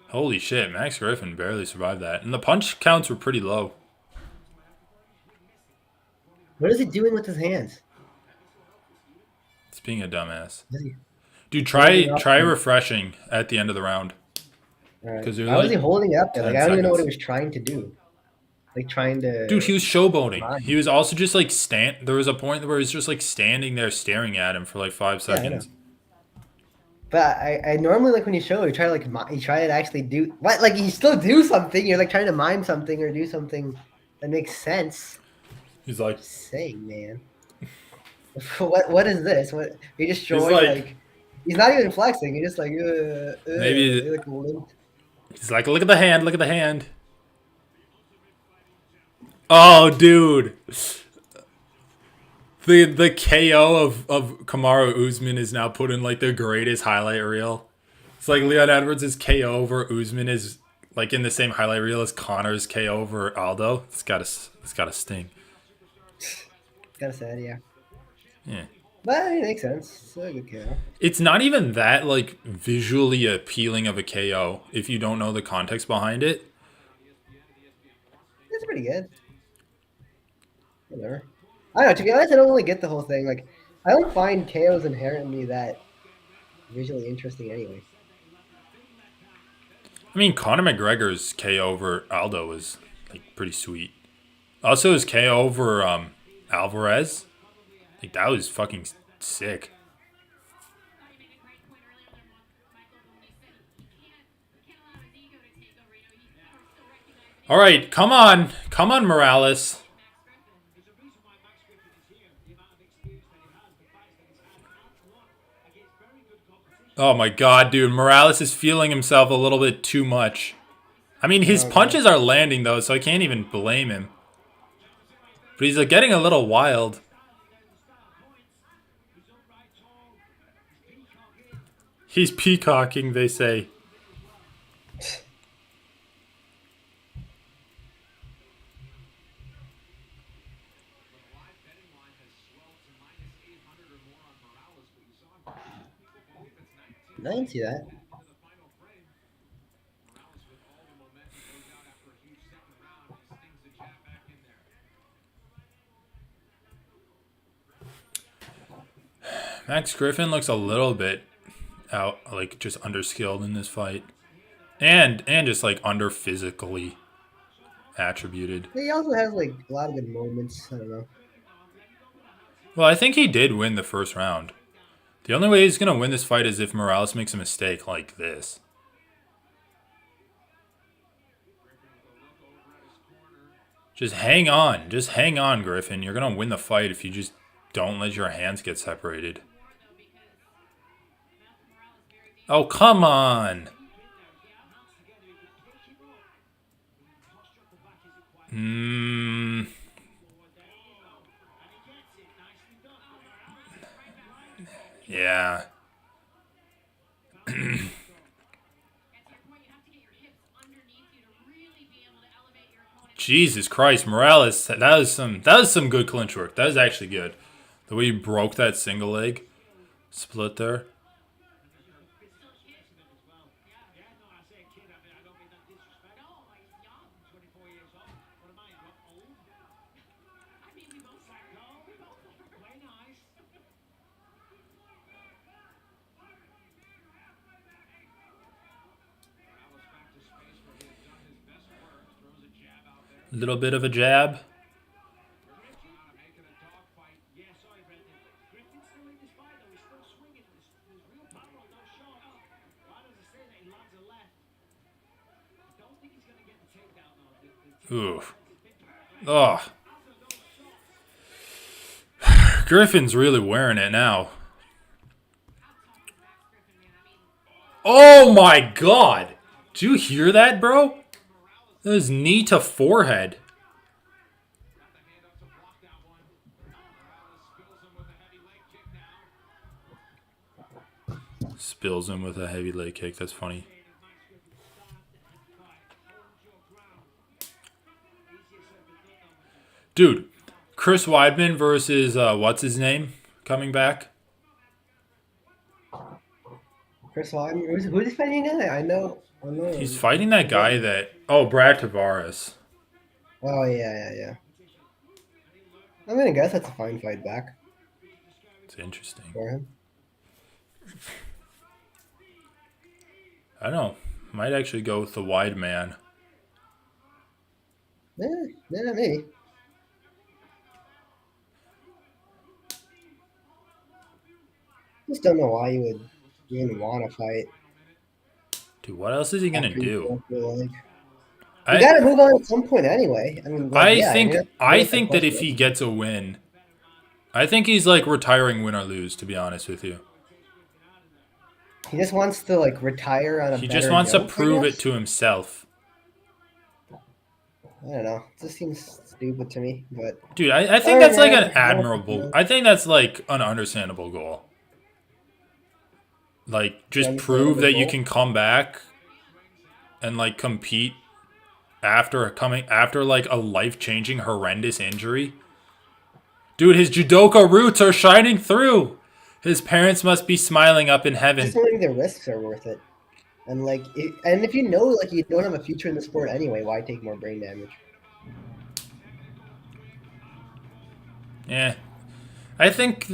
Holy shit, Max Griffin barely survived that. And the punch counts were pretty low. What is he doing with his hands? It's being a dumbass. Is he Dude, holding up? try refreshing at the end of the round. Right. Because you're Why was he like holding it up there? Like 10 I don't even know what he seconds. was trying to do. Like trying Dude, to. he was showboating. Run. He was also just like there was a point where he was just like standing there staring at him for like 5 Yeah, I know. seconds. But I normally like when you show, you try to you try to actually do what, like you still do something. You're like trying to mime something or do something that makes sense. He's like Just saying, man. What is this? What you're just showing like he's not even flexing. You're just like maybe you're like limped. he's like, look at the hand, look at the hand. Oh, dude. The KO of Kamaru Usman is now put in like the greatest highlight reel. It's like Leon Edwards' KO over Usman is like in the same highlight reel as Connor's KO over Aldo. It's gotta sting. Kind of sad, yeah. Yeah. But it makes sense. It's a good KO. It's not even that like visually appealing of a KO if you don't know the context behind it. It's pretty good. Whatever. I don't know. To be honest, I don't really get the whole thing. Like, I don't find KOs inherently that visually interesting anyway. I mean, Conor McGregor's KO over Aldo was like pretty sweet. Also, his KO over Alvarez, like that was fucking sick. All right, come on, Morales. Oh my god, dude, Morales is feeling himself a little bit too much. I mean, his punches are landing though, so I can't even blame him. But he's getting a little wild. He's peacocking, they say. I didn't see that. Max Griffin looks a little bit out, like just underskilled in this fight, and just like under physically attributed. He also has like a lot of good moments. I don't know. Well, I think he did win the first round. The only way he's gonna win this fight is if Morales makes a mistake like this. Just hang on, Griffin. You're gonna win the fight if you just don't let your hands get separated. Oh, come on. Yeah. Jesus Christ, Morales, that was some good clinch work. That was actually good. The way he broke that single leg split there. Little bit of a jab. Ooh. Oh. Griffin's really wearing it now. Oh my god. Did you hear that, bro? That was knee to forehead. Spills him with a heavy leg kick. That's funny. Dude, Chris Weidman versus what's his name coming back? Chris Weidman. Who's he fighting now? I know. He's fighting that guy that Brad Tavares. Oh yeah. I'm gonna guess that's a fine fight back It's interesting. for him. I don't know. Might actually go with the wide man. Yeah, maybe. Just don't know why you would even want to fight Dude, what else is he gonna after you do? broke your leg. You I gotta move on at some point anyway. I mean, like, I yeah, think you're I not that think close that to if it. he gets a win, I think he's like retiring win or lose. To be honest with you, He just wants to like retire on a he just better wants to note, I prove it guess. to himself. I don't know. It just seems stupid to me, but Dude, I think whatever, that's like an man. admirable. I think that's like an understandable goal. Like, An just prove understandable that you goal. can come back and like compete after like a life changing horrendous injury. Dude, his judoka roots are shining through. His parents must be smiling up in Just heaven. don't think the risks are worth it. And like, and if you know like you don't have a future in the sport anyway, why take more brain damage? Yeah. I think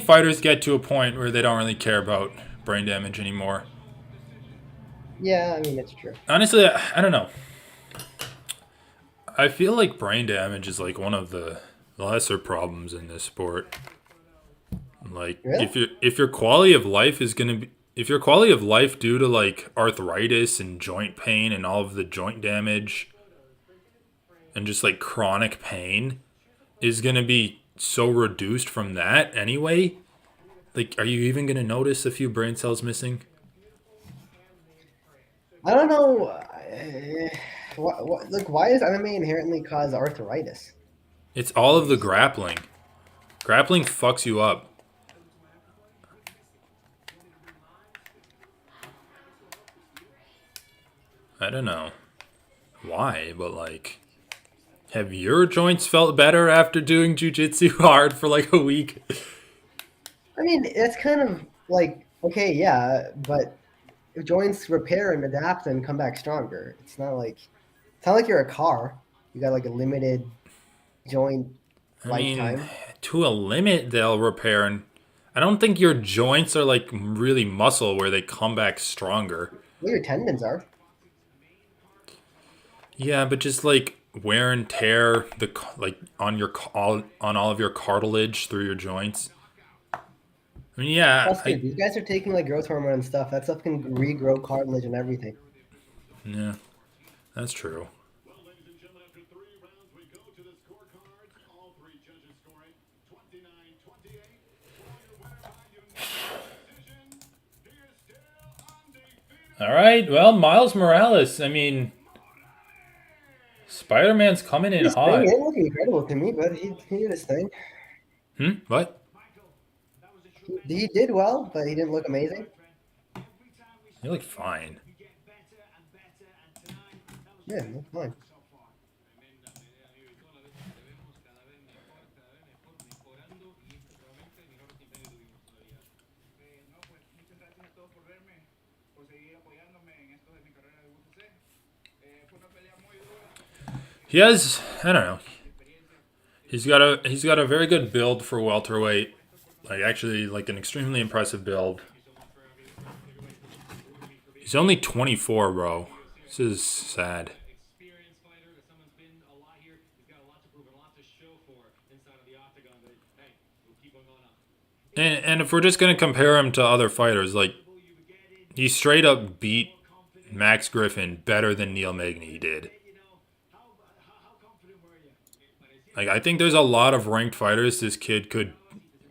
fighters get to a point where they don't really care about brain damage anymore. Yeah, I mean it's true. Honestly, I don't know. I feel like brain damage is like one of the lesser problems in this sport. Like Really? if your quality of life is gonna be if your quality of life due to like arthritis and joint pain and all of the joint damage and just like chronic pain is gonna be so reduced from that anyway, like are you even gonna notice a few brain cells missing? I don't know. Like, why does MMA inherently cause arthritis? It's all of the It's, grappling. Grappling fucks you up. I don't know why, but like, have your joints felt better after doing jujitsu hard for like a week? I mean, it's kind of like okay, yeah, but if joints repair and adapt and come back stronger, it's not like you're a car. You got like a limited joint I mean, lifetime. to a limit, they'll repair, and I don't think your joints are like really muscle where they come back stronger. Well, your tendons are. Yeah, but just like wear and tear like on all of your cartilage through your joints. I mean, yeah, Plus, dude, these guys are taking like growth hormone and stuff. That stuff can regrow cartilage and everything. yeah, that's true. All right, well, Miles Morales. I mean, Spider Man's coming in His thing hot. didn't look incredible to me, but he did his thing. Hmm. What? He did well, but he didn't look amazing. He looked fine. Yeah, looked fine. He has, I don't know. He's got a very good build for welterweight. Like actually like an extremely impressive build. He's only 24, bro. This is sad. And if we're just gonna compare him to other fighters, like he straight up beat Max Griffin better than Neil Magny did. Like I think there's a lot of ranked fighters this kid could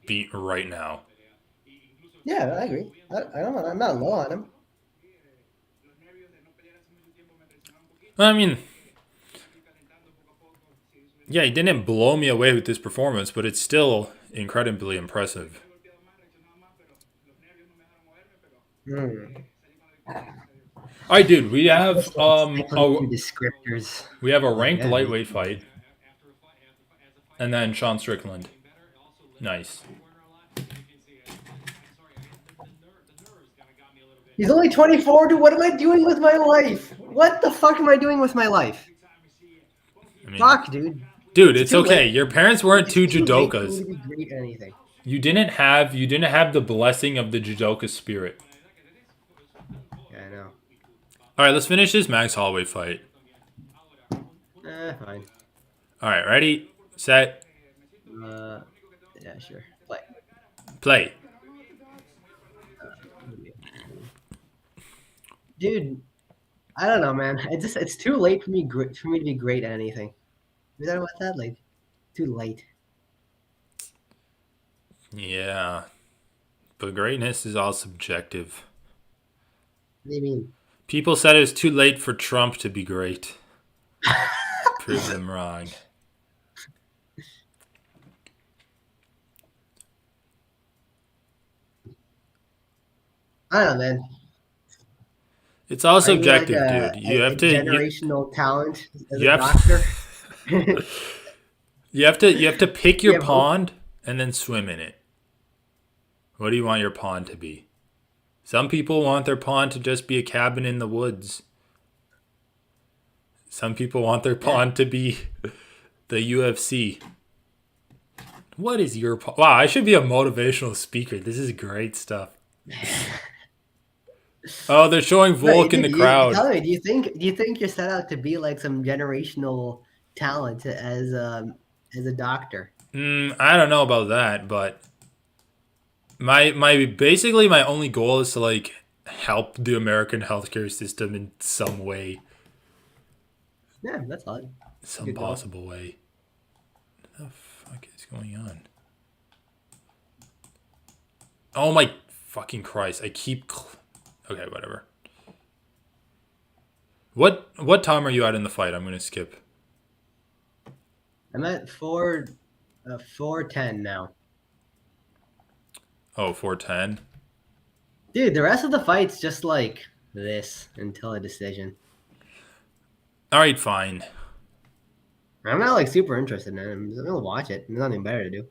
beat right now. Yeah, I agree. I'm not low on him. I mean, yeah, he didn't blow me away with this performance, but it's still incredibly impressive. Hmm. All right, dude, we have Stick with your descriptors. a Like, ranked yeah, lightweight fight, and then Sean Strickland. Nice. he's only 24. Dude, what am I doing with my life? What the fuck am I doing with my life? I mean, Fuck, dude. dude, it's too okay. late. Your parents weren't two It's too late for me judokas. to be great at anything. You didn't have the blessing of the judoka spirit. Yeah, I know. All right, let's finish this Max Holloway fight. Fine. All right, ready, set, Yeah, sure. Play. play. Dude, I don't know, man. It's too late for me to be great at anything. You know about that? Like, too late. Yeah, but greatness is all subjective. What do you mean? People said it was too late for Trump to be great. Prove them wrong. I don't know, man. It's all Are you subjective, like dude. You a have to generational talent as you a have doctor? you have to pick You your have hope? pond and then swim in it. What do you want your pond to be? Some people want their pond to just be a cabin in the woods. Some people want their Yeah. pond to be the UFC. What is your pond? Wow, I should be a motivational speaker. This is great stuff. Oh, they're showing Volk in the crowd. Tell me, do you think you're set out to be like some generational talent as a doctor? I don't know about that, but my basically my only goal is to like help the American healthcare system in some way, Yeah, that's odd. some Good goal. possible way. What the fuck is going on? Oh my fucking Christ! I keep. Okay, whatever. What time are you at in the fight? I'm gonna skip. I'm at 410 now. Oh, 4:10. Dude, the rest of the fight's just like this until a decision. All right, fine. I'm not like super interested in it. I'm just gonna watch it. There's nothing better to do.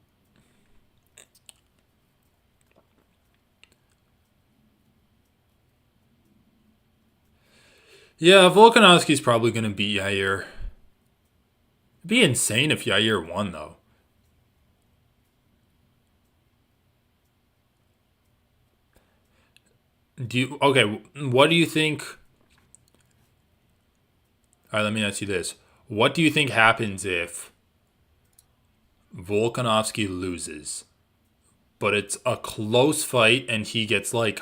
Yeah, Volkanovski's probably gonna beat Yair. It'd be insane if Yair won, though. Okay? What do you think? All right, let me ask you this: what do you think happens if Volkanovski loses, but it's a close fight and he gets like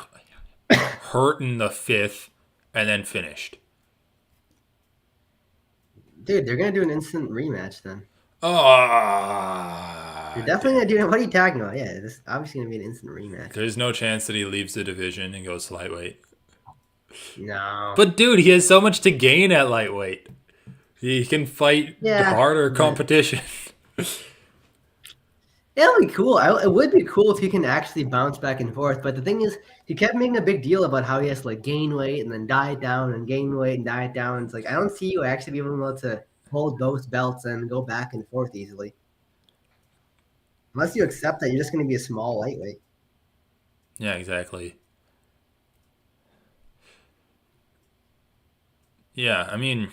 hurt in the fifth and then finished? Dude, they're gonna do an instant rematch then. Ah, You're definitely gonna do it. What are you talking about? Yeah, this is obviously gonna be an instant rematch. there's no chance that he leaves the division and goes to lightweight. No. But dude, he has so much to gain at lightweight. He can fight Yeah, harder but- competition. It'll be cool. It would be cool if he can actually bounce back and forth. But the thing is, he kept making a big deal about how he has to like gain weight and then diet down and gain weight and diet down. It's like I don't see you actually being able to hold those belts and go back and forth easily, unless you accept that you're just going to be a small lightweight. Yeah, exactly. Yeah, I mean,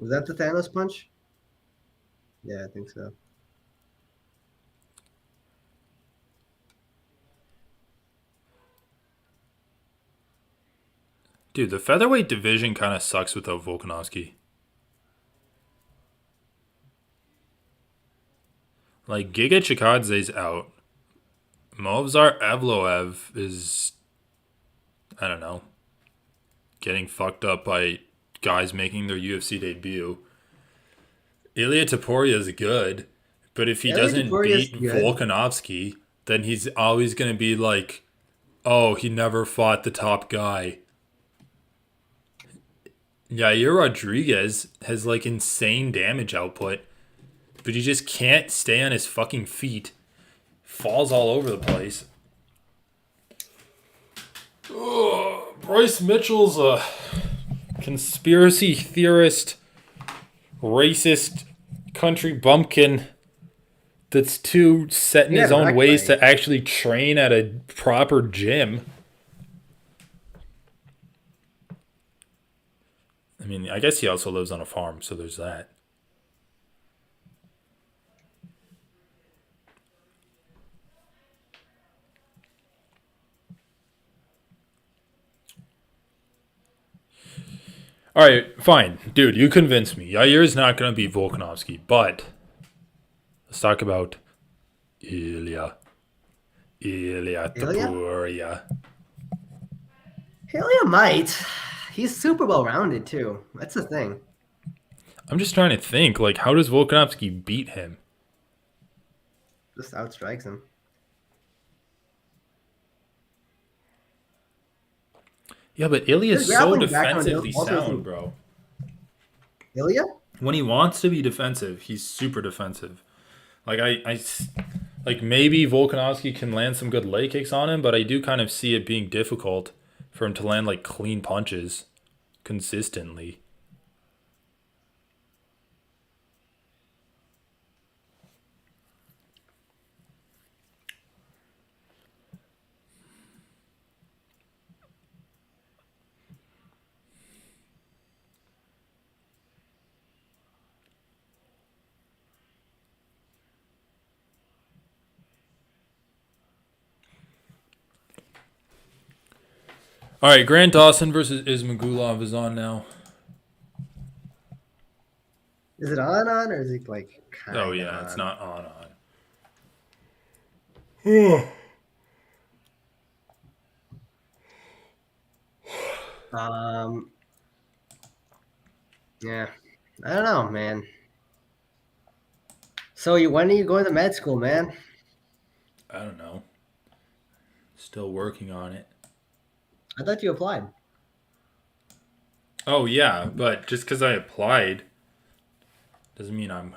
Was that the Thanos punch? Yeah, I think so. dude, the featherweight division kind of sucks without Volkanovski. Like, Giga Chikadze's out. Movsar Evloev is, I don't know, getting fucked up by guys making their UFC debut. Ilya Taporia is good, but if he Ellie doesn't Topuria is beat good. Volkanovski, then he's always going to be like, oh, he never fought the top guy. Yair Rodriguez has like insane damage output, but he just can't stay on his fucking feet. Falls all over the place. Ugh, Bryce Mitchell's a conspiracy theorist, racist country bumpkin that's too set in He his got own wrecked by ways to actually train at a proper gym. I mean, I guess he also lives on a farm, so there's that. All right, fine. Dude, you convinced me. Yair's not going to beat Volkanovski, but let's talk about Ilya. Ilya Ilya. Taporia. Ilya might. He's super well rounded too. That's the thing. I'm just trying to think, like, how does Volkanovski beat him? Just outstrikes him. Yeah, but Ilya's His so grappling background defensively also sound, isn't bro. Ilya. When he wants to be defensive, he's super defensive. Like, like maybe Volkanovski can land some good leg kicks on him, but I do kind of see it being difficult for him to land like clean punches consistently. All right, Grant Dawson versus Ismagulov is on now. Is it on or is it like kind Oh of yeah, it's on? not on. Um. Yeah. I don't know, man. So when are you going to med school, man? I don't know. Still working on it. I thought you applied. Oh yeah, but just because I applied doesn't mean I'm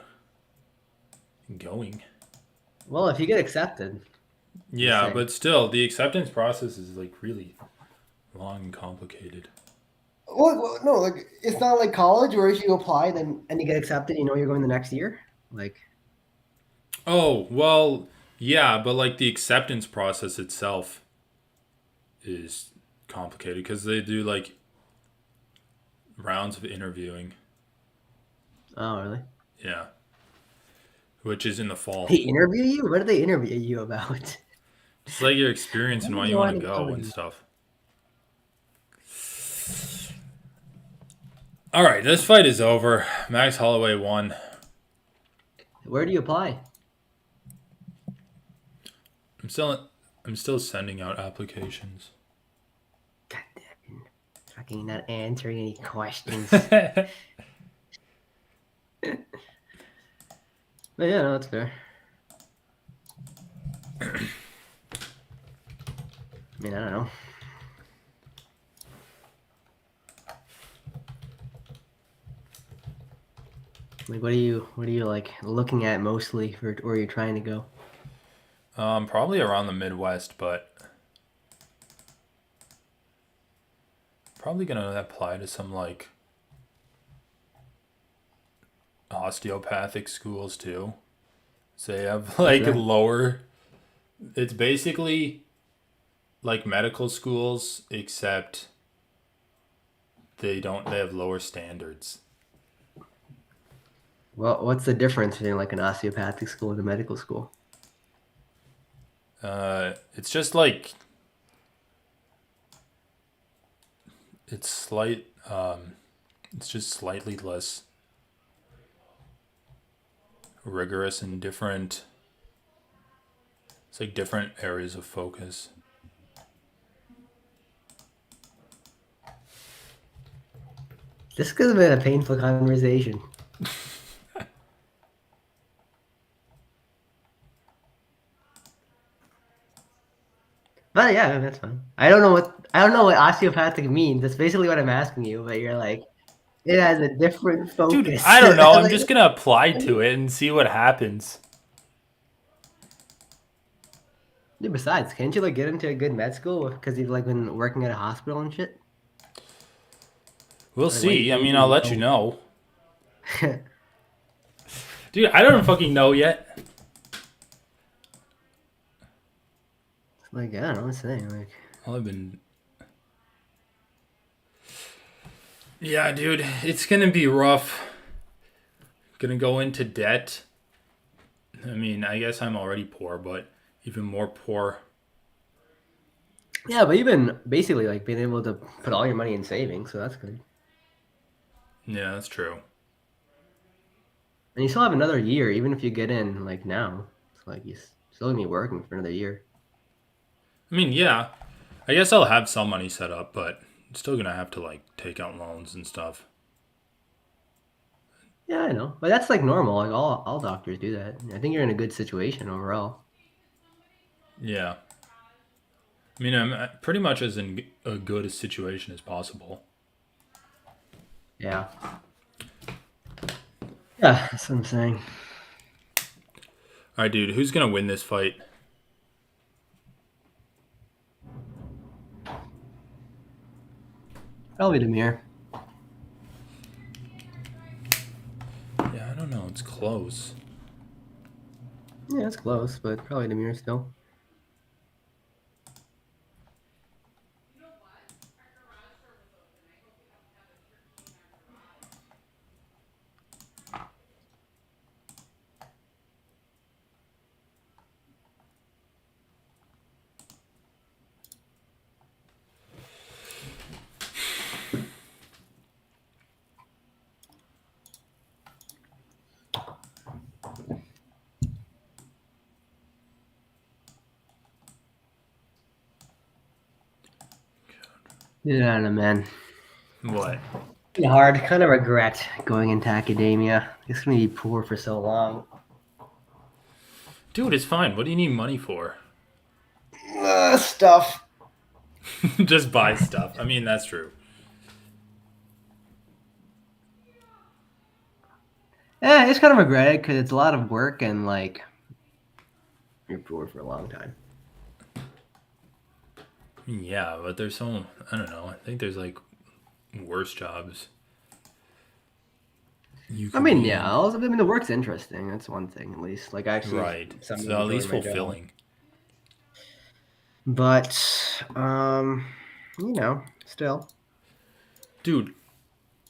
going. Well, if you get accepted, just Yeah, saying. but still, the acceptance process is like really long and complicated. No, like it's not like college where if you apply then and you get accepted, you know you're going the next year. Like, Oh, well, yeah, but like the acceptance process itself is complicated because they do like rounds of interviewing. oh really? Yeah, which is in the They fall. interview you? What do they interview you about? Just like your experience I and don't why you know want to any go and comedy. stuff. All right, this fight is over. Max Holloway won. Where do you apply? I'm still I'm still sending out applications. God damn, fucking not answering any questions. But yeah, no, that's fair. I mean, I don't know. Like, what are you like looking at mostly, or where you're trying to go? Probably around the Midwest, but probably gonna apply to some like osteopathic schools too. So they have What's like that? lower. It's basically like medical schools, except they don't. They have lower standards. Well, what's the difference between like an osteopathic school and a medical school? It's just like it's slight. It's just slightly less rigorous and different. It's like different areas of focus. This could have been a painful conversation. But yeah, that's fine. I don't know what osteopathic means. That's basically what I'm asking you. But you're like, it has a different Dude, focus. I don't know. I'm Like, just gonna apply to it and see what happens. dude, besides, can't you like get into a good med school because you've like been working at a hospital and shit? We'll Like, what do see. I you mean, I'll even let you know? know. Dude, I don't fucking know yet. Like, I don't know what to say. Like, All I've been. Yeah, dude, it's gonna be rough. Gonna go into debt. I mean, I guess I'm already poor, but even more poor. yeah, but you've been basically like being able to put all your money in savings, so that's good. Yeah, that's true. And you still have another year, even if you get in like now. It's like still gonna be working for another year. I mean, yeah, I guess I'll have some money set up, but I'm still gonna have to like take out loans and stuff. Yeah, I know, but that's like normal. Like all doctors do that. I think you're in a good situation overall. Yeah. I mean, I'm pretty much as in a good a situation as possible. Yeah, yeah, that's what I'm saying. All right, dude, who's gonna win this fight? Probably Demir. Yeah, I don't know. It's close. Yeah, it's close, but probably Demir still. Yeah, I don't know, man. What? Hard. Kind of regret going into academia. It's gonna be poor for so long. Dude, it's fine. What do you need money for? Stuff. Just buy stuff. I mean, that's true. Yeah, it's kind of regret it because it's a lot of work and like you're poor for a long time. Yeah, but there's so I don't know. I think there's like worse jobs you I could mean, be yeah. in. Also, I mean, the work's interesting. That's one thing, at least. Like, I actually Right. somewhat So at enjoy least my job. fulfilling. But, still, Dude,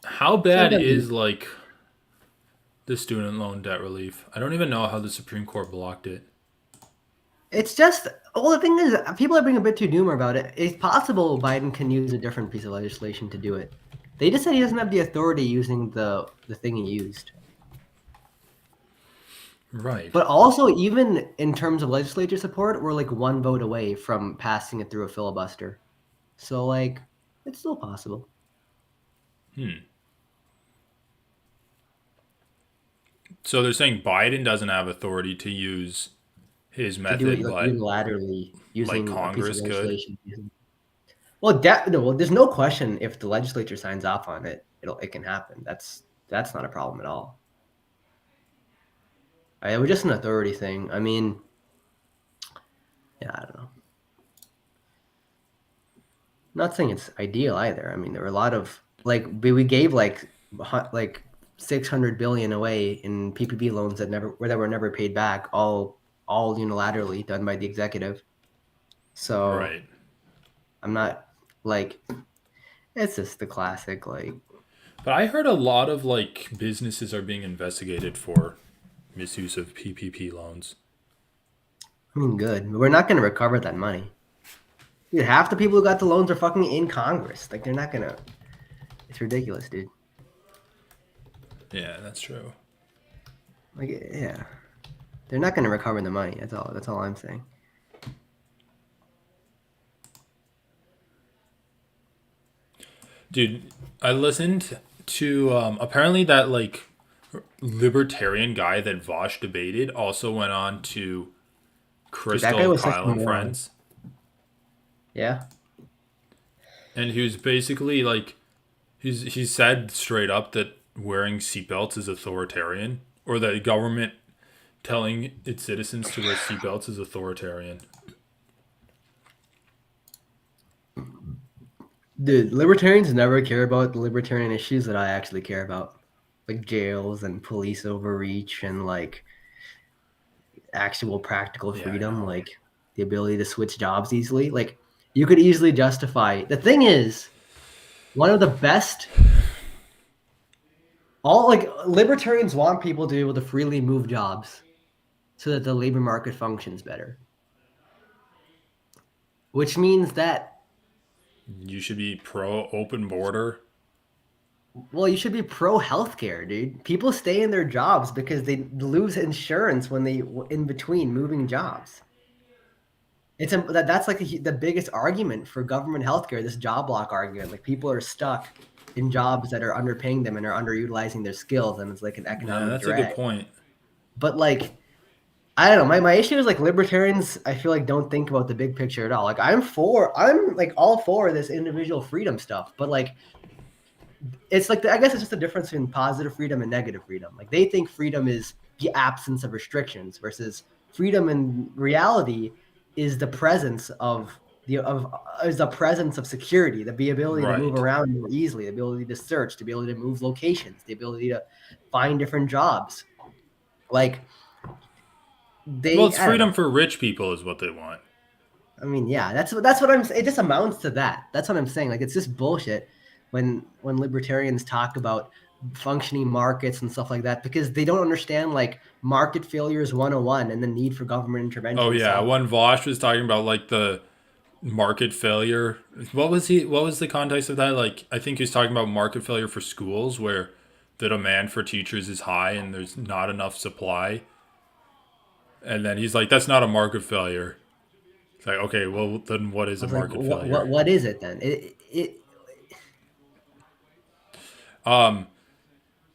how still bad gonna be. is like the student loan debt relief? I don't even know how the Supreme Court blocked it. It's just. Well, the thing is, people are being a bit too doomer about it. It's possible Biden can use a different piece of legislation to do it. They just said he doesn't have the authority using the thing he used. Right. But also, even in terms of legislature support, we're like one vote away from passing it through a filibuster. So, like, it's still possible. Hmm. So they're saying Biden doesn't have authority to use his To do it method, like but unilaterally like using a piece of Congress could. legislation. Well, no, well, there's no question if the legislature signs off on it, it can happen. That's not a problem at all. It was just an authority thing. I mean, yeah, I don't know. Not saying it's ideal either. I mean, there were a lot of we gave like 600 billion away in PPP loans that were never paid back, all unilaterally done by the executive. So Right. I'm not like it's just the classic But I heard a lot of like businesses are being investigated for misuse of PPP loans. I mean, good. We're not going to recover that money. Dude, half the people who got the loans are fucking in Congress. Like they're not gonna. It's ridiculous, dude. Yeah, that's true. Like yeah, they're not gonna recover the money. That's all. That's all I'm saying. Dude, I listened to apparently that like libertarian guy that Vosh debated also went on to Dude, that guy Crystal, was such a Kyle, and moron. Friends, Yeah. and he was basically like he said straight up that wearing seatbelts is authoritarian, or that government telling its citizens to wear seatbelts is authoritarian. Dude, libertarians never care about the libertarian issues that I actually care about, like jails and police overreach and like actual practical Yeah, I freedom, know. like the ability to switch jobs easily. Like you could easily justify. The thing is, one of the best. All like libertarians want people to be able to freely move jobs so that the labor market functions better. Which means that, You should be pro open border. well, you should be pro healthcare, dude. People stay in their jobs because they lose insurance when they in between moving jobs. That's like the biggest argument for government healthcare. This job lock argument, like people are stuck in jobs that are underpaying them and are underutilizing their skills, and it's like an Yeah, economic that's a good drag. point. But like I don't know. My issue is like libertarians, I feel like don't think about the big picture at all. Like I'm like all for this individual freedom stuff, but like it's like I guess it's just the difference in positive freedom and negative freedom. Like they think freedom is the absence of restrictions versus freedom in reality is the presence of the presence of security, the ability to move Right. around more easily, the ability to search, the ability to move locations, the ability to find different jobs. Like Well, it's I don't know. freedom for rich people is what they want. I mean, yeah, that's what I'm. It just amounts to that. That's what I'm saying. Like, it's just bullshit when libertarians talk about functioning markets and stuff like that because they don't understand like market failures 101 and the need for government Oh intervention to yeah, solve. when Vosh was talking about like the market failure, what was the context of that? Like I think he was talking about market failure for schools where the demand for teachers is high and there's not enough supply. And then he's like, that's not a market failure. It's like, okay, well then what is I a was like, market failure? what is it then? It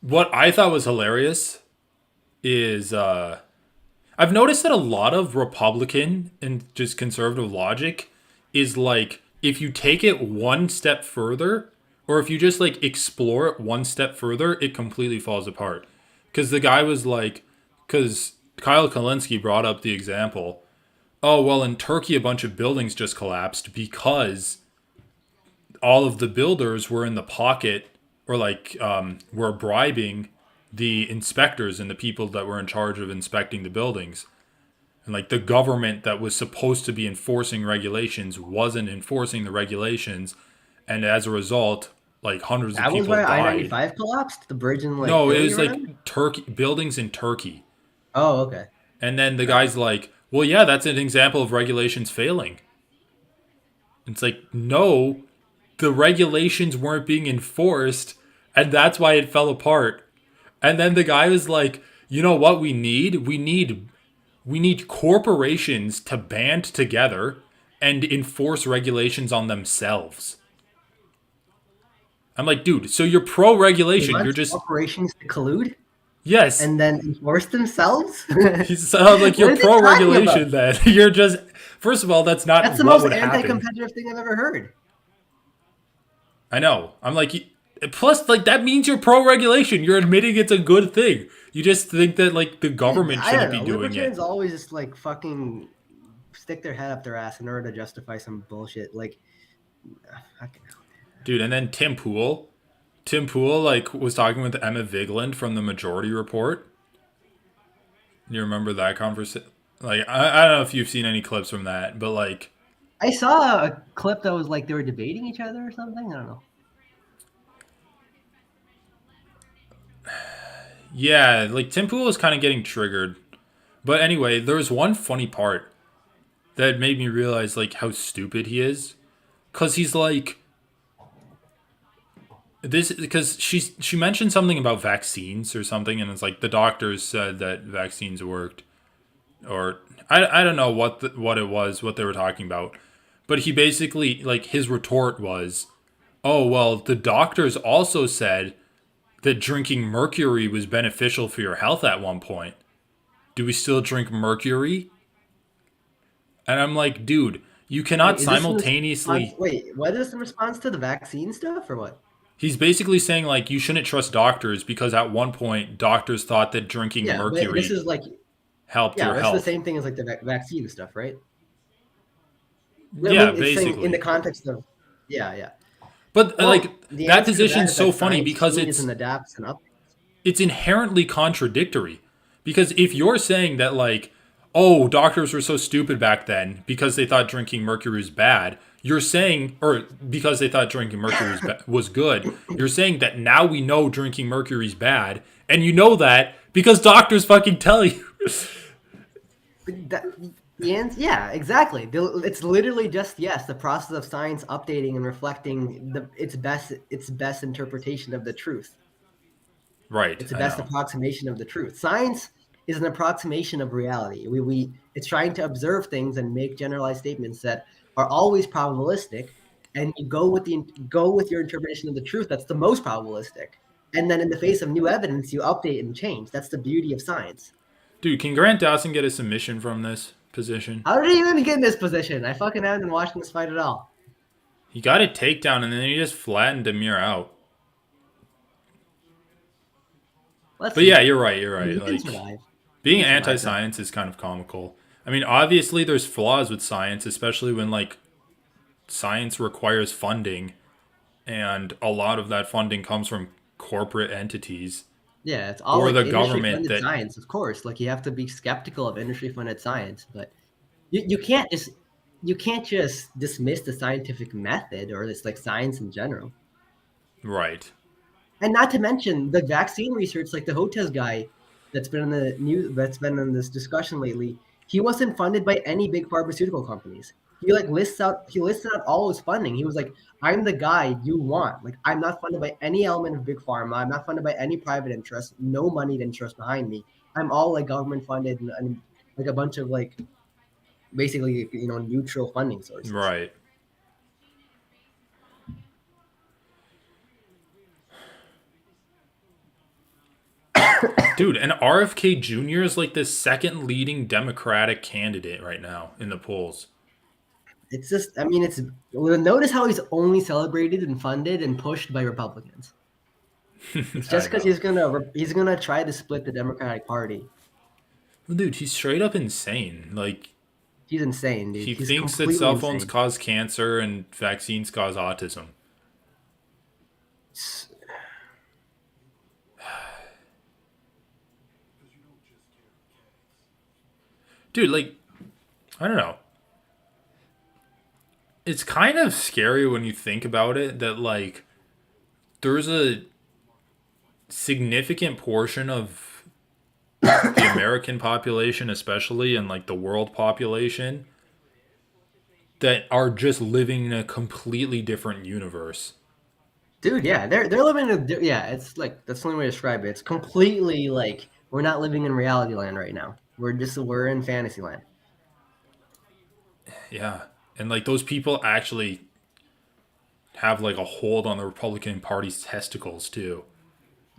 What I thought was hilarious is I've noticed that a lot of Republican and just conservative logic is like if you take it one step further, or if you just like explore it one step further, it completely falls apart. Because the guy was like, because Kyle Kalinske brought up the example. Oh, well, in Turkey, a bunch of buildings just collapsed because all of the builders were in the pocket or like were bribing the inspectors and the people that were in charge of inspecting the buildings. And like the government that was supposed to be enforcing regulations wasn't enforcing the regulations. And as a result, like hundreds of that was people why died. I-95 collapsed, the bridge in like No, it Philly was or whatever. like Turkey buildings in Turkey. Oh, okay. And then the All right. guy's like, well, yeah, that's an example of regulations failing. It's like, no, the regulations weren't being enforced, and that's why it fell apart. And then the guy was like, you know what we need? We need corporations to band together and enforce regulations on themselves. I'm like, dude, so you're pro He regulation. You're wants just corporations to collude yes. and then enforce themselves. I'm like, What you're are they pro talking about? regulation then. You're just first of all, that's not That's the what most would happen. anti-competitive thing I've ever heard. I know. I'm like, Plus, like, that means you're pro-regulation. You're admitting it's a good thing. You just think that, like, the government I don't shouldn't be know. doing it. Libertarians always just like fucking stick their head up their ass in order to justify some bullshit. Like, fucking hell. Dude, and then Tim Pool, like, was talking with Emma Vigeland from the Majority Report. You remember that conversation? Like, I don't know if you've seen any clips from that, but, like, I saw a clip that was like they were debating each other or something. I don't know. yeah, like, Tim Pool was kind of getting triggered. But anyway, there was one funny part that made me realize, like, how stupid he is. Because he's like, because she mentioned something about vaccines or something, and it's like the doctors said that vaccines worked, or I don't know what it was, what they were talking about, but he basically, like, his retort was, oh well, the doctors also said that drinking mercury was beneficial for your health at one point. Do we still drink mercury? And I'm like, dude, you cannot Wait, is this in response? simultaneously. Wait, what is in response to the vaccine stuff or what? He's basically saying, like, you shouldn't trust doctors because at one point doctors thought that drinking Yeah, but this mercury is like, helped yeah, your that's the health. same thing as like the vaccine stuff, right? I Yeah, mean, it's saying in the basically. context of, yeah, yeah. But like, Well, the that answer to that position's is so that funny science because changes and adapts and updates. it's inherently contradictory. Because if you're saying that, like, oh, doctors were so stupid back then because they thought drinking mercury was bad, you're saying, or because they thought drinking mercury was good, you're saying that now we know drinking mercury is bad, and you know that because doctors fucking tell you. That, yeah, exactly. It's literally just yes, the process of science updating and reflecting its best interpretation of the truth. Right, It's the I best know. approximation of the truth. Science is an approximation of reality. We it's trying to observe things and make generalized statements that are always probabilistic, and you go with your interpretation of the truth. That's the most probabilistic. And then in the face of new evidence, you update and change. That's the beauty of science. Dude, can Grant Dawson get a submission from this position? How did he even get in this position? I fucking haven't been watching this fight at all. He got a takedown and then he just flattened Demir out. Let's But yeah, see. you're right. You're I mean, right. he can Like, survive. He being can survive that. anti-science is kind of comical. I mean, obviously there's flaws with science, especially when, like, science requires funding and a lot of that funding comes from corporate entities Yeah, it's all or like the industry government funded that science, of course. Like you have to be skeptical of industry funded science, but you can't just dismiss the scientific method or this like science in general. right. And not to mention the vaccine research, like the Hotez guy that's been in the news, that's been in this discussion lately. He wasn't funded by any big pharmaceutical companies. He listed out all his funding. He was like, "I'm the guy you want. Like, I'm not funded by any element of big pharma. I'm not funded by any private interest. No moneyed interest behind me. I'm all like government funded and like a bunch of like basically neutral funding sources." Right. Dude, and RFK Jr. is like the second leading Democratic candidate right now in the polls. It's just, I mean, notice how he's only celebrated and funded and pushed by Republicans. It's I just because know. he's gonna try to split the Democratic Party. Well, dude, he's straight up insane. Like, He's insane, dude. he He's thinks that completely cell phones insane. cause cancer and vaccines cause autism. Dude, like, I don't know. It's kind of scary when you think about it that, like, there's a significant portion of the American population, especially, and like the world population, that are just living in a completely different universe. Dude, yeah, they're living in yeah. It's like that's the only way to describe it. It's completely like we're not living in reality land right now. We're in fantasy land. Yeah. And like those people actually have like a hold on the Republican Party's testicles too.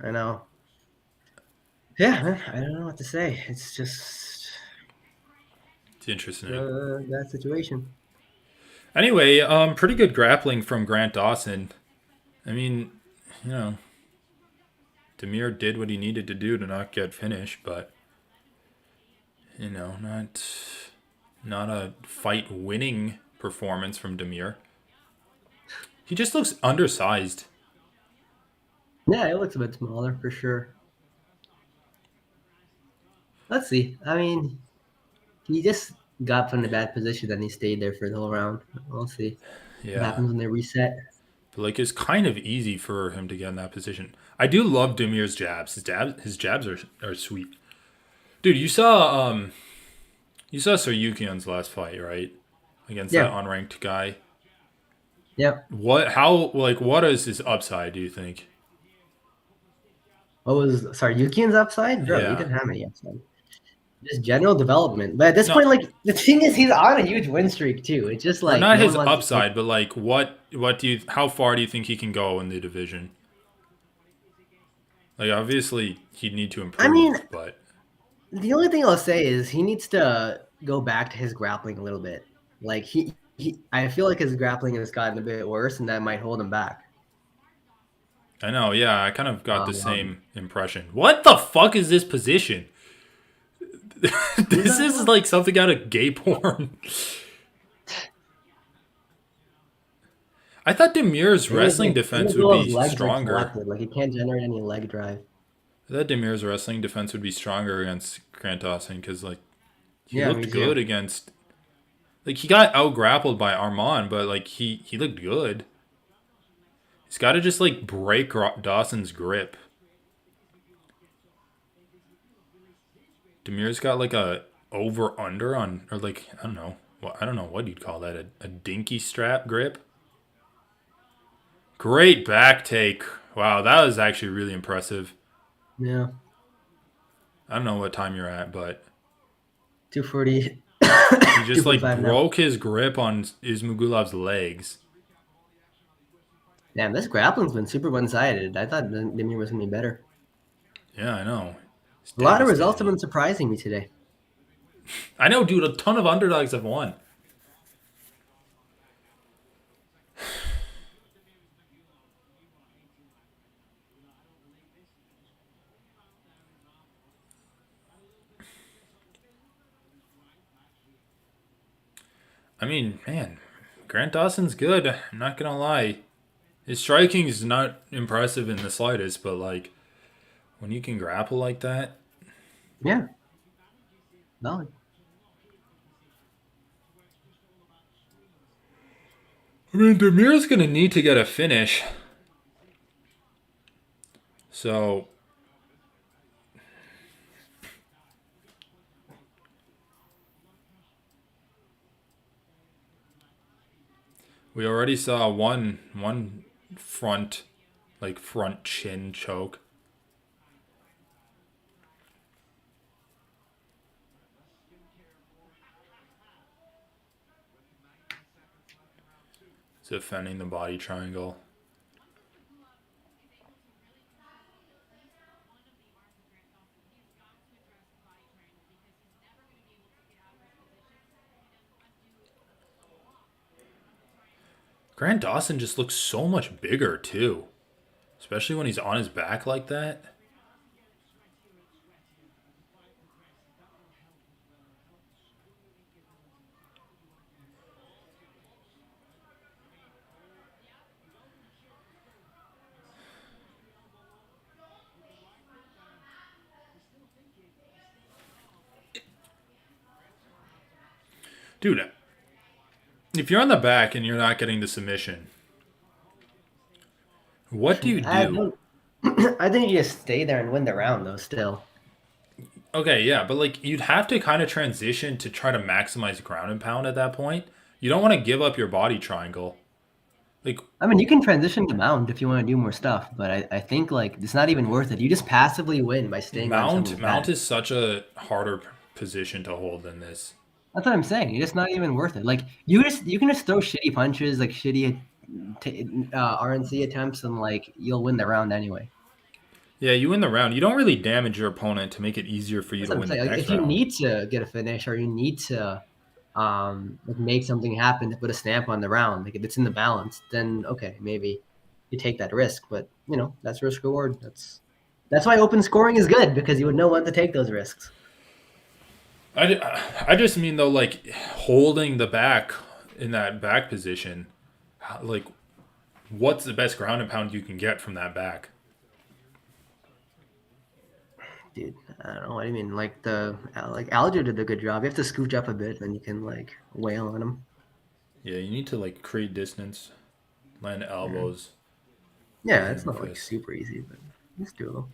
I know. Yeah, man, I don't know what to say. It's just It's interesting. that situation. Anyway, pretty good grappling from Grant Dawson. I mean, you know, Demir did what he needed to do to not get finished, but not a fight winning performance from Demir. He just looks undersized. Yeah, it looks a bit smaller for sure. Let's see. I mean, he just got put in a bad position and he stayed there for the whole round. We'll see what Yeah. happens when they reset. But like it's kind of easy for him to get in that position. I do love Demir's jabs. His jabs are sweet. Dude, you saw Soryukian's last fight, right? Against that Yeah. unranked guy. Yep. What is his upside, do you think? What was sorry, Yukian's upside? Bro, he Yeah. didn't have any upside. Just general development. But at this point, No, like the thing is he's on a huge win streak too. It's just or like not no one his wants to take. upside, but like what do you how far do you think he can go in the division? Like obviously he'd need to I mean, improve, but the only thing I'll say is he needs to go back to his grappling a little bit. Like he I feel like his grappling has gotten a bit worse and that might hold him back. I know, yeah, I kind of got the Um same impression. What the fuck is this position? who's This that is one? like something out of gay porn. I thought Demir's wrestling defense would Imagov's be legs are stronger. collected. Like he can't generate any leg drive. I thought Demir's wrestling defense would be stronger against Grant Dawson because like he Yeah, me looked good too. against like he got out grappled by Armand, but like he looked good. He's got to just like break Dawson's grip. Demir's got like a over under on or like I don't know what you'd call that a dinky strap grip. Great back take. Wow, that was actually really impressive. Yeah. I don't know what time you're at, but 240 he just like 245 now. broke his grip on Ismagulov's legs. Damn, this grappling's been super one-sided. I thought Demir was gonna be better. Yeah, I know. It's A lot of results have devastating. been surprising me today. I know, dude. A ton of underdogs have won. I mean, man, Grant Dawson's good. I'm not gonna lie. His striking is not impressive in the slightest, but like when you can grapple like that, Yeah, no, I mean, Demir's gonna need to get a finish. So we already saw one front chin choke. Defending the body triangle. Grant Dawson just looks so much bigger too, especially when he's on his back like that. Dude, if you're on the back and you're not getting the submission, what do you I do? don't. I think you just stay there and win the round though. Still, Okay, yeah, but like you'd have to kind of transition to try to maximize ground and pound at that point. You don't want to give up your body triangle. Like I mean, you can transition to mount if you want to do more stuff, but I think like it's not even worth it. You just passively win by staying on someone's mount back. is such a harder position to hold than this. That's what I'm saying. It's just not even worth it. Like you can just throw shitty punches, like shitty RNC attempts, and like you'll win the round anyway. Yeah, you win the round. You don't really damage your opponent to make it easier for you That's to what I'm win the saying. Like next if you round. need to get a finish or you need to like make something happen to put a stamp on the round, like if it's in the balance, then okay, maybe. you take that risk. But that's risk reward. That's why open scoring is good because you would know when to take those risks. I just mean though, like holding the back in that back position, like what's the best ground and pound you can get from that back? Dude, I don't know what do you mean. Like Alger did a good job. You have to scooch up a bit, then you can like wail on him. Yeah, you need to like create distance, land Yeah, elbows, yeah, it's hammer not like fists. super easy, but it's doable.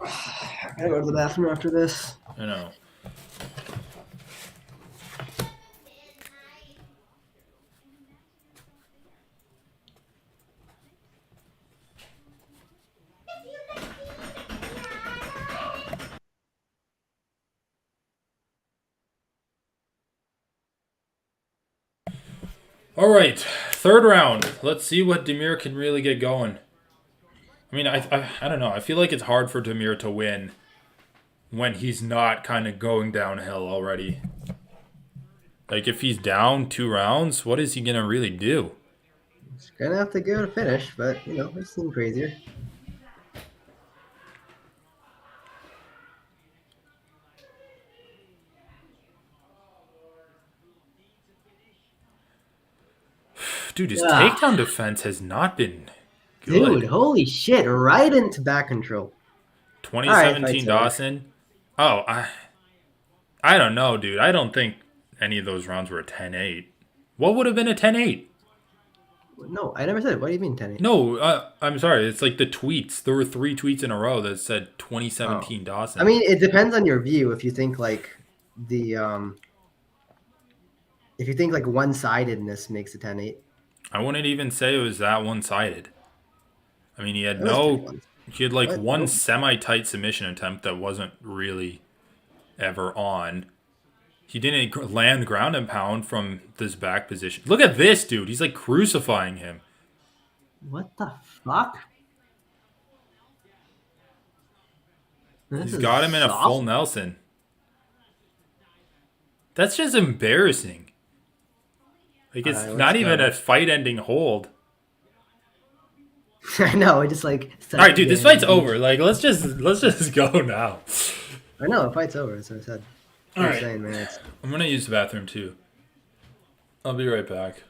I gotta go to the bathroom after this. I know. All right, third round. Let's see what Demir can really get going. I mean, I don't know. I feel like it's hard for Demir to win when he's not kind of going downhill already. Like if he's down 2 rounds, what is he gonna really do? It's gonna have to give it a finish, but it's seemed crazier. Dude, his Ah, takedown defense has not been dude, good. holy shit! Right into back control. All right, 2017 fight's over. Dawson. Oh, I don't know, dude. I don't think any of those rounds were a 10-8. What would have been a 10-8? No, I never said it. What do you mean 10-8? No, I'm sorry. It's like the tweets. There were 3 tweets in a row that said Oh, 2017 I Dawson. mean, it depends on your view. The if you think like one-sidedness makes a 10-8, I wouldn't even say it was that one-sided. I mean, it was pretty one. he had like What? one Nope. semi-tight submission attempt that wasn't really ever on. He didn't land ground and pound from this back position. Look at this dude. He's like crucifying him. What the fuck? This He's is got him in a full soft. Nelson. That's just embarrassing. Like All it's right, let's not even go. a fight-ending hold. I know. I just like set All up right, the dude, this game fight's and over. leave. Like let's just go now. I know the fight's over. That's what I said. All I'm just right, saying, man. It's I'm gonna use the bathroom too. I'll be right back.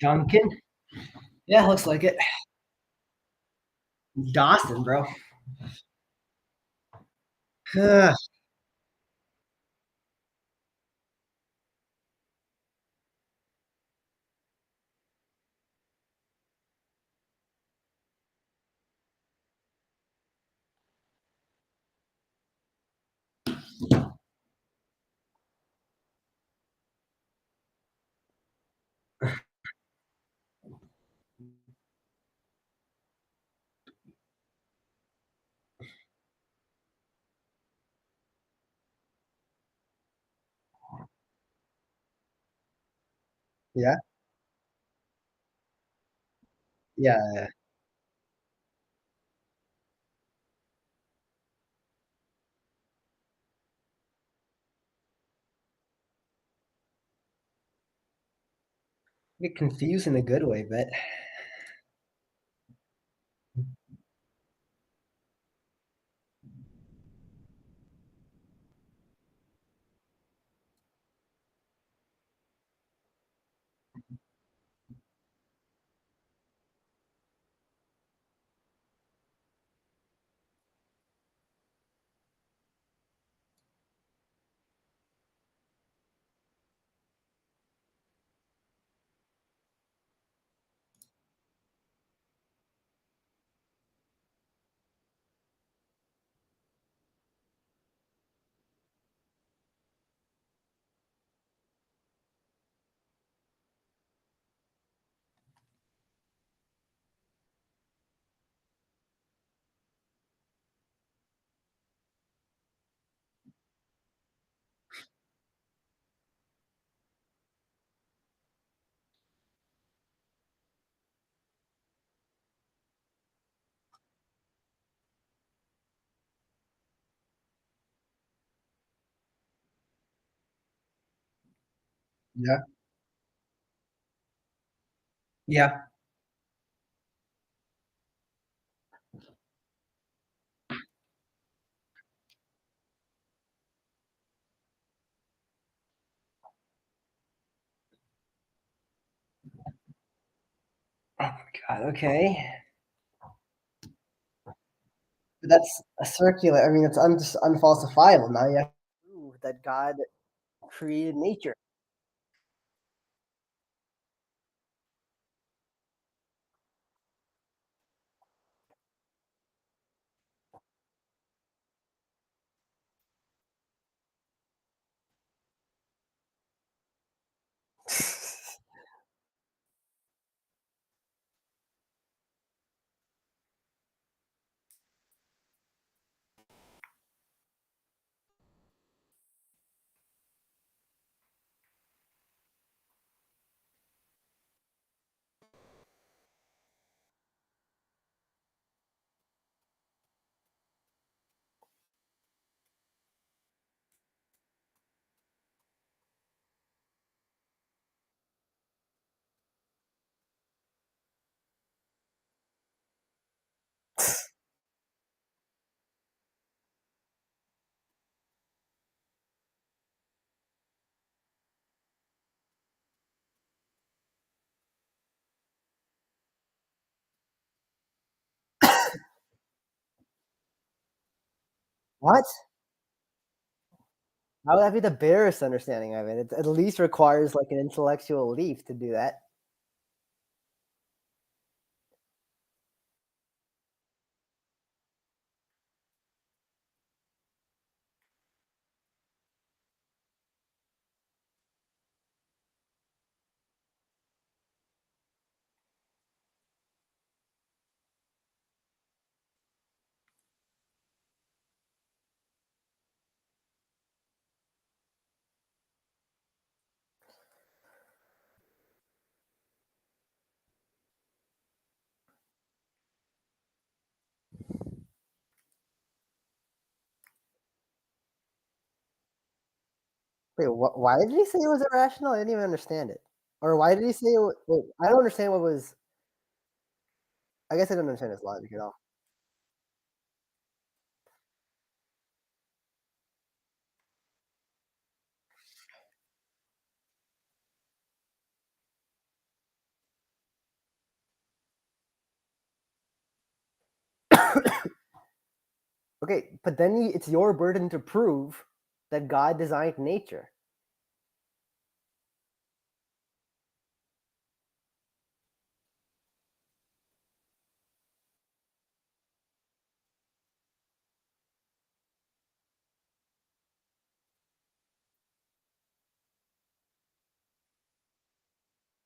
Duncan? Yeah, looks like it. Dawson, bro. Yeah, yeah. Get confused in a good way, but yeah, yeah. Oh my god. Okay, but that's a circular. I mean, it's just unfalsifiable. Now you have to prove that God created nature. What? How would that be the barest understanding of it? It at least requires like an intellectual leap to do that. Wait, why did he say it was irrational? I didn't even understand it. Or why did he say it wait, I don't understand what was I guess I don't understand his logic at all. Okay, but then it's your burden to prove that God designed nature.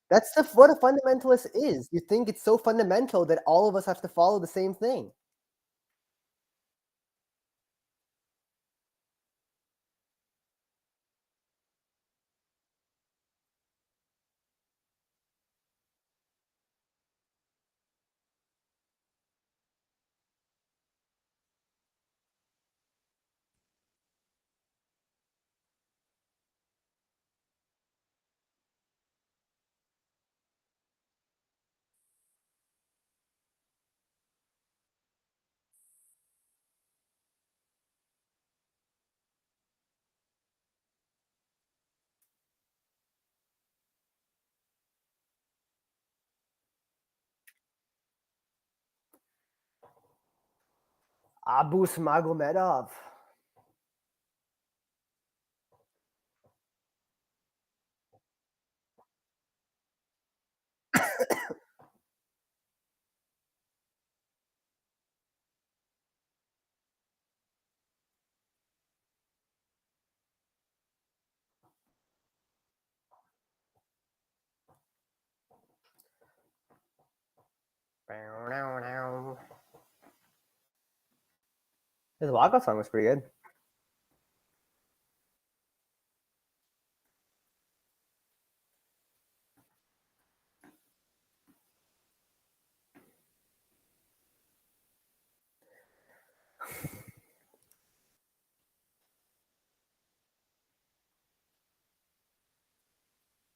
That's what a fundamentalist is. You think it's so fundamental that all of us have to follow the same thing. Abus Magomedov. His walkout song was pretty good.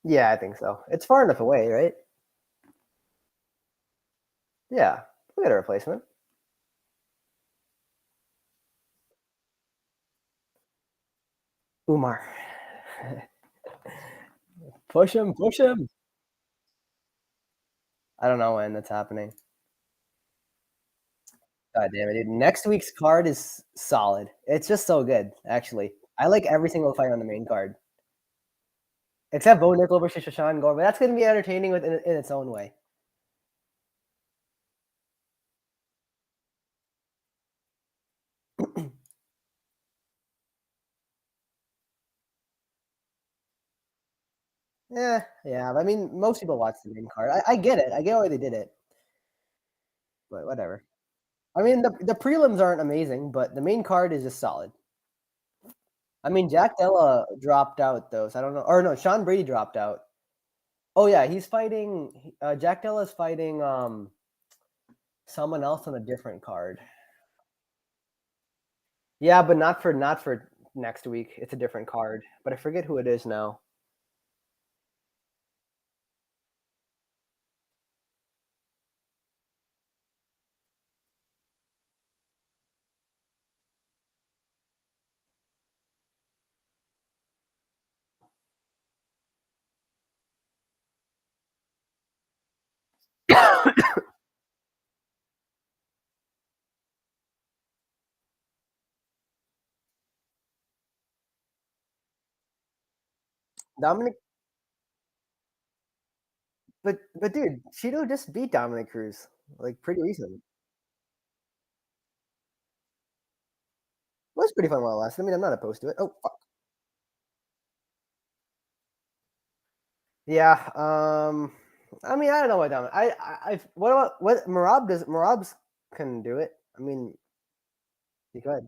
Yeah, I think so. It's far enough away, right? Yeah, we'll get a replacement. Umar. Push him, push him. I don't know when that's happening. God damn it, dude. Next week's card is solid. It's just so good, actually. I like every single fight on the main card. Except Bo Nickel versus Shashan Gore, but that's gonna be entertaining in its own way. Yeah, yeah. I mean, most people watch the main card. I get it. I get why they did it, but whatever. I mean, the prelims aren't amazing, but the main card is just solid. I mean, Jack Della dropped out though, so I don't know. Or no, Sean Brady dropped out. Oh yeah, he's fighting. Jack Della's fighting someone else on a different card. Yeah, but not for next week. It's a different card, but I forget who it is now. Dominic, but dude, Cheeto just beat Dominic Cruz like pretty recently. It was pretty fun while it lasted. I mean, I'm not opposed to it. Oh fuck. Yeah. I mean, I don't know what Dominic. What about what Marab does? Marab's can do it. I mean, he could.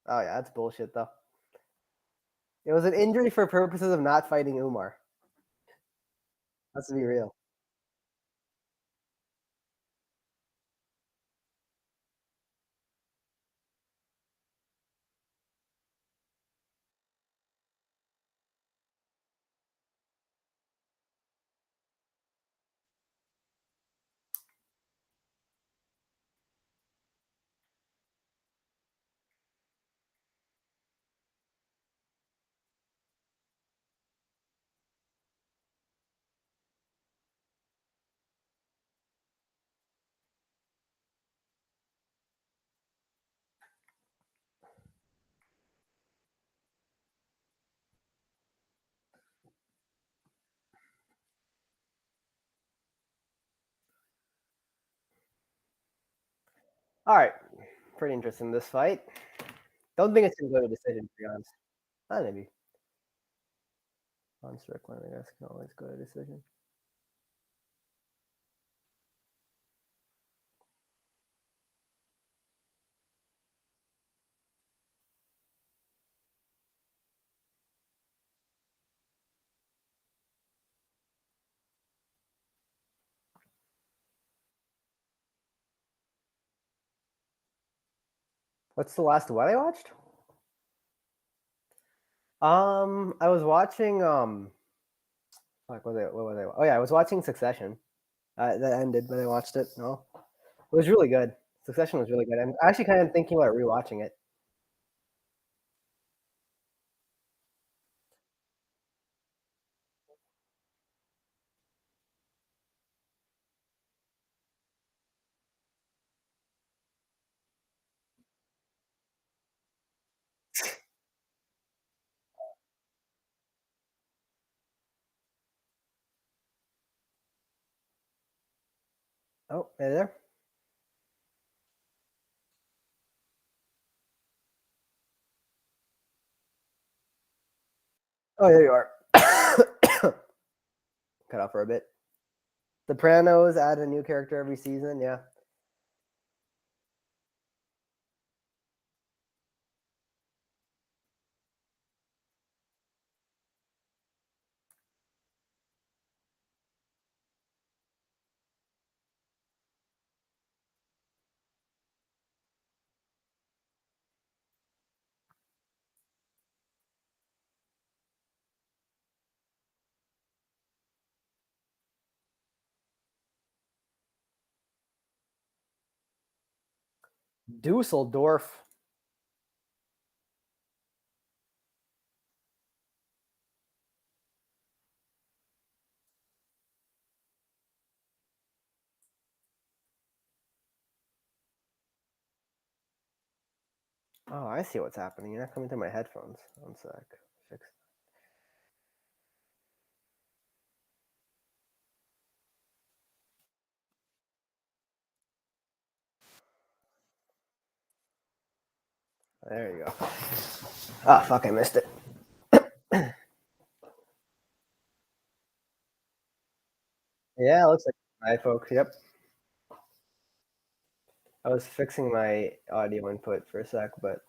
Oh yeah, that's bullshit though. It was an injury for purposes of not fighting Umar. Let's be real. All right, pretty interesting this fight. Don't think it's gonna go to decision, to be honest. Maybe on Strickland, I guess can always go to decision. What's the last what I watched? I was watching like what was I? Oh yeah, I was watching Succession. That ended, but I watched it. No, it was really good. Succession was really good. I'm actually kind of thinking about rewatching it. Oh, are you there? Oh, there you are. Cut off for a bit. Sopranos add a new character every season. Yeah. Dusseldorf. Oh, I see what's happening. You're not coming through my headphones. One sec. Fix. There you go. Ah, fuck! I missed it. Yeah, it looks like hi, folks. Yep. I was fixing my audio input for a sec, but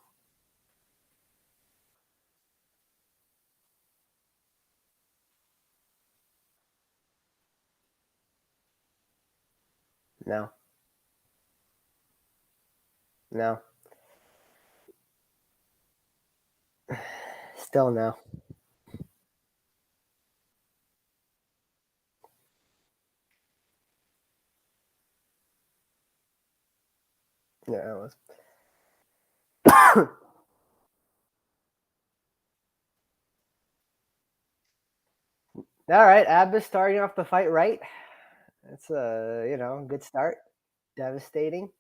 no, no, still no. Yeah, it was. All right, Abba's starting off the fight right. It's a good start. Devastating.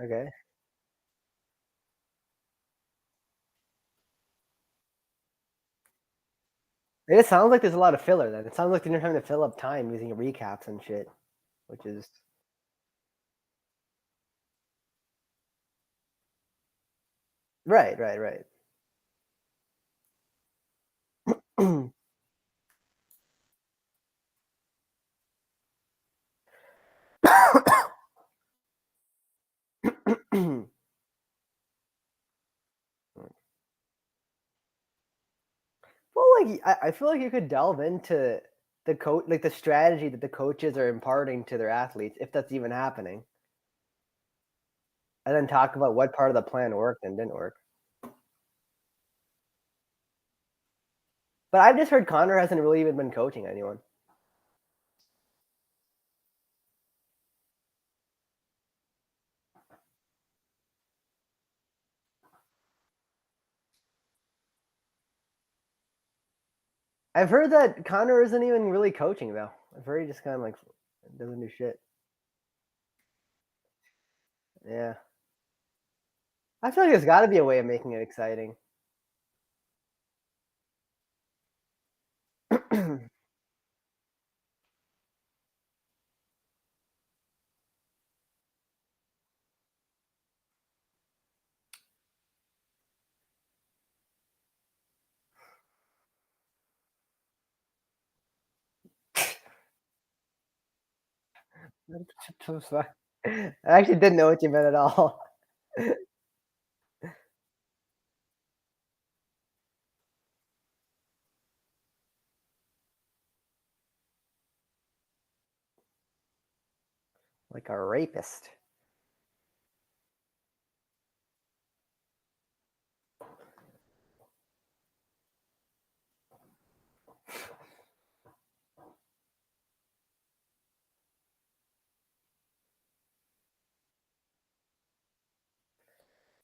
Okay. It sounds like there's a lot of filler then. It sounds like they're having to fill up time using recaps and shit, which is right, right, right. Well, I feel like you could delve into the coach, like the strategy that the coaches are imparting to their athletes, if that's even happening, and then talk about what part of the plan worked and didn't work. But I've just heard Connor hasn't really even been coaching anyone. I've heard that Connor isn't even really coaching though. I've heard he just kind of like doesn't do shit. Yeah, I feel like there's got to be a way of making it exciting. I actually didn't know what you meant at all. Like a rapist.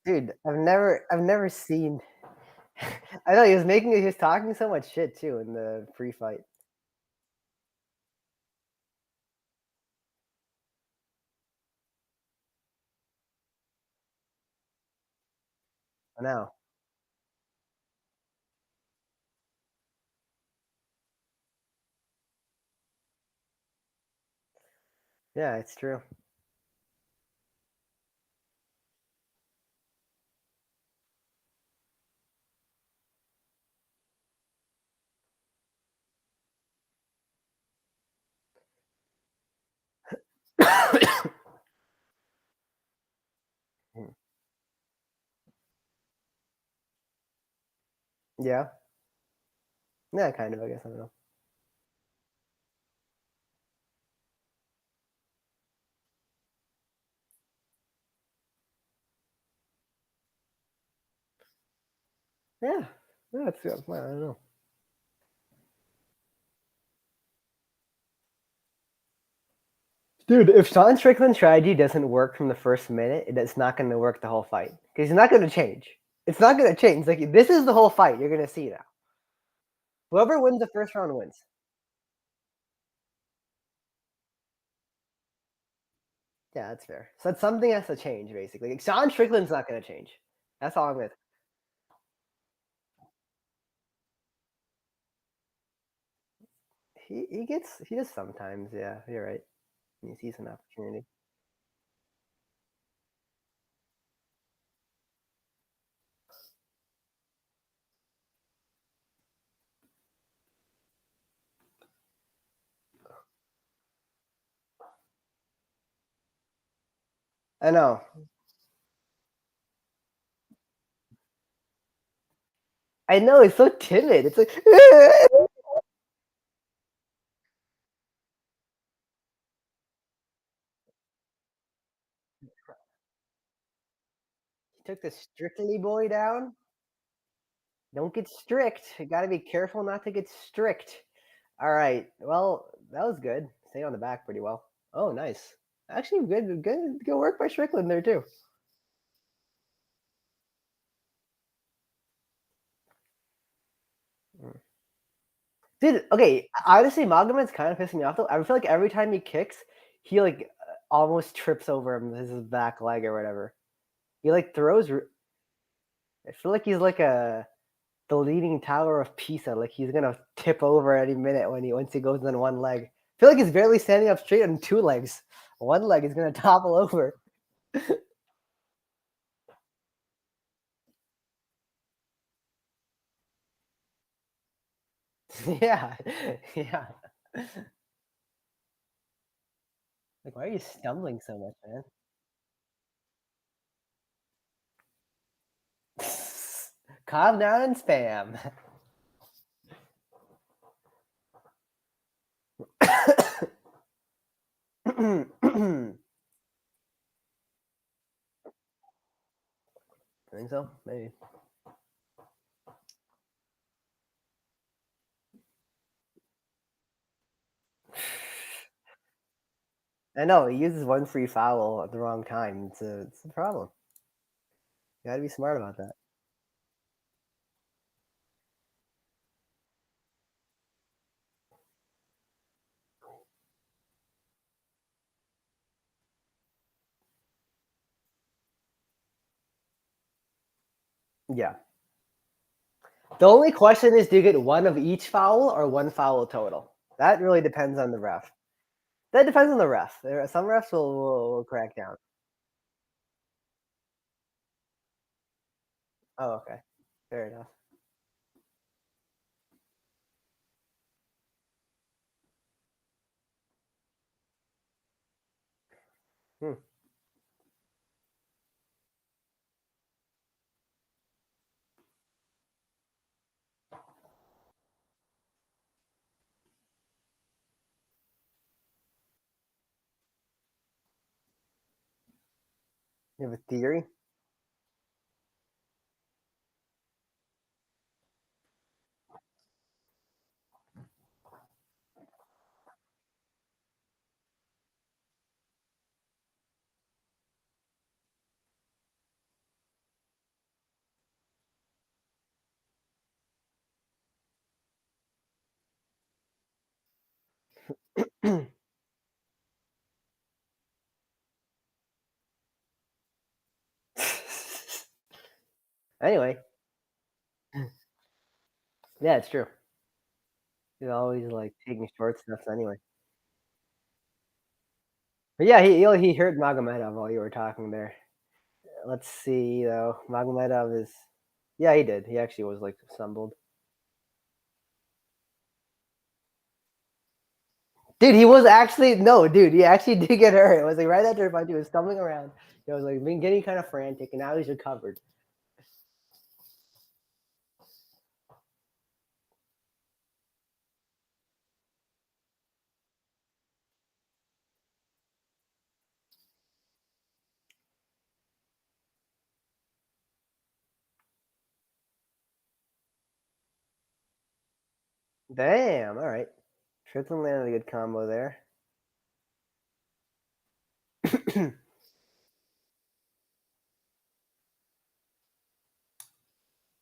Dude, I've never seen. I know he was talking so much shit too in the pre-fight. I know. Yeah, it's true. Yeah. Yeah, kind of. I guess I don't know. Yeah. Yeah, it's I don't know. Dude, if Sean Strickland's strategy doesn't work from the first minute, it's not going to work the whole fight because he's not going to change. It's not going to change. Like this is the whole fight. You're going to see now. Whoever wins the first round wins. Yeah, that's fair. So something has to change, basically. Like, Sean Strickland's not going to change. That's all I'm with. He does sometimes. Yeah, you're right. He sees an opportunity. I know. I know. It's so timid. It's like he took the Strictly boy down. Don't get strict. You got to be careful not to get strict. All right. Well, that was good. Stayed on the back pretty well. Oh, nice. Actually, good work by Strickland there too. Dude, okay. Honestly, Magomedov's kind of pissing me off though. I feel like every time he kicks, he like almost trips over him his back leg or whatever. He like throws. I feel like he's like the leaning tower of Pisa. Like he's gonna tip over any minute when he once he goes on one leg. I feel like he's barely standing up straight on two legs. One leg is gonna topple over. Yeah, yeah. Like, why are you stumbling so much, man? Calm down and spam. I think so. Maybe. I know he uses one free foul at the wrong time. It's a problem. You got to be smart about that. Yeah. The only question is, do you get one of each foul or one foul total? That really depends on the ref. That depends on the ref. Some refs will crack down. Oh, okay. Fair enough. Hmm. You have a theory? Anyway, yeah, it's true. He's always like taking short steps anyway. But yeah, he hurt Magomedov while you were talking there. Let's see though. Magomedov is, yeah, he did. He actually was like stumbled. Dude, he was actually no, dude. He actually did get hurt. It was like right after fight, he was stumbling around. He was like been getting kind of frantic, and now he's recovered. Damn. All right. Strickland landed a good combo there.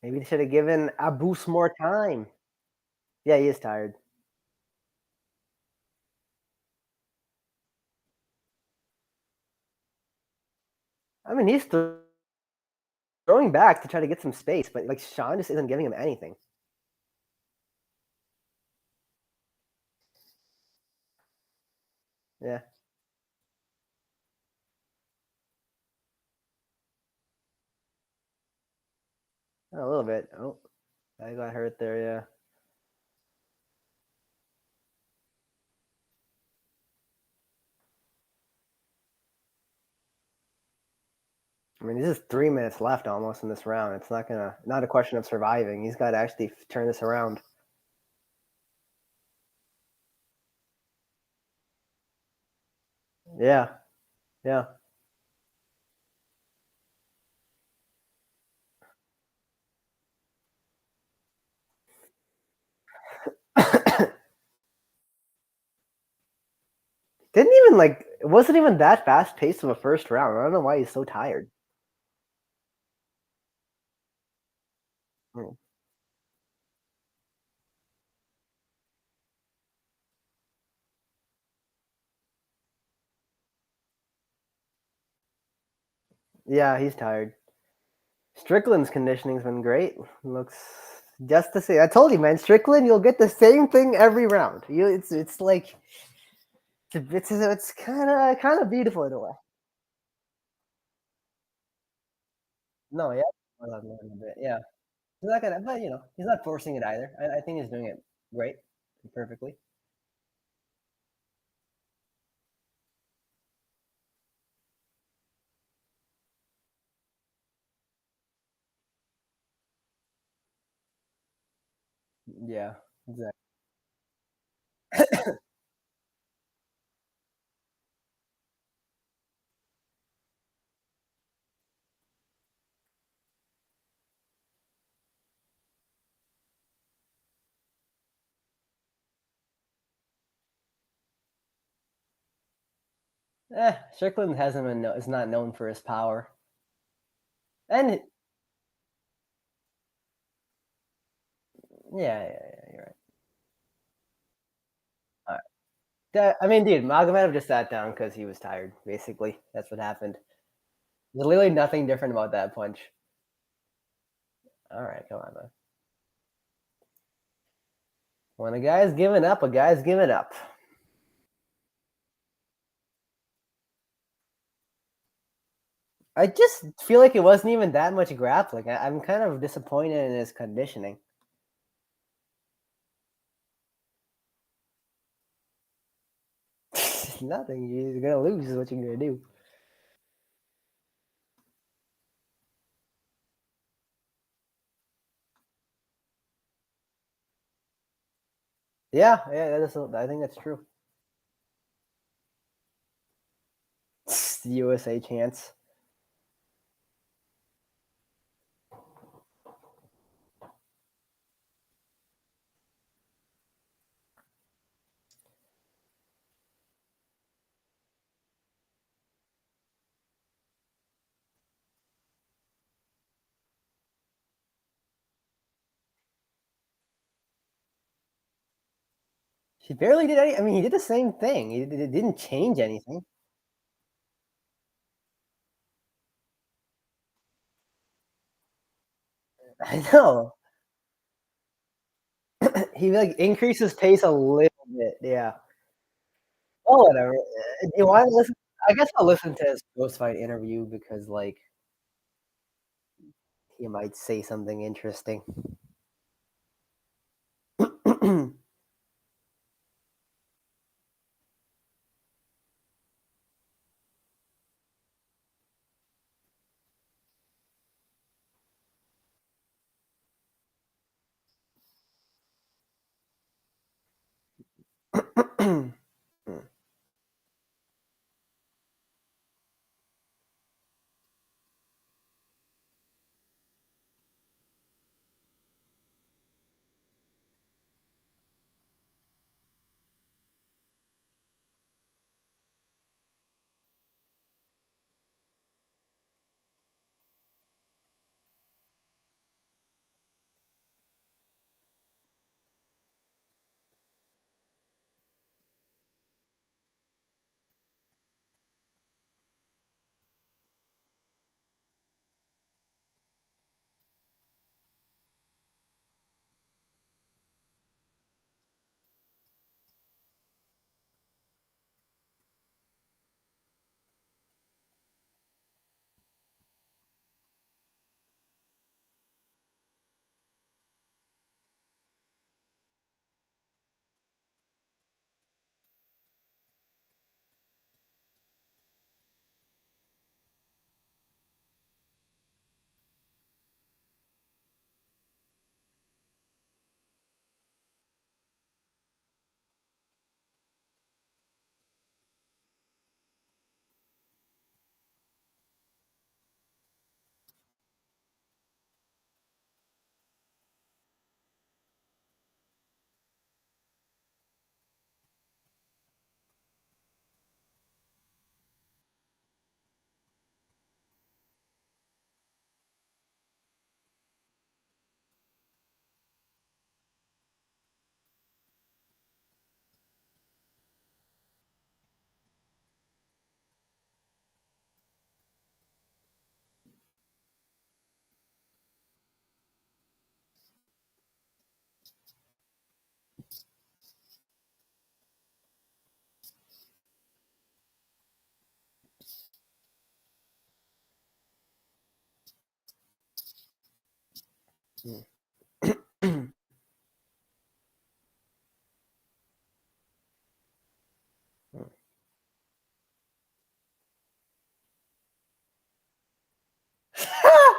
Maybe they should have given Abus more time. Yeah, he is tired. I mean, he's throwing back to try to get some space, but like Sean just isn't giving him anything. Yeah, a little bit. Oh, I got hurt there. Yeah. I mean, this is 3 minutes left almost in this round. It's not a question of surviving. He's got to actually turn this around. Yeah, yeah. Didn't even like it wasn't even that fast paced of a first round. I don't know why he's so tired. Hmm. Yeah, he's tired. Strickland's conditioning's been great. Looks just the same. I told you, man. Strickland, you'll get the same thing every round. It's like it's kind of beautiful in a way. No, yeah, I love him a bit. Yeah, he's not gonna, but he's not forcing it either. I think he's doing it great, perfectly. Yeah, exactly. Strickland hasn't been is not known for his power, and yeah, you're right. All right. I mean, dude, Magomedov just sat down because he was tired. Basically, that's what happened. There's literally nothing different about that punch. All right, come on, man. When a guy's giving up, a guy's giving up. I just feel like it wasn't even that much grappling. I'm kind of disappointed in his conditioning. Nothing. You're gonna lose. Is what you're gonna do. Yeah. I think that's true. The USA chance. He barely did any. I mean, he did the same thing. It didn't change anything. I know. He like increases pace a little bit. Yeah. Oh, whatever. Do you want to listen? I guess I'll listen to his post fight interview because like he might say something interesting.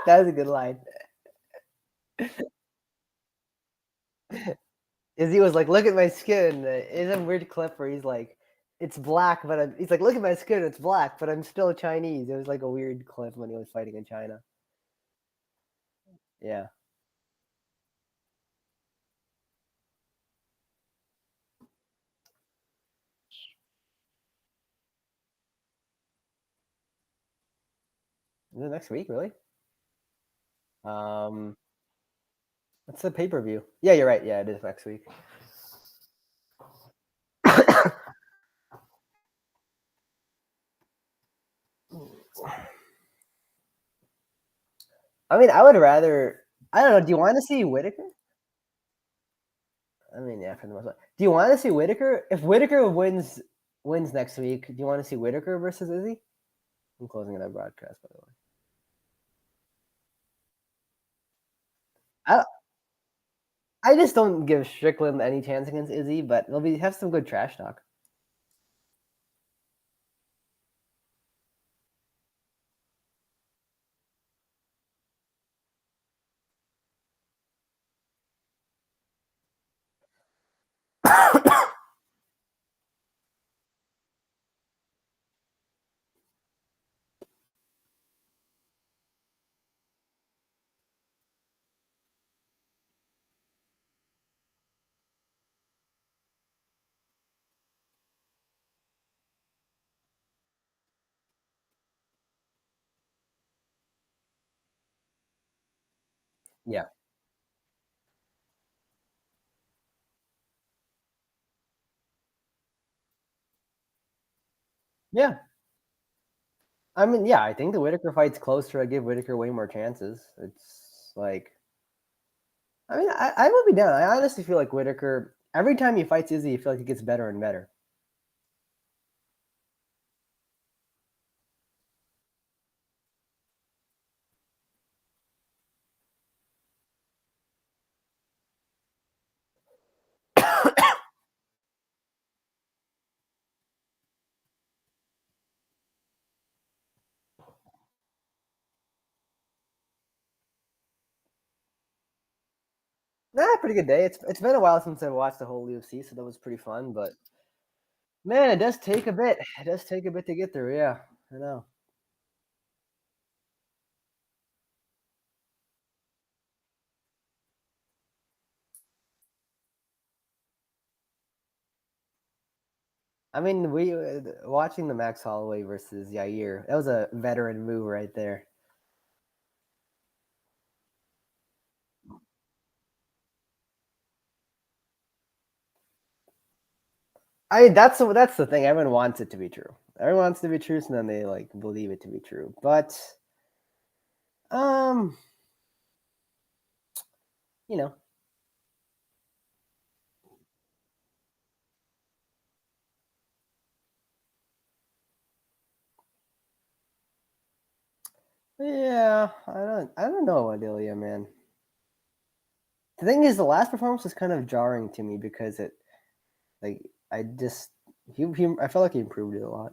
That was a good line. Izzy was like, "Look at my skin." It's a weird clip where he's like, "It's black, but he's like, look at my skin, it's black, but I'm still Chinese." It was like a weird clip when he was fighting in China. Yeah. Is it next week? Really? Um, what's the pay-per-view? Yeah, you're right. Yeah, it is next week. I mean, I would rather. I don't know. Do you want to see Whitaker? I mean, yeah, for the most part. Do you want to see Whitaker? If Whitaker wins next week, do you want to see Whitaker versus Izzy? I'm closing that broadcast, by the way. I I just don't give Strickland any chance against Izzy, but they'll have some good trash talk. Yeah. Yeah. I mean, yeah, I think the Whitaker fight's closer. I give Whitaker way more chances. It's like, I mean, I will be down. I honestly feel like Whitaker, every time he fights Izzy, I feel like he gets better and better. Pretty good day. It's been a while since I watched the whole UFC, so that was pretty fun. But man, it does take a bit. It does take a bit to get through. Yeah, I know. I mean, we watching the Max Holloway versus Yair. That was a veteran move right there. I mean, that's the thing. Everyone wants it to be true. Everyone wants it to be true, so then they like believe it to be true. But um, you know, yeah, I don't know, Adelia, man. The thing is, the last performance was kind of jarring to me because it like I just I felt like he improved it a lot.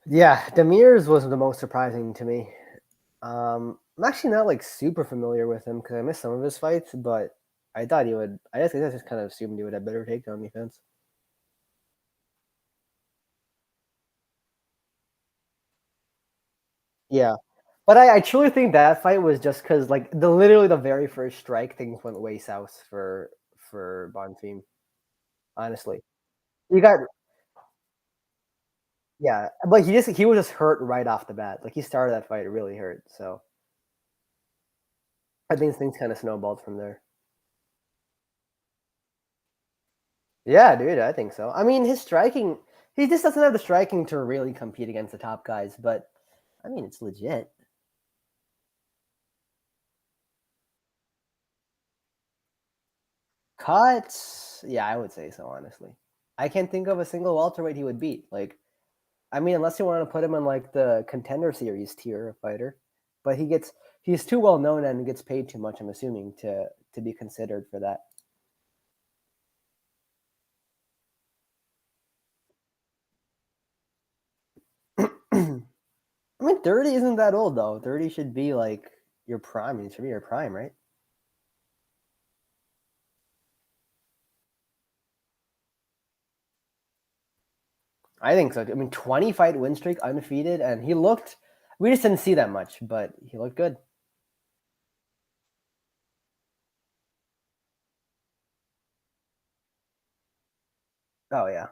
Yeah, Demir's was the most surprising to me. I'm actually not like super familiar with him because I missed some of his fights, but I thought he would. I just kind of assumed he would have better takedown defense. Yeah, but I truly think that fight was just because like literally the very first strike things went way south for Bonfim. Honestly, you got yeah, but he was just hurt right off the bat. Like he started that fight really hurt, so I think things kind of snowballed from there. Yeah, dude, I think so. I mean, his striking, he just doesn't have the striking to really compete against the top guys, but I mean, it's legit. Cuts, yeah, I would say so, honestly. I can't think of a single welterweight he would beat. Like, I mean, unless you want to put him in like the contender series tier of fighter, but he's too well known and gets paid too much. I'm assuming to be considered for that. I mean, 30 isn't that old though. 30 should be like your prime. It should be your prime, right? I think so. I mean, 20 fight win streak, undefeated, and he looked. We just didn't see that much, but he looked good. Oh yeah,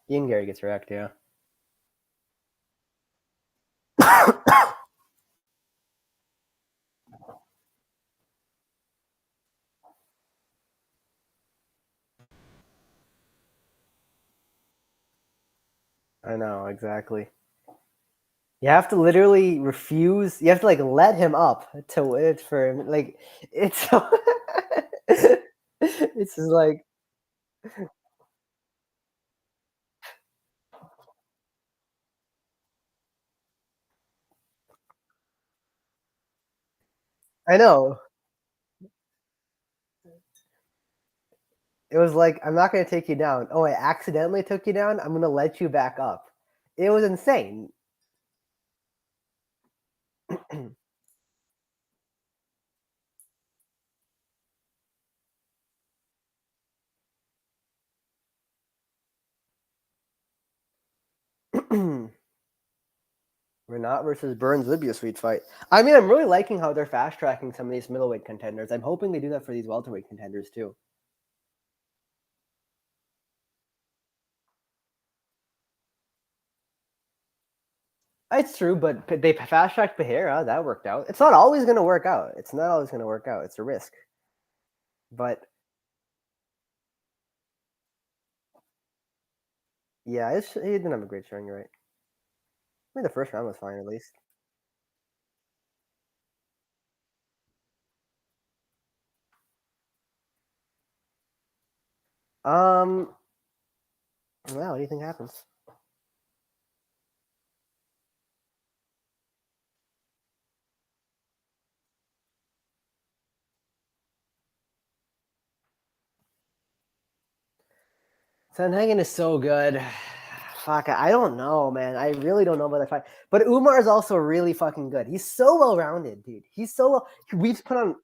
Ian Gary gets wrecked. Yeah, I know exactly. You have to literally refuse. You have to like let him up to wait for him. Like it's so. It's just like I know. It was like I'm not gonna take you down. Oh, I accidentally took you down. I'm gonna let you back up. It was insane. Renat versus Burns would be a sweet fight. I mean, I'm really liking how they're fast tracking some of these middleweight contenders. I'm hoping they do that for these welterweight contenders too. It's true, but they fast tracked Pereira. That worked out. It's not always going to work out. It's not always going to work out. It's a risk. But yeah, he didn't have a great showing. You're right. I mean, the first round was fine at least. Um, well, what do you think happens? Sanhagen is so good. Fuck, I don't know, man. I really don't know about that fight. But Umar is also really fucking good. He's so well rounded, dude. He's so well. We've put on.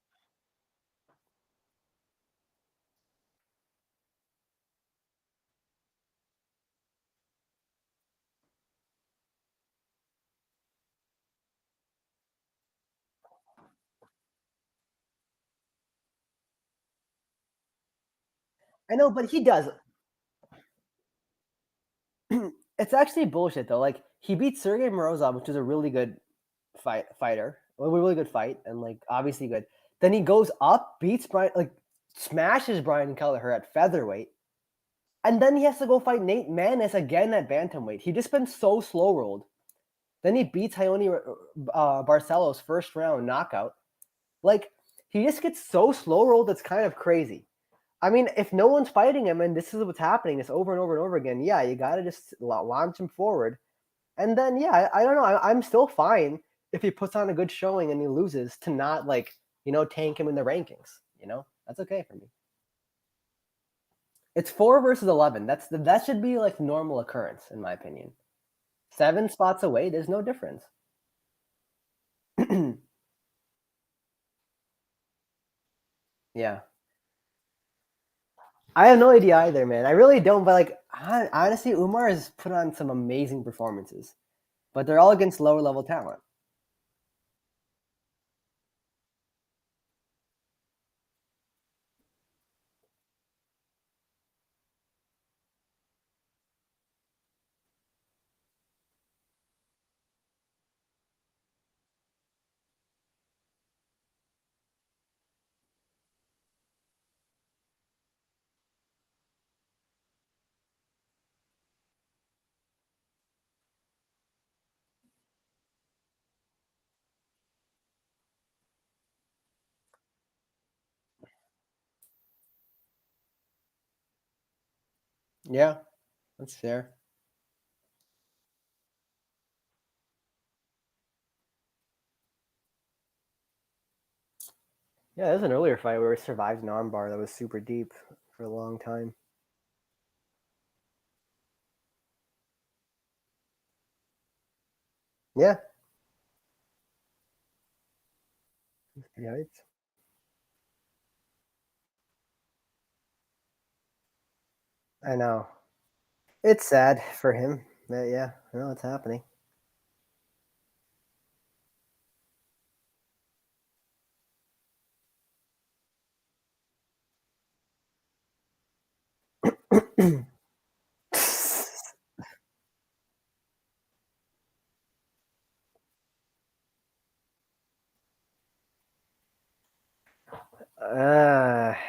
I know, but he does. It's actually bullshit though. Like he beat Sergey Morozov, which is a really good fighter, a really good fight, and like obviously good. Then he goes up, beats Brian, like smashes Brian Kelleher at featherweight, and then he has to go fight Nate Maness again at bantamweight. He just been so slow rolled. Then he beats Ione Barcelos first round knockout. Like he just gets so slow rolled. It's kind of crazy. I mean, if no one's fighting him and this is what's happening, it's over and over and over again. Yeah, you got to just launch him forward. And then, yeah, I don't know. I'm still fine if he puts on a good showing and he loses to not like, tank him in the rankings. That's okay for me. It's 4 versus 11. That should be like normal occurrence in my opinion. 7 spots away, there's no difference. Yeah, I have no idea either, man. I really don't. But like, honestly, Umar has put on some amazing performances, but they're all against lower level talent. Yeah, that's fair. Yeah, there's an earlier fight where he survived an armbar that was super deep for a long time. Yeah. Yeah. I know. It's sad for him. But yeah, I know it's happening.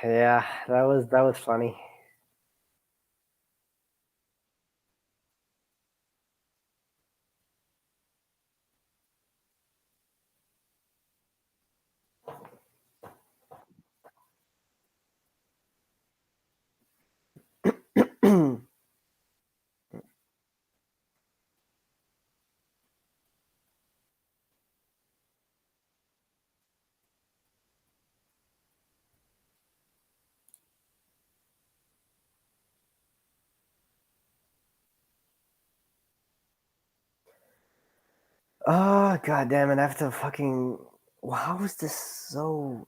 Yeah, that was funny. Oh god damn it! I have to fucking. How is this so